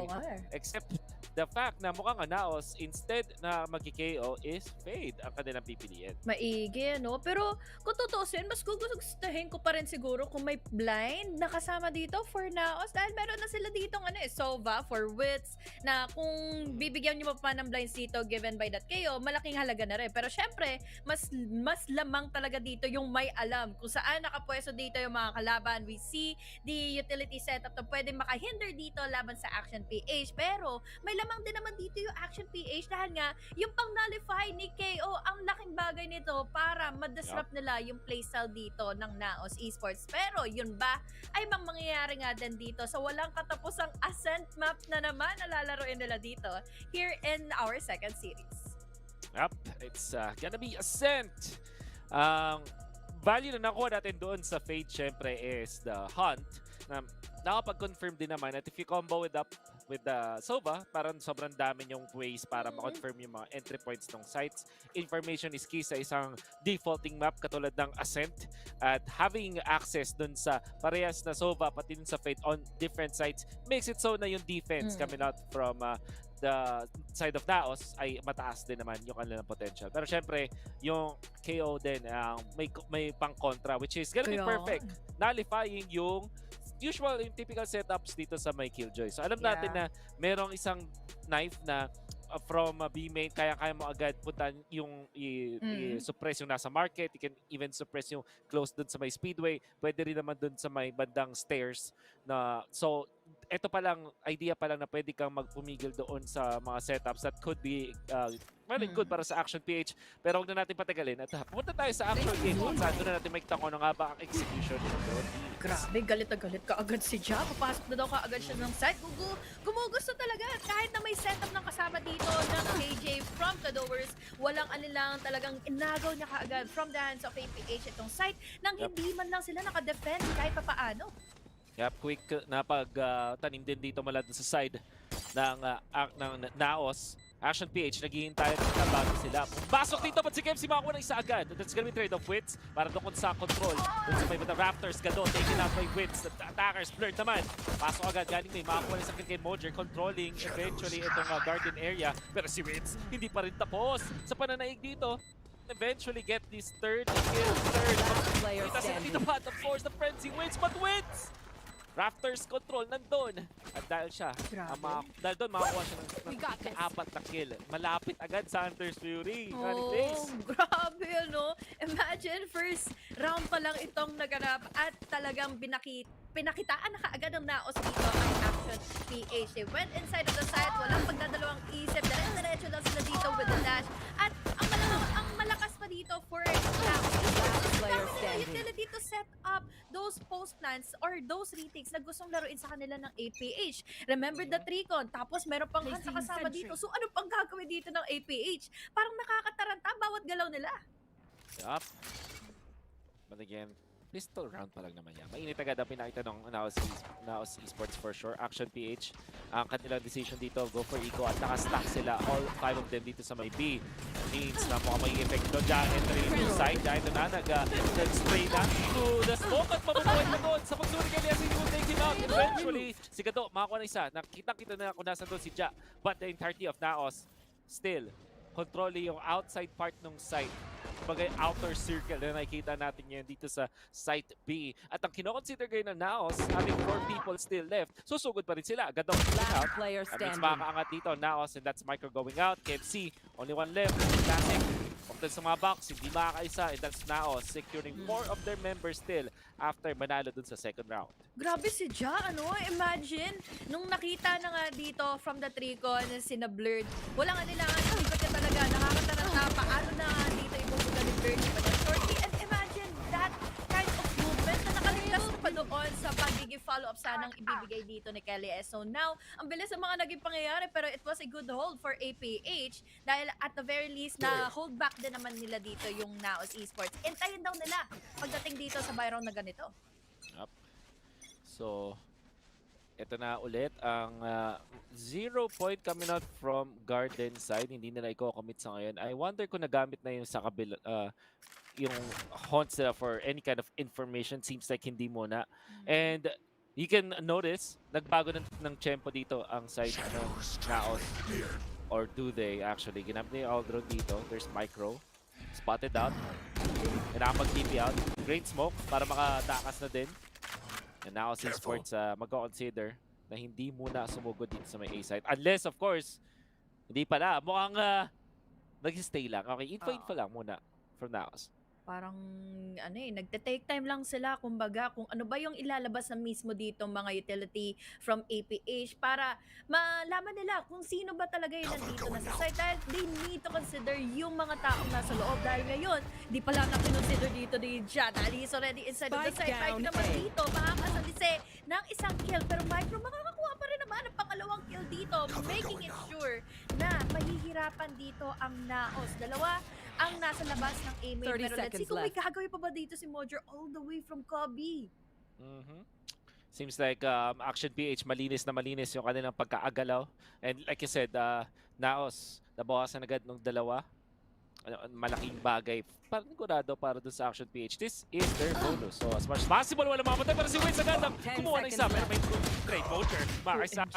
Except the fact na mukhang NAOS instead na magki-KO is Fade ang kanilang pipiliin. Maigi, no? Pero kung tutusin, mas gugustuhin ko pa rin siguro kung may blind na kasama dito for NAOS dahil meron na sila dito Sova for Wits na kung bibigyan nyo pa ng blinds dito given by that KO, malaking halaga na rin. Pero syempre, mas lamang talaga dito yung may alam kung saan nakapwesto dito yung mga kalaban. We see the utility setup na pwede makahinder dito laban sa Action PH. Pero may lamang din naman dito yung Action PH dahil nga yung pang-nullify ni KO ang laking bagay nito para ma-disrupt nila yung playstyle dito ng NAOS Esports. Pero yun ba ay mangyayari nga din dito sa walang katapusang Ascent map na naman na lalaroin nila dito here in our second series. Yep, it's gonna be Ascent. Value na nakuha natin doon sa Fade syempre is the Hunt na nakapag-confirm din naman at if you combo with the Sova, parang sobrang dami yung ways para ma-confirm yung mga entry points ng sites. Information is key sa isang defaulting map katulad ng Ascent at having access dun sa parehas na Sova pati dun sa Fade on different sites makes it so na yung defense coming out from the side of NAOS ay mataas din naman yung kanilang potential. Pero syempre, yung KO din may pang-kontra which is gonna be perfect. Nullifying yung yung typical setups dito sa may Killjoy. So alam natin na merong isang knife na from B main, kaya mo agad punta yung i-suppress yung nasa market. You can even suppress yung close dun sa may speedway. Pwede rin naman dun sa may bandang stairs. So, ito pa lang, idea pa lang na pwede kang magpumigil doon sa mga setups that could be good para sa Action PH. Pero huwag na natin patagalin. At pumunta tayo sa actual game kung saan doon na natin makita kung ano nga ba ang execution nito. Grabe, galit na galit ka agad si Ja. Papasok na daw ka agad siya ng side. Gumugusto talaga. Kahit na may setup ng kasama dito ng KJ from Cadowers, walang anilang talagang inagaw niya kaagad from the hands of APH itong site nang hindi man lang sila nakadefend kahit papaano. Yep, quick na pag-tanim din dito mula sa side ng NAOS. Action PH, naghihintay na bago sila. Pasok dito, but si KFC makakuha ng isa agad. That's gonna be trade of Wits para doon sa control. Doon sa may Raptors, Gado, taken out by Wits. The attackers, blurred naman. Pasok agad, galing may makakuha ng sa kay Mojer, controlling eventually itong garden area. Pero si Wits, hindi pa rin tapos sa pananaig dito. Eventually get this third kill, Kita sa dito pa, of course, the frenzy wins, but Wits! Raptors control nandun. At dahil siya, dahil doon makakuha siya ng apat na kill. Malapit agad sa Hunter's Fury. Grabe, no? Imagine, first round pa lang itong naganap at talagang pinakitaan na kaagad ng NAOS dito ang Action PH. They went inside of the site, walang pagdadalawang isip, diretso lang sila dito with the dash. At ang malakas pa dito for NAOS utility to set up those post plans or those retakes na gustong laruin sa kanila ng APH. Remember the Tricon, tapos meron pang Hansa kasama dito. So ano pang gagawin dito ng APH? Parang nakakataranta bawat galaw nila. Yup. But again, pistol round pa lang naman yan. Mainit agad ang pinakita ng NAOS Esports for sure. Action PH, ang kanilang decision dito, go for eco at nakastack sila, all 5 of them dito sa may B. Means na mukhang may effect doon dyan, entry into side, dahil doon na nag-spray na to the smoke at mabubuhay na doon sa pagsuri kay Leslie will take him out. Eventually, si Gado, makakuha na isa. Nakita-kita na kung nasa doon si Ja, but the entirety of NAOS still controlling yung outside part ng site. Bagay outer circle na nakikita natin yan dito sa site B. At ang kinoconsider ngayon ng NAOS, having 4 people still left, susugod pa rin sila. Agad ang out. That means makakaangat dito NAOS, and that's Micro going out. KFC, only one left. Classic. Pagkatapos sa mga box, hindi makakaisa, and that's NAOS securing 4 of their members still after manalo dun sa second round. Grabe si Ja, imagine, nung nakita na nga dito from the tricon, sina-blurred, wala nga nilangan, ikot ka talaga, nakakataranta, paano na nga dito ibubuga ni Blurred pa niya shorty, and imagine that kind of movement na nakaligtas pa doon sa pagiging follow-up sanang ibibigay dito ni Kelly S. So now, ang bilis ng mga naging pangyayari, pero it was a good hold for APH, dahil at the very least, na hold back din naman nila dito yung NAOS Esports. Intayin daw nila pagdating dito sa byround na ganito. Yep. So, ito na ulit ang 0 point coming out from Garden side. Hindi nila i-commit sa ngayon. I wonder kung nagamit na yung sa kabila, yung haunts nila for any kind of information. Seems like hindi muna. And you can notice, nagbago ng tempo dito ang side ng NAOS. Or do they actually? Ginamit na yung Aldron dito. There's Micro. Spotted out. Kailangan mag-TP out. Great smoke para makatakas na din. And now si Esports mag-consider na hindi muna sumugod dito sa may A side. Unless, of course, hindi pala. Mukhang nag-stay lang. Okay, info lang muna from NAOS. Parang, nagte-take time lang sila, kumbaga, kung ano ba yung ilalabas na mismo dito mga utility from APH para malaman nila kung sino ba talaga yung nandito na sa site. Dahil they need to consider yung mga taong nasa loob. Dahil ngayon, di pala na kinonsider dito ni Ja. Dahil he's already inside of the site. Right naman dito, makakasalise ng isang kill. Pero Micro, makakakuha pa rin naman ang pangalawang kill dito, making it sure na mahihirapan dito ang NAOS. Dalawa ang nasa labas ng A-main. Pero let's see kung may gagawin pa ba dito si Mojer all the way from Cubby. Seems like Action PH malinis na malinis yung kanilang pagkaagalaw. And like you said, NAOS, nabawasan agad ng dalawa. Malaking bagay. Parang sigurado para dun sa Action PH. This is their bonus. So as much as possible, wala mamatay. Pero si Wade agad kumuha na isa. Pero may great Mojer. Makakaisa.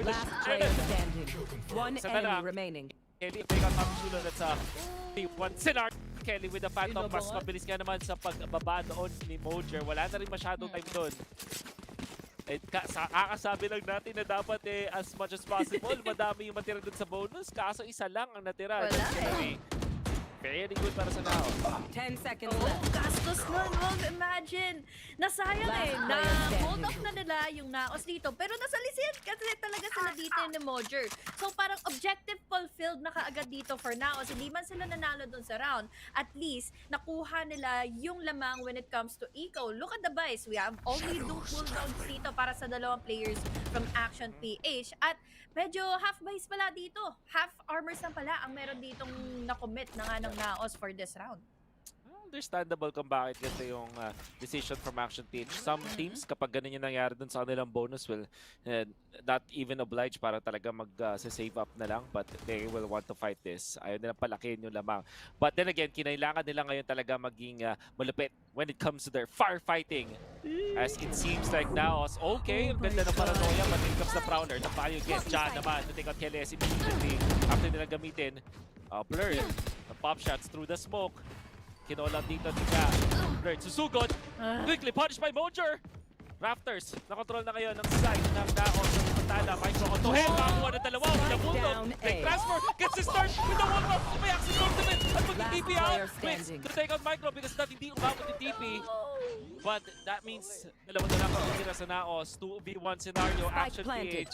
Last player standing. One enemy remaining. Kelly, take out Mapsulo. That's a 1 scenario. Kelly with the Phantom. Mas mabilis nga naman sa pagbaba doon ni Mojer. Wala na rin masyadong time doon. Kakasabi lang natin na dapat as much as possible, madami yung matira doon sa bonus. Kaso isa lang ang natira. Wala Very good para sa NAOS. 10 seconds left. Gastos nun. Well, imagine. Nasayang na hold up na nila yung NAOS dito. Pero nasalisin kasi talaga sila dito ni Mojer. So parang objective fulfilled na kaagad dito for NAOS. Hindi man sila nanalo dun sa round. At least, nakuha nila yung lamang when it comes to eco. Look at the buys. We have only 2 cooldowns dito para sa dalawang players from Action PH. At medyo half buys pala dito. Half armors lang pala ang meron ditong na-commit na nga ng NAOS for this round. Understandable kung bakit ganito yung decision from Action PH. Some teams, kapag ganun yung nangyari dun sa kanilang bonus, will not even oblige para talaga mag-save up na lang. But they will want to fight this. Ayaw nilang palakihin yung lamang. But then again, kinailangan nila ngayon talaga maging malupit when it comes to their firefighting. As it seems like NAOS, okay, ang ganda ng paranoia, but when it comes to Prowler, the value gets John naman to take out KLS immediately after nila gamitin. Blurred, the pop shots through the smoke. Kinolang dito ni Ka. Blurred, susugod. Quickly punished by Mojer. Rafters, nakontrol na ngayon ng side ng NAOS. Tala, Micro on to him. Makakuha na dalawa. The bulldog. They transfer. Gets the start with the wall. May access ultimate. At mag-TP out. Waits to take out Micro because that hindi umabot yung TP. But that means dalawa na lang ang tira sa NAOS. 2v1 scenario. Action PH.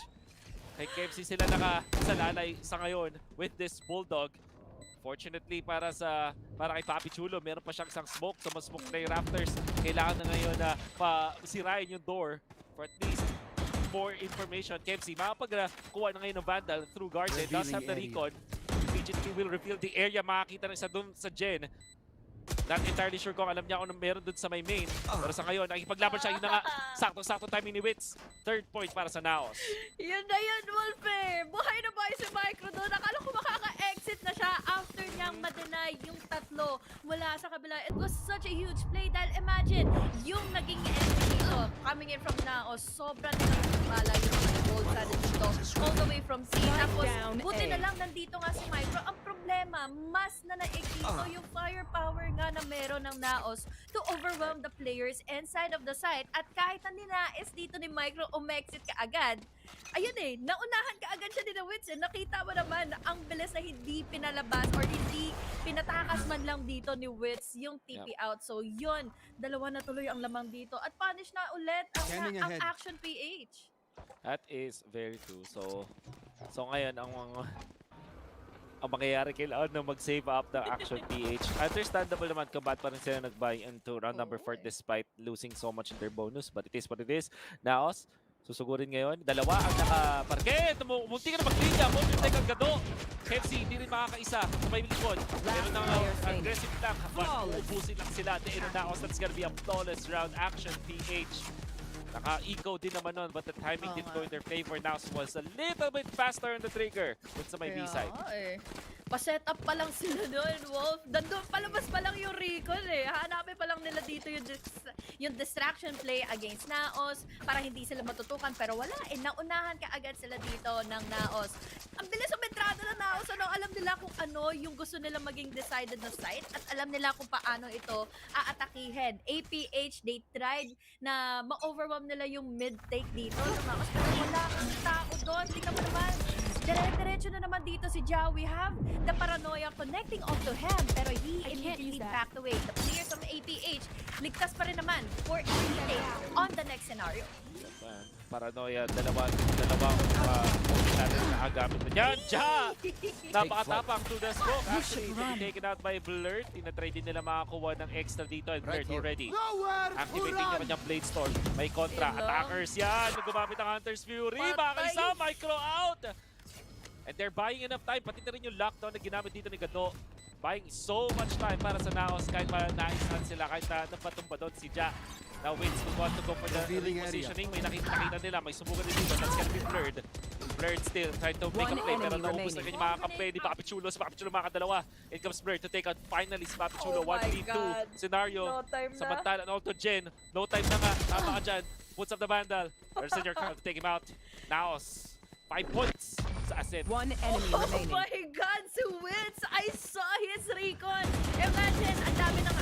Kay KFC sila nakasalalay sa ngayon with this bulldog. Fortunately para kay Papi Chulo, meron pa siyang isang smoke. So mas-smoke na yung Raptors. Kailangan na ngayon na sirain yung door for at least more information. KFC, makapagkuha na ngayon ng Vandal through Garden. Does have the recon. Immediately will reveal the area. Makakita na isa doon sa Gen. Not entirely sure kung alam niya kung anong meron dun sa may main. Pero sa ngayon, nakikipaglaban siya. Yun na nga, sakto-sakto timing ni Wits. Third point para sa NAOS. Yun na yun, Wolf eh. Buhay na buhay si Micro doon. Akala ko makaka-exit na siya after niyang ma-deny yung tatlo mula sa kabila. It was such a huge play dahil imagine, yung naging entry dito, coming in from NAOS, sobrang nagpapala yung mga gold sa dito. All the way from C. Tapos, buti na lang nandito nga si Micro. Ang problema, mas na naig dito yung firepower nga na meron ng NAOS to overwhelm the players inside of the site. At kahit na ninais dito ni Micro umexit ka agad, ayun eh, naunahan ka agad siya ni The Wits eh. Nakita mo naman ang bilis na hindi pinalabas or hindi pinatakas man lang dito ni Wits yung TP out. So yun, dalawa na tuloy ang lamang dito. At punish na ulit ang Action PH. That is very true. So ngayon, ang mangyayari, kailangan na mag-save up ng Action PH. Understandable naman kung ba't pa rin sila nag-buy into round number 4 despite losing so much in their bonus. But it is what it is. NAOS, susugurin ngayon. Dalawa ang nakaparke. Munti ka na mag-linya. Munti ang gado. KFC, hindi rin makakaisa. May likod. Meron ng aggressive lang. But uubusin lang sila. The NAOS, that's gonna be a flawless round. Action PH. Naka-eco din naman nun, but the timing didn't go in their favor. NAOS was a little bit faster on the trigger dun sa may B-side. Pa-set up pa lang sila doon, Wolf. Doon palabas pa lang yung recall eh. Hanapin pa lang nila dito yung distraction play against NAOS para hindi sila matutukan. Pero wala eh, naunahan ka agad sila dito ng NAOS. Ang bilis ang entrada ng NAOS. Alam nila kung ano yung gusto nila maging decided na site at alam nila kung paano ito aatakihin. APH, they tried na ma-overwhelm nila yung mid-take dito ng NAOS. Pero wala kang tao doon. Tingnan mo naman. Diretso na naman dito si Jao. We have the paranoia connecting onto him, pero he immediately backed away. The players of APH, ligtas pa rin naman for retake on the next scenario. Paranoia, dalawang natin na agamit na niyan. Ja! Napakatapang to the smoke. Actually, taken out by Blurt. Tinatry din nila makakuha ng extra dito. And Blurt already activating naman yung Blade Storm. May kontra. Attackers yan. Gumamit ang Hunter's Fury. Makakaisa, micro out. And they're buying enough time. Pati na rin yung lockdown na ginamit dito ni Gado. Buying so much time para sa NAOS. Kahit ma-naisan sila. Kahit na napatumba doon si Ja. Now Wins will want to go for the repositioning. May nakita nila. May subukan din dito. That's gonna be Blurred. Blurred still trying to make a play. Pero naubos na kanyang mga kamplay. Di Papichulo. Si Papichulo makadalawa. It comes Blurred to take out finally si Papichulo. 1v2 scenario. Samantala, Auto Gen. No time na nga. Tama ka dyan. Puts up the Vandal. There's in your crowd to take him out. NAOS. 5 points sa Ascent. One enemy remaining. Oh my God, si Wits! I saw his recon! Imagine, ang dami nang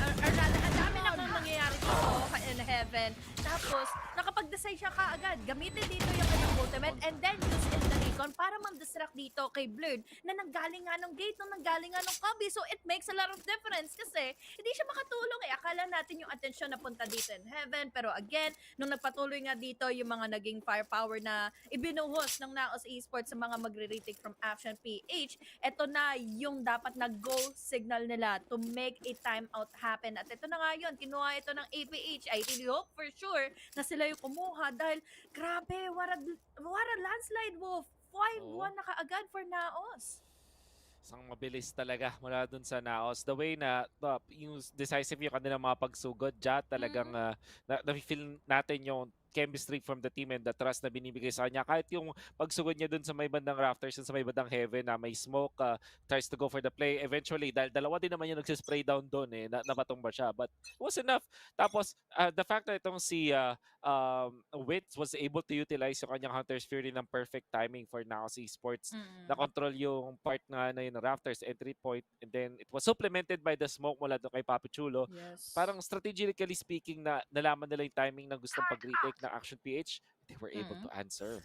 nangyayari dito in heaven. Tapos, nakapag-decide siya kaagad. Gamitin dito yung kanyang ultimate and then use in the recon para mang-distract dito kay Blurred na nanggaling nga ng gate, nanggaling nga ng cubby. So, it makes a lot of difference kasi hindi siya makatulong eh. Akala natin yung atensyon na punta dito in heaven. Pero again, nung nagpatuloy nga dito yung mga naging firepower na ibinuhos ng NAOS Esports sa mga magre-retake from Action PH, eto na yung dapat na go signal nila to make a timeout happen. At ito na nga yun, kinuha ito ng APH. I really hope for sure na sila yung kumuha dahil grabe, what a landslide, Wolf. 5-1 na kaagad for NAOS. Isang mabilis talaga mula dun sa NAOS. The way na yung decisive yung kanilang mga pagsugod, Ja, talagang na-feel natin yung chemistry from the team and the trust na binibigay sa kanya. Kahit yung pagsugod niya dun sa may bandang rafters and sa may bandang heaven na may smoke, tries to go for the play. Eventually, dahil dalawa din naman yung nagsispray down dun eh, napatumba siya. But it was enough. Tapos, the fact na itong si Wits was able to utilize yung kanyang Hunter's Fury ng perfect timing for NAOS Esports. Na-control yung part nga na yun, rafters, entry point, and then it was supplemented by the smoke mula doon kay Papichulo. Yes. Parang strategically speaking na nalaman nila yung timing na gustong pag-retake ng Action PH, they were able to answer.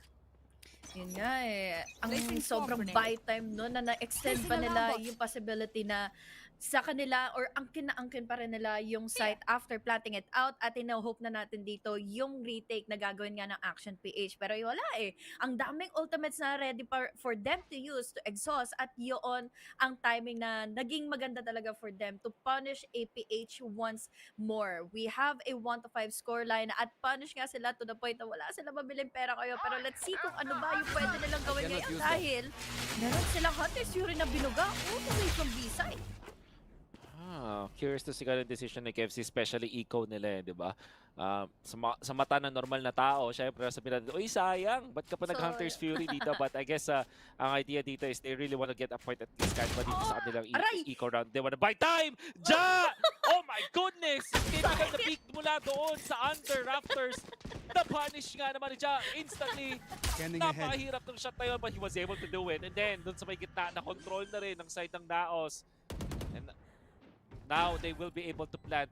Yun nga eh. Ang sobrang buy time no na na-extend pa nila yung possibility na sa kanila or angkin pa rin nila yung site after planting it out at ina-hope na natin dito yung retake na gagawin nga ng Action PH. Pero wala eh. Ang daming ultimates na ready for them to use to exhaust at yun ang timing na naging maganda talaga for them to punish APH once more. We have a 1-5 scoreline at punish nga sila to the point na wala sila mabiling pera kayo. Pero let's see kung ano ba yung pwede nilang gawin ngayon dahil meron silang Hunter's Fury na binuga all the way from B-side. Curious to see yung decision ni KFC, especially eco nila, di ba? Sa mata ng normal na tao, syempre sabihin natin, uy, sayang, ba't ka pa nag-Hunter's Fury dito? But I guess ang idea dito is they really want to get a point at least kahit pa dito sa kanilang eco round. They want to buy time! Ja! Oh my goodness! Typical na peak mula doon sa under rafters. Na-punish nga naman ni Ja instantly. Napakahirap ng shot na yun, but he was able to do it. And then, doon sa may gitna, na-control na rin ng side ng NAOS. And now, they will be able to plant.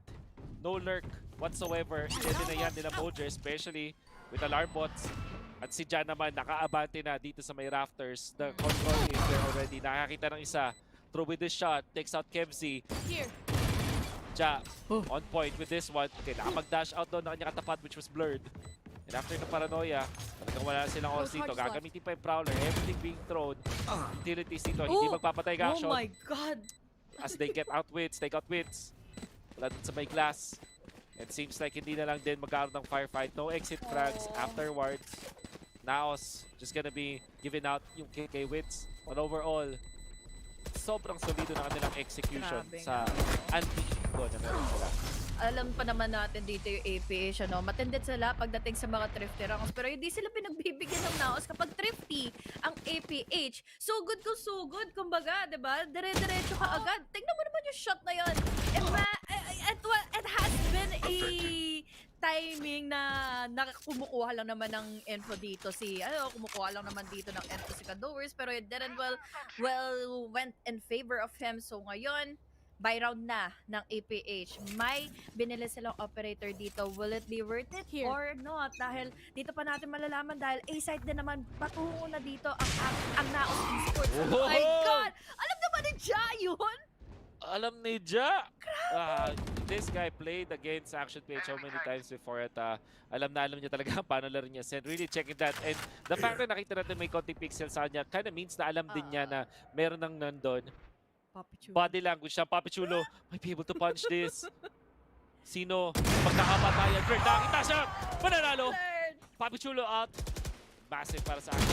No lurk whatsoever. Hindi na yan nila Mojer, especially with alarm bots. At si Ja naman, naka-abante na dito sa may rafters. The control is there already. Nakakita ng isa. Through with this shot, takes out Kevzi. Here. Ja, on point with this one. Okay, nakapag-dash out doon na kanya katapat, which was blurred. And after ng paranoia, talagang wala silang oras dito. Gagamitin pa yung Prowler. Everything being thrown. Utilities dito. Hindi magpapatay Gakshot. Oh my God! As they get out wits, take out wits. Wala dun sa may glass. It seems like hindi na lang din magkaroon ng firefight. No exit frags afterwards. NAOS just gonna be giving out yung KK wits. But overall, sobrang solido na kanilang execution sa anti-eco na meron sila. Alam pa naman natin dito yung APH, ano, matindit sila pagdating sa mga thrifty rounds, pero hindi sila pinagbibigyan ng NAOS kapag thrifty ang APH. Sugod kung sugod, kumbaga, diba? Dire-diretso ka agad. Tingnan mo naman yung shot na yun. It has been a timing na kumukuha lang naman ng info dito kumukuha lang naman dito ng info si Kadowers, pero it didn't went in favor of him. So ngayon, buy round na ng APH. May binili silang operator dito. Will it be worth it or not? Dahil dito pa natin malalaman dahil A-site din naman patungo na dito ang NAOS Esports. Oh my God! Alam naman ni Ja yun? Alam ni Ja! This guy played against Action PH so many times before at alam niya talaga paano laro niya. And really checking that. And the fact na nakita natin may konting pixel sa kanya kind of means na alam din niya na meron nang nandun. Body language siya, Papi Chulo, might be able to punch this. Sino? Pagkakapatayan, Bird, nakita siya! Mananalo! Papi Chulo out. Massive para sa akin.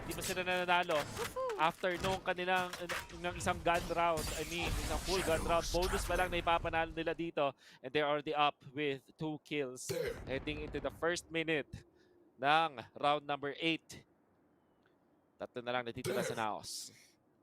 Hindi ba sila nananalo? After nung kanilang isang gun round, isang full gun round, bonus pa lang na ipapanalo nila dito. And they're already up with 2 kills. Heading into the first minute ng round number 8. Tatlo na lang natitira sa NAOS.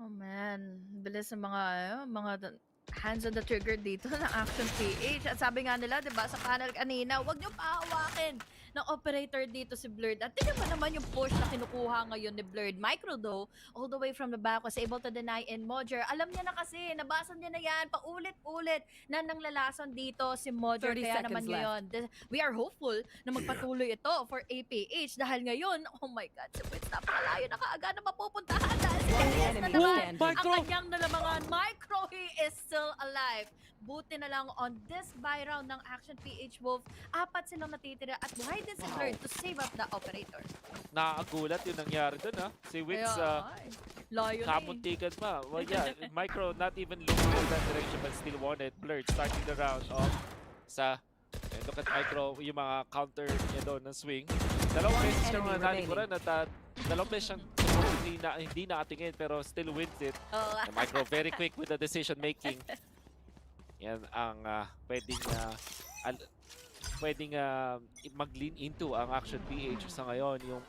Oh man, bilis ng mga hands on the trigger dito ng Action PH. At sabi nga nila, 'di ba, sa panel kanina, huwag niyo pahawakin ng operator dito si Blurred. At tingnan mo naman yung push na kinukuha ngayon ni Blurred. Micro though, all the way from the back, was able to deny in Mojer. Alam niya na kasi, nabasa niya na yan, paulit-ulit na nanglalason dito si Mojer. Kaya naman ngayon, we are hopeful na magpatuloy ito for APH. Dahil ngayon, oh my God, si Wits napakalayo na kaagad na mapupuntahan. Dahil si KS na naman, ang kanyang nalamangan. Micro, he is still alive. Buti na lang on this buy round ng Action PH Wolf, 4 silang natitira at buhay din si Blurred to save up the operator. Nakakagulat yung nangyari dun, ha? Si Wits, kamuntikan pa. Well, yeah, Micro not even looking in that direction but still won it. Blurred starting the round off and look at Micro, yung mga counter niya doon ng swing. Dalawang beses siyang nanalikuran at dalawang beses siyang hindi nakatingin pero still wins it. And Micro very quick with the decision making. Yan ang pwedeng mag-lean into ang Action PH sa ngayon. Yung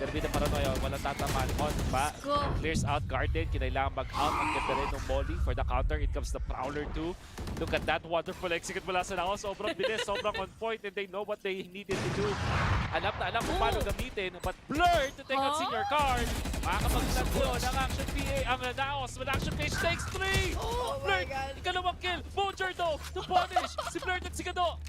Garbida Paranoia, walang tatamaan. On pa, clears out guarded. Kinailangan mag-out. Ang ganda rin ng Molly for the counter. It comes the Prowler too. Look at that wonderful execute mula sa NAOS. Sobrang bilis, sobrang on point, and they know what they needed to do. Alam na alam kung paano gamitin. But Blurred to take out senior card. Makakapagtatlo ng Action PH, ang NAOS. When Action PH takes 3! Blurred, ikalawang kill. Mojer though to punish si Blurred at si Gado.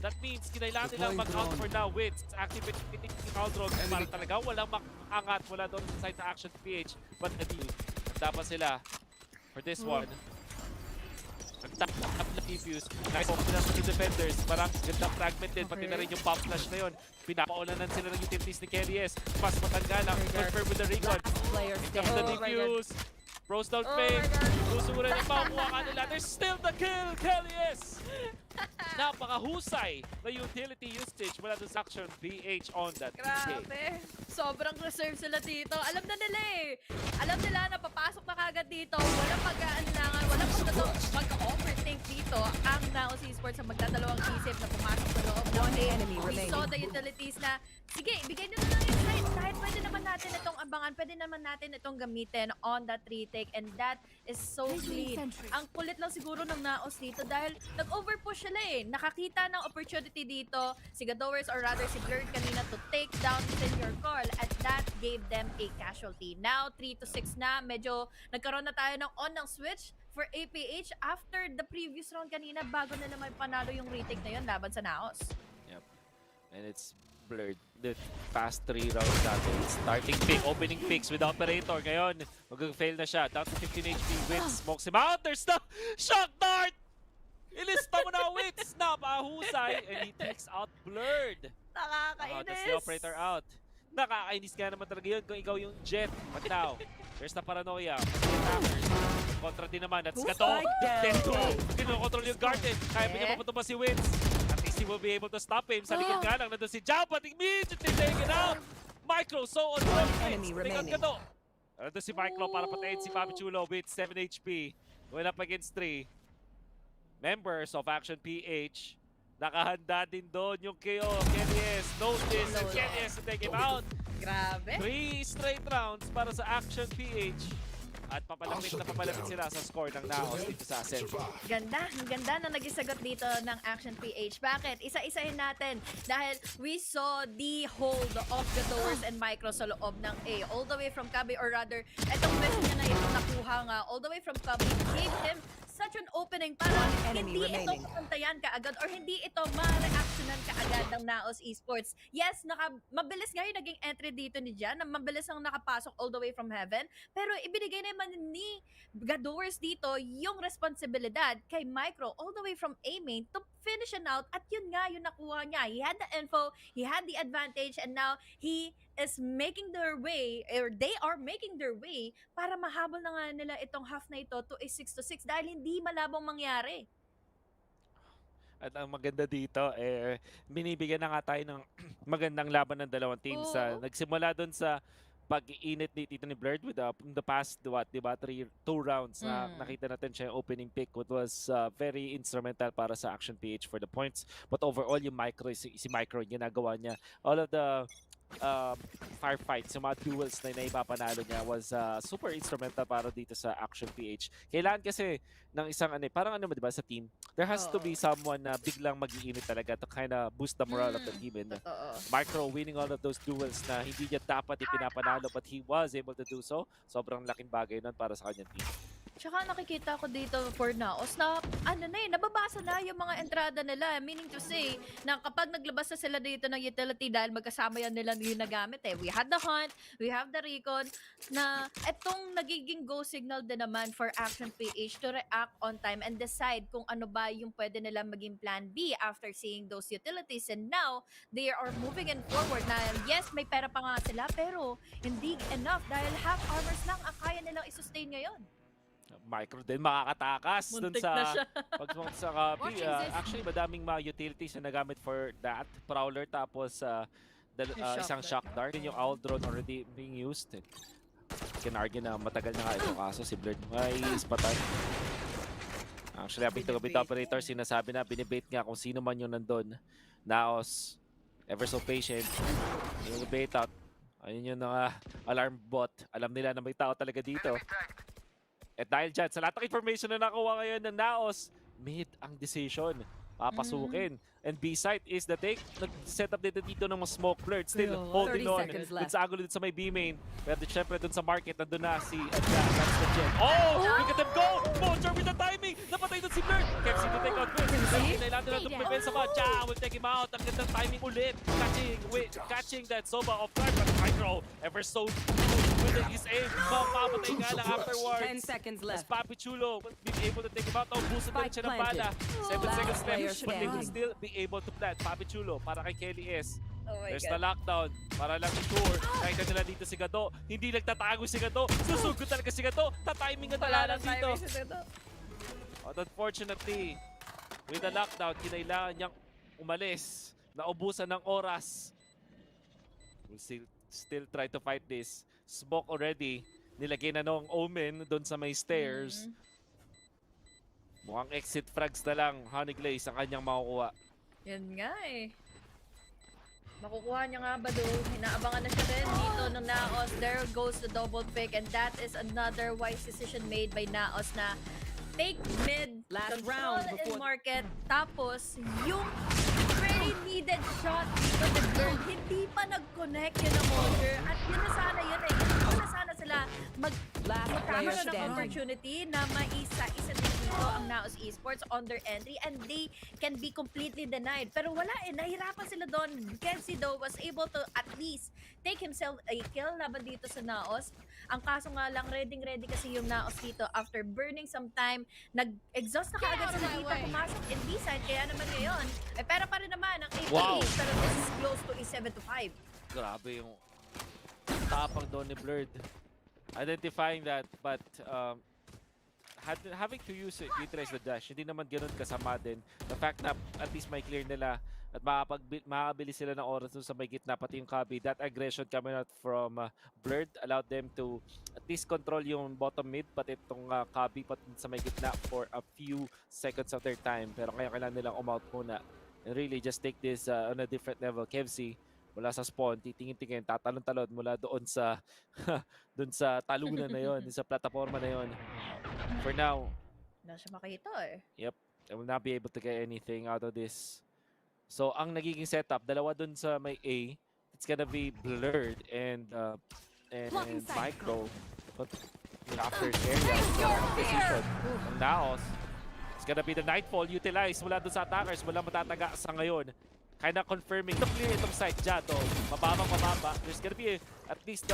That means kinailangan nilang mag-out for now with activating Caldron. Parang talaga walang makangat mula doon sa side na Action PH. But dapat sila for this one. Nag-tap na defuse. Nice na sa defenders. Parang ganda fragment din. Pati na rin yung pop flash na yun. Pinapaulanan sila ng utilities ni Keries. Mas matangga lang. Confirm with the recon. It comes the defuse. Pros don't fade. Susurin ang makukuha ka nila. There's still the kill, Keries! Napakahusay na utility usage mula sa Action PH on that game. Grabe. Sobrang reserve sila dito. Alam na nila eh. Alam nila na papasok na kagad dito. Walang pag-aanlangan, walang mag-offer NAOS Esports ang magdadalawang isip na pumasok sa loob ng One lane. enemy We remaining. saw the utilities na, sige, ibigay nyo na lang yung side. Kahit pwede naman natin itong abangan, pwede naman natin itong gamitin on that retake. And that is so clean. Ang kulit lang siguro ng NAOS dito dahil nag-overpush sila eh. Nakakita ng opportunity dito si Gadowers or rather si Blurred kanina to take down Senior Call at that gave them a casualty. Now, 3-6 na. Medyo nagkaroon na tayo ng on ng switch for APH after the previous round kanina bago nila may panalo yung retake na yun laban sa NAOS. Yep. And it's Blurred. The past 3 rounds natin. Starting pick, opening picks with operator. Ngayon, mag-fail na siya. Down to 15 HP. Wits smokes him out. There's the shock dart! Ilista mo na Wits! Napahusay! And he takes out Blurred. Nakakainis! That's the operator out. Nakakainis ka naman talaga yun kung ikaw yung Jet. But now, there's the paranoia. Kontra din naman. That's Gato. 10-2. Kinokontrol yung Garden. Kaya niya mapunta pa si Wins. At least he will be able to stop him. Sa likod nga lang, nandun si Jao. But immediately taken out. Micro, so on one enemy remaining. Gato. Nandun si Micro para patayin si Papi Chulo with 7 HP. Going up against 3. Members of Action PH. Nakahanda din doon yung KO. KDS, notice, and KDS to take him out. Grabe. 3 straight rounds para sa Action PH. At papalapit sila sa score ng NAOS dito sa Ascension. Ganda, ang ganda na nagisagot dito ng Action PH. Bakit? Isa-isahin natin dahil we saw the hold of the Doors and Micro sa loob ng A. All the way from Kabi or rather, etong best niya na ito nakuha nga. All the way from Kabi gave him such an opening para hindi ito mapantayan kaagad or hindi ito ma-reactionan kaagad ng NAOS Esports. Yes, mabilis nga yung naging entry dito ni Jan, na mabilis ang nakapasok all the way from heaven, pero ibinigay naman ni Gadowers dito yung responsibilidad kay Micro all the way from A main to finish it out at yun nga yung nakuha niya. He had the info, he had the advantage, and now he is making their way, or they are making their way para mahabol na nga nila itong half na ito to a 6-6 dahil hindi malabong mangyari. At ang maganda dito, binibigyan na nga tayo ng magandang laban ng dalawang teams. Nagsimula doon sa pag-iinit dito ni Blurred with the past, diba, 2 rounds na nakita natin siya yung opening pick, what was very instrumental para sa Action PH for the points. But overall, yung si Micro, ginagawa niya, all of the firefights, yung mga duels na naipapanalo niya was super instrumental para dito sa Action PH. Kailangan kasi ng isang parang diba sa team, there has to be someone na biglang mag-iinit talaga to kind of boost the morale of the team. And Micro winning all of those duels na hindi niya dapat ipinapanalo but he was able to do so. Sobrang laking bagay nun para sa kanyang team. Tsaka nakikita ko dito for NAOS na nababasa na yung mga entrada nila. Meaning to say, na kapag naglabas na sila dito ng utility dahil magkasama yan nila yung nagamit We had the hunt, we have the recon, na etong nagiging go signal din naman for Action PH to react on time and decide kung ano ba yung pwede nila maging plan B after seeing those utilities. And now, they are moving in forward na yes, may pera pa nga sila, pero hindi enough dahil half armors lang ang kaya nilang i-sustain ngayon. Micro din makakatakas dun Muntik sa na siya. sa Kabi. Actually, madaming mga utilities na nagamit for that. Prowler tapos isang shock dart. Yung owl drone already being used. Can argue na matagal na nga ito kaso si Blurred ay ispatan. Actually, habang ito operator, sinasabi na binibait nga kung sino man yung nandun. NAOS, ever so patient. Yung bait out. Ayun yung alarm bot. Alam nila na may tao talaga dito. At dahil dyan, sa lahat ng information na nakuha ngayon ng NAOS, mid ang decision. Papasukin. And B-side is the take. Nag-set up dito ng mga smoke Blurred. Still holding on. Dun sa angulo dun sa may B-main. Pero syempre dun sa market, nandun na si Adja. That's the Jet. Oh! Look at them go! Mojo with the timing! Napatay dun si Blurred. Kepsi to take out Blurred. Kailangan nila dun may sa ba. Ja will take him out. Ang gandang timing ulit. Catching that Soba off guard. But Micro, ever so with his aim. Mapapatay nga lang afterwards. 10 seconds left. As Papi Chulo will be able to take him out. Busan na siya ng bala. 7 seconds left. But they will still be able to plant. Papi Chulo para kay Kelly S. There's the lockdown. Para lang sure. Kahit na nila dito si Gado. Hindi nagtatago si Gado. Susugod talaga si Gado. Tatiming na talaga dito. But unfortunately, with the lockdown, kinailangan niyang umalis. Naubusan ng oras. We'll still try to fight this. Smoke already. Nilagay na nung Omen doon sa may stairs. Mukhang exit frags na lang, Honey Glaze ang kanyang makukuha. Yan nga eh. Makukuha niya nga ba doon? Hinaabangan na siya rin dito ng NAOS. There goes the double pick and that is another wise decision made by NAOS na take mid, Last control round and before- market, tapos yung very needed shot dito ni Blurred, hindi pa nag-connect yun ng Molder at yun na sana yun eh. Yun na sana sila magkakaroon ng standing. opportunity na maisa-isa din dito ang NAOS Esports on their entry and they can be completely denied. Pero wala eh, nahirapan sila doon. Kenzie though was able to at least take himself a kill laban dito sa NAOS. Ang kaso nga lang, ready kasi yung NAOS dito after burning some time, nag-exhaust na kaagad sila dito, pumasok in B-side, kaya naman ngayon, eh pera pa rin naman ang 8 Wow. pero this is close to a 7-5. Grabe yung tapang doon ni Blurred. Identifying that, but having to utilize the dash, hindi naman ganun kasama din. The fact na at least may clear nila at makakabili sila ng oras dun sa may gitna, pati yung Kabi. That aggression coming out from Blurred allowed them to at least control yung bottom mid, pati itong Kabi pati sa may gitna for a few seconds of their time. Pero kaya kailangan nilang umout muna. And really just take this on a different level. Kevzi, mula sa spawn, titingin-tingin, tatalon-talon mula doon sa doon sa talunan na yon, sa plataforma na yon. For now, Wala siya makita eh. yep, I will not be able to get anything out of this. So, ang nagiging setup, dalawa doon sa may A, it's gonna be Blurred and Micro. But after area, position ng NAOS. It's gonna be the Nightfall utilized mula doon sa attackers, mula matataga sa ngayon. Kinda confirming to clear itong side Jado. Mababa. There's gonna be at least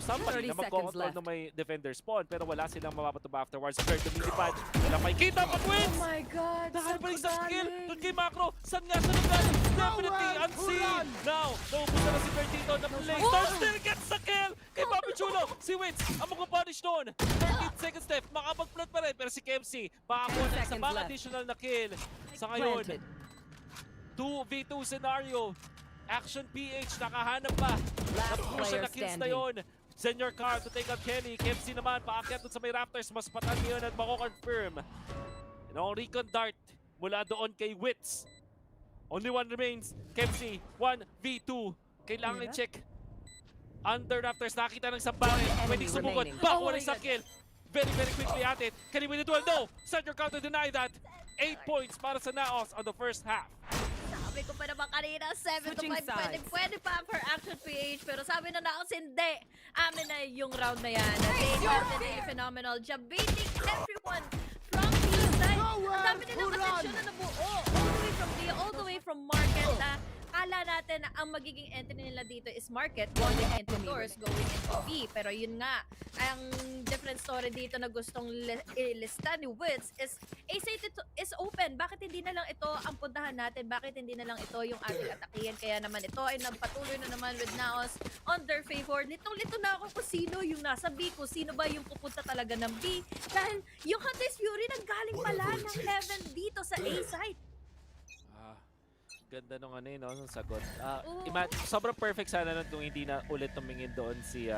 somebody 30 na magkocontrol seconds left. na may defender spawn, pero wala silang mapapatuba afterwards. Blurred lumilipad. Walang may kita pag-wins! Oh my God! Nakahal isang skill doon kay Macro. Saan nga sa lugar? Definitely unseen. Now, naubos na si Blurred dito na play. Still gets the kill kay Papi Chulo. Si Witz ang magpapunish doon. 13 seconds left. Makapag-float pa rin. Pero si KMC makakuha na isang pang additional na kill. Sa ngayon, 2v2 scenario. Action PH nakahanap pa. Napush na kills na yun. Senior Car to take out Kenny. KMC naman paakyat doon sa may Raptors. Mas patan ngayon at mako-confirm. And ang recon dart mula doon kay Witz. Only one remains. KMC 1v2. Kailangan i-check. Under Raptors nakita ng sambarin. Pwedeng sumugod. Bago na isang kill. Very quickly at it. Can he win the duel? No! Senior Car to deny that. 8 points para sa NAOS on the first half. Sabi ko pa naman kanina, 7-5, Switching sides. pwede pa for Action PH, pero sabi na NAOS, hindi. Amin na yung round na yan. They started a phenomenal job beating everyone from the side. Ang dami nilang atensyon na nabuo. All the way from B, all the way from market. Kala natin na ang magiging entry nila dito is market, going into doors, going into B. Pero yun nga, ang different story dito na gustong ilista ni Witz is A-site is open. Bakit hindi na lang ito ang puntahan natin? Bakit hindi na lang ito yung ating atakihin? Kaya naman ito ay nagpatuloy na naman with NAOS on their favor. Litong-lito na ako kung sino yung nasa B, kung sino ba yung pupunta talaga ng B. Dahil yung Hunter's Fury nanggaling pala ng heaven dito sa A-site. Ganda nung nung sagot. Sobrang perfect sana nun kung hindi na ulit tumingin doon si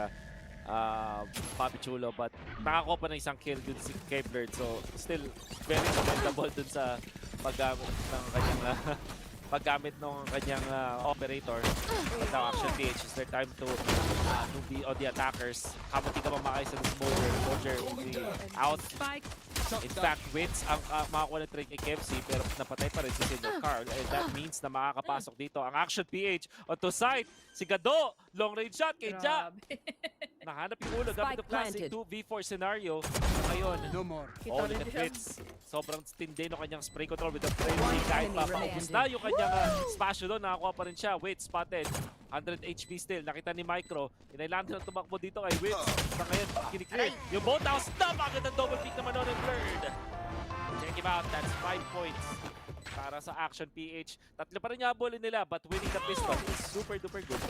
Papi Chulo, but nakakuha pa ng isang kill dun si kay Blurred. So still very commendable dun sa paggamit ng kanyang operator. But now Action PH is their time to be on the attackers. Habang di ka mamakay sa Molder will be out. In fact, Witz ang makakuha ng trade kay KFC, pero napatay pa rin si Senior Carl. And that means na makakapasok dito ang Action PH onto site. Si Gado, long range shot kay Ja. Nahanap yung ulo gamit ng classic 2v4 scenario. Ngayon, look at Witz. Sobrang tindi no kanyang spray control with the frenzy. Kahit pa paubos na yung kanyang spasyo doon, nakakuha pa rin siya. Witz spotted. 100 HP still. Nakita ni Micro. Inailangan ng tumakbo dito kay Witz. Sa ngayon, kiniklear. Yung boat house na agad ng double pick naman on and Blurred. Check him out. That's 5 points para sa Action PH. Tatlo pa rin habulin nila, but winning the pistol is super duper good.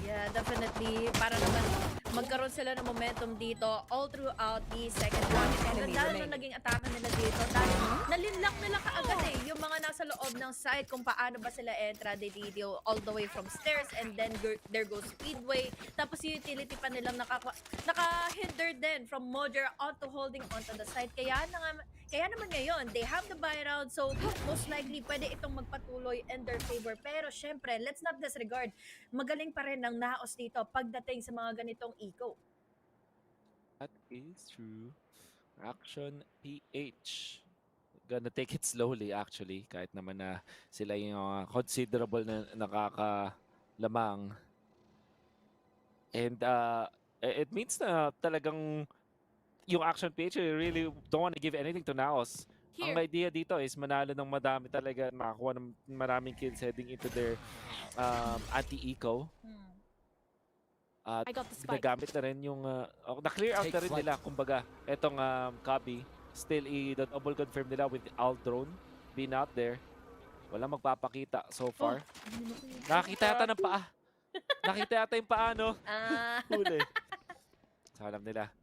Yeah, definitely. Para naman magkaroon sila ng momentum dito all throughout the second round. And dahil nung naging atake nila dito, dahil nalinlock nila kaagad yung mga nasa loob ng site kung paano ba sila entra the video all the way from stairs and then there goes Speedway. Tapos yung utility pa nilang naka-hinder din from Moder onto holding onto the site. Kaya naman ngayon, they have the buy round, so most likely pwede itong magpatuloy in their favor. Pero syempre, let's not disregard, magaling pa rin ng NAOS dito pagdating sa mga ganitong eco. That is true. Action PH. Gonna take it slowly actually, kahit naman na sila yung considerable na nakakalamang. And it means na talagang yung Action PH really don't want to give anything to NAOS. Ang idea dito is manalo ng madami talaga, makakuha ng maraming kills heading into their anti-eco. At ginagamit na rin yung, na-clear out na rin nila, kumbaga, etong copy. Still, i-double confirm nila with Alt Drone being out there. Wala magpapakita so far. Nakakita yata ng paa. Nakita yata yung paa, no? Huli. So, alam nila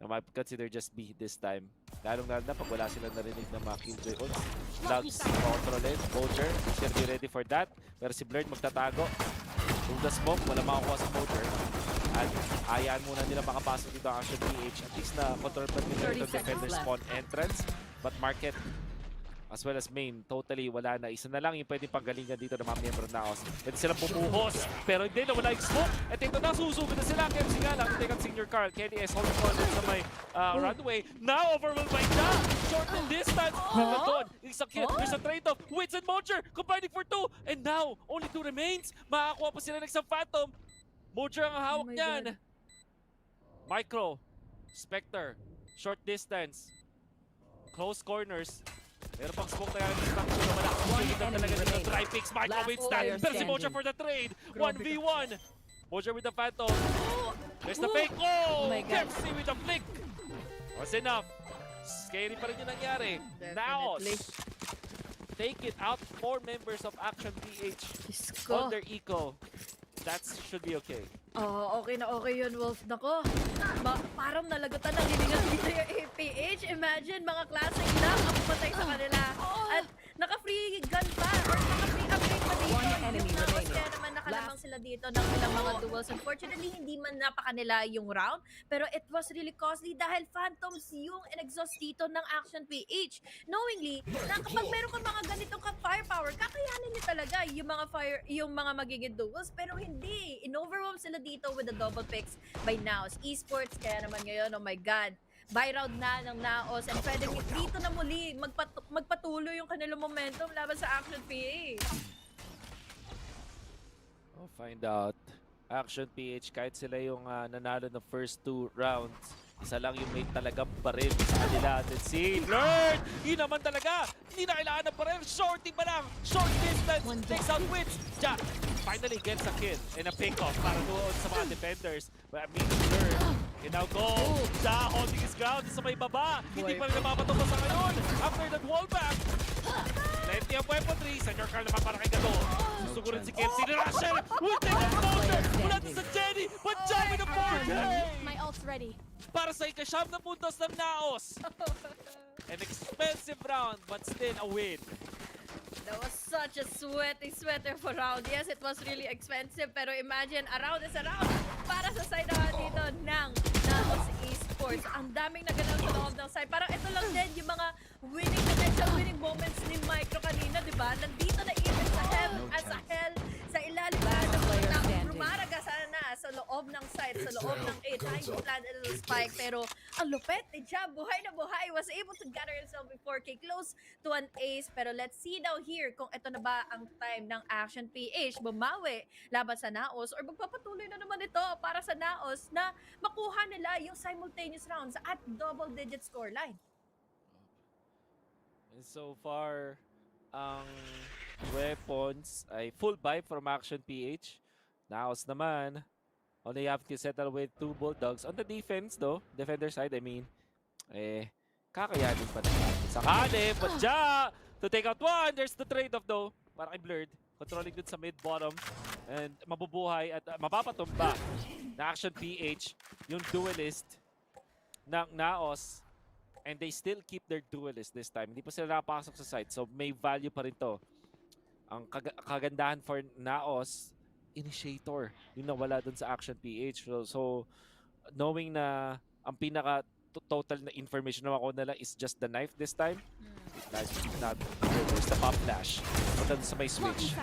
na might consider just B this time. Lalong-lalo na pag wala silang narinig na mga killjoy ults. Clouds controlin. Poacher, should be ready for that. Pero si Blurred magtatago. Through the smoke, wala makakuha sa Poacher. At hayaan muna nila makapasok dito ang Action PH. At least na control pa nila itong defender spawn entrance. But market, as well as main, totally wala na. Isa na lang yung pwedeng panggalingan dito ng mga miyembro ng NAOS. Pwede silang bumuhos. Pero hindi na wala yung smoke. At ito na, susugod na sila. KFC nga lang. Take ang Senior Carl. Kenny S. holding corner sa may runway. Now overwhelmed by Ja. Short in distance. Doon, isang kill. There's a trade-off. Wits and Mojer combining for 2. And now, only 2 remains. Makakuha pa sila ng isang Phantom. Mojer ang hawak niyan. Micro. Spectre. Short distance. Close corners. Meron pang smoke na yung structure na wala. Sige na talaga dito. Dry picks. Micro wins that. Pero si Mojer for the trade. 1v1. Mojer with the Phantom. There's the fake. Oh! KFC with the flick. Was enough. Scary pa rin yung nangyari. NAOS. Take it out. 4 members of Action PH on their eco. That should be okay. Okay na okay yun, Wolf. Nako, parang nalagutan ng hiningan dito yung APH. Imagine, mga klaseng lang ang pumatay sa kanila. At naka-free gun pa, or naka-free upgrade pa dito. Yung NAOS, kaya naman nakalamang sila dito ng ilang mga duels. Unfortunately, hindi man napakanila yung round, pero it was really costly dahil Phantoms yung in-exhaust dito ng Action PH. Knowingly, na kapag meron kang mga ganitong firepower, kakayanin niyo talaga yung mga magiging duels, pero hindi. In-overwhelm sila dito with the double picks by NAOS. Esports, kaya naman ngayon, oh my God, buy round na ng NAOS and pwedeng dito na muli magpatuloy yung kanilang momentum laban sa Action PH. I'll find out. Action PH, kahit sila yung nanalo ng first 2 rounds, isa lang yung may talagang baril sa kanila. At si Blurred! Yun naman talaga! Hindi na kailangan ng baril. Shorty pa lang! Short distance! Takes out Wits! Ja! Finally gets a kill and a pick-off para doon sa mga defenders. But I mean, Blurred can now go. Ja holding his ground sa may baba. Hindi pa rin napapatumba sa ngayon. After that wall back. Plenty of weaponry. Senior Carl naman para kay Gado. Susugurin si Kelsey ni Rachel. Will take the Mojer! Mula sa Jenny! But Ja with the Mojer! My ult's ready. Para sa ikasyam na puntos ng NAOS. An expensive round, but still a win. That was such a sweater for round. Yes, it was really expensive, pero imagine, a round is a round para sa side dito ng NAOS Esports. Ang daming nagalaw sa loob ng side. Parang ito lang din yung mga potential winning moments ni Micro kanina, di ba? Nandito na even sa hell, sa ilalim na rumaraga sana sa loob ng side, sa loob ng 8, trying to plant a little spike. Pero ang lupet ni Ja, buhay na buhay, was able to gather himself before close to an ace. Pero let's see now here kung ito na ba ang time ng Action PH bumawi laban sa NAOS, or magpapatuloy na naman ito para sa NAOS na makuha nila yung simultaneous rounds at double-digit scoreline. And so far, ang weapons ay full buy from Action PH. NAOS naman, only have to settle with 2 Bulldogs. On the defense though, defender side I mean, kakayanin pa naman. Sakali, but Ja to take out 1. There's the trade-off though, para kay Blurred. Controlling dun sa mid-bottom. And mabubuhay at mapapatumba na Action PH, yung duelist ng NAOS. And they still keep their duelist this time. Hindi pa sila nakapasok sa site, so may value pa rin to. Ang kagandahan for NAOS, initiator. Yung nawala dun sa Action PH. So knowing na ang pinaka total na information na ako nila is just the knife this time. That's not there's the pop flash. Punta sa may switch.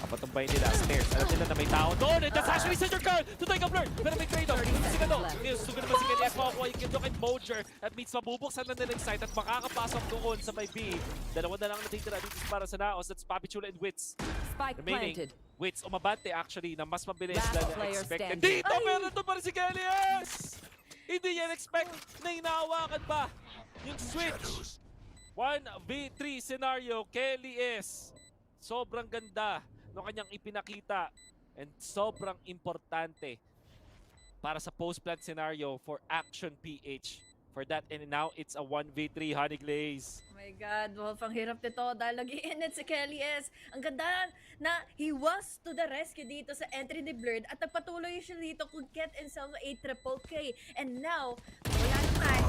Kapatumbay nila, stairs. Alam nila na may tao doon. And that's actually Center Carl to take a blur. Pero may trade-off. Si Gado. Sugo naman si Kalias. Makakuha yung kill kay Mojer. At means mabubuksan na nila yung site at makakapasok doon sa may B. Dalawa na lang natitira dito para sa Naos. That's Papi Chula and Wits. Spike planted. Wits, umabante actually na mas mabilis Last than player expected. standing. Dito, meron doon para si Kalias! Hindi yan expect na hinahawakan pa yung switch. 1v3 scenario, Kelly is sobrang ganda ng kanyang ipinakita and sobrang importante para sa post-plant scenario for Action PH. For that, and now it's a 1v3 Honey Glaze. Oh my God, Wolf, ang hirap nito dahil nag-i-init si Kelly S. Ang ganda na he was to the rescue dito sa entry ni Blurred at nagpatuloy siya dito kung get himself a triple K. And now, wala naman.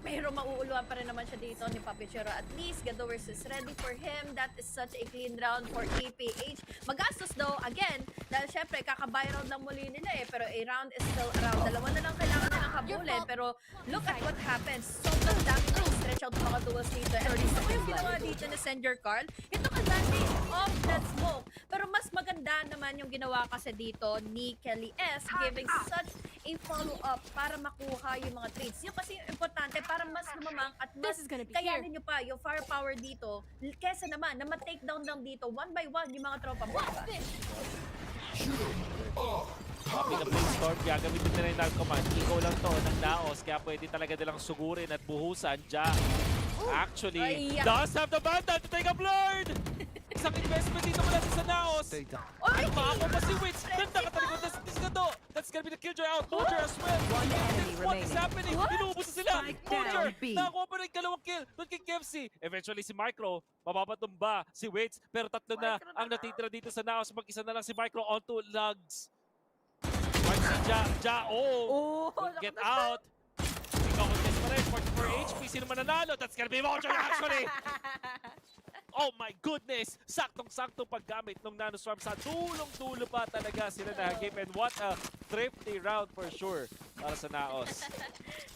Pero mauuluan pa rin naman siya dito ni Papi Chura. At least, Gadowers is ready for him. That is such a clean round for APH. Magastos though, again, dahil syempre, kakabay round lang muli nila eh. Pero a round is still around. Dalawa na lang kailangan nilang habulin. Pero look at what happens. Sobrang dami na stretch out mga duels dito. And gusto ko yung ginawa dito ni Sender Carl. Ito advantage of that smoke. Pero mas maganda naman yung ginawa kasi dito ni Kelly S. Giving such a follow-up para makuha yung mga trades. Yung kasi yung importante para mas lumamang at mas kayanin nyo pa yung firepower dito kesa naman na ma-takedown lang dito one by one yung mga tropa mo. Pinag-brainstorm, gagamitin nila yung Narcoman. Ikaw lang to ng Naos, kaya pwede talaga nilang sugurin at buhusan. Actually, does have the bandal to take a blurred! Isang investment dito mula sa Naos. Ano makakuha pa si Wits? Ganda katalikod na si Gado. That's gonna be the killjoy out. Mojer as well. What is happening? Inuubos na sila. Mojer, nakakuha pa rin kalawang kill. Doon kay KFC. Eventually si Micro, mapapatumba si Wits. Pero tatlo na ang natitira dito sa Naos. Mag-isa na lang si Micro onto Lugs. Get out. CONQuest pa rin, 44 HP. Sino mananalo? That's gonna be Mojer actually. Oh my goodness! Saktong-saktong paggamit ng Nanoswarm sa tulong-tulo pa talaga sila na-game. And what a thrifty round for sure para sa Naos.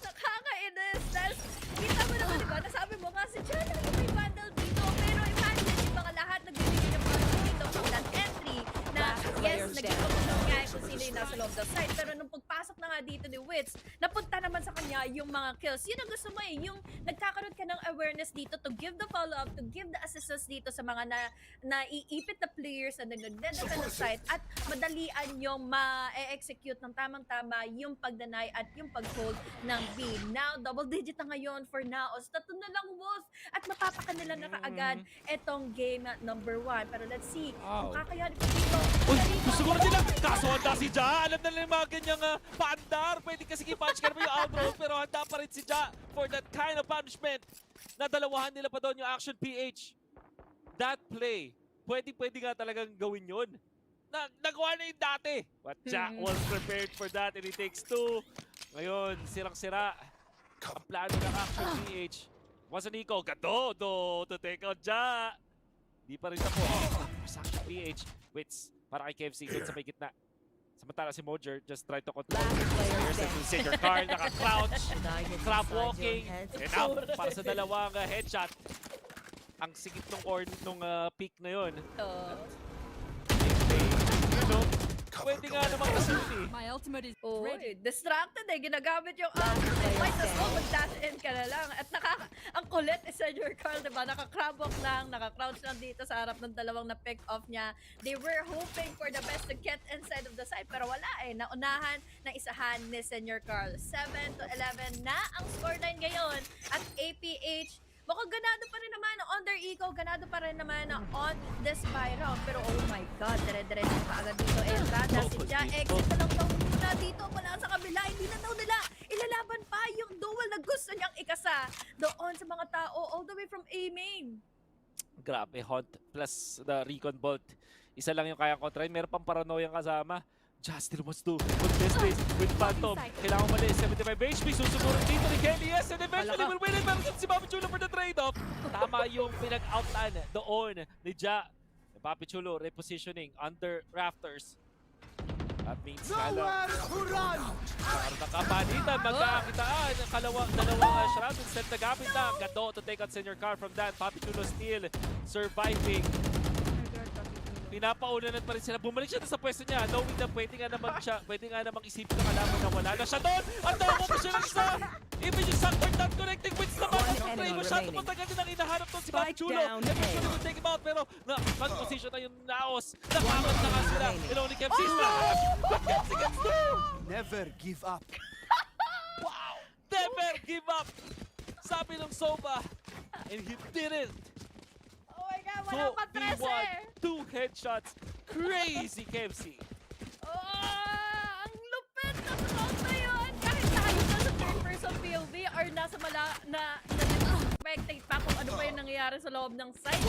Nakakainis! Dahil kita mo naman, diba? Nasabi mo kasi dyan lang may bundle dito. Pero imagine yung mga lahat nagbibigay ng mga dito from that entry na yes, nagpapagod nga kung sino yung nasa loob ng site. Pero nung pagpasok na nga dito ni Wits, napunta naman sa kanya yung mga kills. Yun ang gusto mo eh, yung nagkakaroon ka ng awareness dito to give the follow-up, to give the assistance dito sa mga naiipit na players na nagdedend sa ng site at madalian yung ma-execute ng tamang-tama yung pagdanay at yung pag-hold ng B. Now, double digit na ngayon for Naos. Tatlo na lang Wolf at mapapakanila na kaagad etong game number 1. Pero let's see kung kakayanin ko dito. Gusto ko nila. Kaso handa si Ja. Alam na nila yung mga ganyang paandar. Pwede kasi i-punch ka naman yung outro. Pero handa pa rin si Ja for that kind of punishment. Nadalawahan nila pa doon yung Action PH. That play, pwede nga talagang gawin yun. Nagawa na yung dati. But Ja was prepared for that and he takes 2. Ngayon, sirang-sira. Ang plano ng Action PH. Once an Nico, Gado to take out Ja. Di pa rin tapos. Sa Action PH, Wits. Para kay KFC doon sa may gitna. Samantala si Mojer just try to control the players and to Senior Carl naka-crouch, crab walking, and out para sa dalawang headshot. Ang sigit nung peak na yun. Pwede nga naman kasunod eh. My ultimate is ready. Distracted eh. Ginagamit yung ultimate. Might as well mag-dash in ka na lang. At ang kulit is Senior Carl, diba? Naka-crabwalk lang, naka-crouch lang dito sa harap ng dalawang na-pick off niya. They were hoping for the best to get inside of the side, pero wala eh. Naunahan na isahan ni Senior Carl. 7-11 na ang scoreline ngayon. At APH, mukhang ganado pa rin naman on their ego, ganado pa rin naman on this buy round. Pero oh my God, dire-diretso pa agad dito. Entrada si Ja, exit na lang daw muna dito. Wala sa kabila, hindi na daw nila ilalaban pa yung duel na gusto niyang ikasa doon sa mga tao all the way from A main. Grabe, Hunt plus the Recon Bolt. Isa lang yung kayang kontrahin. Meron pang paranoyang kasama. Ja still wants to contest this with Phantom. Kailangan umalis. 75 HP. Susuburin dito ni Kelly S. And eventually will win it. Meron si Papi Chulo for the trade-off. Tama yung pinag-outan doon ni Ja. Papi Chulo repositioning under rafters. That means nakapalitan, magkakakitaan. Dalawang shroud instead nagamit na. Gado to take out Senior Car from that. Papi Chulo still surviving. Pinapauna na pa rin sila. Bumalik siya sa pwesto niya. Knowing na pwede nga namang isipin ng kalaban na wala na siya doon. Ang tawag mo siya ng isa. Even yung Sackboard not connecting wins naman. Ang play masyado matagal din ang inahanap doon si Papi Chulo. Eventually will take him out pero na-position na yung NAOS. Nakamat na nga sila. And only Kempsi slash. But Kempsi gets two. Never give up. Wow! Never give up. Sabi ng Sova. And he didn't. Oh my God, wala pa 13. 2 headshots. Crazy KFC. Ang lupit na round na yun. Kahit tayo na sa third person POV or nasa spectate pa kung ano pa yung nangyayari sa loob ng site.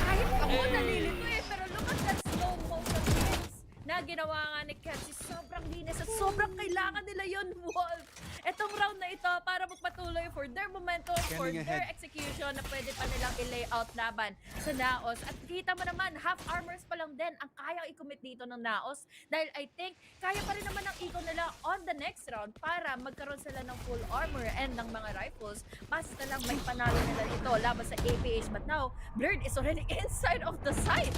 Kahit ako nalilito pero look at that slow motion things na ginawa nga ni Kempsi. Sobrang linis at sobrang kailangan nila yun, Wolf. Etong round na ito para magpatuloy for their momentum, for their execution na pwede pa nilang i-layout laban sa NAOS. At kita mo naman, half armors pa lang din ang kayang i-commit dito ng NAOS dahil I think kaya pa rin naman ang eco nila on the next round para magkaroon sila ng full armor and ng mga rifles. Basta lang may panalo nila dito laban sa APH. But now, Blurred is already inside of the site.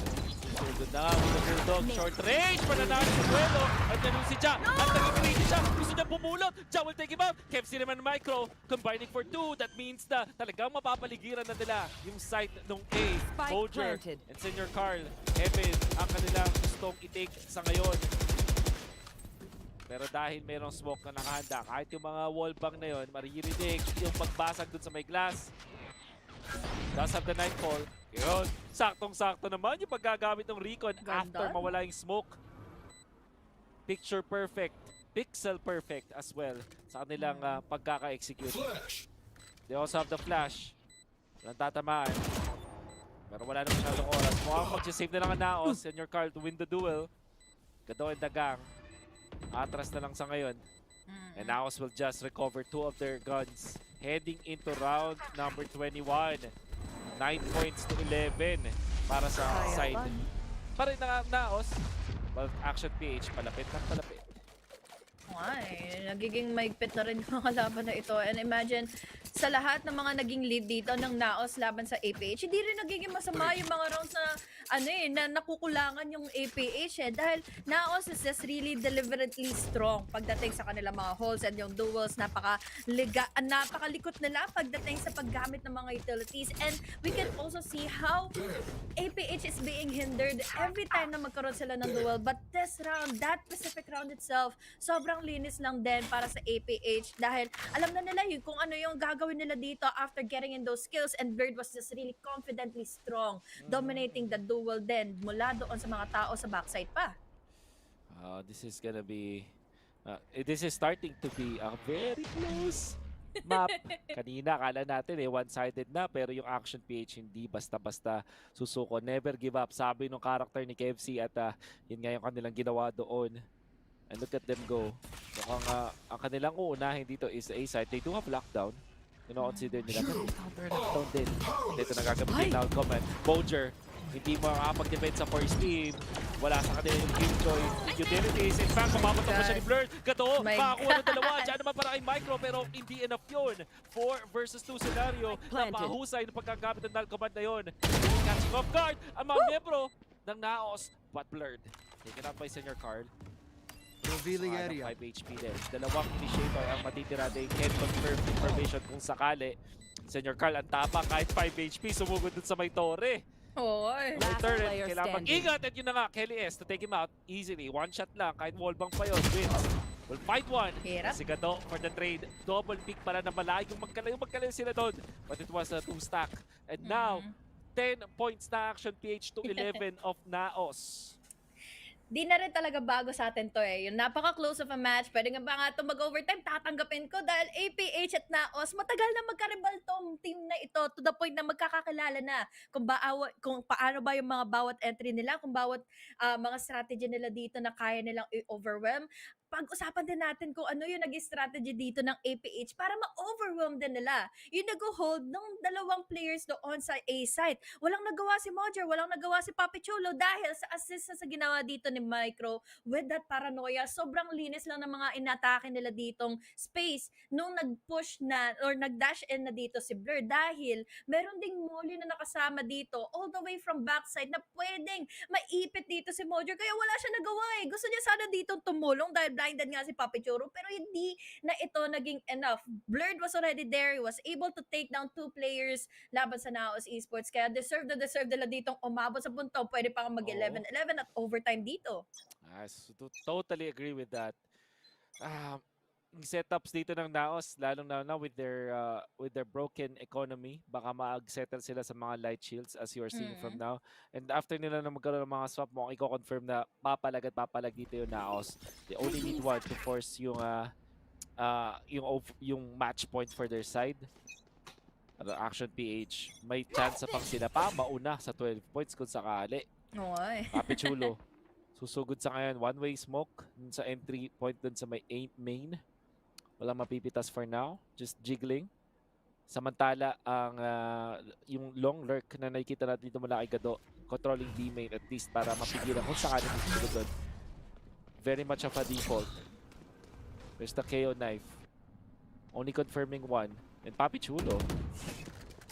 Good na nga, Bulldog, short range, pananalo sa duelo. At yan si Ja, at nag-greedy siya, gusto niya bumulot. Ja will take him out. Kempsi naman micro, combining for 2. That means na talagang mapapaligiran na nila yung site ng A. Bolger and Senior Carl, Heaven, ang kanilang gustong i-take sa ngayon. Pero dahil mayroong smoke na nakahanda, kahit yung mga wallbang na yun, maririnig yung pagbasag dun sa may glass. Does have the nightfall. Yun, saktong-sakto naman yung paggagamit ng recon after mawala yung smoke. Picture perfect, pixel perfect as well sa kanilang pagkaka-execute. They also have the flash. Walang tatamaan. Pero wala na masyadong oras. Mukhang mag-save na lang ang NAOS, Senior Carl to win the duel. Gado and Dagang. Atras na lang sa ngayon. And NAOS will just recover 2 of their guns. Heading into round number 21. 9 points to 11 para sa side. Parin na NAOS. But Action PH, palapit ng palapit. Ay, nagiging maigpit na rin yung mga laban na ito. And imagine, sa lahat ng mga naging lead dito ng NAOS laban sa APH, hindi rin nagiging masama yung mga rounds na, na nakukulangan yung APH dahil NAOS is just really deliberately strong pagdating sa kanilang mga holes and yung duels, napakalikot nila pagdating sa paggamit ng mga utilities. And we can also see how APH is being hindered every time na magkaroon sila ng duel. But this round, that specific round itself, sobrang linis lang din para sa APH dahil alam na nila yun kung ano yung gagawin nila dito after getting in those skills, and Bird was just really confidently strong, dominating the duel din mula doon sa mga tao sa backside pa. This is gonna be, this is starting to be a very close map. Kanina akala natin one-sided na, pero yung Action PH hindi basta-basta susuko. Never give up, sabi ng character ni KFC at yun nga yung kanilang ginawa doon. And look at them go. Mukhang ang kanilang uunahin dito is A side. They do have lockdown. Consider nila. Counter-lockdown din. Dito nagagamit yung loud command. Bolger, hindi makakapag-defend sa first team. Wala sa kanila yung Killjoy utilities. In fact, kumapatok pa siya ni Blurred. Gato, makakuha ng dalawa. Diyan naman para kay Micro, pero hindi enough yun. 4 versus 2 scenario. Napahusay ng pagkagamit ng loud command na yun. Catching off guard ang mga membro ng NAOS, but Blurred. Taken out by Senior Carl. Revealing area. 5 HP din. Dalawang initiator ang matitira. They can confirm information kung sakali. Senior Carl ang tapa kahit 5 HP. Sumugod dun sa may tore. Oy. Turret, kailangan mag-ingat. At yun na nga, Kelly S to take him out easily. One shot lang kahit wallbang pa yun. Wins. Will fight one. Si Gado for the trade. Double pick para na malayong magkalayo sila doon. But it was a 2-stack. And now, 10 points na Action PH to 11 of NAOS. Di na rin talaga bago sa atin to Yung napaka-close of a match. Pwede nga ba nga ito mag-overtime? Tatanggapin ko dahil APH at NAOS, matagal na magkaribal tong team na ito to the point na magkakakilala na kung paano ba yung mga bawat entry nila, kung bawat mga strategy nila dito na kaya nilang i-overwhelm. pag-usapan din natin kung ano yung naging strategy dito ng APH para ma-overwhelm din nila. Yung nag-hold ng dalawang players doon sa A site. Walang nagawa si Mojer, walang nagawa si Papi Chulo dahil sa assist sa ginawa dito ni Micro with that paranoia. Sobrang linis lang ng mga inatake nila ditong space nung nag-push na or nag-dash in na dito si Blur dahil meron ding Molly na nakasama dito all the way from backside na pwedeng maipit dito si Mojer kaya wala siya nagawa eh. Gusto niya sana dito tumulong dahil blinded nga si Papi Churo pero hindi na ito naging enough. Blurred was already there. He was able to take down 2 players laban sa NAOS Esports kaya deserve nila ditong umabot sa punto. Pwede pa mag 11-11 at overtime dito. Totally agree with that. Yung setups dito ng NAOS, lalong na with their broken economy, baka mag-settle sila sa mga light shields as you're seeing from now. And after nila na magkaroon ng mga swap, mo i-confirm na papalag dito yung NAOS. They only need one to force yung match point for their side. Action PH, may chance pang sila pa mauna sa 12 points kung sakali. Papi Chulo, susugod sa ngayon, one-way smoke sa entry point dun sa may main. Walang mapipitas for now. Just jiggling. Samantala, yung long lurk na nakikita natin dito mula kay Gado, controlling B main at least para mapigilan kung saan dito doon. Very much of a default. There's the KO knife. Only confirming one. And Papi Chulo.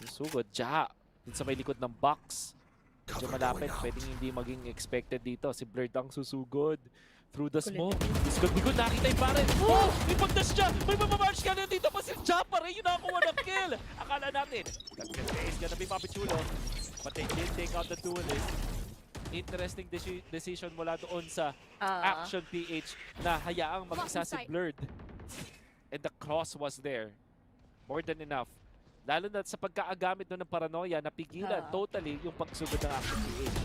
Sugod. Jaha. Dun sa may likod ng box. Medyo malapit. Pwedeng hindi maging expected dito. Si Blurred ang susugod. Through the smoke. Biskot-bigot, nakita yung pare. Oh! May pagdash siya! May mamarch ka na dito pa si Ja pa rin yung nakakuha ng kill. Akala natin, that is gonna be Papi Chulo. But they did take out the duelist. Interesting decision mula doon sa Action PH na hayaang mag-isa si Blurred. And the cross was there. More than enough. Lalo na sa pagkaagamit doon ng paranoia, napigilan totally yung pagsugod ng Action PH.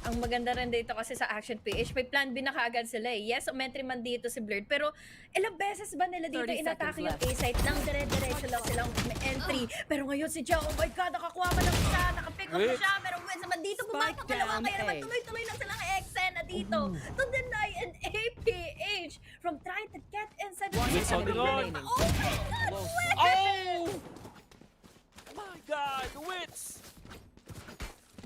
Ang maganda rin dito kasi sa Action PH, may plan B na kaagad sila eh. Yes, umentry man dito si Blurred, pero ilang beses ba nila dito inatake yung A-site nang dire-diretso lang silang entry. Pero ngayon si Ja, oh my God, nakakuha pa ng isa, nakapick up na siya, pero wins naman dito, pumatok dalawa, kaya naman tuloy-tuloy lang silang eksena dito to deny an APH from trying to get inside the Wins holding on. Oh my God, Oh! My God, Wits!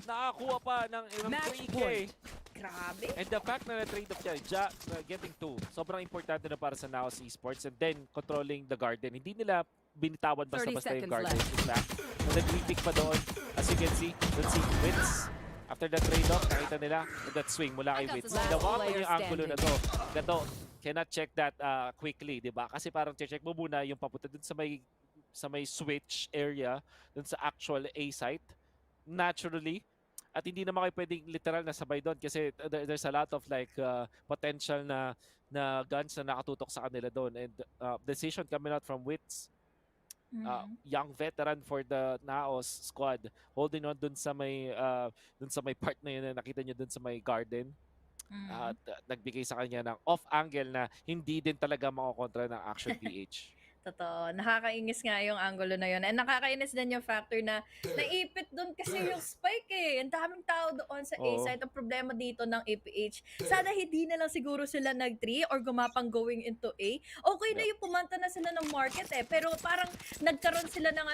Nakakuha pa ng 3K. Grabe. And the fact na na-trade off siya, Ja getting 2. Sobrang importante na para sa NAOS Esports. And then, controlling the garden. Hindi nila binitawan basta-basta yung garden. And then, re-pick pa doon. As you can see, let's see, Wits. After the trade-off, nakita nila that swing mula kay Wits. Ginawa pa yung angulo na to. Gato, cannot check that quickly, di ba? Kasi parang check mo muna yung papunta dun sa may switch area, dun sa actual A site. Naturally, at hindi naman kayo pwedeng literal na sabay doon kasi there's a lot of like potential na guns na nakatutok sa kanila doon. And decision coming out from Wits, young veteran for the NAOS squad, holding on doon sa may part na yun na nakita nyo doon sa may garden. At nagbigay sa kanya ng off angle na hindi din talaga makokontra ng Action PH. Totoo. Nakakainis nga yung angulo na yun. And nakakainis din yung factor na naipit doon kasi yung spike eh. Ang daming tao doon sa A-site. Ang problema dito ng APH. Sana hindi na lang siguro sila nag-3 or gumapang going into A. Okay na yung pumanta na sila ng market eh. Pero parang nagkaroon sila ng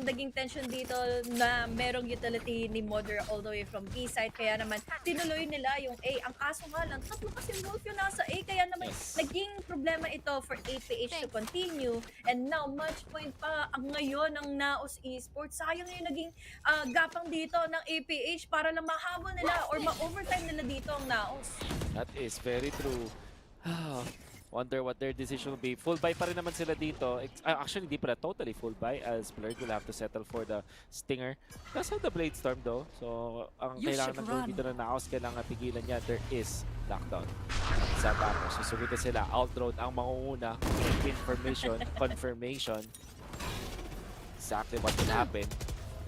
naging tension dito na merong utility ni Mother all the way from B-site. Kaya naman tinuloy nila yung A. Ang kaso nga lang, tatlo kasi Wolf yung nasa A. Kaya naman naging problema ito for APH to continue. And now, match point pa ang ngayon ng NAOS Esports. Sayang yung naging gapang dito ng APH para lang mahabol nila or ma-overtime nila dito ang NAOS. That is very true. Wonder what their decision will be. Full buy pa rin naman sila dito. Actually, hindi pala totally full buy as Blurred will have to settle for the Stinger. Kasi the Blade Storm though. So, ang kailangan ng goal dito na NAOS, kailangan pigilan niya. There is lockdown. Sa tapos, susugutin sila. Outroad ang mangunguna. Confirmation. Exactly what will happen.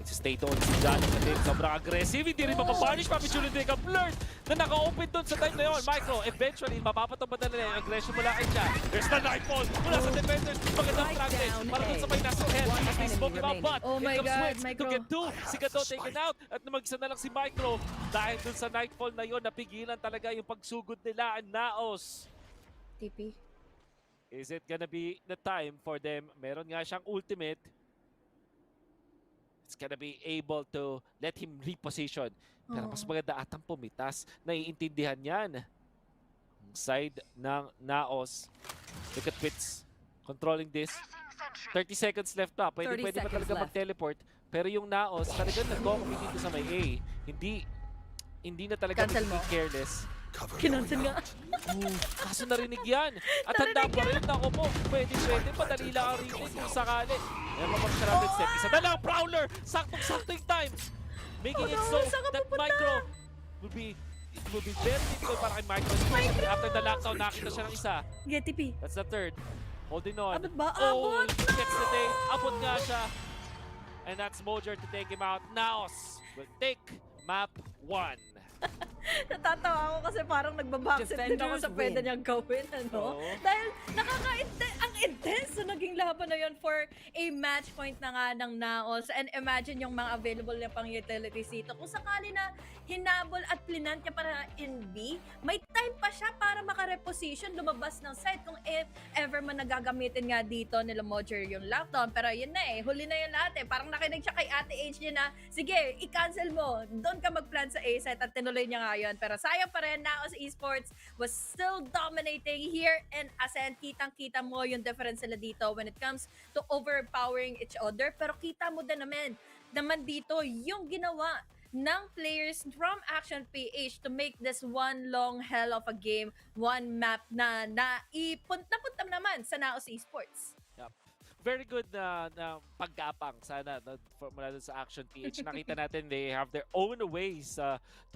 Stay doon si John natin. Sobrang aggressive. Hindi rin mapapunish. Papi Chulo din ka Blurred na naka-open doon sa time na yun. Micro, eventually, mapapatupad na nila yung aggression mula kay John. There's the nightfall mula sa defenders. Magandang practice. Para doon sa may nasa head. As they spoke about, but it comes Wits to get 2. Si Gato taken out. At mag-isa na lang si Micro. Dahil doon sa nightfall na yun, napigilan talaga yung pagsugod nila ang NAOS. TP. Is it gonna be the time for them? Meron nga siyang ultimate. It's gonna be able to let him reposition. Pero mas maganda atang pumitas. Naiintindihan yan. Side ng NAOS. Look at Wits. Controlling this. 30 seconds left pa. Pwede pa talaga mag-teleport. Pero yung NAOS, talagang nag-commit dito sa may A. Hindi na talaga careless. Kinansel nga. Kaso narinig yan. At handa pa rin. Ako po. Pwede. Padali lang ang retake kung sakali. Ayan pa mag rapid step. Isa na lang. Prowler. Saktong-sakto yung time. Making it so that Micro will be very difficult para kay Micro. After the lockdown, nakita siya ng isa. TP. That's the third. Holding on. Abot ba? Oh, Abot! gets the day. Abot nga siya. And that's Mojer to take him out. NAOS will take map 1. Natatawa ako kasi parang nagbabackstep din ako sa pwede niyang gawin, ano? Dahil ang intense na naging laban na yun for a match point na nga ng NAOS. And imagine yung mga available na pang utilities dito. Kung sakali na hinabol at plinant niya para in B, may time pa siya para makareposition, lumabas ng site kung if ever man nagagamitin nga dito nila Mojer yung lockdown. Pero yun na huli na yun lahat Parang nakinig siya kay Ate H niya na, sige, i-cancel mo, doon ka mag-plan sa A site at tinuloy niya nga yun. Pero sayang pa rin, NAOS Esports was still dominating here in Ascent. Kitang-kita mo yung difference nila dito when it comes to overpowering each other. Pero kita mo din naman dito yung ginawa ng players from Action PH to make this one long hell of a game, one map na napunta naman sa NAOS Esports. Very good na pagkapang sana mula dun sa Action PH. Nakita natin they have their own ways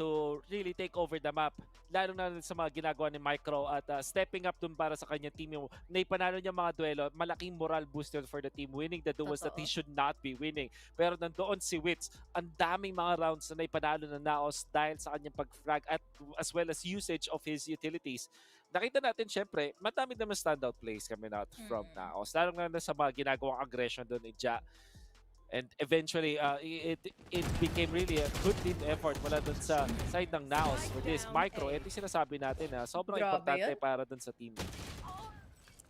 to really take over the map. Lalo na sa mga ginagawa ni Micro at stepping up dun para sa kanyang team. Yung naipanalo niya mga duelo, malaking moral booster for the team. Winning the duels that he should not be winning. Pero nandoon si Wits, ang daming mga rounds na naipanalo na NAOS dahil sa kanyang pag-frag at as well as usage of his utilities. Nakita natin, syempre, madami naman standout plays coming out from NAOS. Lalo na sa mga ginagawang aggression doon ni Ja. And eventually, it became really a good team effort mula doon sa side ng NAOS for this Micro. Ito yung sinasabi natin na sobrang importante para doon sa team.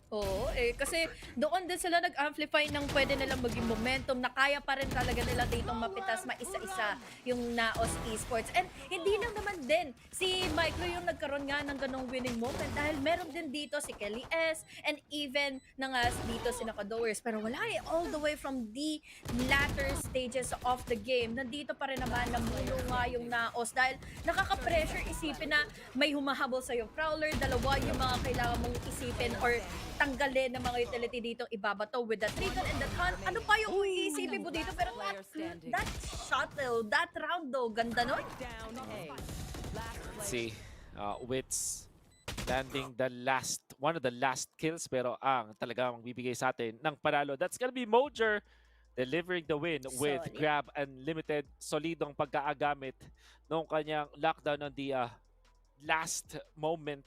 Oo, kasi doon din sila nag-amplify ng pwede nilang maging momentum na kaya pa rin talaga nila ditong mapitas maisa-isa yung NAOS Esports. And hindi lang naman din si Micro yung nagkaroon nga ng ganong winning moment dahil meron din dito si Kelly S and even na nga dito si Nakadowers. Pero wala all the way from the latter stages of the game. Nandito pa rin naman namuno nga yung NAOS dahil nakaka-pressure isipin na may humahabol sa'yo Prowler, dalawa yung mga kailangan mong isipin or tanggalin ng mga utility dito, ibabato with the Triton and that hunt. Ano pa yung iisipin mo dito? Pero that shuttle, that round though, ganda nun. Let's see, Wits landing one of the last kills pero ang talagang bibigay sa atin ng panalo. That's gonna be Mojer delivering the win with Grab Unlimited. Solidong pagkaagamit nung kanyang lockdown on the last moment.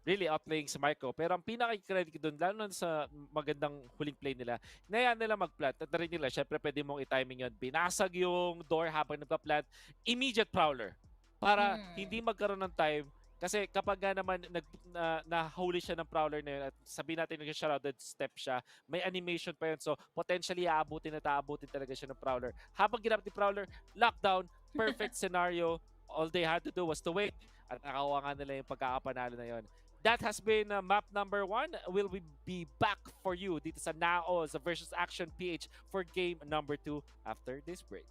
Really outplaying si Micro. Pero ang pinaka-credit doon, lalo na sa magandang huling play nila, nayaan nila mag-plant. At na rin nila, syempre pwede mong i-timing yun. Binasag yung door habang nagpa-plant. Immediate Prowler. Para hindi magkaroon ng time. Kasi kapag nga naman nahuli siya ng Prowler na yun at sabihin natin nag-shrouded step siya, may animation pa yun. So potentially aabutin talaga siya ng Prowler. Habang ginamit ni Prowler, lockdown, perfect scenario. All they had to do was to wait. At nakakuha nga nila yung pagkakapanalo na yun. That has been map number 1. Will we be back for you dito sa NAOS versus Action PH for game number 2 after this break.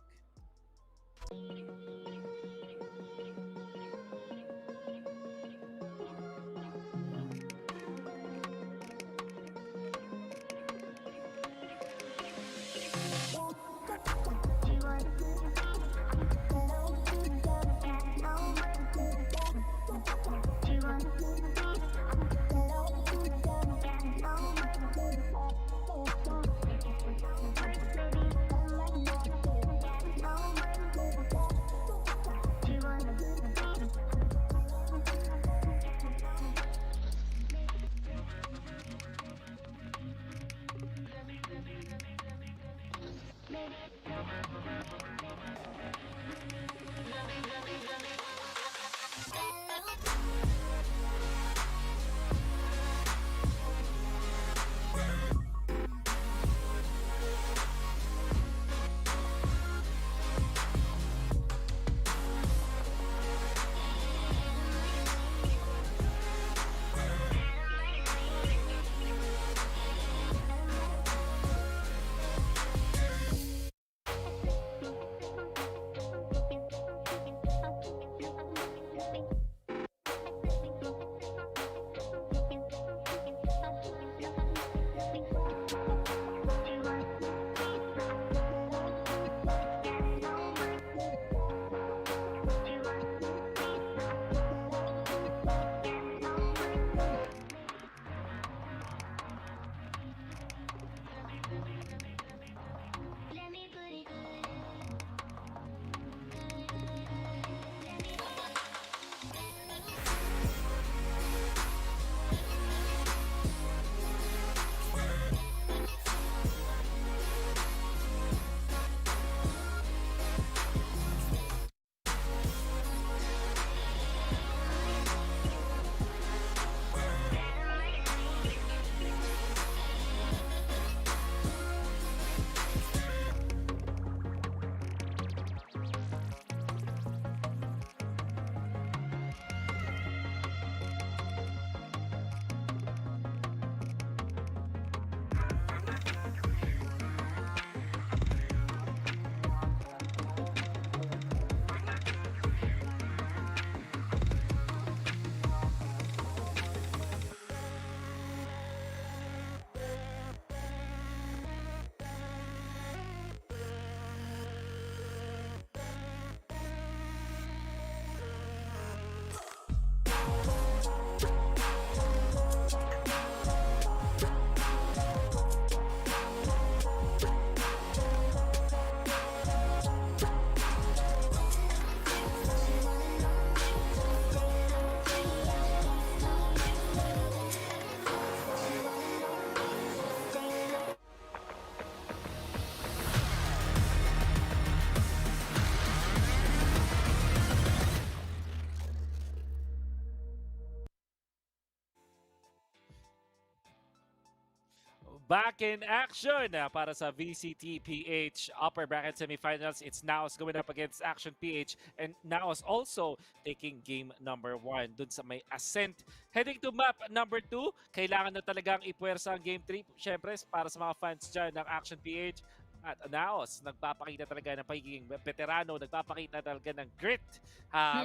back in action para sa VCTPH upper bracket semifinals. It's NAOS going up against Action PH, and NAOS also taking game number 1 dun sa may Ascent. Heading to map number 2, kailangan na talagang ipuwersa ang game 3. Syempre, para sa mga fans dyan ng Action PH at NAOS, nagpapakita talaga ng pagiging veterano, nagpapakita talaga ng grit.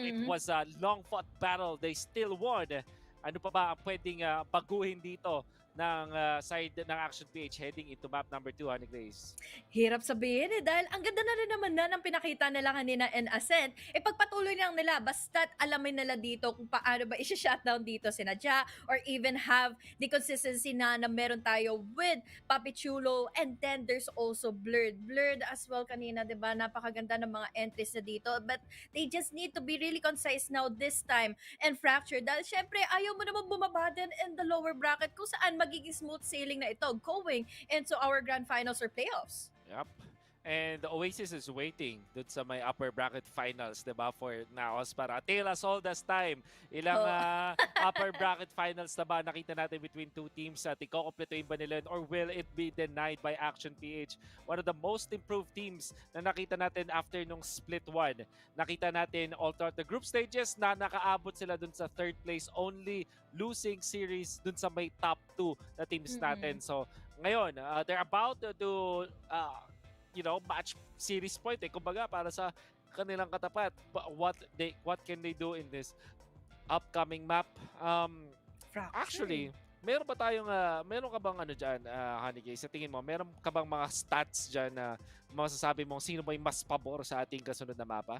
It was a long-fought battle. They still won. Ano pa ba ang pwedeng baguhin dito ng side ng Action PH heading into map number 2, Honey Grace? Hirap sabihin dahil ang ganda na rin naman ng pinakita nila kanina in Ascent. Pagpatuloy lang nila, basta't alamin nila dito kung paano ba i-shutdown dito sinadya or even have the consistency na meron tayo with Papi Chulo, and then there's also Blurred. Blurred as well kanina, diba? Napakaganda ng mga entries na dito, but they just need to be really concise now this time and Fracture dahil syempre ayaw mo naman bumaba din in the lower bracket kung saan magiging smooth sailing na ito going into our grand finals or playoffs. Yep. And the Oasis is waiting dun sa may upper bracket finals, diba, for NAOS para tell us all this time. Ilang upper bracket finals na ba nakita natin between two teams at ikokompletuin ba nila or will it be denied by Action PH? One of the most improved teams na nakita natin after nung split 1. Nakita natin all throughout the group stages na nakaabot sila dun sa third place, only losing series dun sa may top 2 na teams natin. So ngayon, they're about to match series point kumbaga para sa kanilang katapat. But what can they do in this upcoming map? Actually, meron ka bang diyan, Honey Gay, sa tingin mo, meron ka bang mga stats diyan na masasabi mo sino ba yung mas pabor sa ating kasunod na mapa?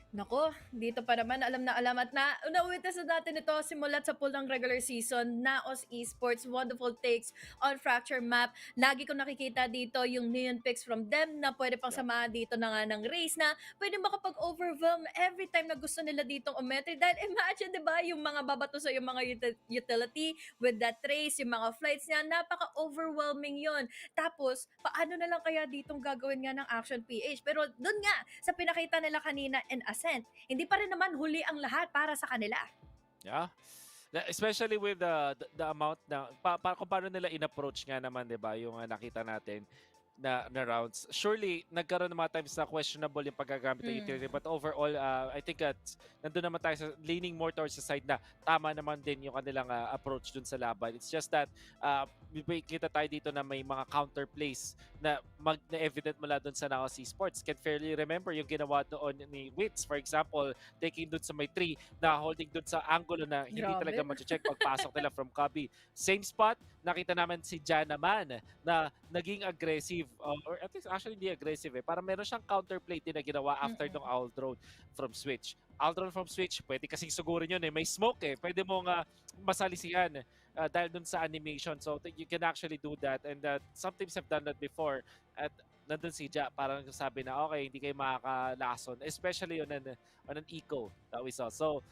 Nako, dito pa naman alam at na-witness na natin ito simulat sa pool ng regular season. NAOS Esports, wonderful takes on Fracture map. Lagi ko nakikita dito yung neon picks from them na pwede pang samahan dito na nga ng race na pwede makapag-overwhelm every time na gusto nila ditong umetri. Dahil imagine, diba, yung mga babato sa yung mga utility with that race, yung mga flights niya, napaka-overwhelming yon. Tapos, paano na lang kaya ditong gagawin nga ng Action PH? Pero dun nga, sa pinakita nila kanina in Ascent, hindi pa rin naman huli ang lahat para sa kanila. Yeah. Especially with the amount na kung paano nila in-approach nga naman, 'di ba, yung nakita natin na rounds. Surely nagkaroon ng mga times na questionable yung paggagamit ng utility, but overall I think nandun naman tayo sa leaning more towards the side na tama naman din yung kanilang approach dun sa laban. It's just that kita tayo dito na may mga counter plays na evident mula dun sa NAOS Esports. Can fairly remember yung ginawa doon ni Wits, for example, taking dun sa may 3 na holding dun sa angulo na hindi talaga ma-check pagpasok nila from copy. Same spot, nakita naman si Jan naman na naging aggressive, or at least actually hindi aggressive para meron siyang counterplay din na ginawa after nung owl drone from Switch. Owl drone from Switch, pwede kasing sugurin yun may smoke pwede mong masalisihan dahil dun sa animation. So you can actually do that, and some teams have done that before at nandun si Ja parang sabi na okay, hindi kayo makakalason, especially on an eco that we saw. So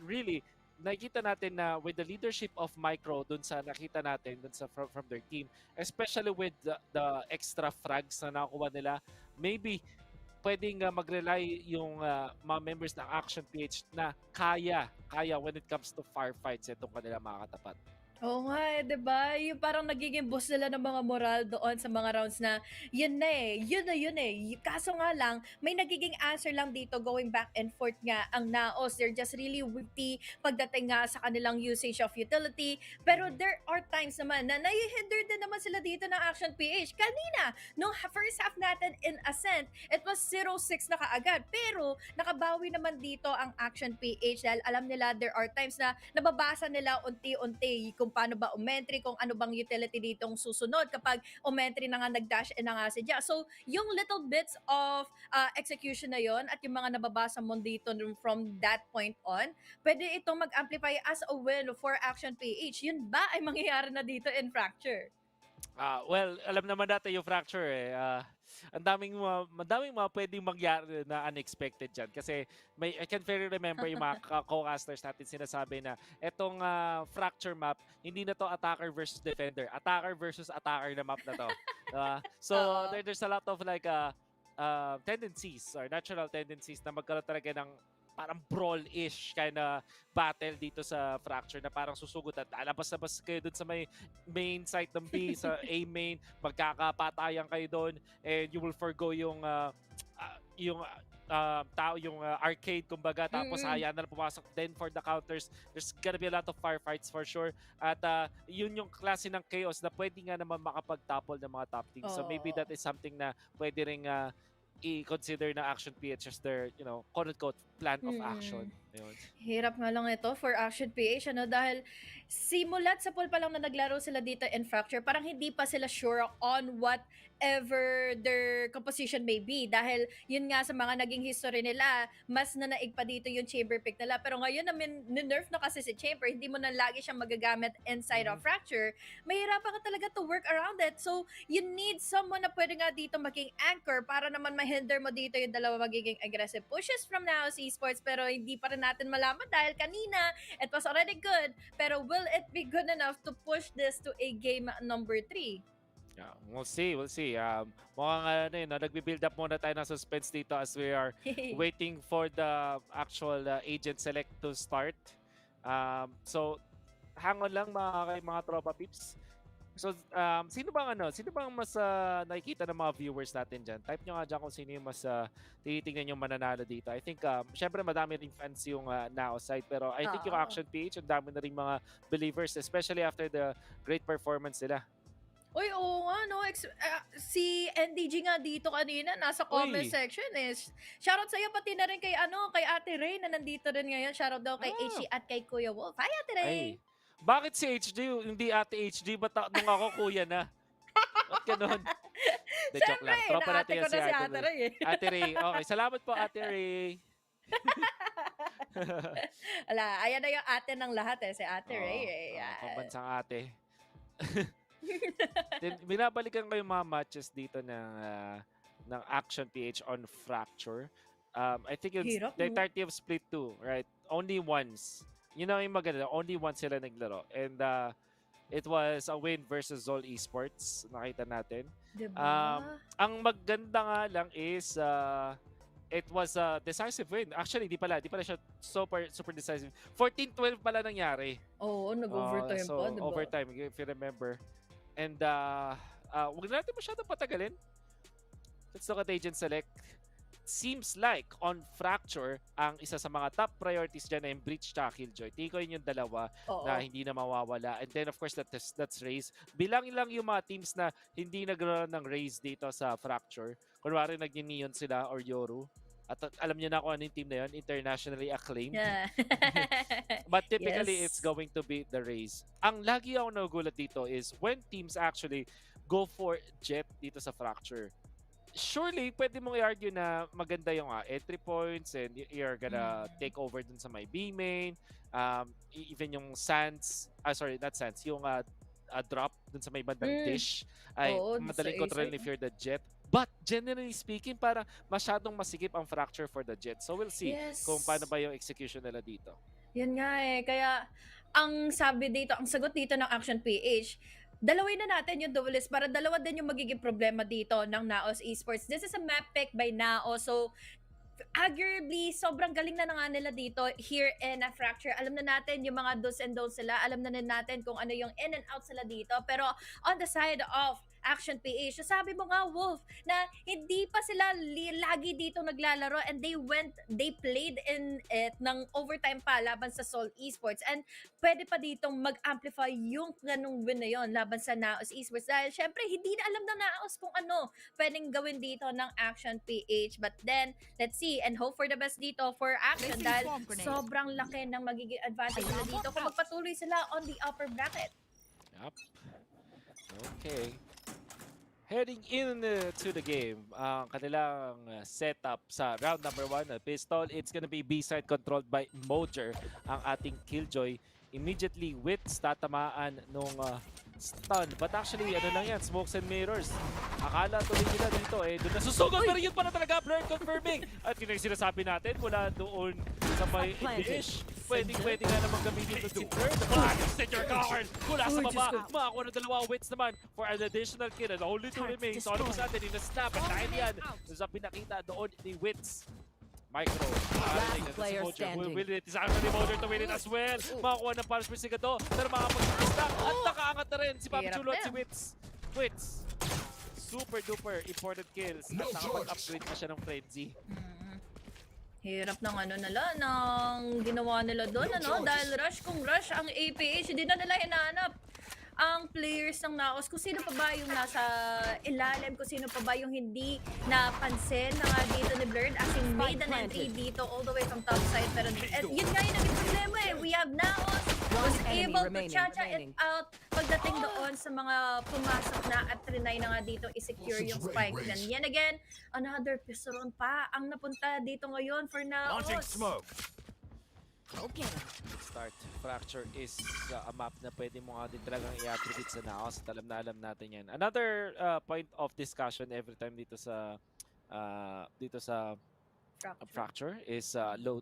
really nakikita natin na with the leadership of Micro dun sa nakita natin dun sa from their team, especially with the extra frags na nakuha nila, maybe pwedeng mag-rely yung mga members ng Action PH na kaya when it comes to firefights itong kanila makakatapat. Oo nga diba? Yung parang nagiging boost nila ng mga moral doon sa mga rounds na yun na Kaso nga lang, may nagiging answer lang dito going back and forth nga ang NAOS. They're just really witty pagdating nga sa kanilang usage of utility. Pero there are times naman na nai-hinder din naman sila dito ng Action PH. Kanina, nung first half natin in Ascent, it was 0-6 na kaagad. Pero nakabawi naman dito ang Action PH dahil alam nila there are times na nababasa nila unti-unti kung paano ba umentry, kung ano bang utility ditong susunod kapag umentry na nga nag-dash in na nga si Ja. So, yung little bits of execution na yon at yung mga nababasa mo dito from that point on, pwede itong mag-amplify as a win for Action PH. Yun ba ay mangyayari na dito in Fracture? Well, alam naman natin yung Fracture ang daming mga pwedeng mangyari na unexpected dyan. Kasi I can very remember yung mga co-casters natin sinasabi na etong Fracture map, hindi na to attacker versus defender. Attacker versus attacker na map na to. So, there's a lot of tendencies or natural tendencies na magkaroon talaga ng parang brawl-ish kind of battle dito sa Fracture na parang susugod at alabas-labas kayo dun sa may main site ng B, sa A main, magkakapatayan kayo doon and you will forgo yung tao, yung arcade kumbaga, tapos hayaan na lang pumasok. Then for the counters, there's gonna be a lot of firefights for sure. At yun yung klase ng chaos na pwede nga naman makapag-topple ng mga top teams. So maybe that is something na pwede ring i-consider na Action PH as their, quote-unquote, plan of action. Ayun. Hirap nga lang ito for Action PH, dahil simulat sa pool pa lang na naglaro sila dito in Fracture, parang hindi pa sila sure on whatever their composition may be. Dahil yun nga sa mga naging history nila, mas nanaig pa dito yung chamber pick nila. Pero ngayon na nerf na kasi si chamber, hindi mo na lagi siyang magagamit inside of Fracture, mahirapan ka talaga to work around it. So, you need someone na pwede nga dito maging anchor para naman ma-hinder mo dito yung dalawa magiging aggressive pushes from NAOS Esports. Pero hindi pa rin natin malaman dahil kanina, it was already good. Pero will it be good enough to push this to a game number 3? Yeah, we'll see. Mukhang nagbi-build up muna tayo ng suspense dito as we are waiting for the actual agent select to start. So, hang on lang mga tropa pips. So, sino bang mas nakikita ng mga viewers natin dyan? Type nyo nga dyan kung sino yung mas tinitingnan yung mananalo dito. I think, syempre madami rin fans yung NAOS side, pero I think yung Action PH, ang dami na rin mga believers, especially after the great performance nila. Uy, oo nga, no? Si NDG nga dito kanina, nasa comment section eh. Shoutout sa'yo, pati na rin kay Ate Ray na nandito rin ngayon. Shoutout daw kay HC at kay Kuya Wolf. Hi, Ate Ray! Ay. Bakit si HD, hindi Ate HD? Ba't nung ako kuya na? Ba't ganun? De, joke lang. Tropa natin yan si Ate Ray. Ate Ray. Okay, salamat po Ate Ray. Ala, ayan na yung ate ng lahat si Ate Ray. Pambansang ate. Then, binabalikan ko yung mga matches dito ng Action PH on Fracture. I think it's the entirety of Split 2, right? Only once. Yung maganda, only once sila naglaro. And it was a win versus Zol Esports. Nakita natin. Diba? Ang maganda nga lang is it was a decisive win. Actually, di pala siya super decisive. 14-12 pala nangyari. Oo, nag-overtime so, pa, diba? Overtime, if you remember. And huwag natin masyadong patagalin. Let's look at Agent Select. Seems like on Fracture, ang isa sa mga top priorities dyan ay Breach at Killjoy. Tingin ko yun yung dalawa na hindi na mawawala. And then of course, that's Raze. Bilangin lang yung mga teams na hindi nagkaroon ng Raze dito sa Fracture. Kunwari nag-Neon sila or Yoru. At alam niyo na kung ano yung team na yun, internationally acclaimed. Yeah. But typically, it's going to be the Raze. Ang lagi ako nagugulat dito is when teams actually go for Jet dito sa Fracture. Surely, pwede mong i-argue na maganda yung entry points and you're gonna take over dun sa my B main. Even yung Sands, not Sands, yung drop dun sa may bandang dish ay madaling control if you're the Jet. But generally speaking, parang masyadong masikip ang Fracture for the Jet. So we'll see kung paano ba yung execution nila dito. Yan nga kaya ang sagot dito ng Action PH, dalawin na natin yung duelist para dalawa din yung magiging problema dito ng NAOS Esports. This is a map pick by NAOS. So, arguably, sobrang galing na nga nila dito here in a Fracture. Alam na natin yung mga do's and don'ts sila. Alam na natin kung ano yung in and out sila dito. Pero on the side of Action PH, sabi mo nga, Wolf, na hindi pa sila lagi dito naglalaro and they played in it ng overtime pa laban sa Sol Esports and pwede pa ditong mag-amplify yung ganung win na yun laban sa NAOS Esports dahil syempre hindi na alam na NAOS kung ano pwedeng gawin dito ng Action PH. But then, let's see and hope for the best dito for Action dahil sobrang laki ng magiging advantage nila dito kung magpatuloy sila on the upper bracket. Yup. Okay. Heading into the game, ang kanilang setup sa round number 1, pistol, it's gonna be B-side controlled by Mojer, ang ating Killjoy. Immediately with tatamaan nung stun. But actually, ano lang yan, smokes and mirrors. Akala tuloy nila dito doon nasusugod, pero yun pala talaga, blur confirming. At yun yung sinasabi natin mula doon sa may dish. Pwede nga naman gamitin to blur. Set your guard! Mula sa baba, makakuha ng 2 wits naman for an additional kill. And only 2 remains. All of a sudden, in a snap, at dahil yan, sa pinakita doon ni Wits. Micro. Last player standing. Will it? Isa ni Mojo to win it as well. Makakuha ng punishment si Gato. Pero makapag-stack. At nakaangat na rin si Papi Chulo at si Wits. Super duper important kills. At nakapag-upgrade na siya ng Frenzy. Hirap ng ng ginawa nila doon, dahil rush kung rush ang APH, hindi na nila hinahanap ang players ng NAOS, kung sino pa ba yung nasa ilalim, kung sino pa ba yung hindi napansin na nga dito ni Blurred, as in made an entry dito all the way from top side, pero yun nga yung naging problema we have NAOS was able to cha-cha it out pagdating doon sa mga pumasok na at trinay na nga dito i-secure yung spike. And yan again, another pistol pa ang napunta dito ngayon for NAOS. Okay. Start. Fracture is a map na pwede mo nga din talagang i-attribute sa NAOS. Alam na alam natin yan. Another point of discussion every time dito sa Fracture is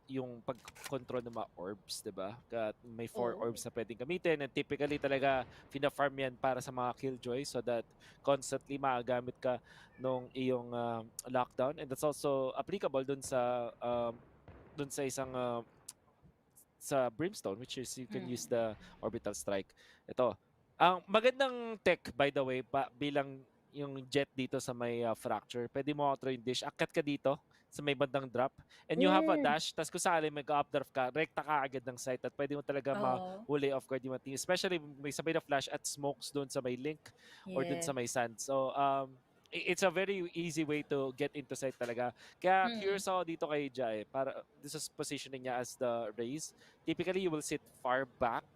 yung pag-control ng mga orbs, diba? May 4 orbs na pwedeng gamitin and typically talaga fina-farm yan para sa mga killjoy so that constantly magagamit ka nung iyong lockdown, and that's also applicable dun sa isang sa Brimstone, which is you can use the orbital strike. Ito, ang magandang tech by the way bilang yung jet dito sa may fracture, pwede mo throw yung dish, akyat ka dito sa may bandang drop, and you have a dash, tas kung sakali mag-up draft ka, rekta ka agad ng site at pwede mo talaga mahuli off guard yung team, especially may sabay na flash at smokes doon sa may link or doon sa may sand. So it's a very easy way to get into site talaga. Kaya curious ako dito kay Jai, para this is positioning niya as the raise. Typically you will sit far back,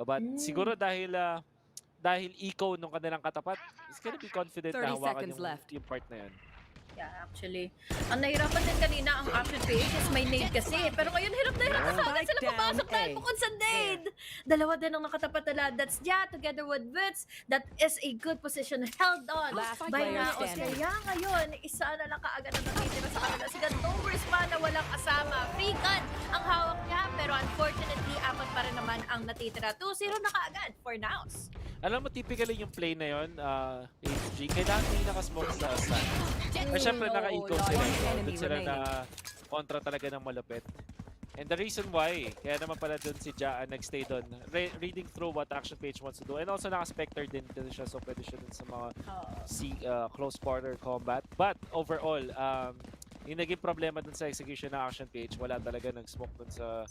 but siguro dahil eco nung kanilang katapat, is gonna be confident na hawakan yung part na yan. Yeah, actually. Ang nahirapan din kanina ang action PH is may nade kasi. Pero ngayon hirap na hirap na sila papasok dahil bukod sa nade. Dalawa din ang nakatapat nila. That's Ja together with Wits. That is a good position held on by NAOS. Kaya ngayon, isa na lang kaagad ang natitira sa kanila. Si Gantovers pa na walang kasama. Free gun ang hawak niya. Pero unfortunately, apat pa rin naman ang natitira. 2-0 na kaagad for NAOS. Alam mo, typically yung play na yun, HG, kailangan hindi nakasmoke sa sun. Pero syempre, naka-eco sila. Doon sila na kontra talaga ng malupit. And the reason why, kaya naman pala doon si Jaan nag-stay doon, reading through what Action PH wants to do. And also, naka-specter din siya, so pwede siya dun sa mga close quarter combat. But overall, yung naging problema dun sa execution ng Action PH, wala talaga nag-smoke dun sa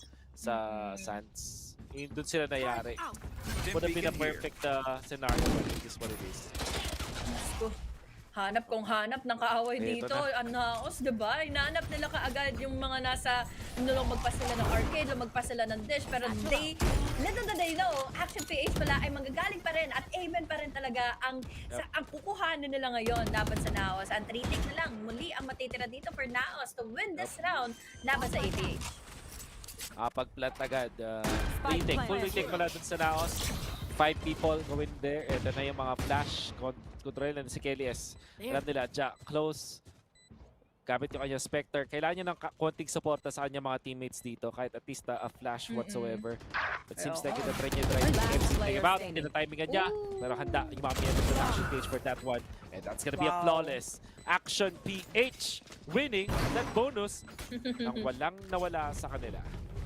sands. Doon sila nayari. Would have been a perfect scenario when it is what it is. Hanap kung hanap ng kaaway dito. Ang NAOS, diba? Hinahanap nila kaagad yung mga nasa, lumagpas sila ng arcade, lumagpas sila ng dish, pero little do they know, Action PH pala ay magagaling pa rin at amen pa rin talaga ang kukuhanin nila ngayon laban sa NAOS. Ang 3-tick na lang, muli ang matitira dito for NAOS to win this round laban sa APH. Pag-plant agad. Full retake pala dun sa NAOS. 5 people going there. Ito na yung mga flash control na si Kelly S. Alam nila, Ja, close. Gamit yung kanyang Spectre. Kailangan niya ng konting suporta sa kanyang mga teammates dito. Kahit at least a flash whatsoever. It seems like ina-try niya everything about. Hindi na timingan niya. Pero handa yung mga miyembros ng Action PH for that one. And that's gonna be a flawless Action PH winning that bonus nang walang nawala sa kanila.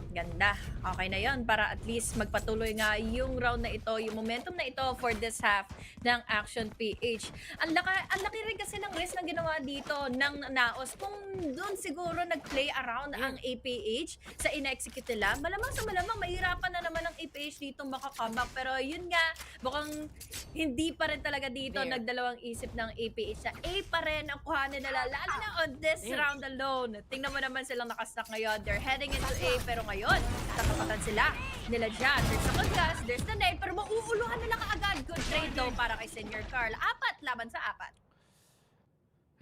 Ganda. Okay na yon para at least magpatuloy nga yung round na ito, yung momentum na ito for this half ng Action PH. Ang laki rin kasi ng risk na ginawa dito ng NAOS. Kung doon siguro nag-play around ang APH sa ina-execute nila, malamang sa malamang mahirapan na naman ang APH dito makakomeback. Pero yun nga, mukhang hindi pa rin talaga dito nagdalawang isip ng APH. Sa A pa rin ang kuhanin nila, lalo na on this round alone. Tingnan mo naman silang nakastack ngayon. They're heading into A, pero ngayon, tatapatan sila nila dyan. There's the CONQuest, there's the nade, pero mauuluhan nila kaagad. Good trade though para kay Senior Carl. 4 laban sa 4.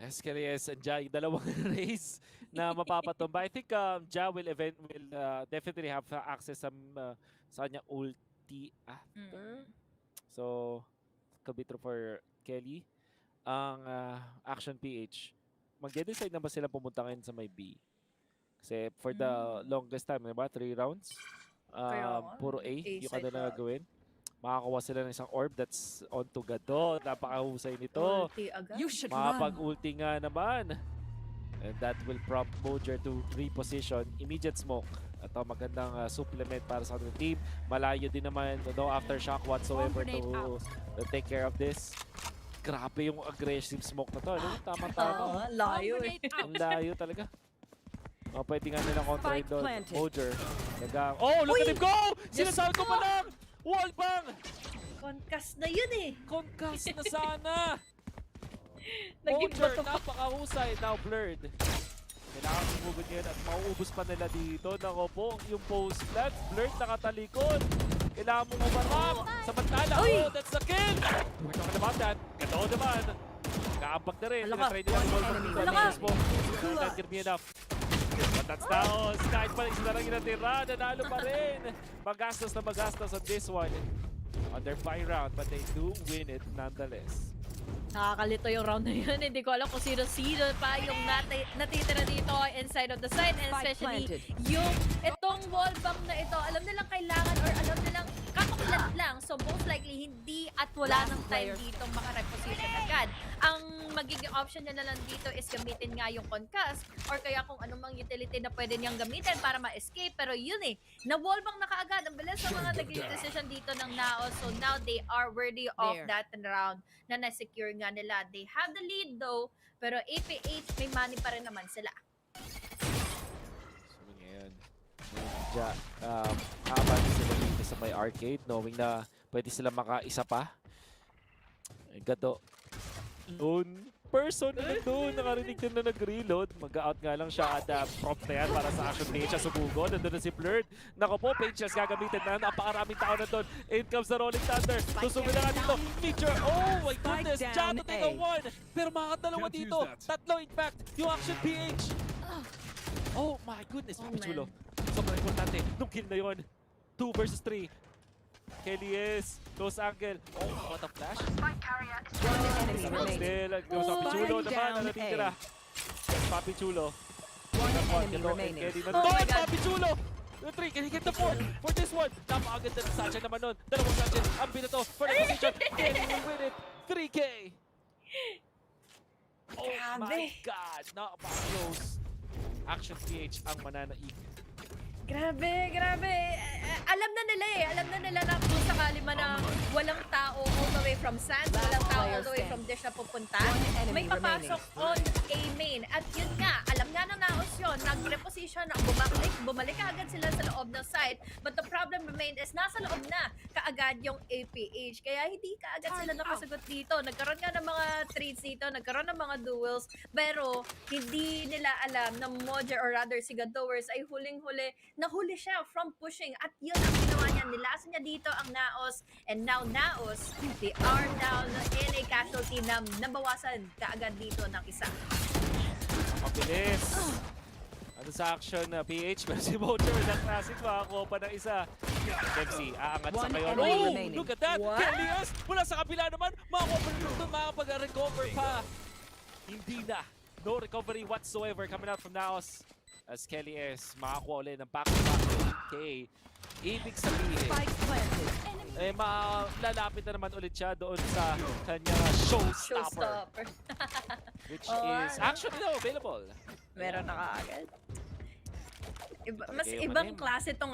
Yes, Kellyes and Ja, yung dalawang race na mapapatumba. I think Ja will definitely have access sa kanyang ulti after. So, could be true for Kelly. Ang Action PH, mag-decide na ba sila pumunta ngayon sa may B? Kasi for the longest time, diba? 3 rounds. Puro A yung kanila gagawin. Makakuha sila ng isang orb that's on to Gado. Napakahusay nito. Makapag-ulti nga naman. And that will prompt Mojer to reposition. Immediate smoke. Ito magandang supplement para sa ating team. Malayo din naman, no aftershock whatsoever to take care of this. Grabe yung aggressive smoke na to. No? Tama-tama. Layo eh. Ang layo talaga. Pwede nga nilang kontra doon. Mojer. Oh, look at him go! Sinasabi ko pa lang! Wallbang! Concuss na yun eh. Concuss na sana! Naging Mojer, bato pa. napakahusay. Now blurred. Kailangan sumugod ngayon at mauubos pa nila dito. Nako po, yung post flag, blurred nakatalikod. Kailangan mong umarap. Samantala, oh, that's the kill! We're talking about that. Ganoon naman. Nakaambag na rin. Tinatry nila ang ball dito. Not gonna be enough. But that's NAOS. Kahit pa isa na lang yung natira, nanalo pa rin. Magastos na magastos on this one. On their 5 round, but they do win it nonetheless. Nakakalito yung round na yun. Hindi ko alam kung sino-sino pa yung natitira dito inside of the side. And especially yung itong wall bump na ito. Alam nilang kailangan or alam nilang kakaplat lang. So most likely hindi at wala ng time dito makareposition agad. Ang magiging option niya na lang dito is gamitin nga yung concuss or kaya kung anumang utility na pwede niyang gamitin para ma-escape. Pero yun eh, na-wall bang na kaagad. Ang bilis sa mga naging decision dito ng NAOS. So now they are worthy of that round na na-secure nga nila. They have the lead though, pero APH may money pa rin naman sila. So ngayon, aabante sila dito sa may arcade, knowing na pwede sila makaisa pa. Gato. Lone person na doon, nakarinig din na nag-reload. Mag-out nga lang siya at prompt na yan para sa action PH siya sumugo. Nandun na si Blurred. Nako po, PH gagamitin na. Napakaraming tao na doon. In comes the Rolling Thunder. Susubin na nga dito. Feature. Oh my goodness. Jato take a 1. Pero makakadalawa dito. Tatlo in fact. Yung action PH. Oh my goodness. Chulo. Sobrang importante. Nung kill na yun. 2 versus 3. Kelly's close angle. Oh, what a flash. Still, goes Papi Chulo naman. Ano titira? Papi Chulo. Kelly na doon. Papi Chulo! 3, can he get the 4 for this one? Napakaganda ng Sanchez naman nun. Dalawang Sanchez. Ang binato for the position. Kelly will win it. 3K. Oh my God. Napaka-close. Action PH ang mananaig. Grabe, grabe. Alam na nila eh. Alam na nila na kung sakali man na walang tao all the way from Sands, walang tao all the way from Dish na pupunta, may papasok on a main. At yun nga, alam nga ng NAOS yun, nag-reposition, bumalik agad sila sa loob ng site. But the problem remained is nasa loob na kaagad yung APH. Kaya hindi kaagad sila nakasagot dito. Nagkaroon nga ng mga trades dito, nagkaroon ng mga duels, pero hindi nila alam na Mojer or rather si Gadowers ay huling-huli nahuli siya from pushing at yun ang ginawa niya. Nilasan niya dito ang NAOS and now NAOS, they are down in a casualty na nabawasan kaagad dito ng isa. Mabilis. Ano sa action na PH? Pero si Mojer ng classic makakuha pa ng isa. MC, aangat sa kayo. Oh, look at that! Kelly's mula sa kabila naman, makakapag-recover pa. Hindi na. No recovery whatsoever coming out from NAOS. As Kelly S makakuha ulit ng back-to-back K. Ibig sabihin, lalapit na naman ulit siya doon sa kanyang showstopper. Which is actually available. Meron na kaagad. Mas ibang klase tong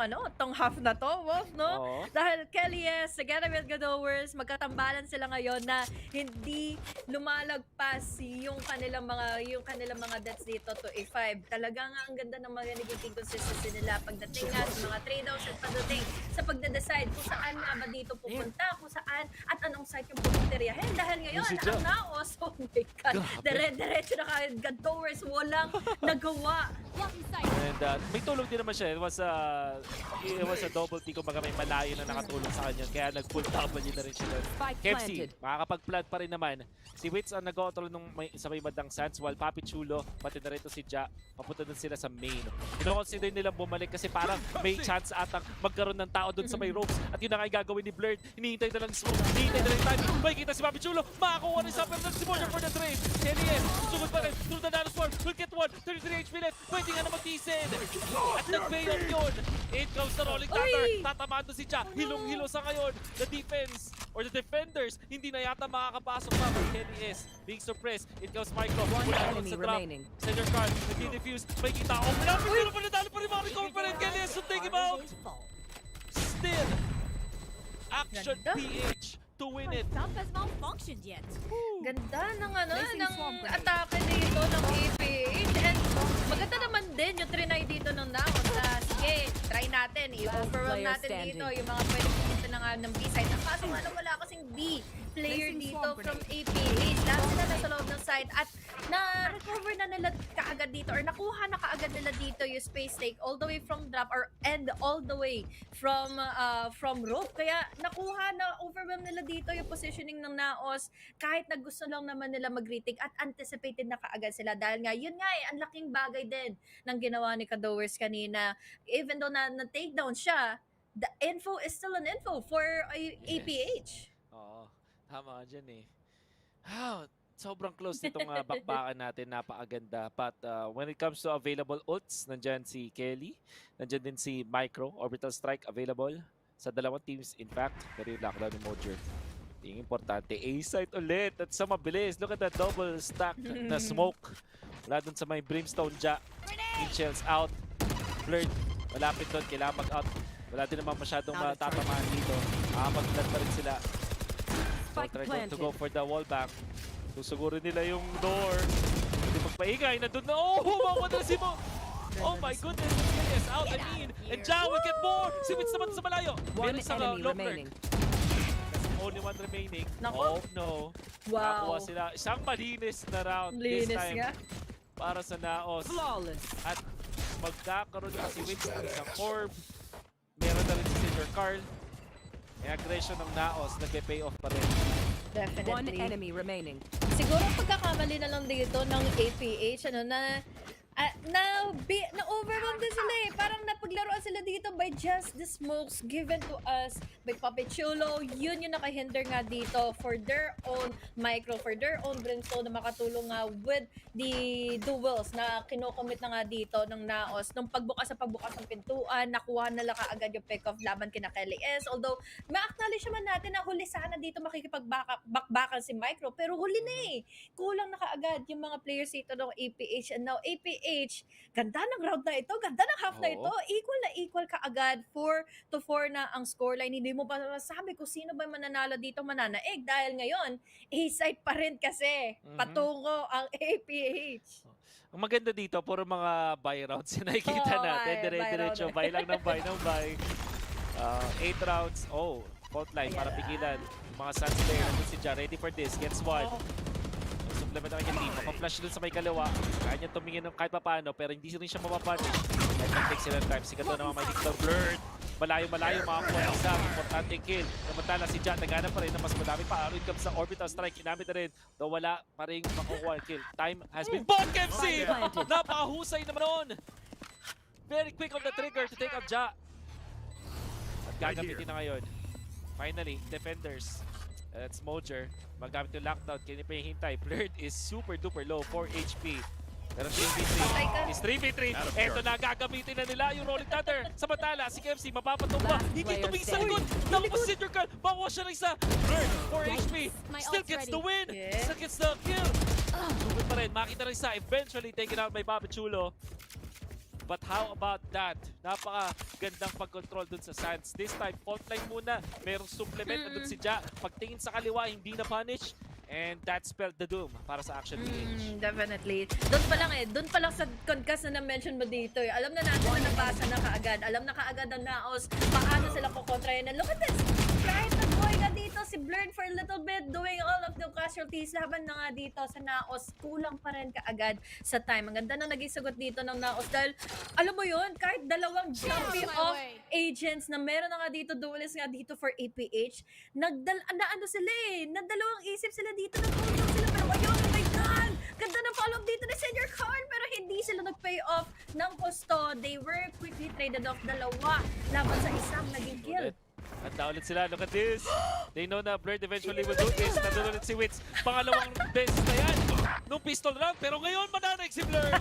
half na to, Wolf, no? Dahil Kelly S, together with Gadowers, magkatambalan sila ngayon na hindi lumalagpas yung kanilang mga deaths dito to A5. Talaga nga ang ganda ng mga nagiging consistency nila pagdating nga sa mga trade-offs at pagdating sa pagde-decide kung saan nga ba dito pupunta, kung saan at anong site yung pupunteriyahin. Dahil ngayon, ang NAOS, oh my God, dire-diretso na kagad Gadowers, walang nagawa. And may tulong din naman siya. It was a double T kung baga may malayo na nakatulong sa kanya. Kaya nag-full W na rin siya doon. KFC, makakapag-plant pa rin naman. Si Wits ang nag-auto sa may bandang Sands while Papi Chulo, pati na rin ito si Ja, papunta dun sila sa main. Ino-consider nilang bumalik kasi parang may chance atang magkaroon ng tao dun sa may ropes. At yun na nga gagawin ni Blurred. Hinihintay na lang smoke, hinihintay na lang time. May kita si Papi Chulo, makakuha rin sa pero si Mojer for the trade. Kelly S, sugod pa rin through the nanoswarm. Will get one, 33 HP left. Pwede nga na mag-tisin. At nag-pay off yun. 8 comes the Rolling Thunder. Tatamaan doon si Ja. Hilong-hilo sa ngayon. The defense or the defenders, hindi na yata makakapasok pa. But Kelly is being suppressed. It comes Micro. One Wala enemy sa drop. remaining. Sender card, nag-defuse. May kita. Oh, malapit pero panadali pa rin mga recover pa rin. Kelly is to take him out. Still, Action PH to win it. Dump has malfunctioned yet. Ganda ng Placing ng swamp grenade. atake dito ng APH. And maganda naman din yung trinay dito ng NAOS na sige, try natin. I-overwhelm player natin standing. dito yung mga pwede pumunta na nga ng B-side. Ang kaso nga wala kasing B player Placing dito swamp from grenade. APH. Lahat sila nasa loob ng side at na-recover na nila kaagad dito or nakuha na kaagad nila dito yung space take all the way from drop or end all the way from rope. Kaya nakuha na overwhelm nila dito yung positioning ng NAOS kahit na gusto lang naman nila mag-retake at anticipated na kaagad sila dahil nga yun nga ang laking bagay din ng ginawa ni Kadowers kanina. Even though na-takedown siya, the info is still an info for APH. Oo, tama ka dyan eh. Sobrang close nitong bakbakan natin, napakaganda. But when it comes to available ults, nandyan si Kelly, nandyan din si Micro, Orbital Strike available sa dalawang teams. In fact, pero yung lockdown ni Mojer. Yung importante, A-site ulit at sa mabilis. Look at that double stack na smoke. Wala dun sa may Brimstone Ja. Shells out. Blurred. Malapit doon, kailangan mag-out. Wala din naman masyadong matatamaan dito. Makapag-blood pa rin sila. So try to go for the wall back. Susugurin nila yung door. Hindi magpaingay. Nandun na. Oh! Humawa na si Mo! Oh my goodness! Yes, out, I mean! And Ja will get more! Si Witz naman sa malayo! One Meron sa enemy low remaining. That's only one remaining. Nako. Oh no! Wow. Nakuha sila. Isang malinis na round Linis this time. nga. Para sa NAOS. Flawless. At magkakaroon na si Witz ng isang orb. Meron na rin si Senior Carl. May aggression ng NAOS nag-pay off pa rin. Definitely. One enemy remaining. Siguro pagkakamali na lang dito ng APH, na-overwhelm din sila eh. Parang napaglaruan sila dito by just the smokes given to us by Papi Chulo. Yun yung nakahinder nga dito for their own Micro, for their own Brimstone na makatulong nga with the duels na kinocommit na nga dito ng NAOS. Nung pagbukas ng pintuan, nakuha nila kaagad yung pick-off laban kina Kelly S. Although, ma-acknowledge naman natin na huli sana dito makikipagbakbakan si Micro. Pero huli na eh. Kulang na kaagad yung mga players dito ng APH. And now, APH, ganda ng round na ito, ganda ng half na ito. Equal na equal kaagad. 4-4 na ang scoreline. Hindi mo pa masabi kung sino ba mananalo dito mananaig. Dahil ngayon, A-side pa rin kasi. Patungo ang APH. Ang maganda dito, puro mga buy rounds yung nakikita natin. Dire-diretso, buy lang ng buy ng buy. 8 rounds. Oh, fault line para pigilan. Yung mga Suns player nandun si Ja, ready for this. Gets one. Supplement ang kanyang team. Maka-flash dun sa may kaliwa. Kaya niya tumingin ng kahit paano, pero hindi rin siya mapapunish. Kahit mag-take sila ng time. Sigat doon naman may Victor Blurred. Malayo-malayo makakuha ng isang importanteng kill. Samantala si Ja, naghanap pa rin na mas madami pa. Arrow comes sa orbital strike. Inamit na rin. Though wala pa rin makukuha ang kill. Time has been bought, MC! Napakahusay naman noon. Very quick on the trigger to take up Ja. At gagamitin na ngayon. Finally, defenders. That's Mojer. Magamit yung lockdown. Kaya pa yung hintay. Blurred is super duper low. 4 HP. Pero 3v3 is 3v3. Eto na, gagamitin na nila yung Rolling Thunder. Samantala, si KFC mapapatumba. Hindi tumingin sa likod. Nakapos si Senior Carl. Bawa siya ng isa. Blurred, 4 HP. Still gets the win. Still gets the kill. Sugod pa rin. Makita ng isa. Eventually taken out by Papi Chulo. But how about that? Napaka-gandang pag-control dun sa Sands. This time, fault line muna. Merong supplement na dun si Ja. Pagtingin sa kaliwa, hindi na punish. And that spelled the doom para sa Action PH. Definitely. Doon pa lang sa CONQuest na na-mention mo dito eh. Alam na natin na nabasa na kaagad. Alam na kaagad ng NAOS paano sila kukontrayan. And look at this! Kahit nag-boy nga dito si Blurred for a little bit doing all of the casualties laban na nga dito sa NAOS. Kulang pa rin kaagad sa time. Ang ganda na naging sagot dito ng NAOS dahil alam mo yun, kahit dalawang jumpy off agents na meron na nga dito, duelist nga dito for APH, ano sila eh, nagdalawang isip sila dito, nag-hold sila, pero ayun, oh my God! Ganda ng follow-up dito ni Senior Carl, pero hindi sila nag-pay off ng gusto. They were quickly traded off dalawa laban sa isang naging kill. At na ulit sila, look at this. They know na Blurred eventually will do this. Nandun ulit si Witz. Pangalawang beses na yan. Nung pistol round, pero ngayon mananaig si Blurred.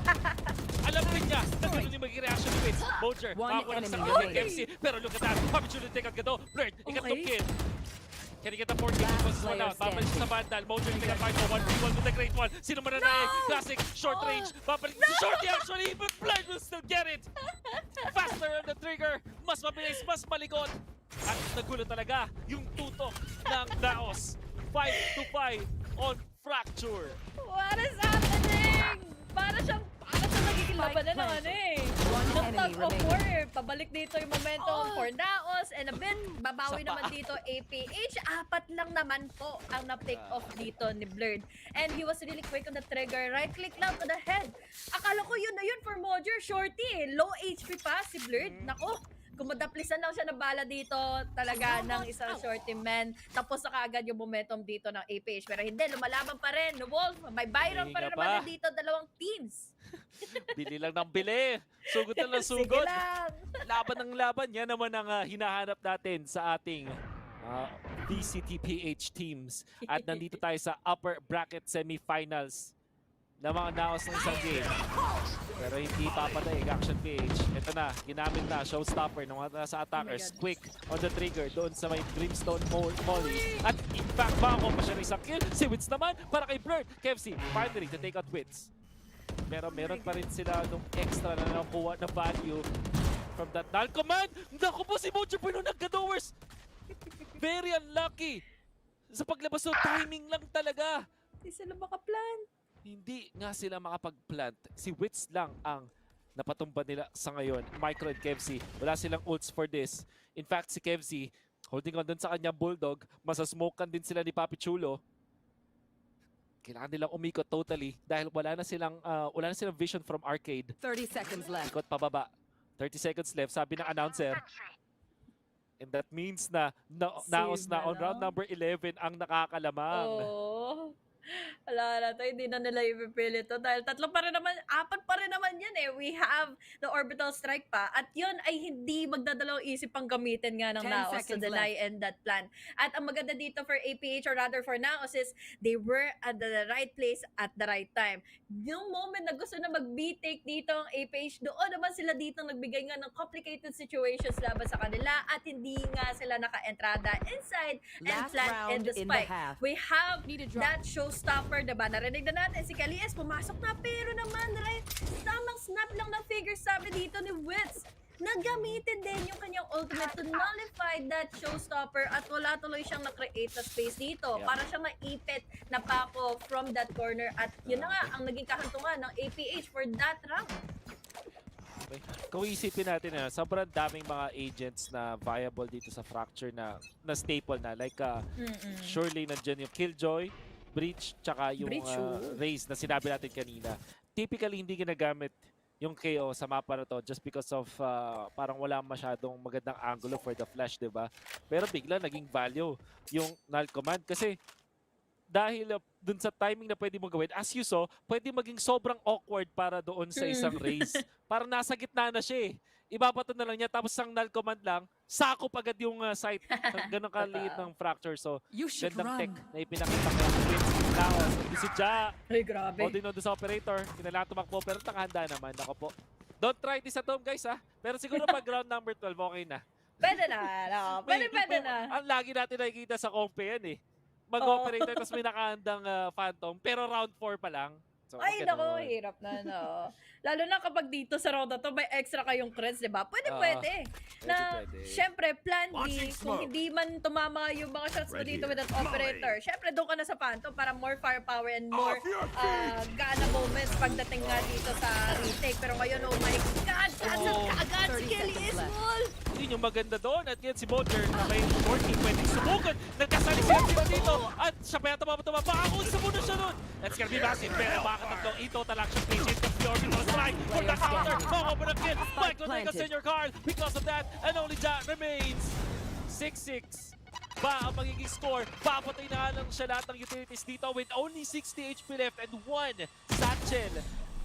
Alam rin niya, nandun yung magiging reaction ni Witz. Mojer, makakuha ng isang kill ng MC. Pero look at that, Papi Chulo take out Gado. Blurred, ikatlong kill. Can he get the 4 kills? Because one out. Babalik sa Vandal. Mojo yung nagka-fight ko. 1v1 with the great one. Sino mananae? Classic. Short range. Babalik si Shorty actually. But Blind will still get it. Faster on the trigger. Mas mabilis. Mas malikot. At nagulo talaga yung tutok ng NAOS. 5-5 on Fracture. What is happening? Para siyang nagiging labanan ng ano eh. Ng tug of war. Pabalik dito yung momentum for NAOS. And a bit, babawi naman dito APH. 4 lang naman po ang na-pick off dito ni Blurred. And he was really quick on the trigger. Right click lang to the head. Akala ko yun na yun for Mojo. Shorty eh. Low HP pa si Blurred. Nako. Kumadaplisan lang siya na bala dito talaga ng isang shorty man. Tapos na kaagad yung momentum dito ng APH. Pero hindi, lumalaban pa rin. No Wolf, may Byron pa rin naman dito, dalawang teams. Bili lang ng bili. Sugod na lang sugod. Laban ng laban. Yan naman ang hinahanap natin sa ating VCTPH teams. At nandito tayo sa upper bracket semifinals na mga NAOS ng isang game. Pero hindi papatay Action PH. Ito na, ginamit na, showstopper ng mga sa attackers. Quick on the trigger doon sa may Brimstone Molly. At in fact, bako pa siya ng isang kill. Si Wits naman para kay Blurred. KFC, finally to take out Wits. Pero meron pa rin sila nung extra na nakuha na value from that null command. Naku po si Mojo Bruno nagka-dowers. Very unlucky. Sa paglabas ng timing lang talaga. Hindi sila makaplan. Hindi nga sila makapag-plant. Si Wits lang ang napatumba nila sa ngayon. Micro and Kevzi, wala silang ults for this. In fact, si Kevzi, holding on dun sa kanyang Bulldog, masasmokean din sila ni Papi Chulo. Kailangan nilang umikot totally dahil wala na silang vision from arcade. 30 seconds left. Ikot pababa. 30 seconds left, sabi ng announcer. And that means na NAOS na on round number 11 ang nakakalamang. Oh. Wala na to, hindi na nila ipipilit to dahil 4 pa rin naman, 4 pa rin naman yan eh. We have the orbital strike pa at yun ay hindi magdadalawang isip pang gamitin nga ng NAOS to deny and that plan. At ang maganda dito for APH or rather for NAOS is they were at the right place at the right time. Yung moment na gusto na mag-B-take dito ang APH, doon naman sila dito nagbigay nga ng complicated situations laban sa kanila at hindi nga sila naka-entrada inside and plant in the spike. We have that showstopper, diba? Narinig na natin si Kalies, pumasok na pero naman, right? Tamang snap lang ng figure sabi dito ni Wits. Nagamitin din yung kanyang ultimate to nullify that showstopper at wala tuloy siyang na-create na space dito. Para siyang maipit na pako from that corner at yun na nga ang naging kahantungan ng APH for that round. Okay. Kung isipin natin na sobrang daming mga agents na viable dito sa Fracture na staple na. Like surely nandyan yung Killjoy, Breach, tsaka yung Raze na sinabi natin kanina. Typically hindi ginagamit yung KO sa mapa na to just because of parang wala masyadong magandang angulo for the flash, diba? Pero bigla naging value yung null command kasi dahil dun sa timing na pwede mo gawin, as you saw, pwede maging sobrang awkward para doon sa isang race. Parang nasa gitna na siya eh. Ibabato na lang niya tapos ang null command lang, sakop agad yung site. Ganun kaliit ng Fracture. So, gandang tech na ipinakita kay Wins. NAOS, si Ja. Ay, grabe. Holding on sa operator. Kailangan tumakbo pero nakahanda naman. Ako po. Don't try this at home guys ha. Pero siguro pag round number 12, okay na. Pwede na. No. Pwede na. Ang lagi natin nakikita sa compe yan eh. Mag-operator tapos may nakahandang Phantom pero round 4 pa lang. So, ay, nako, hirap na, no. Lalo na kapag dito sa round na to, may extra kayong creds, diba? Pwede. Na, syempre, plan B, kung hindi man tumama yung mga shots mo dito with that operator, syempre, doon ka na sa Phantom para more firepower and more gana moments pagdating nga dito sa retake. Pero ngayon, oh my God, cancel ka agad si Kelly Ismol! Yun yung maganda doon. At yun si Mojer na may 14 pwedeng subukan. Nagkasali siya dito. At siya pa yata tumama. Baka kung isa muna siya doon. That's gonna be massive. Pero baka tatlong total action PH hit the orbital strike for the counter. Open up kill. Michael Nicholas senior card. Because of that, and only that remains 6-6. Ba ang magiging score? Papatay na lang siya lahat ng utilities dito with only 60 HP left and 1 satchel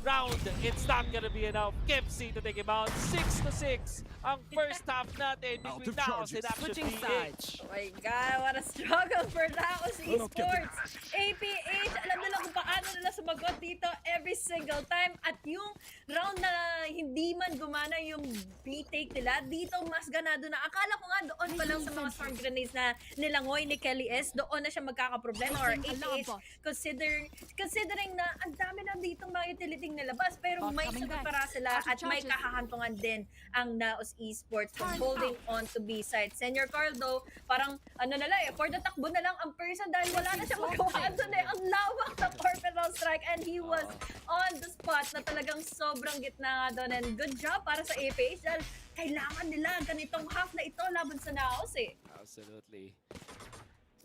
round. It's not gonna be enough. Kempsey to take him out. 6-6 ang first half natin between NAOS and Action PH. Oh my God, what a struggle for NAOS Esports. APH, alam nila kung paano nila sumagot dito every single time. At yung round na hindi man gumana yung B-take nila, dito mas ganado na. Akala ko nga doon pa lang sa mga storm grenades na nilangoy ni Kelly S, doon na siya magkakaproblema or APH considering na ang dami na ditong mga utility nilabas pero may sagot para sila at may kahahantungan din ang NAOS Esports from holding on to B side. Senior Carlo, parang ano na lang for the takbo na lang ang person dahil wala na siya magawa doon ang lawak na orbital strike and he was on the spot na talagang sobrang gitna nga doon and good job para sa APH dahil kailangan nila ganitong half na ito laban sa NAOS Absolutely.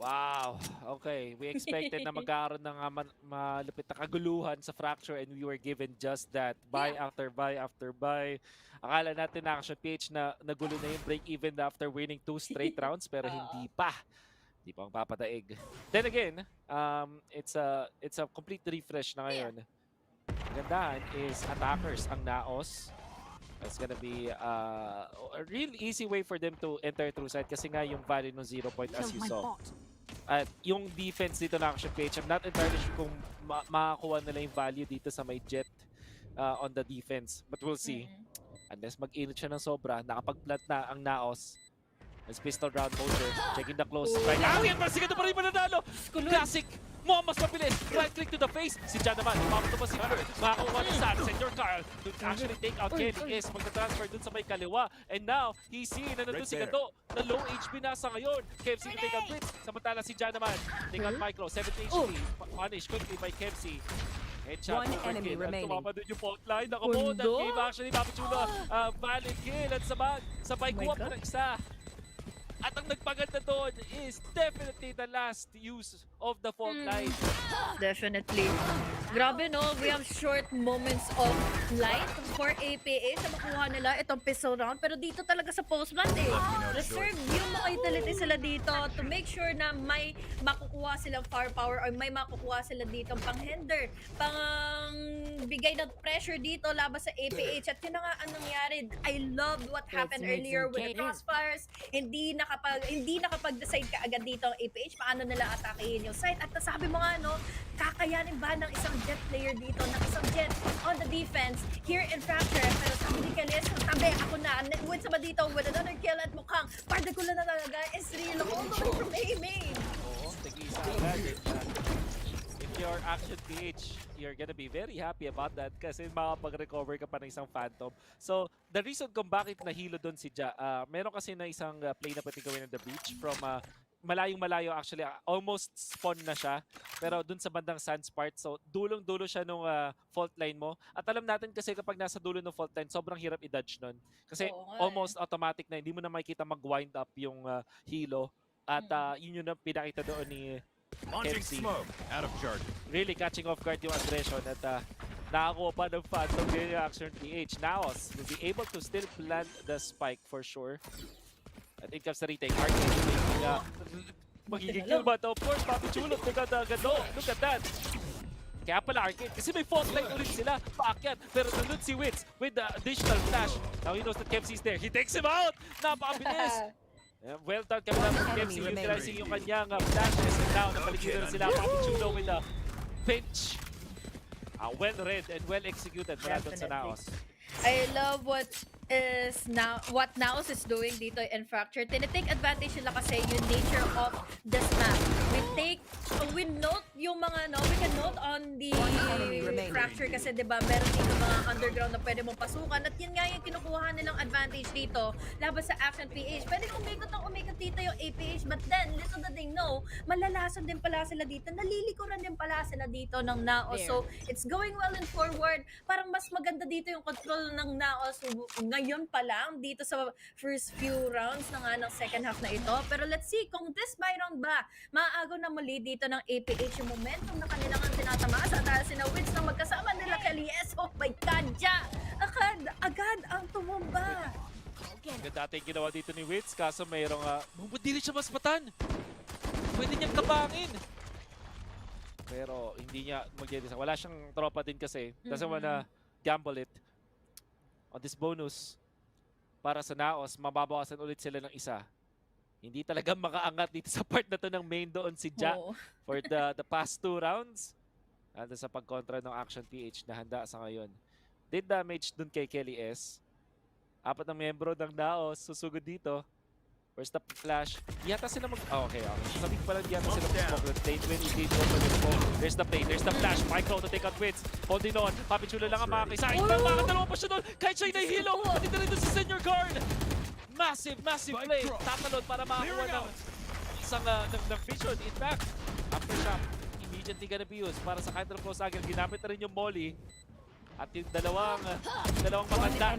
Wow. Okay. We expected na magkaroon ng malupit na kaguluhan sa Fracture and we were given just that. Buy after buy after buy. Akala natin na Action PH na nagulo na yung break-even after winning 2 straight rounds pero hindi pa. Hindi pa ang papadaig. Then again, it's a complete refresh na ngayon. Ang gandahan is attackers ang NAOS. It's gonna be a real easy way for them to enter through side kasi nga yung value ng 0 point as you saw. At yung defense dito na Action PH, I'm not entirely sure kung makakuha nila yung value dito sa may jet on the defense. But we'll see. Unless mag-init siya ng sobra, nakapag-plant na ang NAOS. As pistol round motor, checking the close. Right now, yan! Marasigato pa rin mananalo! Classic! Mas mabilis! Right click to the face! Si Jan naman, umabot pa si Fleur. Makakuha ng saan. Senior Carl to actually take out Kelly is magta-transfer dun sa may kaliwa. And now, he's seen na nandun si Gado na low HP na sa ngayon. Kempsey to take out Blitz. Samantala si Jan naman. Take out Micro, 7 HP. Punish quickly by Kempsey. Headshot One enemy remaining. Tumama doon yung fault line. Nakamo, that gave actually Papichulo valid kill. At sabay kuha pa ng isa. At ang nagpaganda doon is definitely the last use of the fault line. Definitely. Grabe no, we have short moments of light for APA sa makuha nila itong pistol round. Pero dito talaga sa post-plant reserve yung mga utility sila dito to make sure na may makukuha silang firepower or may makukuha sila dito pang hinder, pang bigay ng pressure dito laban sa APH. At yun na nga ang nangyari. I loved what happened earlier with the crossfires. Hindi nakapag-decide ka agad dito ang APH paano nila atakehin yung site. At sabi mo nga no, kakayanin ba ng isang jet player dito, ng isang jet on the defense here in Fracture? Pero sabi ni Kelly, tabi ako na, win sama dito with another kill at mukhang particular na talaga is real all the way from A-main. Oo, tag-isa agad. If you're Action PH, you're gonna be very happy about that kasi makapag-recover ka pa ng isang Phantom. So, the reason kung bakit nahilo doon si Ja, meron kasi na isang play na pwede gawin in the breach from malayong-malayo actually, almost spawn na siya. Pero dun sa bandang sands part, so dulong-dulo siya nung fault line mo. At alam natin kasi kapag nasa dulo ng fault line, sobrang hirap i-dodge nun. Kasi almost automatic na, hindi mo na makikita mag-wind up yung hilo. At yun yung pinakita doon ni Kempsey. Really catching off guard yung aggression at nakakuha pa ng Phantom din yung Action PH. NAOS will be able to still plant the spike for sure. At in comes the retake. Arcade magiging kill ba ito? Of course, Papichulot. Look at that. Kaya pala Arcade. Kasi may fault line ulit sila. Paakyat. Pero nandun si Witz with the additional flash. Now he knows that Kempsey's there. He takes him out! Napakabilis! Well done kami naman Kempsey utilizing yung kanyang flashes. And now napaligitan na sila Papichulot with a pinch. Well read and well executed mula doon sa NAOS. I love what NAOS is doing dito in Fracture. Tinitake advantage nila kasi yung nature of this map. We note yung mga, we can note on the Fracture kasi diba meron dito mga underground na pwede mong pasukan at yun nga yung kinukuha nilang advantage dito laban sa Action PH. Pwede umikot dito yung APH but then, little did they know, malalasan din pala sila dito, nalilikuran din pala sila dito ng NAOS. So, it's going well and forward. Parang mas maganda dito yung control ng NAOS ngayon pa lang dito sa first few rounds na nga ng second half na ito. Pero let's see kung this buy round ba maaagaw na muli dito ng APH yung momentum na kanilang tinatamasa dahil sina Wits na magkasama nila Kalies. Oh my God, Ja! Agad ang tumumba. Ganda dati yung ginawa dito ni Wits kaso mayroong hindi siya maspatan. Pwede niyang tabangin. Pero hindi niya mag-design. Wala siyang tropa din kasi. Doesn't wanna gamble it. On this bonus, para sa NAOS, mababawasan ulit sila ng isa. Hindi talaga makaangat dito sa part na to ng main doon si Ja for the past 2 rounds. Ando sa pagkontra ng Action PH na handa sa ngayon. Did damage dun kay Kelly S. 4 na miyembro ng NAOS susugod dito. First up flash. Yata sila okay. Sabi ko pala yata sila mag-smoke. Late when he did open the smoke. There's the play. There's the flash. Micro to take out Wits. Holding on. Papi Chulo lang ang makakisa. Bakit dalawa pa siya doon? Kahit siya'y nahihilo. Dito rin doon si Senior Guard. Massive play. Tatalon para makakuha ng isang ng vision. In fact, aftershock immediately gonna be used para sa counter close agad. Ginamit na rin yung molly. At yung dalawang maganda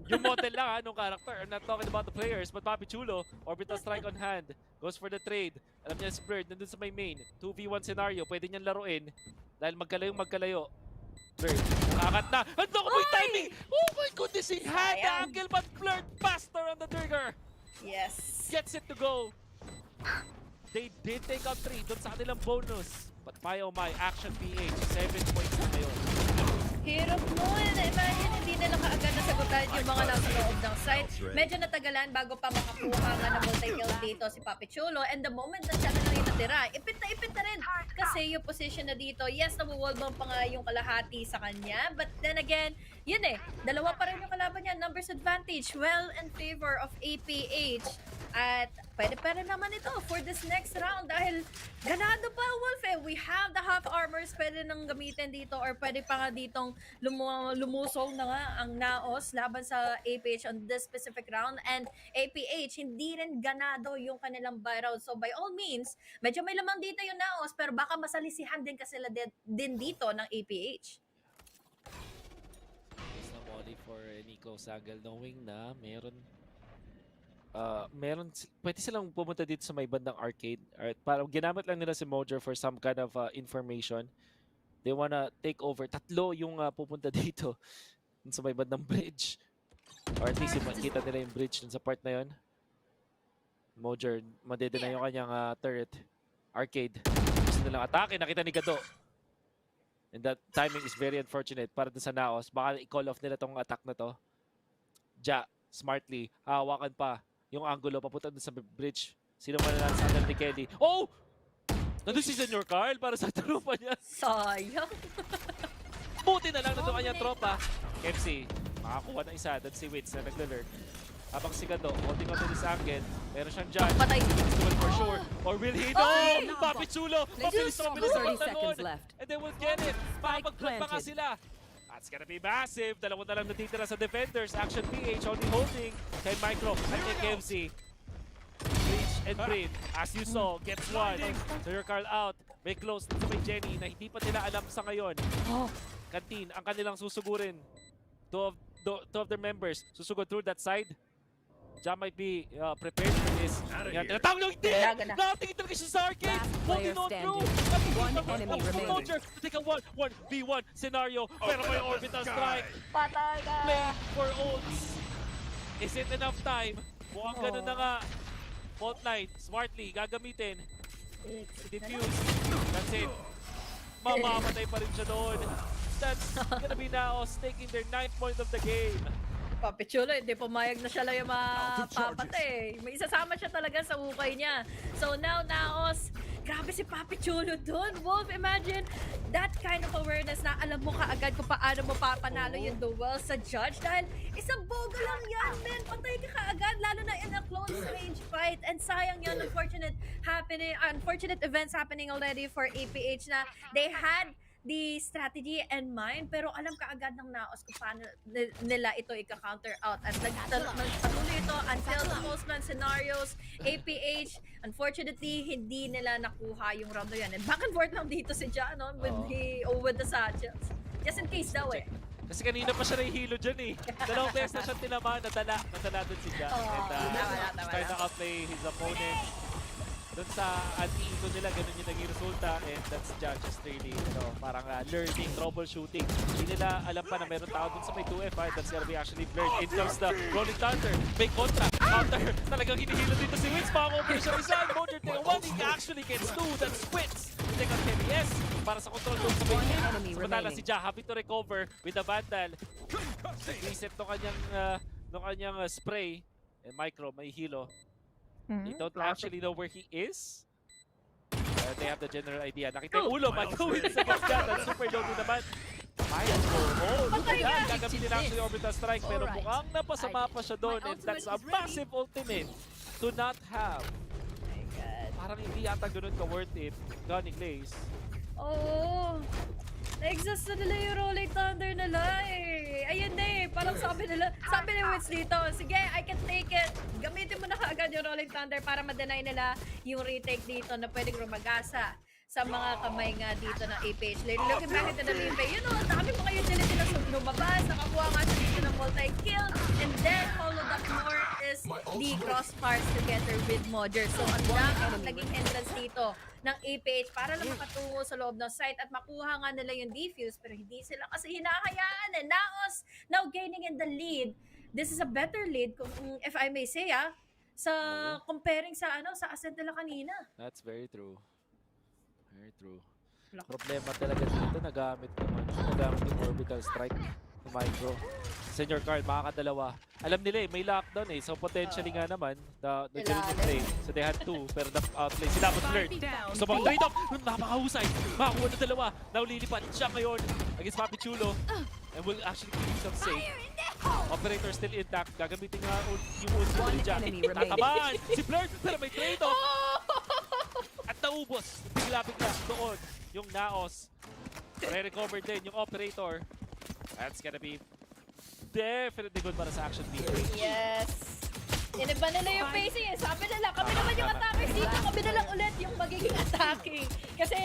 yung model lang nung character. I'm not talking about the players, but Papi Chulo, orbital strike on hand, goes for the trade. Alam niya si Bird, nandun sa may main. 2v1 scenario, pwede niyang laruin. Dahil magkalayo. Bird, nakakat na. Ano ko may timing? Oh my goodness, he had the angle, but Blurred faster on the trigger. Yes. Gets it to go. They did take out 3 doon sa kanilang bonus. But my Action PH, 7 points na ngayon. Hirap nun. Imagine, hindi nila kaagad nasagutan yung mga nasa loob ng site. Medyo natagalan bago pa makakuha nga ng multi-kill dito si Papi Chulo. And the moment na siya na lang yung natira, ipit na rin. Kasi yung position na dito, yes, nabuwalbang pa nga yung kalahati sa kanya. But then again, yun dalawa pa rin yung kalaban niya. Numbers advantage, well in favor of APH. At pwede pa rin naman ito for this next round dahil ganado pa, Wolf. We have the half armors pwede nang gamitin dito or pwede pa nga ditong lumusong na nga ang NAOS laban sa APH on this specific round. And APH, hindi rin ganado yung kanilang buy round. So by all means, medyo may lamang dito yung NAOS pero baka masalisihan din kasi sila din dito ng APH. There's no body for Nico Sagal knowing na meron pwede silang pumunta dito sa may bandang arcade. Parang ginamit lang nila si Mojo for some kind of information. They wanna take over. 3 yung pupunta dito sa may bandang bridge. Or at least makita nila yung bridge dun sa part na yun. Mojo, madede na yung kanyang turret. Arcade. Gusto nilang atake. Nakita ni Gado. And that timing is very unfortunate para dun sa NAOS. Baka i-call off nila tong attack na to. Ja, smartly, hawakan pa yung angulo papunta dun sa bridge. Sino man na sa ni Kelly. Oh! Nandun si Senior Carl para sa tropa niya. Sayang. Buti na lang nandun kanyang tropa. MC, makakuha ng isa. Doon si Wits na nag-alert. Habang si Gado, holding on to this angle. Meron siyang dyan. Patay. For sure. Or will he? No! Papi Chulo! Mabilis na mabilis and they will get it. Makapag-plot pa nga sila. That's gonna be massive. Dalawa na lang natitira sa defenders. Action PH only holding kay Micro at kay KFC. Reach and breathe. As you saw, gets one. So your Carl out. May close sa may Jenny na hindi pa nila alam sa ngayon. Kantin ang kanilang susugurin. Two of their members susugod through that side. Ja might be prepared for this. Tinatawag lang hindi! Nakatingin talaga siya sa arcade! Holding on through! One enemy remaining. To take a 1v1 scenario. Pero may orbital strike. Patay ka! Play for ults. Is it enough time? Mukhang ganun na nga. Fault line, smartly, gagamitin. Diffuse. That's it. Mamamatay pa rin siya doon. That's gonna be NAOS taking their 9th point of the game. Papi Chulo, hindi pumayag na siya lang yung mapapatay. May isasama siya talaga sa ukay niya. So now, NAOS, grabe si Papi Chulo doon. Wolf, imagine that kind of awareness na alam mo kaagad kung paano mo papanalo yung duel sa judge dahil isang boga lang yan, man. Patay ka kaagad, lalo na in a close range fight. And sayang yun, unfortunate events happening already for APH na they had the strategy and mind, pero alam kaagad ng NAOS kung paano nila ito i-counter out. At nagpatuloy ito until the postman scenarios. APH, unfortunately, hindi nila nakuha yung round na yan. And back and forth lang dito si John with the satchels. Just in case daw Kasi kanina pa siya nahihilo dyan eh. Dalawang beses na siyang tinamaan, nadala doon si John. And trying to outplay his opponent. Doon sa anti-ego nila, ganun yung naging resulta. And that's just really, parang learning, troubleshooting. Hindi nila alam pa na meron tao doon sa may 2F5. That's gonna be actually blurred. In comes the Rolling Thunder. May kontra. Counter. Talagang hinihilo dito si Wits. Makakover siya isa. Mojo take a 1. He actually gets 2. That's Wits. Take on KBS para sa control room sa main. enemy Samantala remaining. si Ja happy to recover with the Vandal. Reset no kanyang spray. And Micro, may hilo. They don't actually know where he is. They have the general idea. Nakita yung ulo, Micro wins against that. And super low din naman. Micro, look at that. Gagamitin actually orbital strike. Pero mukhang napasama pa siya doon. And that's a massive ultimate to not have. Parang hindi yata ganun ka-worth it. Gunning Lace. Oo. Na-exhaust na nila yung Rolling Thunder nila eh. Ayun na eh. Parang sabi ni Wits dito, sige, I can take it. Gamitin mo na kaagad yung Rolling Thunder para ma-deny nila yung retake dito na pwedeng rumagasa sa mga kamay nga dito ng APH. Looking back into the lane play, you know, dami mga utility na lumabas, nakakuha nga siya dito ng multi-kill, and then followed up more is the crossfires together with Modger. So, ang dami naging entrance dito ng APH para lang makatungo sa loob ng site at makuha nga nila yung defuse, pero hindi sila kasi hinahayaan eh. NAOS now gaining in the lead. This is a better lead, kung if I may say, sa comparing sa sa Ascent nila kanina. That's very true. Very true. Problema talaga dito, nagamit yung orbital strike ng Micro. Senior card, makakadalawa. Alam nila may lockdown so potentially nga naman, the Jeremy play. So they had 2, pero the-outplay. Si dapat flirt. So mag trade off, napakahusay. Makakuha na dalawa. Now lilipat siya ngayon against Papi Chulo. And will actually keep himself safe. Operator still intact. Gagamitin nga yung ulti ni Jack. Tatamaan si Flirt, pero may trade off. At naubos, bigla-bigla doon yung NAOS. Re-recover din yung operator. That's gonna be definitely good para sa action PH. Yes! Iniba nila yung pacing Sabi nila, kami naman yung attackers dito. Kami na lang ulit yung magiging attacking. Kasi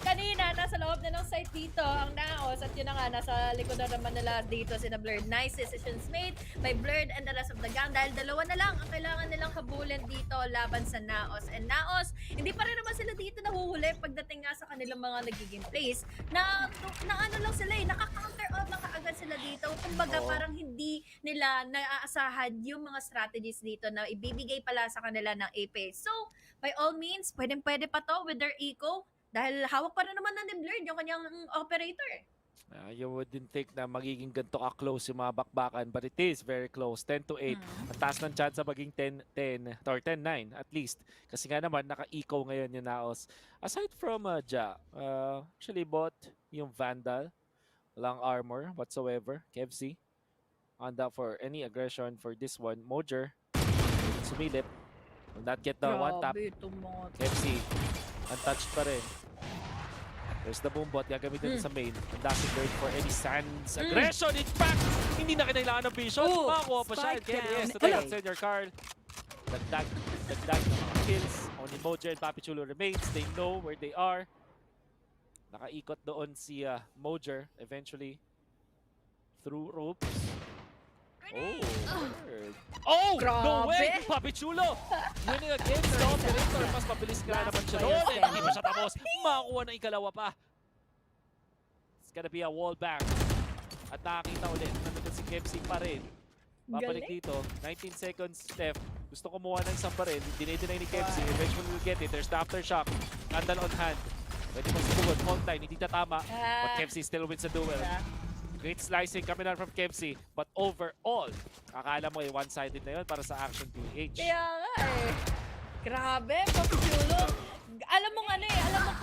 kanina, nasa loob na ng site dito ang NAOS. At yun na nga, nasa likod na naman nila dito sina Blurred. Nice decisions made by Blurred and the rest of the gang. Dahil dalawa na lang ang kailangan nilang habulin dito laban sa NAOS. And NAOS, hindi pa rin naman sila dito nahuhuli pagdating nga sa kanilang mga nagiging plays. Na ano lang sila naka-counter out lang kaagad sila dito. Kumbaga parang hindi nila naaasahan yung mga strategies dito na ibibigay pala sa kanila ng AP. So, by all means, pwede pa to with their eco dahil hawak pa rin naman ng Blurred yung kanyang operator. You wouldn't think na magiging ganito ka-close yung mga bakbakan, but it is very close. 10-8. Ang taas ng chance na maging 10-10 or 10-9 at least. Kasi nga naman, naka-eco ngayon yung NAOS. Aside from Ja, actually bought yung Vandal. Walang armor whatsoever. KFC. Handa for any aggression for this one. Modger. Sumilip. Will not get the one tap. KFC. Untouched pa rin. There's the boom bot. Gagamitin sa main. Handa si Bird for any Sands aggression. In fact, hindi na kinailangan ng vision. Makakuha pa siya. KBS to take out Senior Carl. Dagdag ng mga kills. Only Modger and Papi Chulo remains. They know where they are. Nakaikot doon si Modger eventually through ropes. Oh! No way! Papi Chulo! Winning against the operator. Mas mabilis ka naman siya doon. Hindi pa siya tapos. Makakuha ng ikalawa pa. It's gonna be a wall back. At nakakita ulit. Nandun si Kempsey pa rin. Babalik dito. 19 seconds left. Gusto kumuha ng isang baril. Dinay ni Kempsey. Eventually will get it. There's the aftershock. Nandal on hand. Pwede pang subukan. Online. Hindi tatama. But Kempsey still wins the duel. Great slicing coming out from Kempsey. But overall, akala mo one-sided na yun para sa Action PH. Kaya nga Grabe, Papi Chulo. Alam mo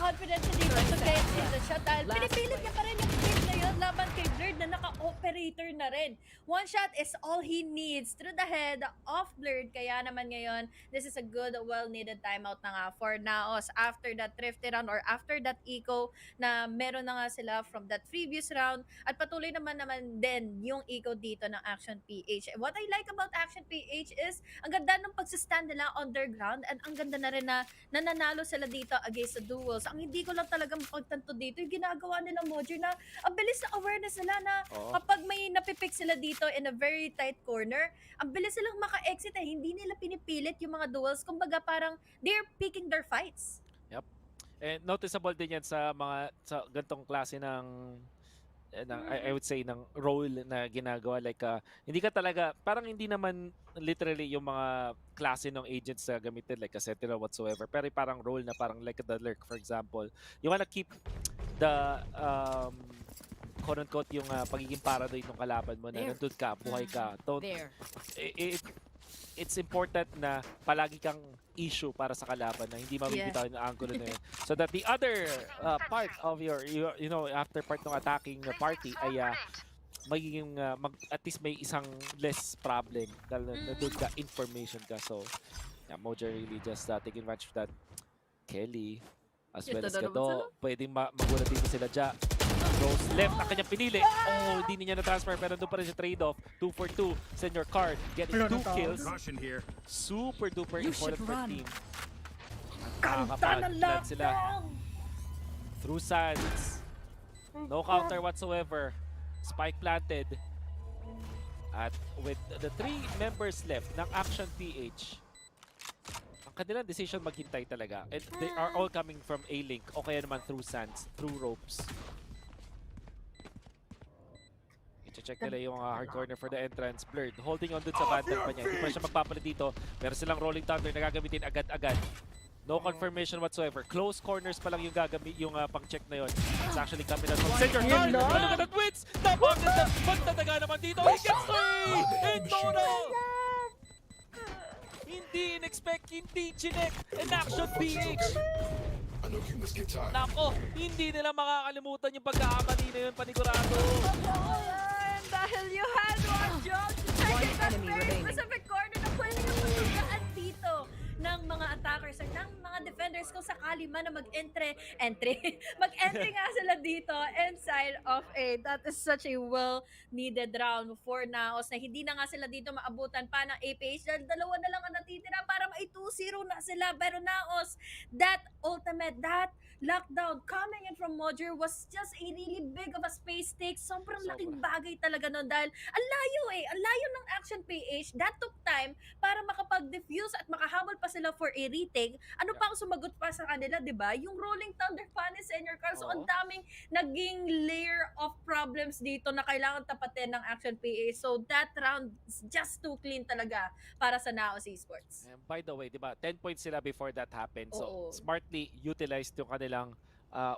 confidence dito sa Kempsey sa shot dahil pinipilit niya pa rin yung pick na yun laban kay Blurred na naka-operator na rin. One shot is all he needs through the head of Blurred. Kaya naman ngayon, this is a good, well-needed timeout na nga for NAOS after that thrifty round or after that eco na meron na nga sila from that previous round at patuloy naman din yung eco dito ng Action PH. What I like about Action PH is ang ganda ng pagsistand nila underground at ang ganda na rin na nananalo sila dito against the duels. Ang hindi ko lang talagang pagtanto dito yung ginagawa nila Modger na ang bilis na awareness nila na kapag may napipick sila dito in a very tight corner, ang bilis silang maka-exit hindi nila pinipilit yung mga duels. Kumbaga parang they're picking their fights. Yep. And noticeable din yan sa mga sa gantong klase ng I would say ng role na ginagawa, like hindi ka talaga parang hindi naman literally yung mga klase ng agents na gamitin like a sentinel whatsoever, pero parang role na parang like the lurk, for example. You wanna keep the quote-unquote yung pagiging paranoid ng kalaban mo na nandun ka, buhay ka. It's important na palagi kang issue para sa kalaban na hindi mabibitaw yung angulo na yun. So that the other part of your, you know, after part ng attacking party ay magiging, at least may isang less problem dahil nandun ka, information ka. So, yeah, Mojo really just taking advantage of that. Kelly, as well as Gado, pwedeng magulat dito sila dyan. Rose left ang kanyang pinili. Oh, hindi niya na-transfer pero doon pa rin siya trade-off. 2 for 2. Senior Card getting 2 kills. Super duper important for team. Nakakapag-land sila. Through sands. No counter whatsoever. Spike planted. At with the 3 members left ng Action PH, ang kanilang decision maghintay talaga. And they are all coming from A-Link o kaya naman through sands, through ropes. I-check nila yung hard corner for the entrance. Blurred, holding on dun sa vandal pa niya. Hindi pa siya magpapalit dito. Meron silang rolling thunder na gagamitin agad-agad. No confirmation whatsoever. Close corners pa lang yung gagamit, yung pang-check na yun. It's actually coming out from Senior Card. Look at that wins! Napaganda! Magtataga naman dito. He gets 3! In total! Hindi in-expect, hindi chinek. And Action PH. Nako, hindi nila makakalimutan yung pagkakamali na yun, panigurado. Dahil you had one job to check that very specific corner na pwede ka matugaan dito ng mga attackers at ng mga defenders kung sakali man na mag-entry nga sila dito inside of A. That is such a well-needed round for NAOS na hindi na nga sila dito maabutan pa ng APH dahil dalawa na lang ang natitira para ma-2-0 na sila. Pero NAOS, that ultimate, that lockdown coming in from Mojo was just a really big of a space take. Sobrang laking bagay talaga nun dahil ang layo ang layo ng Action PH. That took time para makapag-diffuse at makahabol pa sila for a retake. Ano pa ang sumagot pa sa kanila, di ba? Yung rolling thunder pa ni Senior Carl. So ang daming naging layer of problems dito na kailangan tapatin ng Action PH. So that round is just too clean talaga para sa NAOS Esports. And by the way, di ba, 10 points sila before that happened. So smartly utilized yung kanilang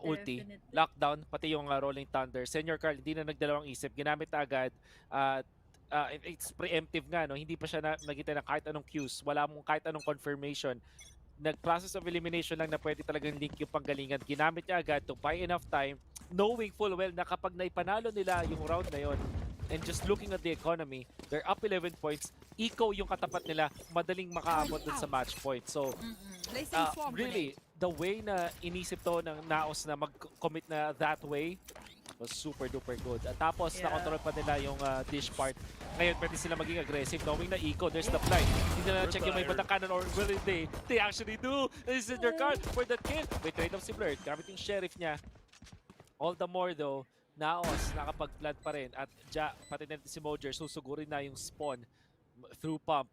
ulti, lockdown, pati yung rolling thunder. Senior Carl hindi na nagdalawang isip, ginamit na agad. It's preemptive nga, no? Hindi pa siya nagita ng kahit anong cues, wala mong kahit anong confirmation. Nag-process of elimination lang na pwede talagang link yung panggalingan. Ginamit niya agad to buy enough time, knowing full well na kapag naipanalo nila yung round na yon, and just looking at the economy, they're up 11 points. Eco yung katapat nila, madaling makaabot dun sa match point. So, really, the way na inisip to ng NAOS na mag-commit na that way was super duper good. At tapos, na-control pa nila yung dish part. Ngayon, pwede sila maging aggressive knowing na Eco, there's the flight. Hindi na check yung may batang cannon or will they actually do. This is their card for that kill. May trade-off si Blurred. Gamit yung sheriff niya. All the more though, NAOS nakapag-plant pa rin. At pati na si Mojer, susugurin na yung spawn through pump.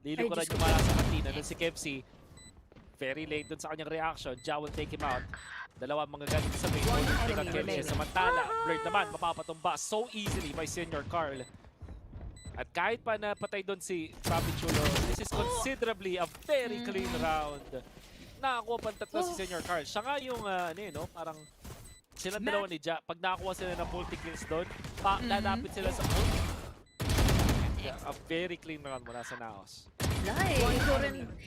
Lilo ko rin yung mala sa kantina. Doon si Kepsi, very late dun sa kanyang reaction. Ja will take him out. Dalawa mga galing sa main. Samantala, Blurred naman, mapapatumba so easily by Senior Carl. At kahit pa napatay doon si Papi Chulo, this is considerably a very clean round. Nakakuha pa tatlo si Senior Carl. Siya nga yung, parang silang dalawa ni Ja. Pag nakakuha sila ng multi-kills doon, lalapit sila sa ult. A very clean round mula sa NAOS.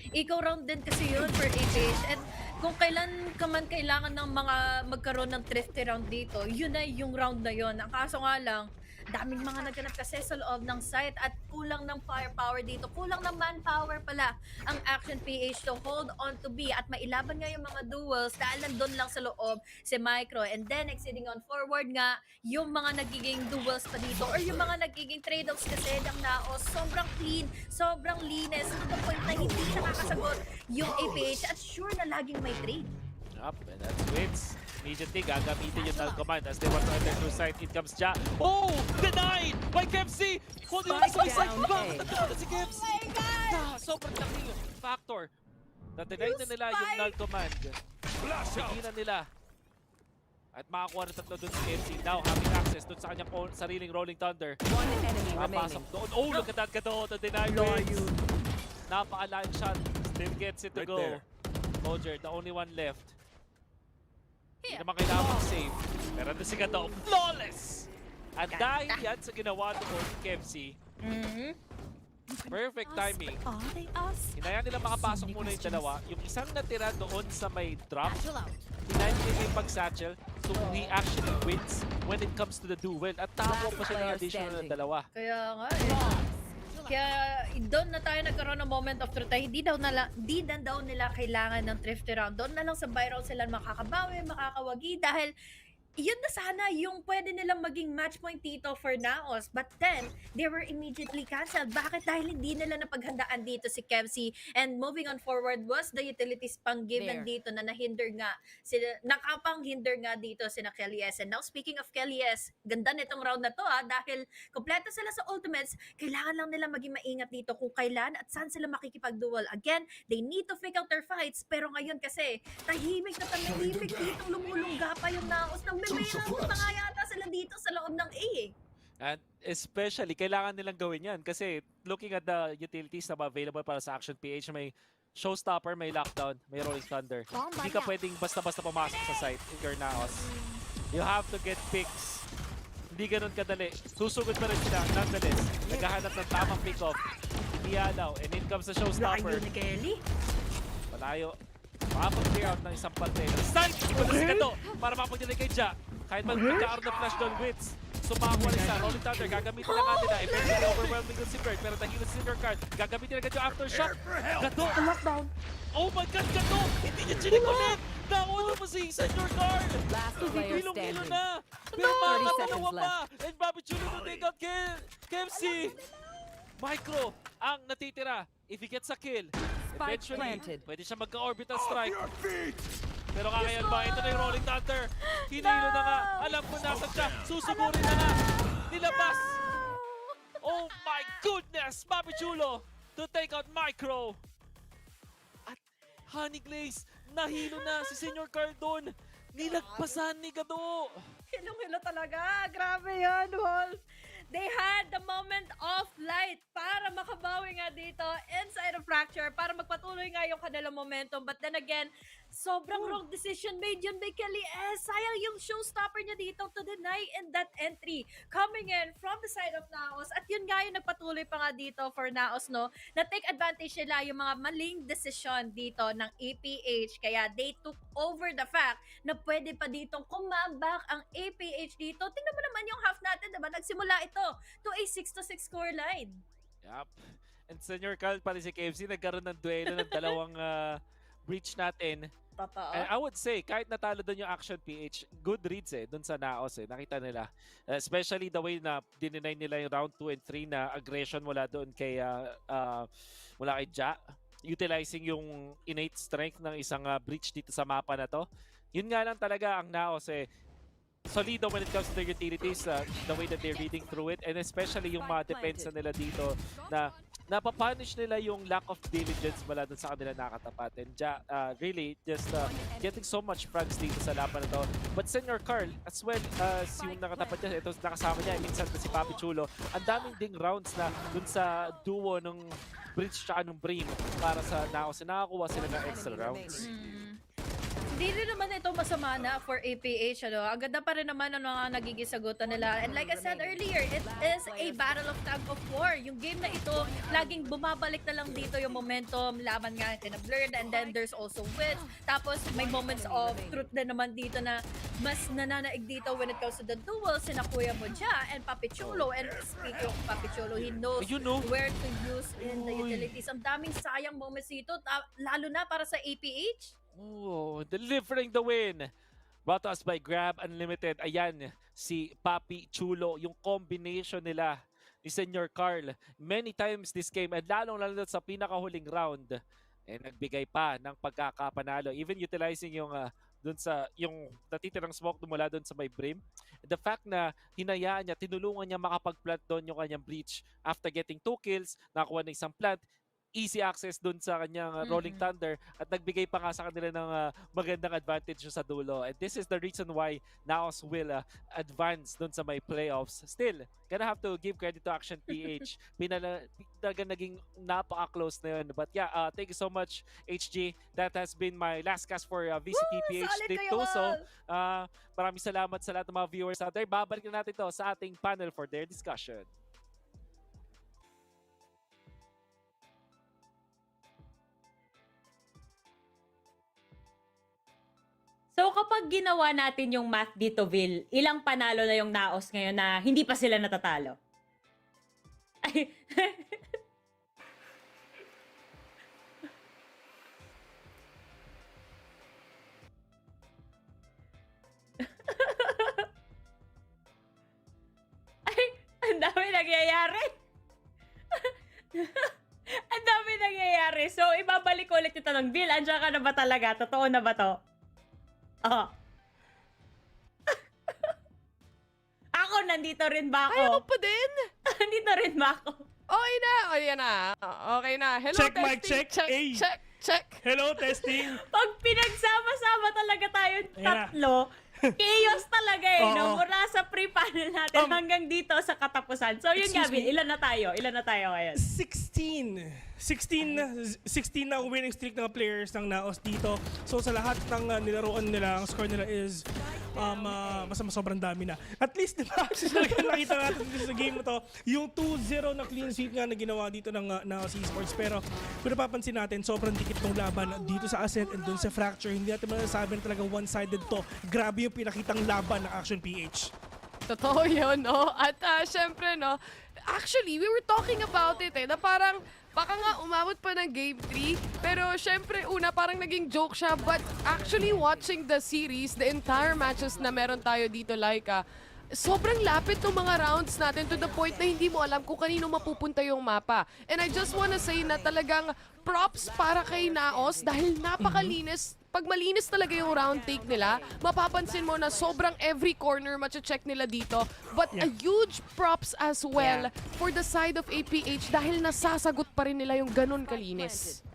Ikaw round din kasi yun for APH. And kung kailan ka man kailangan ng mga magkaroon ng thrifty round dito, yun na yung round na yun. Ang kaso nga lang, daming mga nagganap kasi sa loob ng site at kulang ng firepower dito. Kulang ng manpower pala ang Action PH to hold on to B at mailaban nga yung mga duels dahil nandun lang sa loob si Micro. And then exceeding on forward nga, yung mga nagiging duels pa dito or yung mga nagiging trade-offs kasi ng NAOS, sobrang clean, sobrang linis to the point na hindi nakakasagot yung APH at sure na laging may trade. Yup, and that wins. Immediately, gagamitin yung null command as they want to enter through side. It comes Ja. Oh! Denied by Kepsi! Holding on sa side. Bakit nagkaroon si Kepsi? Sobrang laki yung factor. Na-deny na nila yung null command. Pigilan nila. At makakuha ng tatlo doon si KFC. Now, having access doon sa kanyang sariling Rolling Thunder. One enemy Papasok remaining. doon. Oh, look at that Gado to deny wins. Napaka-line shot. Still gets it to Right go. there. Roger, the only one left. Hindi naman kailangan mag-save. Pero ito si Gado. Flawless! At dahil yan sa ginawa doon ni KFC, perfect timing. Hinayaan nila makapasok muna yung dalawa. Yung isang natira doon sa may drop, hinayaan nila yung pag-satchel. So he actually wins when it comes to the duel. At tapo pa siya ng additional na dalawa. Kaya nga Kaya doon na tayo nagkaroon ng moment of truth. Hindi na daw nila kailangan ng thrifty round. Doon na lang sa buy round sila makakabawi, makakawagi dahil yun na sana yung pwede nilang maging match point dito for NAOS. But then, they were immediately cancelled. Bakit? Dahil hindi nila napaghandaan dito si Kevsi. And moving on forward was the utilities pang given dito na nahinder nga. Nakapang-hinder nga dito sina Kelly S. And now, speaking of Kelly S, ganda nitong round na to dahil kompleto sila sa ultimates. Kailangan lang nila maging maingat dito kung kailan at saan sila makikipag-duel. Again, they need to fake out their fights. Pero ngayon kasi, tahimik dito lumulungga pa yung NAOS ng may nga yata sila dito sa loob ng A And especially, kailangan nilang gawin yan kasi looking at the utilities na available para sa Action PH, may Showstopper, may Lockdown, may Rolling Thunder. Hindi ka pwedeng basta-basta pumasok sa site in your NAOS. You have to get picks. Hindi ganun kadali. Susugod pa rin sila. Nonetheless, naghahanap ng tamang pick-off. Inialaw. And in comes the Showstopper. Layo ni Kelly. Malayo. Makapag-clear out ng isang parte. Stun! Ikot na si Gato para makapag-delay kay Ja. Kahit magkakaroon ng flash down Wits. So makakuha rin sa Rolling Thunder. Gagamitin lang nila. Eventually overwhelming yung si Bird. Pero dahil sa senior card, gagamitin na yung aftershock. Gato! Lockdown! Oh my God, Gato! Hindi niya chiniconnect! Nauna mo si senior card! Last player Hilong-hilo standing. na! Pero 30 makakalawa seconds pa! And Bobby Chulo to take out KFC! Micro ang natitira. If he gets a kill, eventually, planted. pwede siya magka-orbital strike. Pero kakayan ba? Ito na yung Rolling Thunder. Hinilo na nga. Alam ko nasa siya. Susugurin na nga. Nilabas. Oh my goodness! Bobby Chulo to take out Micro. At Honey Glaze, nahilo na si Senior Cardon. Nilagpasan ni Gado. Hilong-hilo talaga. Grabe yan, Wolf. They had the moment of light para makabawi nga dito inside of Fracture para magpatuloy nga yung kanilang momentum. But then again, sobrang wrong decision made yun by Kelly S. Sayang yung showstopper niya dito to deny in that entry coming in from the side of NAOS. At yun nga yung nagpatuloy pa nga dito for NAOS, no? Na take advantage nila yung mga maling decision dito ng APH. Kaya they took over the fact na pwede pa ditong kumabak ang APH dito. Tingnan mo naman yung half natin, diba? Nagsimula ito to a 6-6 scoreline. Yup. And Senior Carl pala si KFC, nagkaroon ng duelo ng dalawang breach natin. Totoo. And I would say, kahit natalo doon yung Action PH, good reads doon sa NAOS nakita nila. Especially the way na dininay nila yung round 2 and 3 na aggression mula doon kay Ja. Utilizing yung innate strength ng isang breach dito sa mapa na to. Yun nga lang talaga ang NAOS solido when it comes to their utilities, the way that they're reading through it, and especially yung mga depensa nila dito na napapunish nila yung lack of diligence mula dun sa kanila nakatapat. And really just getting so much frags dito sa laban na to. But Senior Carl, as well as yung nakatapat niya, ito nakasama niya, minsan si Papi Chulo, ang daming ding rounds na dun sa duo ng Bridge tsaka ng Brim para sa NAOS. Nakakuha sila ng extra rounds. Hindi rin naman ito masama na for APH. Ang ganda pa rin naman ang mga nagiging sagutan nila. And like I said earlier, it is a battle of tag of war. Yung game na ito, laging bumabalik na lang dito yung momentum. Laban nga natin na Blurred, and then there's also Witch. Tapos may moments of truth din naman dito na mas nananaig dito when it comes to the duel. Sina Kuya mo dyan and Papi Chulo. And speaking of Papi Chulo, he knows where to use in the utilities. Ang daming sayang moments dito, lalo na para sa APH. Oh, delivering the win. Brought to us by Grab Unlimited. Ayan, si Papi Chulo. Yung combination nila ni Senior Carl. Many times this game, and lalong-lalo sa pinakahuling round, nagbigay pa ng pagkakapanalo. Even utilizing yung dun sa yung natitirang smoke mula dun sa may Brim. The fact na hinayaan niya, tinulungan niya makapag-plant doon yung kanyang breach after getting 2 kills, nakuha ng isang plant. easy access dun sa kanyang Rolling Thunder at nagbigay pa nga sa kanila ng magandang advantage sa dulo. And this is the reason why NAOS will advance dun sa may playoffs. Still, gonna have to give credit to Action PH. Talaga naging napaka-close na yun. But yeah, thank you so much, HG. That has been my last cast for VCTPH League 2. So, maraming salamat sa lahat ng mga viewers out there. Babalik na natin to sa ating panel for their discussion. So kapag ginawa natin yung math dito, Vil, ilang panalo na yung NAOS ngayon na hindi pa sila natatalo? Ay. Ay, ang dami nangyayari. Ang dami nangyayari. So, ibabalik ko ulit yung tanong. Vil, andyan ka na ba talaga? Totoo na ba to? Oh. Ako, nandito rin ba ako? Ay, ako pa din. Nandito rin ba ako? Okay na. O, yan na. Okay na. Hello, Check, testing. mic, check. Ay. Check. Hello, testing. Pag pinagsama-sama talaga tayong tatlo, chaos talaga eh, no? Mula sa pre-panel natin hanggang dito sa katapusan. So, yun nga, Vil, ilan na tayo? Ilan na tayo ngayon? 16 na winning streak ng players ng NAOS dito. So sa lahat ng nilaruan nila, ang score nila is sobrang dami na. At least diba, talaga nakita natin dito sa game na to, yung 2-0 na clean sweep nga na ginawa dito ng NAOS Esports. Pero kung napapansin natin, sobrang dikit ng laban dito sa Ascent and dun sa Fracture. Hindi natin masasabi na talaga one-sided to. Grabe yung pinakitang laban ng Action PH. Totoo yun, no? At syempre, no, actually, we were talking about it na parang baka nga umabot pa ng Game 3, pero syempre una parang naging joke siya, but actually watching the series, the entire matches na meron tayo dito, Laika, sobrang lapit ng mga rounds natin to the point na hindi mo alam kung kanino mapupunta yung mapa. And I just wanna say na talagang props para kay NAOS dahil napakalinis. Pag malinis talaga yung round take nila, mapapansin mo na sobrang every corner mache-check nila dito. But a huge props as well for the side of APH dahil nasasagot pa rin nila yung ganun kalinis.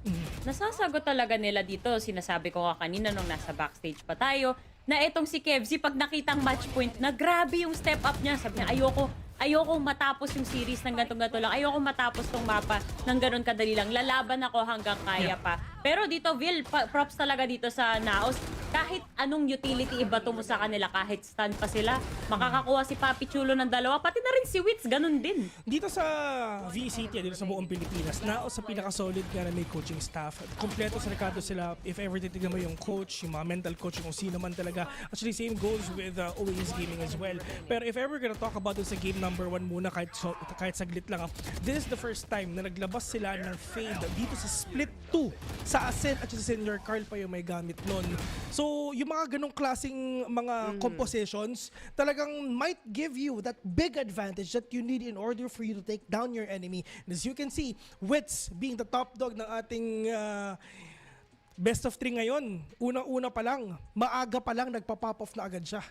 Nasasagot talaga nila dito. Sinasabi ko nga kanina nung nasa backstage pa tayo, na etong si Kevzi, pag nakitang match point na grabe yung step up niya. Sabi niya, ayokong matapos yung series ng ganito-ganito lang. Ayokong matapos tong mapa ng ganun kadali lang. Lalaban ako hanggang kaya pa. Pero dito, Vil, props talaga dito sa NAOS. Kahit anong utility ibato mo sa kanila, kahit stun pa sila, makakakuha si Papi Chulo ng dalawa. Pati na rin si Wits, ganun din. Dito sa VCT, dito sa buong Pilipinas, NAOS sa pinaka-solid nga na may coaching staff. Kompleto sa rekado sila. If ever titignan mo yung coach, yung mga mental coach, kung sino man talaga. Actually, same goes with Oasis Gaming as well. Pero if ever gonna talk about it sa game number 1 muna, kahit saglit lang, this is the first time na naglabas sila ng fade dito sa split 2 sa Ascent at sa Senior Carl pa yung may gamit nun. So, yung mga ganong klaseng mga compositions talagang might give you that big advantage that you need in order for you to take down your enemy. And as you can see, Wits being the top dog ng ating best of 3 ngayon, unang-una pa lang, maaga pa lang nagpa-pop off na agad siya.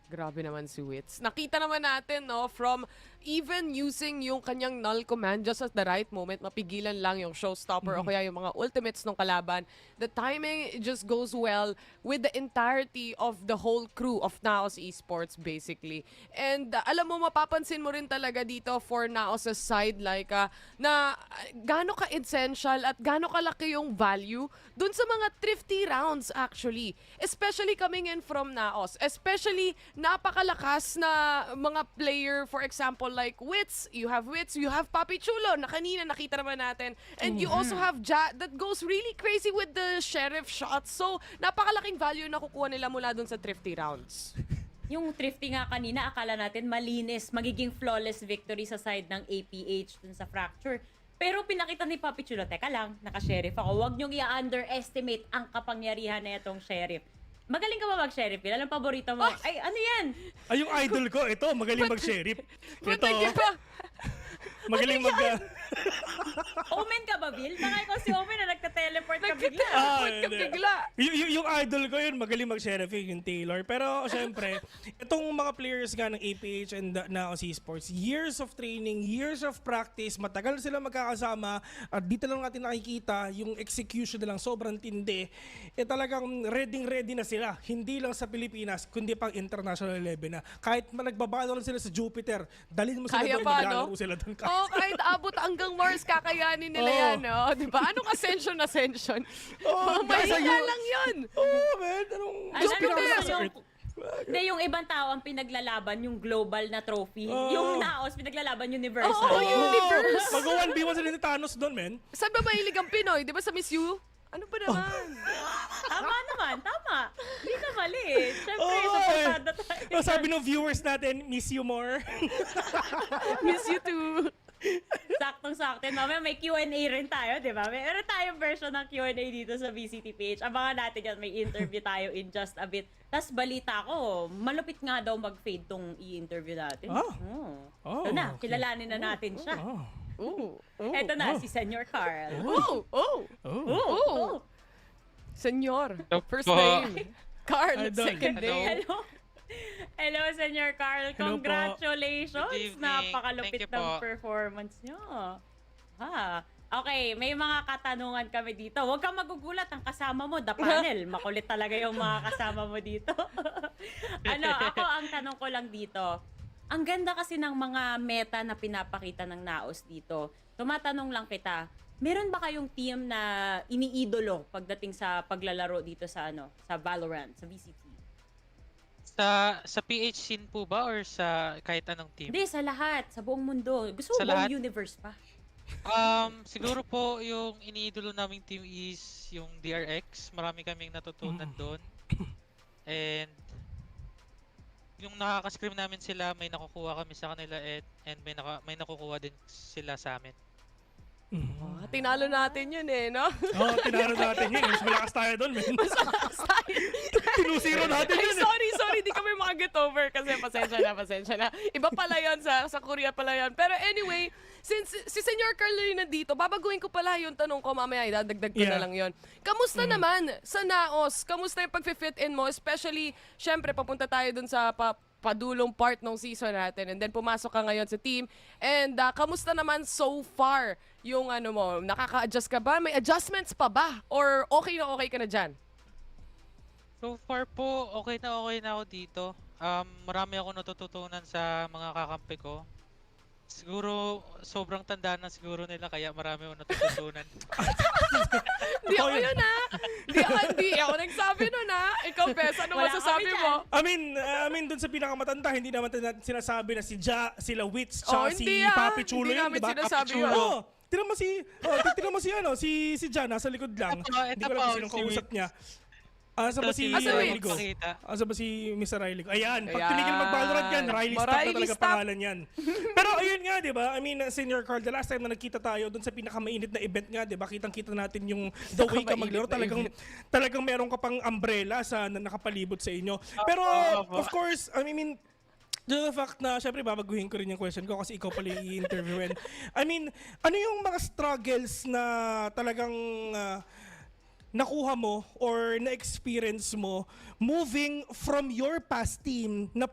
Grabe naman si Wits. Nakita naman natin, no, from even using yung kanyang null command just at the right moment, mapigilan lang yung showstopper o kaya yung mga ultimates ng kalaban. The timing just goes well with the entirety of the whole crew of NAOS Esports, basically. And alam mo, mapapansin mo rin talaga dito for NAOS' side, like, na gaano ka-essential at gaano kalaki yung value dun sa mga thrifty rounds, actually. Especially coming in from NAOS. Especially napakalakas na mga player, for example, like Wits, you have Papi Chulo na kanina nakita naman natin, and you also have Ja that goes really crazy with the sheriff shots. So, napakalaking value na kukuha nila mula dun sa thrifty rounds. Yung thrifty nga kanina, akala natin malinis, magiging flawless victory sa side ng APH dun sa Fracture. Pero pinakita ni Papi Chulo, teka lang, naka-sheriff ako. Huwag niyong i-underestimate ang kapangyarihan na itong sheriff. Magaling ka ba mag-sheriff? Anong paborito mo? Ay, ano yan? Ay, yung idol ko. Ito, magaling mag-sheriff. Ito. Magaling mag... Omen ka ba, Bill? Baka ikaw si Omen na nagka-teleport ka bigla. Yung idol ko yun, magaling mag-sheriff yung Taylor. Pero syempre, itong mga players nga ng APH and NAOS Esports, years of training, years of practice, matagal sila magkakasama at dito lang natin nakikita yung execution na lang sobrang tindi. Talagang ready na sila. Hindi lang sa Pilipinas, kundi pang international level na. Kahit nagbabalo lang sila sa Jupiter, dalhin mo sila Kaya doon, pa, maglalaro no? sila doon. Kahit abot hanggang Mars, kakayanin nila yan, no? Diba? Anong Ascension? Mahina lang yun. Man. Hindi, yung ibang tao ang pinaglalaban, yung global na trophy. Yung NAOS, pinaglalaban universal. Universe. Mag-1v1 sila ni Thanos doon, men. Saan ba mahilig ang Pinoy? Di ba sa Miss You? Ano ba naman? Tama naman, tama. Hindi ka mali. Siyempre, supportada tayo. Sabi ng viewers natin, miss you more. Miss you too. Saktong-sakto. Mamaya may Q&A rin tayo, di ba? Meron tayong version ng Q&A dito sa VCTPH. Abangan natin yan. May interview tayo in just a bit. Tapos balita ko, malupit nga daw mag-fade tong i-interview natin. Ito na, kilalanin na natin siya. Ito na, si Senyor Carl. Senyor. First name. Carl. Second name. Hello, Senyor Carl. Congratulations. Napakalupit ng performance nyo. Okay, may mga katanungan kami dito. Huwag kang magugulat, ang kasama mo, the panel. Makulit talaga yung mga kasama mo dito. Ako, ang tanong ko lang dito. Ang ganda kasi ng mga meta na pinapakita ng NAOS dito. Tumatanong lang kita, meron ba kayong team na iniidolo pagdating sa paglalaro dito sa sa Valorant, sa VCT? Sa PH scene po ba or sa kahit anong team? Hindi, sa lahat, sa buong mundo. Gusto mo buong universe pa? Siguro po yung iniidolo naming team is yung DRX. Marami kaming natutunan doon. And yung nakaka-scream namin sila, may nakukuha kami sa kanila and may nakukuha din sila sa amin. Tinalo natin yun no? Tinalo natin yun. Mas malakas tayo doon, men. Mas malakas tayo. Tinusiro natin yun. Sorry, di kami maka-get over kasi pasensya na. Iba pala yun, sa Korea pala yun. Pero anyway, since si Senyor Carl na nandito, babaguhin ko pala yung tanong ko mamaya, idadagdag ko na lang yun. Kamusta naman sa NAOS? Kamusta yung pag-fit in mo? Especially, syempre, papunta tayo dun sa padulong part ng season natin and then pumasok ka ngayon sa team and kamusta naman so far yung mo, nakaka-adjust ka ba? May adjustments pa ba? Or okay ka na dyan? So far po, okay na ako dito. Marami ako natututunan sa mga kakampi ko. Siguro, sobrang tanda na siguro nila kaya marami ako natututunan. Hindi ako yun Hindi ako nagsabi nun Ikaw, Bes, ano masasabi mo? I mean, dun sa pinakamatanda, hindi naman natin sinasabi na si Ja, sila Wits, tsaka si Papi Chulo yun, diba? Hindi namin sinasabi yun. Tinan mo si Ja, nasa likod lang. Hindi ko alam sinong kausap niya. Asa ba si Riley Go? Asa ba si Mr. Riley Go? Ayan, pag tinigil mag-Valorant yan, Riley Stop na talaga pangalan yan. Pero ayun nga, di ba? I mean, Senior Carl, the last time na nagkita tayo dun sa pinakamainit na event nga, di ba? Kitang-kita natin yung the way ka maglaro. Talagang meron ka pang umbrella na nakapalibot sa inyo. Pero, of course, I mean, the fact na, syempre, babaguhin ko rin yung question ko kasi ikaw pala i-interviewin. I mean, ano yung mga struggles na talagang nakuha mo or na-experience mo moving from your past team na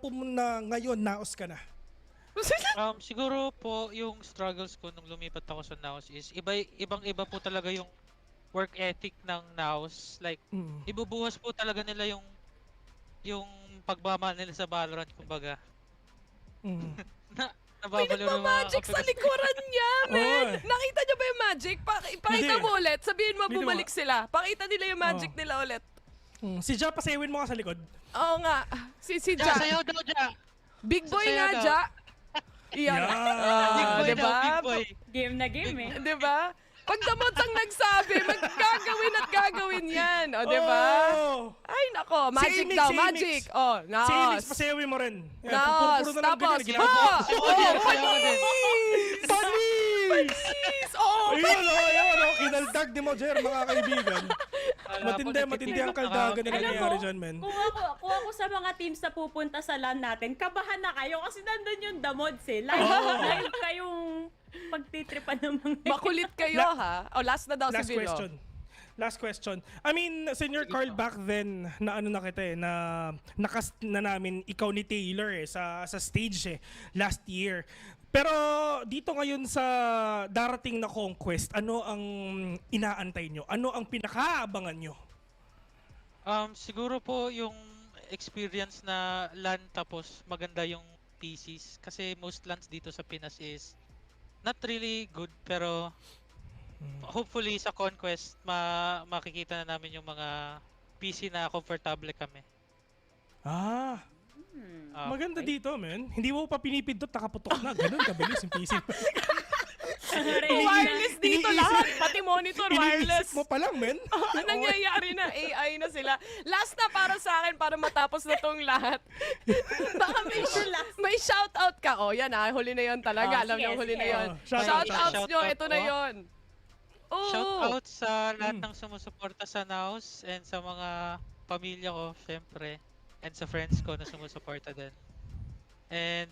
ngayon NAOS ka na? Siguro po yung struggles ko nung lumipat ako sa NAOS is ibang-iba po talaga yung work ethic ng NAOS. Like, ibubuhas po talaga nila yung pagmamahal nila sa Valorant, kumbaga. May nagmamagic sa likuran niya, man! Nakita niyo ba yung magic? Pakita mo ulit. Sabihin mo, bumalik sila. Pakita nila yung magic nila ulit. Si Ja, pasayawin mo ka sa likod. Oo nga. Si Ja. Sayaw daw, Ja! Big boy nga, Ja. Iyan. Big boy. Game na game Diba? Pag damot ang nagsabi, gagawin yan. O, diba? Ay, nako. Magic daw, magic. O, NAOS. Si Imix, pasayawin mo rin. NAOS. Tapos, Panis! Ayun, kinaldag ni mo, Jer, mga kaibigan. Matindi ang kaldagan na nangyayari dyan, men. Kung ako sa mga teams na pupunta sa LAN natin, kabahan na kayo kasi nandun yung damods Live kayong Pagtitripan ng mga... Makulit kayo, ha? O, last na daw Last si Bill. question. Last question. I mean, Senior Carl, back then, na ano na kita na nakast na namin ikaw ni Taylor sa stage last year. Pero dito ngayon sa darating na CONQuest, ano ang inaantay nyo? Ano ang pinakaabangan nyo? Siguro po yung experience na LAN tapos maganda yung PCs. Kasi most LANs dito sa Pinas is not really good, pero hopefully sa CONQuest makikita na namin yung mga PC na komportable kami. Maganda dito, man. Hindi mo pa pinipindot, nakaputok na. Ganun kabilis yung PC. Wireless dito lahat. Pati monitor, wireless. Iniisip mo pa lang, man. Nangyayari na, AI na sila. Last na para sa akin, para matapos na tong lahat. Baka may shoutout ka. O, yan huli na yon talaga. Alam niyo, huli na yon. Shoutouts nyo, ito na yon. Shoutout sa lahat ng sumusuporta sa NAOS and sa mga pamilya ko, syempre. And sa friends ko na sumusuporta din. And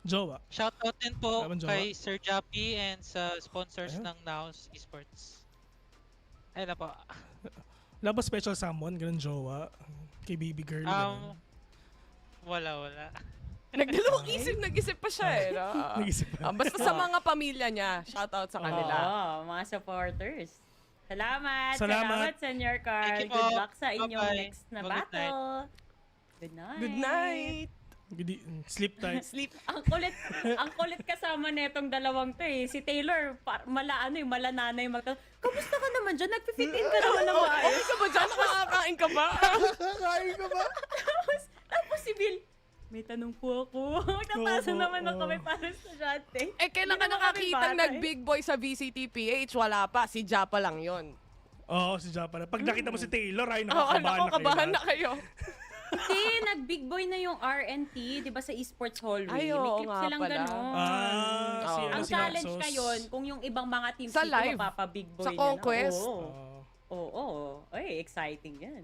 Jowa. shoutout din po kay Sir Jappy and sa sponsors ng NAOS Esports. Ayun na po. Laba special someone, ganun jowa. Kay baby girl. Wala. Nagdalawang nag-isip pa siya no? Nag-isip pa. Basta sa mga pamilya niya, shoutout sa kanila. Mga supporters. Salamat, Senior Carl. Thank you Good po. luck sa inyong Bye-bye. next na Good night. battle. Good night. Good night. Sleep tight. Sleep. Ang kulit kasama netong dalawang to Si Taylor, mala nanay kamusta ka naman dyan? Nagpi-fit in ka naman ng maayos. ka ba dyan? Nakakain ka ba? Kakain ka ba? Tapos si Bill, may tanong po ako. Nagtatasan naman ng kamay para sa estudyante. Kailan ka nakakitang nag-big boy sa VCTPH? Wala pa. Si Japa lang yon. Oo, si Japa na. Pag nakita mo si Taylor, ay nakakabahan na kayo. Hindi, nag-big boy na yung RNT, di ba sa Esports Hallway? Ay, may oo clip nga silang pala. gano'n. Ang challenge ngayon, kung yung ibang mga teams sa dito live, mapapa-big boy sa na. CONQuest. Oo. Ay, exciting yan.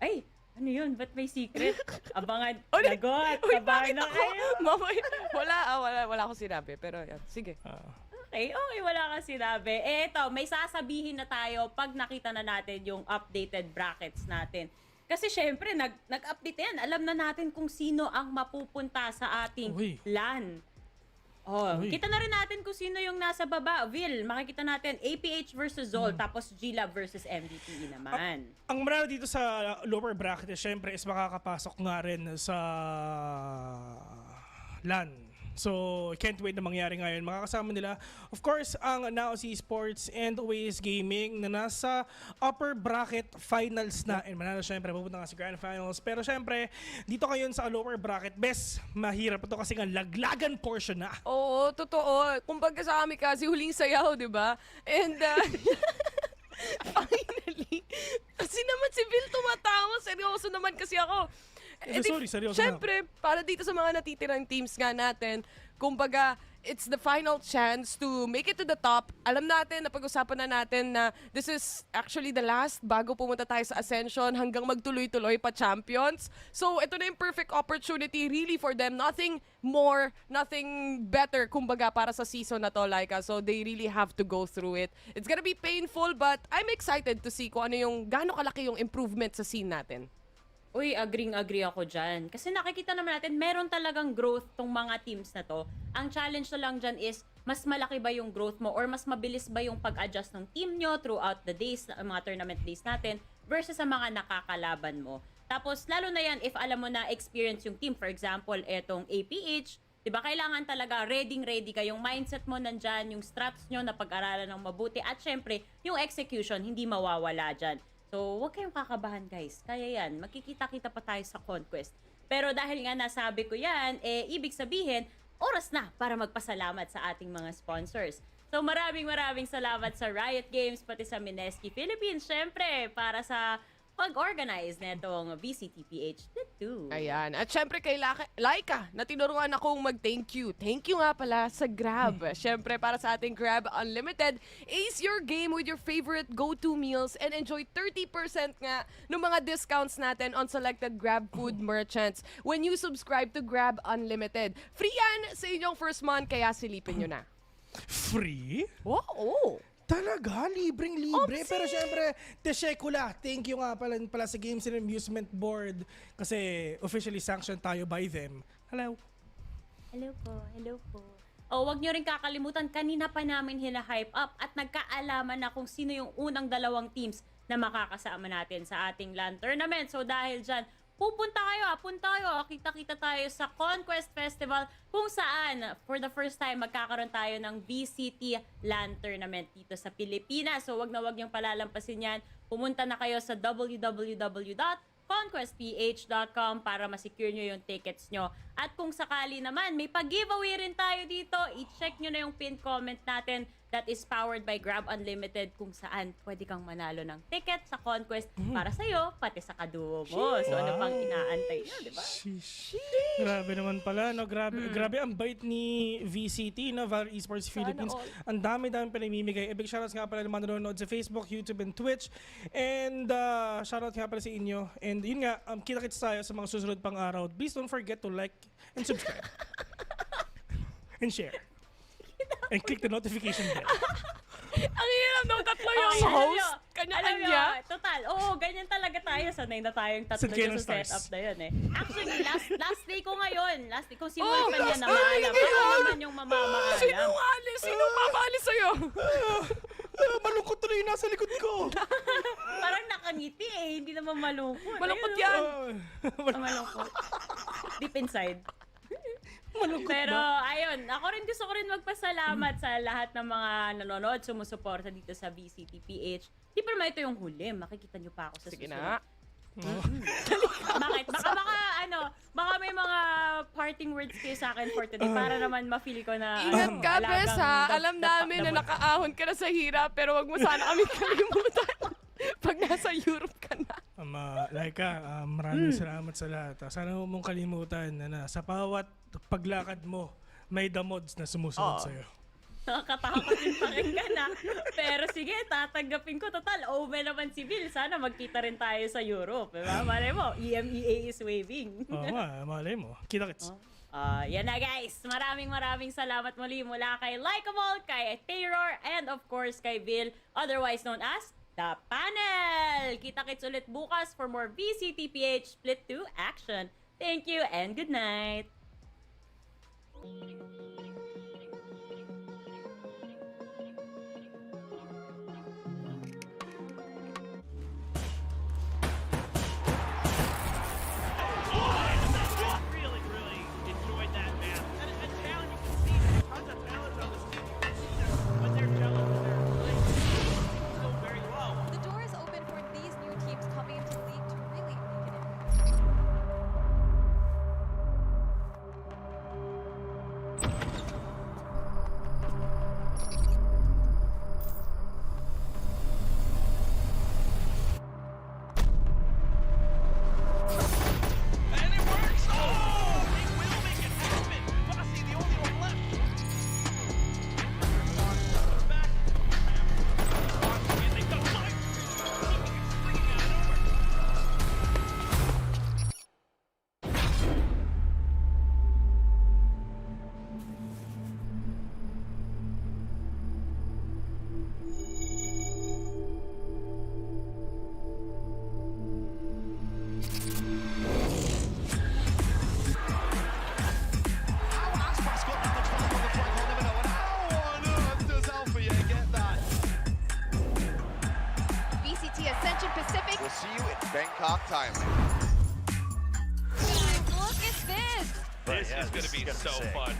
Ay, ano yun? Ba't may secret? Abangan, lagot, abangan na kayo. Wala akong sinabi, pero yan. Sige. Okay, wala kang sinabi. Eto, may sasabihin na tayo pag nakita na natin yung updated brackets natin. Kasi syempre, nag-update yan. Alam na natin kung sino ang mapupunta sa ating LAN. Kita na rin natin kung sino yung nasa baba. Vil, makikita natin APH versus Zol, tapos GLab versus MVPE naman. Ang marami dito sa lower bracket, syempre, is makakapasok nga rin sa LAN. So, can't wait na mangyari ngayon. Makakasama nila, of course, ang NAOS Esports and Oasis Gaming na nasa upper bracket finals na. And manalo syempre, pupunta nga sa grand finals. Pero syempre, dito ngayon sa lower bracket, best mahirap ito kasi nga laglagan portion na. Oo, totoo. Kumbaga sa amin kasi huling sayaw, di ba? And finally, kasi naman si Bill tumatawa. Seryoso naman kasi ako. Seryoso Siyempre, para dito sa mga natitirang teams nga natin, kumbaga, it's the final chance to make it to the top. Alam natin, napag-usapan na natin na this is actually the last bago pumunta tayo sa Ascension hanggang magtuloy-tuloy pa champions. So, ito na yung perfect opportunity really for them. Nothing more, nothing better, kumbaga, para sa season na to, Laika. So, they really have to go through it. It's gonna be painful, but I'm excited to see kung ano yung, gaano kalaki yung improvement sa scene natin. Uy, agree ako dyan. Kasi nakikita naman natin, meron talagang growth tong mga teams na to. Ang challenge na lang dyan is, mas malaki ba yung growth mo or mas mabilis ba yung pag-adjust ng team nyo throughout the days, mga tournament days natin, versus sa mga nakakalaban mo. Tapos, lalo na yan, if alam mo na experience yung team, for example, etong APH, diba, kailangan talaga ready ka. Yung mindset mo nandyan, yung strats nyo na pag-aralan ng mabuti, at syempre, yung execution, hindi mawawala dyan. So, huwag kayong kakabahan, guys. Kaya yan, makikita-kita pa tayo sa CONQuest. Pero dahil nga nasabi ko yan, ibig sabihin, oras na para magpasalamat sa ating mga sponsors. So, maraming salamat sa Riot Games, pati sa Mineski Philippines, syempre, para sa pag-organize netong VCTPH 2. Ayan. At syempre kay Laika, na tinuruan akong mag-thank you. Thank you nga pala sa Grab. Syempre para sa ating Grab Unlimited, ace your game with your favorite go-to meals and enjoy 30% nga ng mga discounts natin on selected Grab food merchants when you subscribe to Grab Unlimited. Free yan sa inyong first month, kaya silipin nyo na. Free? Oo. Talaga? Libreng-libre. Pero syempre, Teshekula, thank you nga pala sa Games and Amusement Board kasi officially sanctioned tayo by them. Hello? Hello po. Oh, wag nyo rin kakalimutan, kanina pa namin hina-hype up at nagkaalaman na kung sino yung unang 2 teams na makakasama natin sa ating LAN tournament. So dahil dyan, punta kayo, kita-kita tayo sa CONQuest Festival kung saan for the first time magkakaroon tayo ng VCT LAN tournament dito sa Pilipinas. So wag na wag niyong palalampasin yan. Pumunta na kayo sa www.conquestph.com para ma-secure nyo yung tickets nyo. At kung sakali naman, may pag-giveaway rin tayo dito. I-check nyo na yung pinned comment natin that is powered by Grab Unlimited kung saan pwede kang manalo ng ticket sa CONQuest para sa'yo, pati sa kaduo mo. So ano pang inaantay nyo, di ba? Grabe naman pala, no? Grabe ang bait ni VCT, no? VALORANT Esports Philippines. Ang dami pinamimigay. Big shoutouts nga pala naman nanonood sa Facebook, YouTube, and Twitch. And shoutout nga pala sa inyo. And yun nga, kita-kits tayo sa mga susunod pang araw. Please don't forget to like and subscribe. And share. And click the notification bell. Ang hirap nung tatlo yung host. Kanya-kanya. Total, ganyan talaga tayo. Sanay na tayong tatlo dyan sa setup na yun eh. Actually, last day ko ngayon. Last day, kung sino man yan na maalam. Ako naman yung mamamaalam. Sino mamaalis sa'yo? Malungkot tuloy yung nasa likod ko. Parang nakangiti eh. Hindi naman malungkot. Malungkot yan. Malungkot. Deep inside. Malungkot Pero ba? ayun, ako rin gusto ko rin magpasalamat sa lahat ng mga nanonood, sumusuporta dito sa VCTPH. Di pa naman ito yung huli. Makikita nyo pa ako sa Sige susunod. na. Bakit? Baka may mga parting words kayo sa akin for today para naman ma-feel ko na Ingat ka, Bes, ha? Alam namin na nakaahon ka na sa hirap, pero wag mo sana kami kalimutan pag nasa Europe ka na. Laika, maraming salamat sa lahat. Sana huwag mong kalimutan na sa bawat paglakad mo, may damods na sumusunod sa'yo. Nakakatakot yung pakinggan na. Pero sige, tatanggapin ko. Total, omen naman si Bill. Sana magkita rin tayo sa Europe. Diba? Malay mo, EMEA is waving. Malay mo. Kita-kits. Yan na guys. Maraming salamat muli mula kay Likeable, kay Terror, and of course kay Bill, otherwise known as The Panel. Kita-kits ulit bukas for more VCTPH Split 2 action. Thank you and good night. The door is open for these new teams coming into the league to really make it VCT Ascension Pacific. We'll see you in Bangkok, Thailand. Look at this! This is going to be so fun.